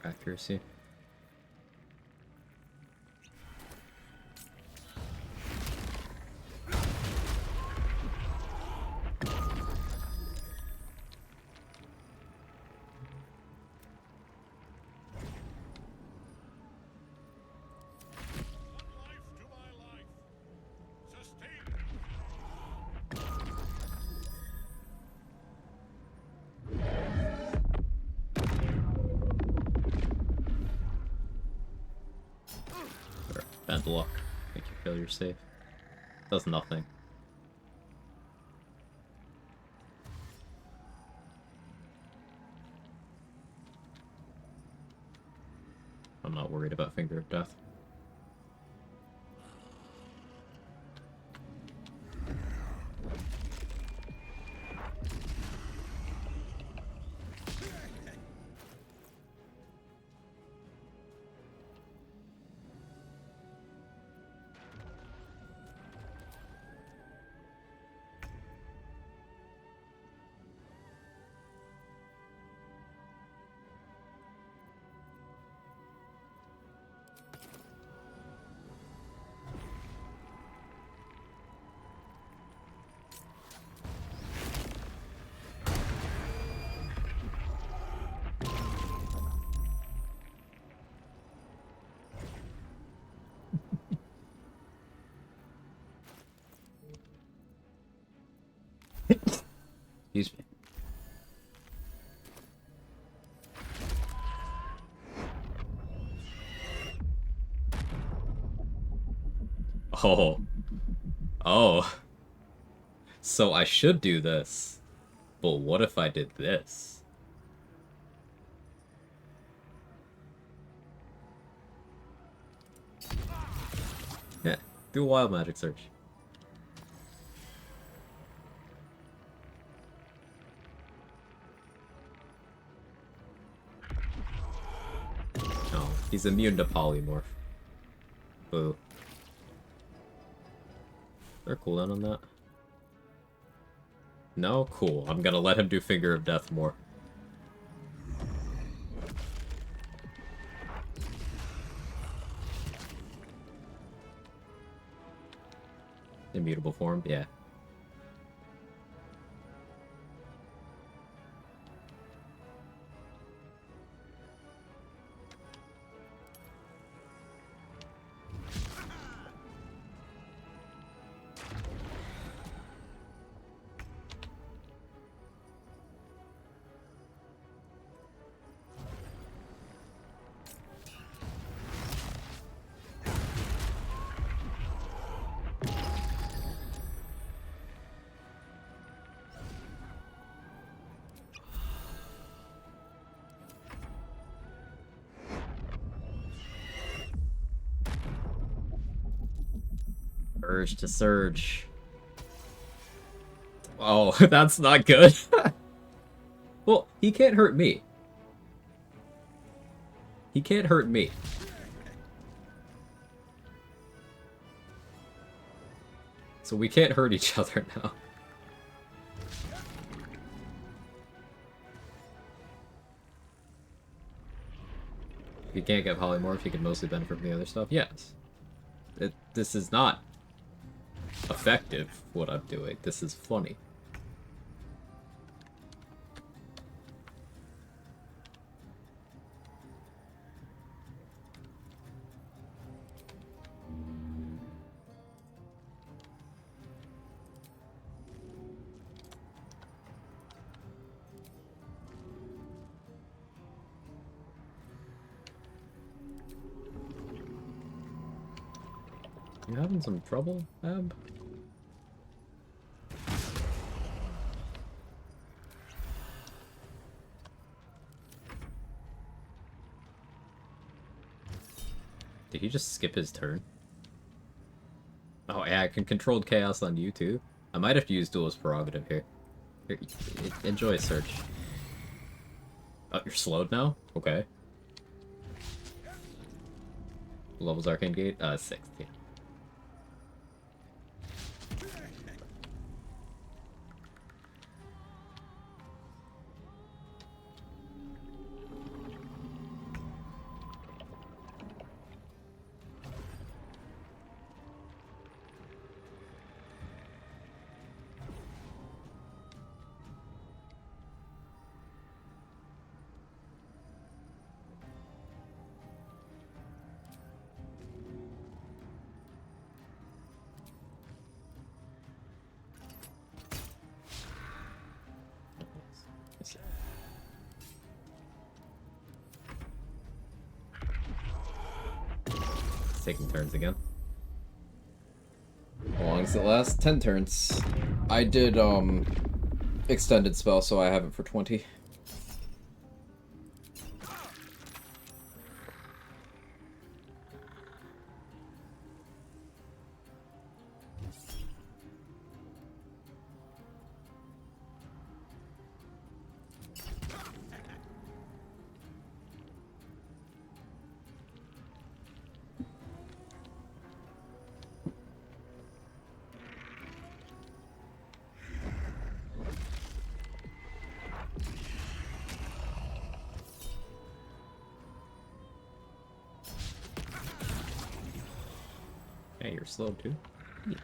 Accuracy. Bad luck. Make your failure safe. Does nothing. I'm not worried about Finger of Death. Excuse me. Oh. Oh. So I should do this. But what if I did this? Yeah, do a wild magic search. Oh, he's immune to polymorph. Boo. Is there a cooldown on that? No? Cool. I'm gonna let him do Finger of Death more. Immutable form? Yeah. Urge to surge. Oh, that's not good. Well, he can't hurt me. He can't hurt me. So we can't hurt each other now. If you can't get polymorph, you can mostly benefit from the other stuff. Yes. This is not effective, what I'm doing. This is funny. You having some trouble, Ab? Did he just skip his turn? Oh yeah, I can control chaos on you too. I might have to use duelist prerogative here. Here, enjoy a search. Oh, you're slowed now? Okay. Levels Arcane Gate? 16. Taking turns again. How long does it last? 10 turns. I did, extended spell, so I have it for 20. Hey, you're slow too. Yeah.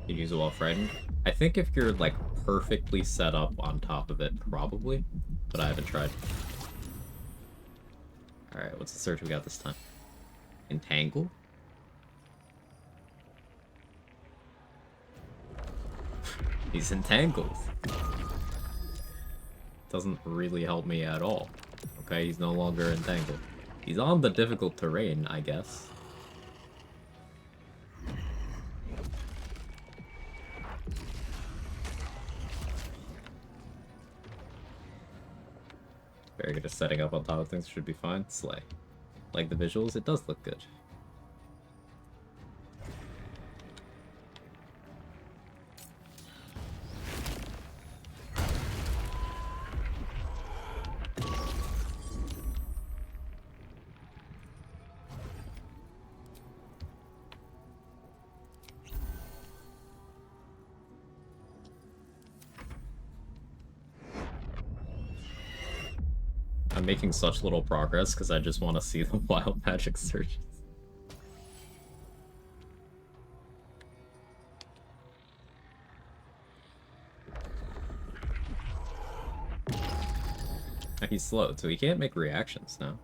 You use it while frightened. I think if you're like perfectly set up on top of it, probably, but I haven't tried. Alright, what's the search we got this time? Entangle? He's entangled. Doesn't really help me at all. Okay, he's no longer entangled. He's on the difficult terrain, I guess. Very good at setting up on top of things, should be fine. Slay. Like the visuals, it does look good. I'm making such little progress because I just want to see the wild magic searches. He's slowed, so he can't make reactions now.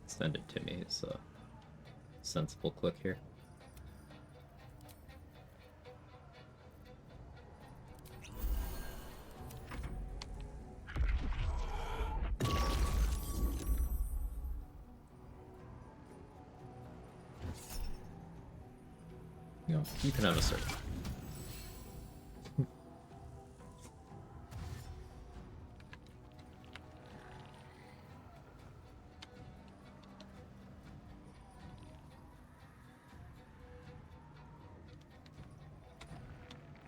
Send it to me. It's a sensible click here. No, you can have a search.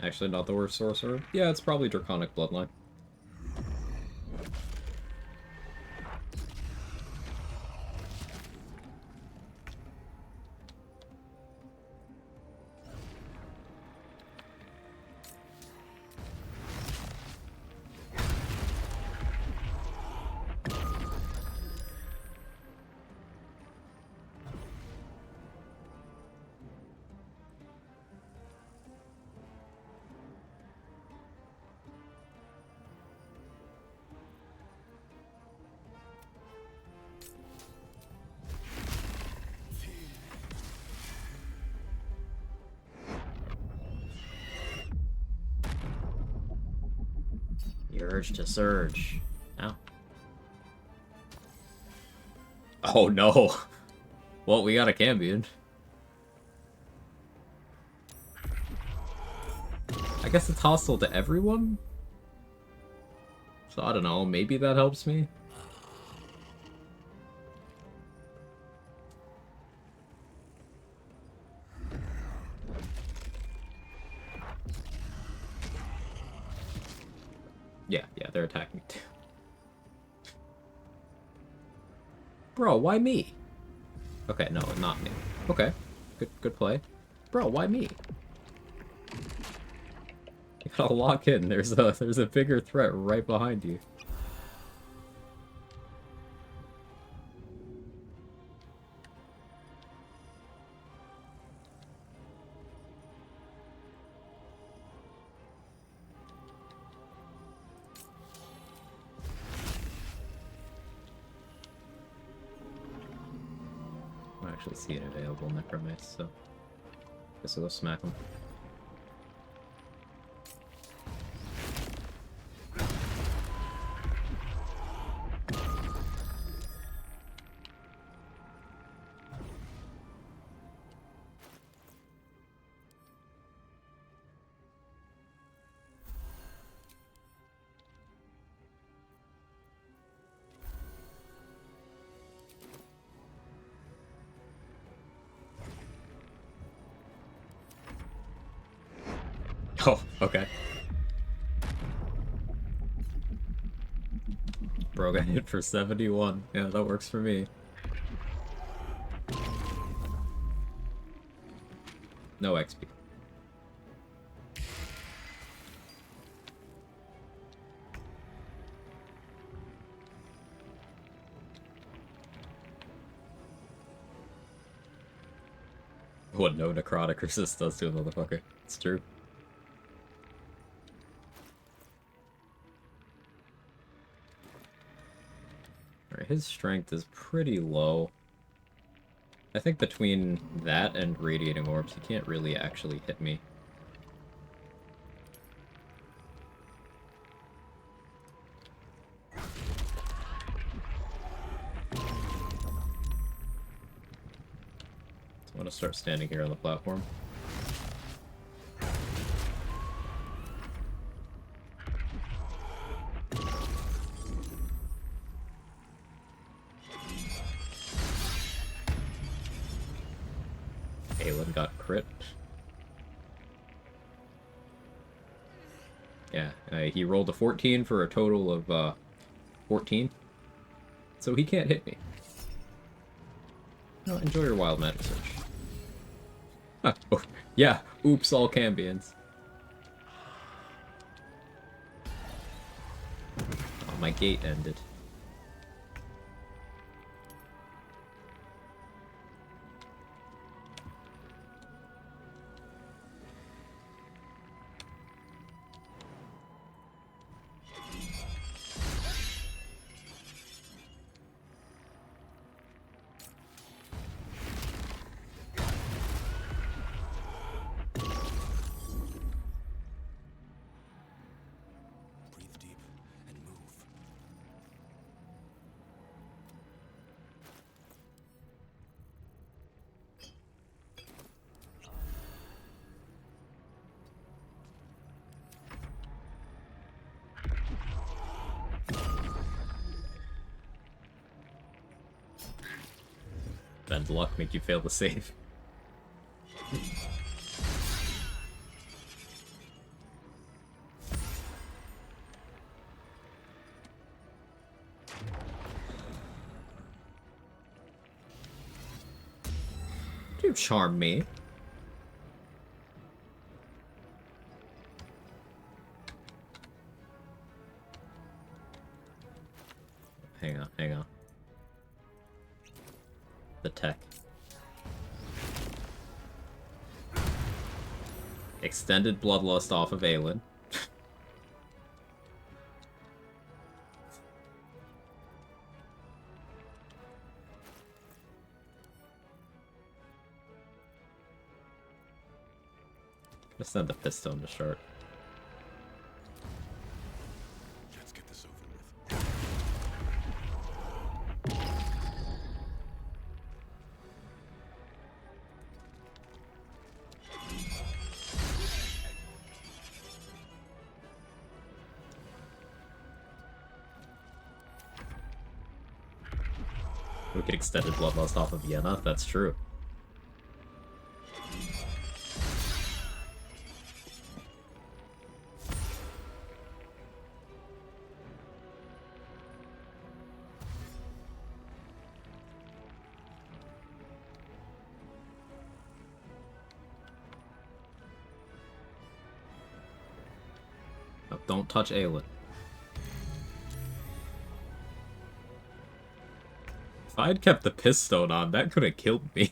Actually, not the worst sorcerer. Yeah, it's probably Draconic Bloodline. The urge to surge. Ow. Oh no! Well, we got a Cambion. I guess it's hostile to everyone? So I don't know, maybe that helps me? Yeah, they're attacking me too. Bro, why me? Okay, no, not me. Okay, good play. Bro, why me? You gotta lock in. There's a bigger threat right behind you. I don't actually see an available Necromace, so guess I'll go smack him. Oh, okay. Bro got hit for 71. Yeah, that works for me. No XP. What no necrotic resist does to a motherfucker. It's true. Alright, his strength is pretty low. I think between that and radiating orbs, he can't really actually hit me. So I'm gonna start standing here on the platform. Aelin got crit. Yeah, he rolled a 14 for a total of 14. So he can't hit me. No, enjoy your wild magic search. Huh. Oh, yeah, oops, all Cambions. Oh, my gate ended. Breathe deep and move. Bend luck make you fail the save. You charm me. Hang on. The tech. Extended Bloodlust off of Aelin. Let's send the Pistone to short. We could extended Bloodlust off of Vienna, that's true. Oh, don't touch Aelin. If I had kept the Pistone on, that could have killed me.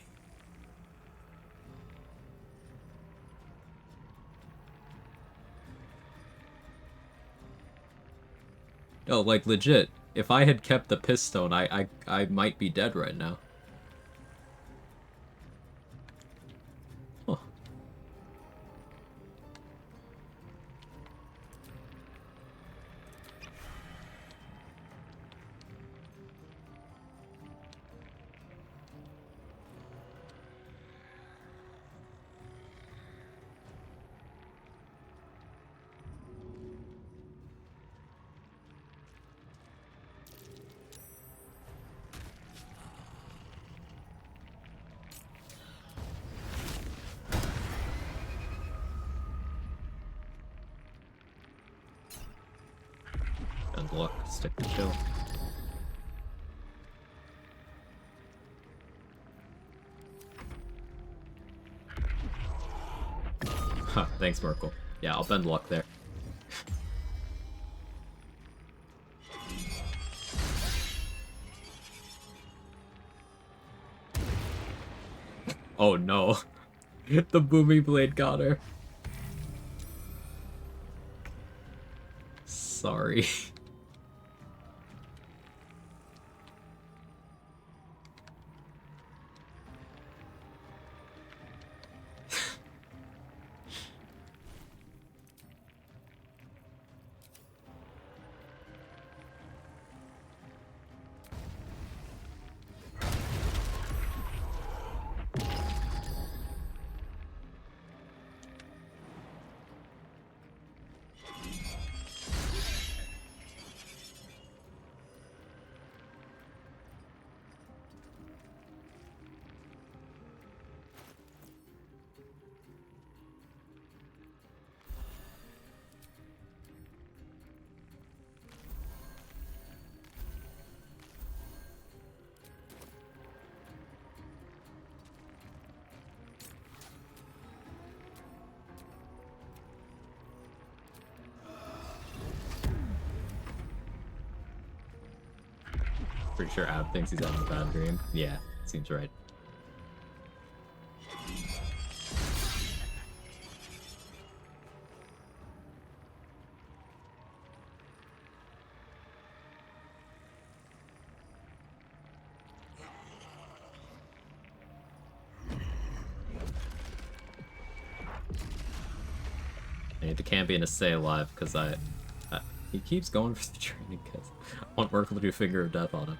No, like, legit. If I had kept the Pistone, I might be dead right now. Huh. And luck, stick to chill. Huh, thanks, Merkel. Yeah, I'll bend luck there. Oh no. The booming blade got her. Sorry. Pretty sure Ab thinks he's having a bad dream. Yeah, seems right. I need the Cambion to stay alive because he keeps going for the training because I want Merkel to do Finger of Death on him.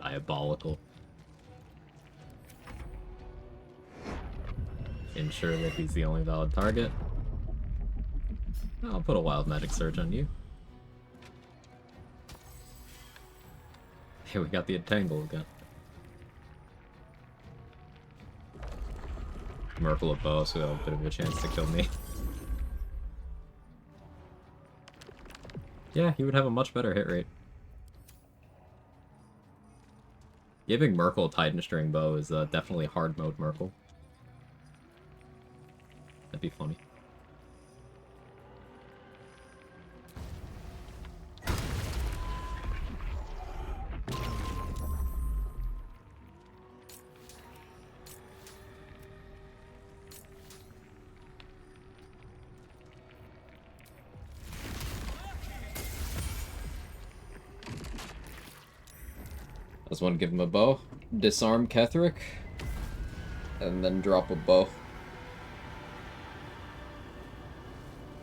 Diabolical. Ensure that he's the only valid target. I'll put a Wild Magic Surge on you. Hey, we got the Entangle again. Merkel of Bow, so he'll have a bit of a chance to kill me. Yeah, he would have a much better hit rate. Giving Merkel a Titan String Bow is definitely hard mode Merkel. That'd be funny. I just want to give him a bow, disarm Ketheric, and then drop a bow.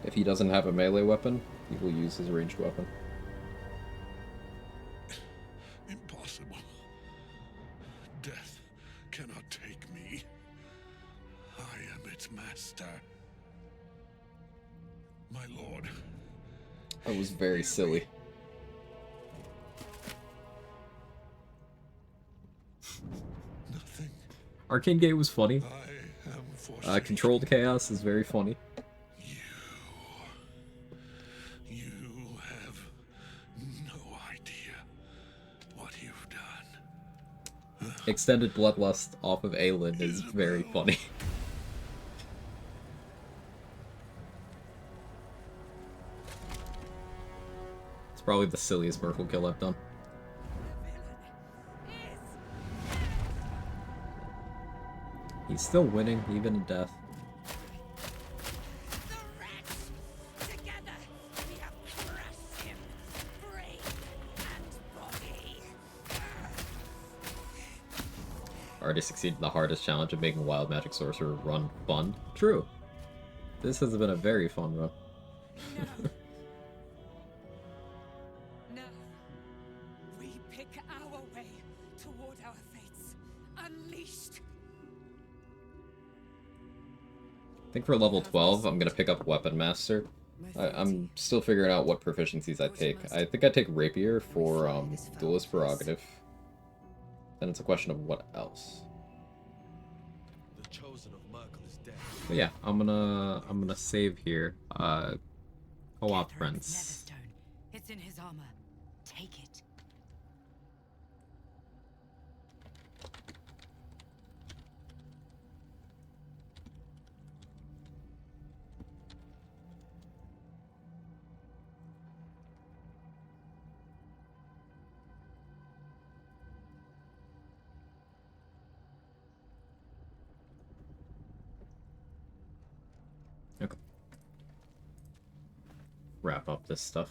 If he doesn't have a melee weapon, he will use his ranged weapon. Impossible. Death cannot take me. I am its master. My lord. That was very silly. Nothing. Arcane Gate was funny. I am forsaken. Controlled Chaos is very funny. You have no idea what you've done. Extended Bloodlust off of Aelin is very funny. It's probably the silliest Merkle kill I've done. He's still winning, even in death. Already succeeded in the hardest challenge of making Wild Magic Sorcerer run fun. True. This has been a very fun run. Now, we pick our way toward our fates. Unleashed. I think for level 12, I'm gonna pick up Weapon Master. I'm still figuring out what proficiencies I take. I think I take Rapier for Duelist Prerogative. Then it's a question of what else. The chosen of Merkle is dead. But yeah, I'm gonna save here. Co-op friends. It's in his armor. Take it. Okay. Wrap up this stuff.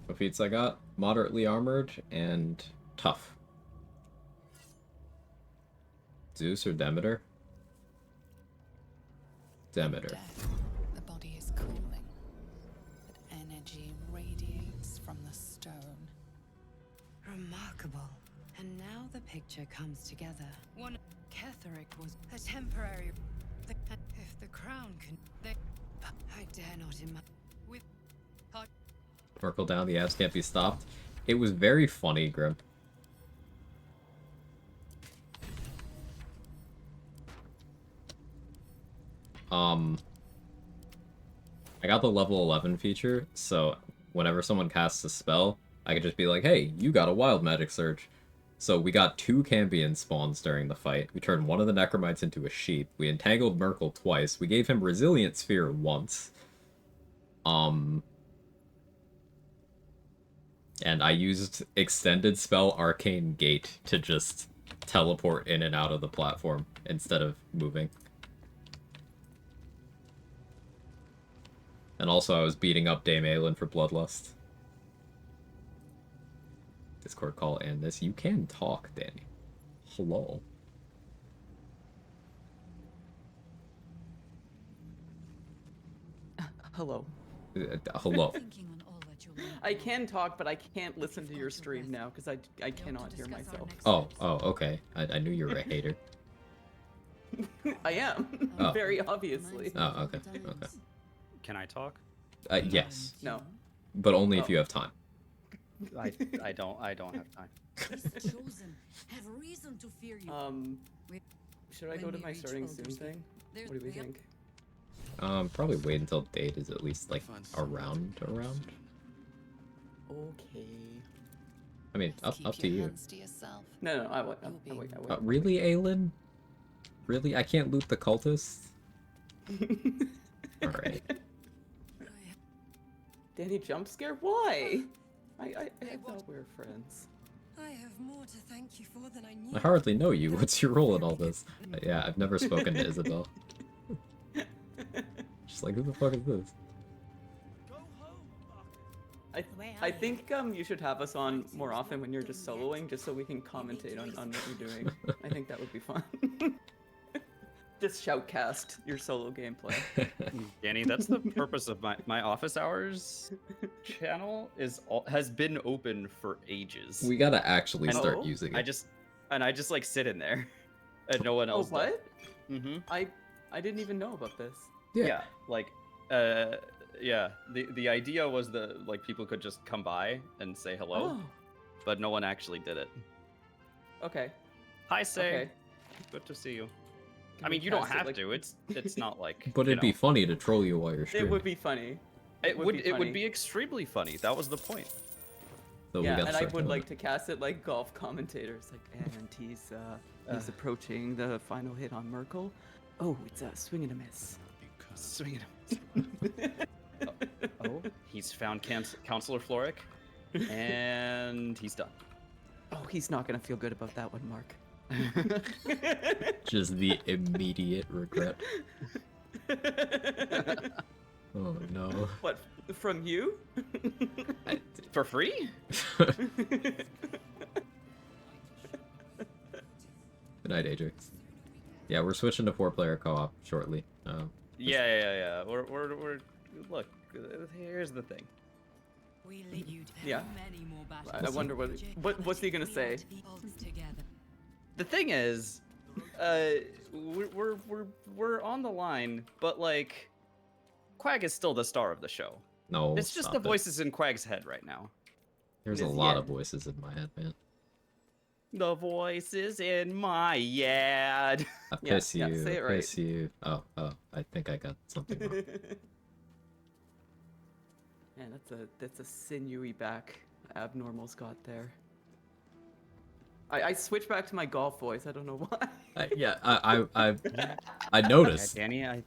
What feats I got? Moderately armored and tough. Zeus or Demeter? Demeter. The body is cooling, but energy radiates from the stone. Remarkable. And now the picture comes together. One Ketheric was a temporary. If the crown can, I dare not imagine. With Merkle down, the abs can't be stopped. It was very funny, Grim. I got the level 11 feature, so whenever someone casts a spell, I could just be like, hey, you got a Wild Magic Surge. So we got 2 Cambion spawns during the fight. We turned one of the Necromites into a sheep. We entangled Merkle twice. We gave him Resilient Sphere once. And I used Extended Spell Arcane Gate to just teleport in and out of the platform instead of moving. And also I was beating up Dame Aelin for Bloodlust. Discord call and this. You can talk, Danny. Hello. Hello. Hello. I can talk, but I can't listen to your stream now because I cannot hear myself. Oh, okay. I knew you were a hater. I am. Oh. Very obviously. Oh, okay. Can I talk? Yes. No. But only if you have time. I don't have time. Chosen have reason to fear you. Should I go to my starting soon thing? What do we think? Probably wait until date is at least like around. Okay. I mean, up to you. No, I wait. Really, Aelin? Really? I can't loot the cultists? Alright. Danny jump scare? Why? I thought we were friends. I have more to thank you for than I knew. I hardly know you. What's your role in all this? Yeah, I've never spoken to Isabel. Just like, who the fuck is this? I think you should have us on more often when you're just soloing, just so we can commentate on what you're doing. I think that would be fun. Just shoutcast your solo gameplay. Danny, that's the purpose of my office hours channel has been open for ages. We gotta actually start using it. I just like sit in there, and no one else. Oh, what? Mm-hmm. I didn't even know about this. Yeah, like yeah. The idea was that like people could just come by and say hello, but no one actually did it. Okay. Hi, Say. Okay. Good to see you. Can I mean, we you don't cast it, have like- to. It's not like. But it'd be funny to troll you while you're It streaming. would be funny. It would funny. be extremely funny. That was the point. So we Yeah, gotta and I start would doing like it. to cast it like golf commentators, like, and he's approaching the final hit on Merkel. Oh, it's a swing and a miss. Swing it. Oh, he's found Counselor Floric, and he's done. Oh, he's not gonna feel good about that one, Mark. Just the immediate regret. Oh no. What, from you? For free? Good night, Ajax. Yeah, we're switching to 4-player co-op shortly. Yeah. We're look. Here's the thing. We lead you to Yeah. many more battles. I wonder what's he gonna say? Together. The thing is, we're on the line, but like, Quag is still the star of the show. No, it's just stop the it. voices in Quag's head right now. There's a lot of voices in my head, man. The voices in my head. I piss yeah, you. say it I piss you. Oh, I think I got something wrong. Man, that's a sinewy back Abnormal's got there. I switched back to my golf voice. I don't know why. I noticed. Yeah, Danny, I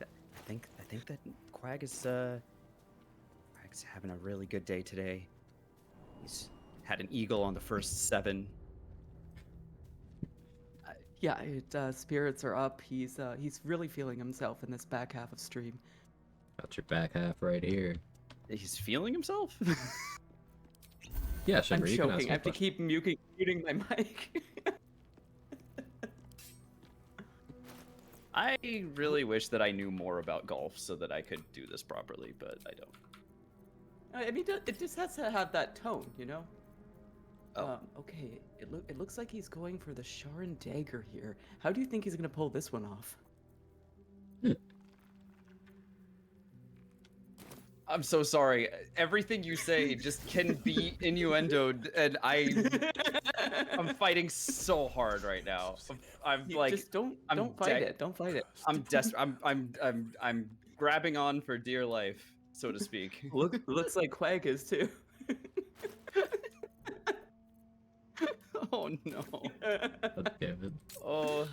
think that Quag is Quag's having a really good day today. He's had an eagle on the first 7. Yeah, spirits are up. He's really feeling himself in this back half of stream. Got your back half right here. He's feeling himself? Yeah, I'm Shinra, you can ask choking. me I have to questions. keep muting my mic. I really wish that I knew more about golf so that I could do this properly, but I don't. I mean, it just has to have that tone, you know? Okay, it looks like he's going for the Sharon dagger here. How do you think he's gonna pull this one off? I'm so sorry. Everything you say just can be innuendoed, and I'm fighting so hard right now. I'm like, just don't fight it. Don't fight it. I'm desperate. I'm grabbing on for dear life, so to speak. Looks like Quag is too. Oh no. God damn it. Oh,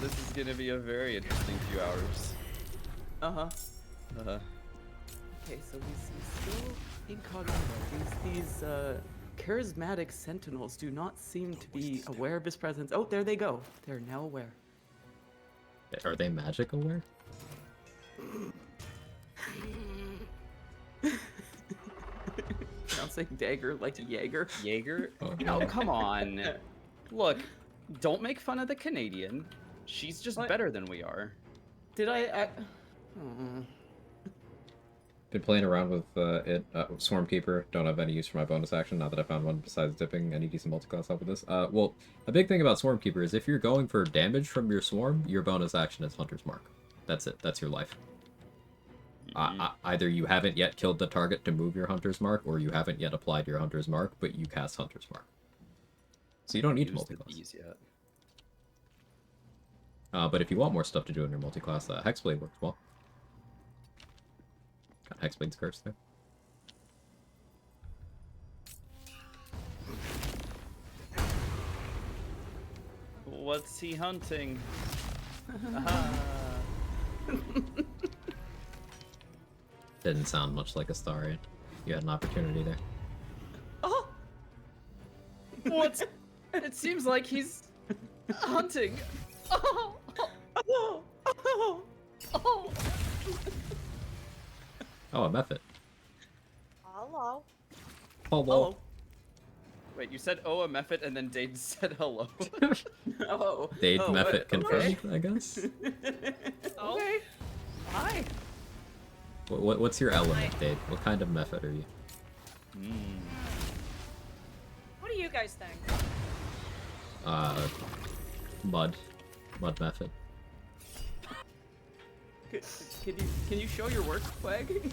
this is gonna be a very interesting few hours. Okay, so he's still incognito. These charismatic sentinels do not seem to be aware of his presence. Oh, there they go. They're now aware. Are they magic aware? Sounds like dagger, like Jaeger. Jaeger? Oh, No, come on. Look, don't make fun of the Canadian. She's just better than we are. Did I Been playing around with Swarmkeeper. Don't have any use for my bonus action. Not that I found one besides dipping. Any decent multiclass help with this? Well, a big thing about Swarmkeeper is if you're going for damage from your swarm, your bonus action is Hunter's Mark. That's it. That's your life. Either you haven't yet killed the target to move your Hunter's Mark, or you haven't yet applied your Hunter's Mark, but you cast Hunter's Mark. So you don't need to multiclass. Yet. But if you want more stuff to do in your multiclass, Hexblade works well. Got Hexblade's Curse there. What's he hunting? Didn't sound much like a Starian. You had an opportunity there. Oh! What? It seems like he's hunting. Oh! Oh! Oh! Oh! Oh, a method. Hello. Hello. Wait, you said oh a method and then Dade said hello. Oh. Dade oh, method what? confirmed, Okay. I guess. Okay. Hi. What's your element, Dade? What kind of method are you? What do you guys think? Mud method. Can you show your work, Quag?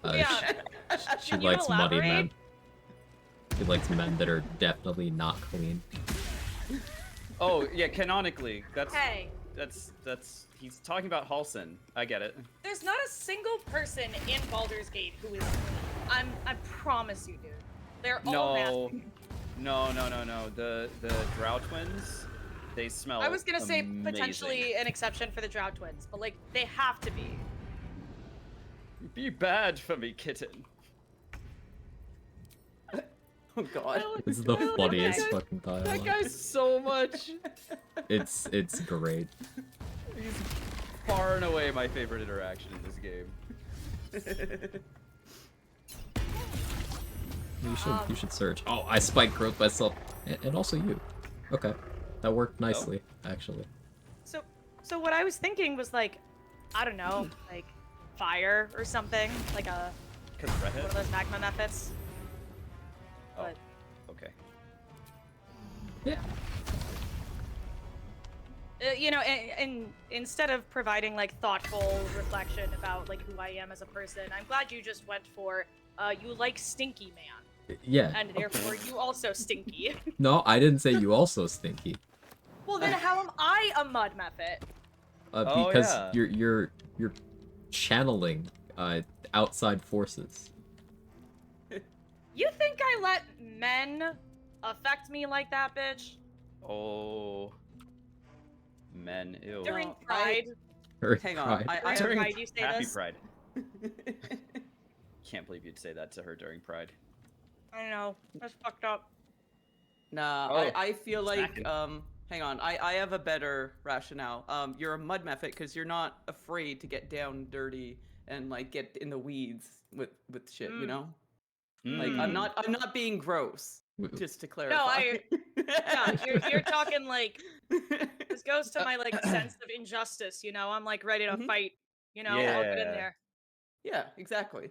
Yeah. She Can you likes muddy elaborate? men. She likes men that are definitely not clean. Oh yeah, canonically, Hey. that's he's talking about Halson. I get it. There's not a single person in Baldur's Gate who is clean. I promise you, dude. They're all nasty. No. The Drow twins, they smell. I was gonna say amazing. potentially an exception for the Drow twins, but like they have to be. Be bad for me, kitten. Oh god. This is the funniest fucking That dialogue. guy's so much. It's great. He's far and away my favorite interaction in this game. You should search. Oh, I spike growth myself, and also you. Okay, that worked nicely, actually. So what I was thinking was like, I don't know, like fire or something, like a one of those magma methods. Oh, But okay. Yeah. You know, and instead of providing like thoughtful reflection about like who I am as a person, I'm glad you just went for you like Stinky Man. Yeah. And therefore you also stinky. No, I didn't say you also stinky. Well, then how am I a mud method? Because yeah. you're channeling outside forces. You think I let men affect me like that, bitch? Oh. Men, ew. During Pride. Hang on. I During have... Pride, you say Happy this? Pride. Can't believe you'd say that to her during Pride. I know. That's fucked up. Nah, Oh, I feel like smacking. hang on, I have a better rationale. You're a mud method because you're not afraid to get down dirty and like get in the weeds with shit, you know? Like I'm not being gross, just to clarify. No, yeah, you're talking like this goes to my like sense of injustice, you know? I'm like ready to fight, you know? I'll get in Yeah. there. Yeah, exactly.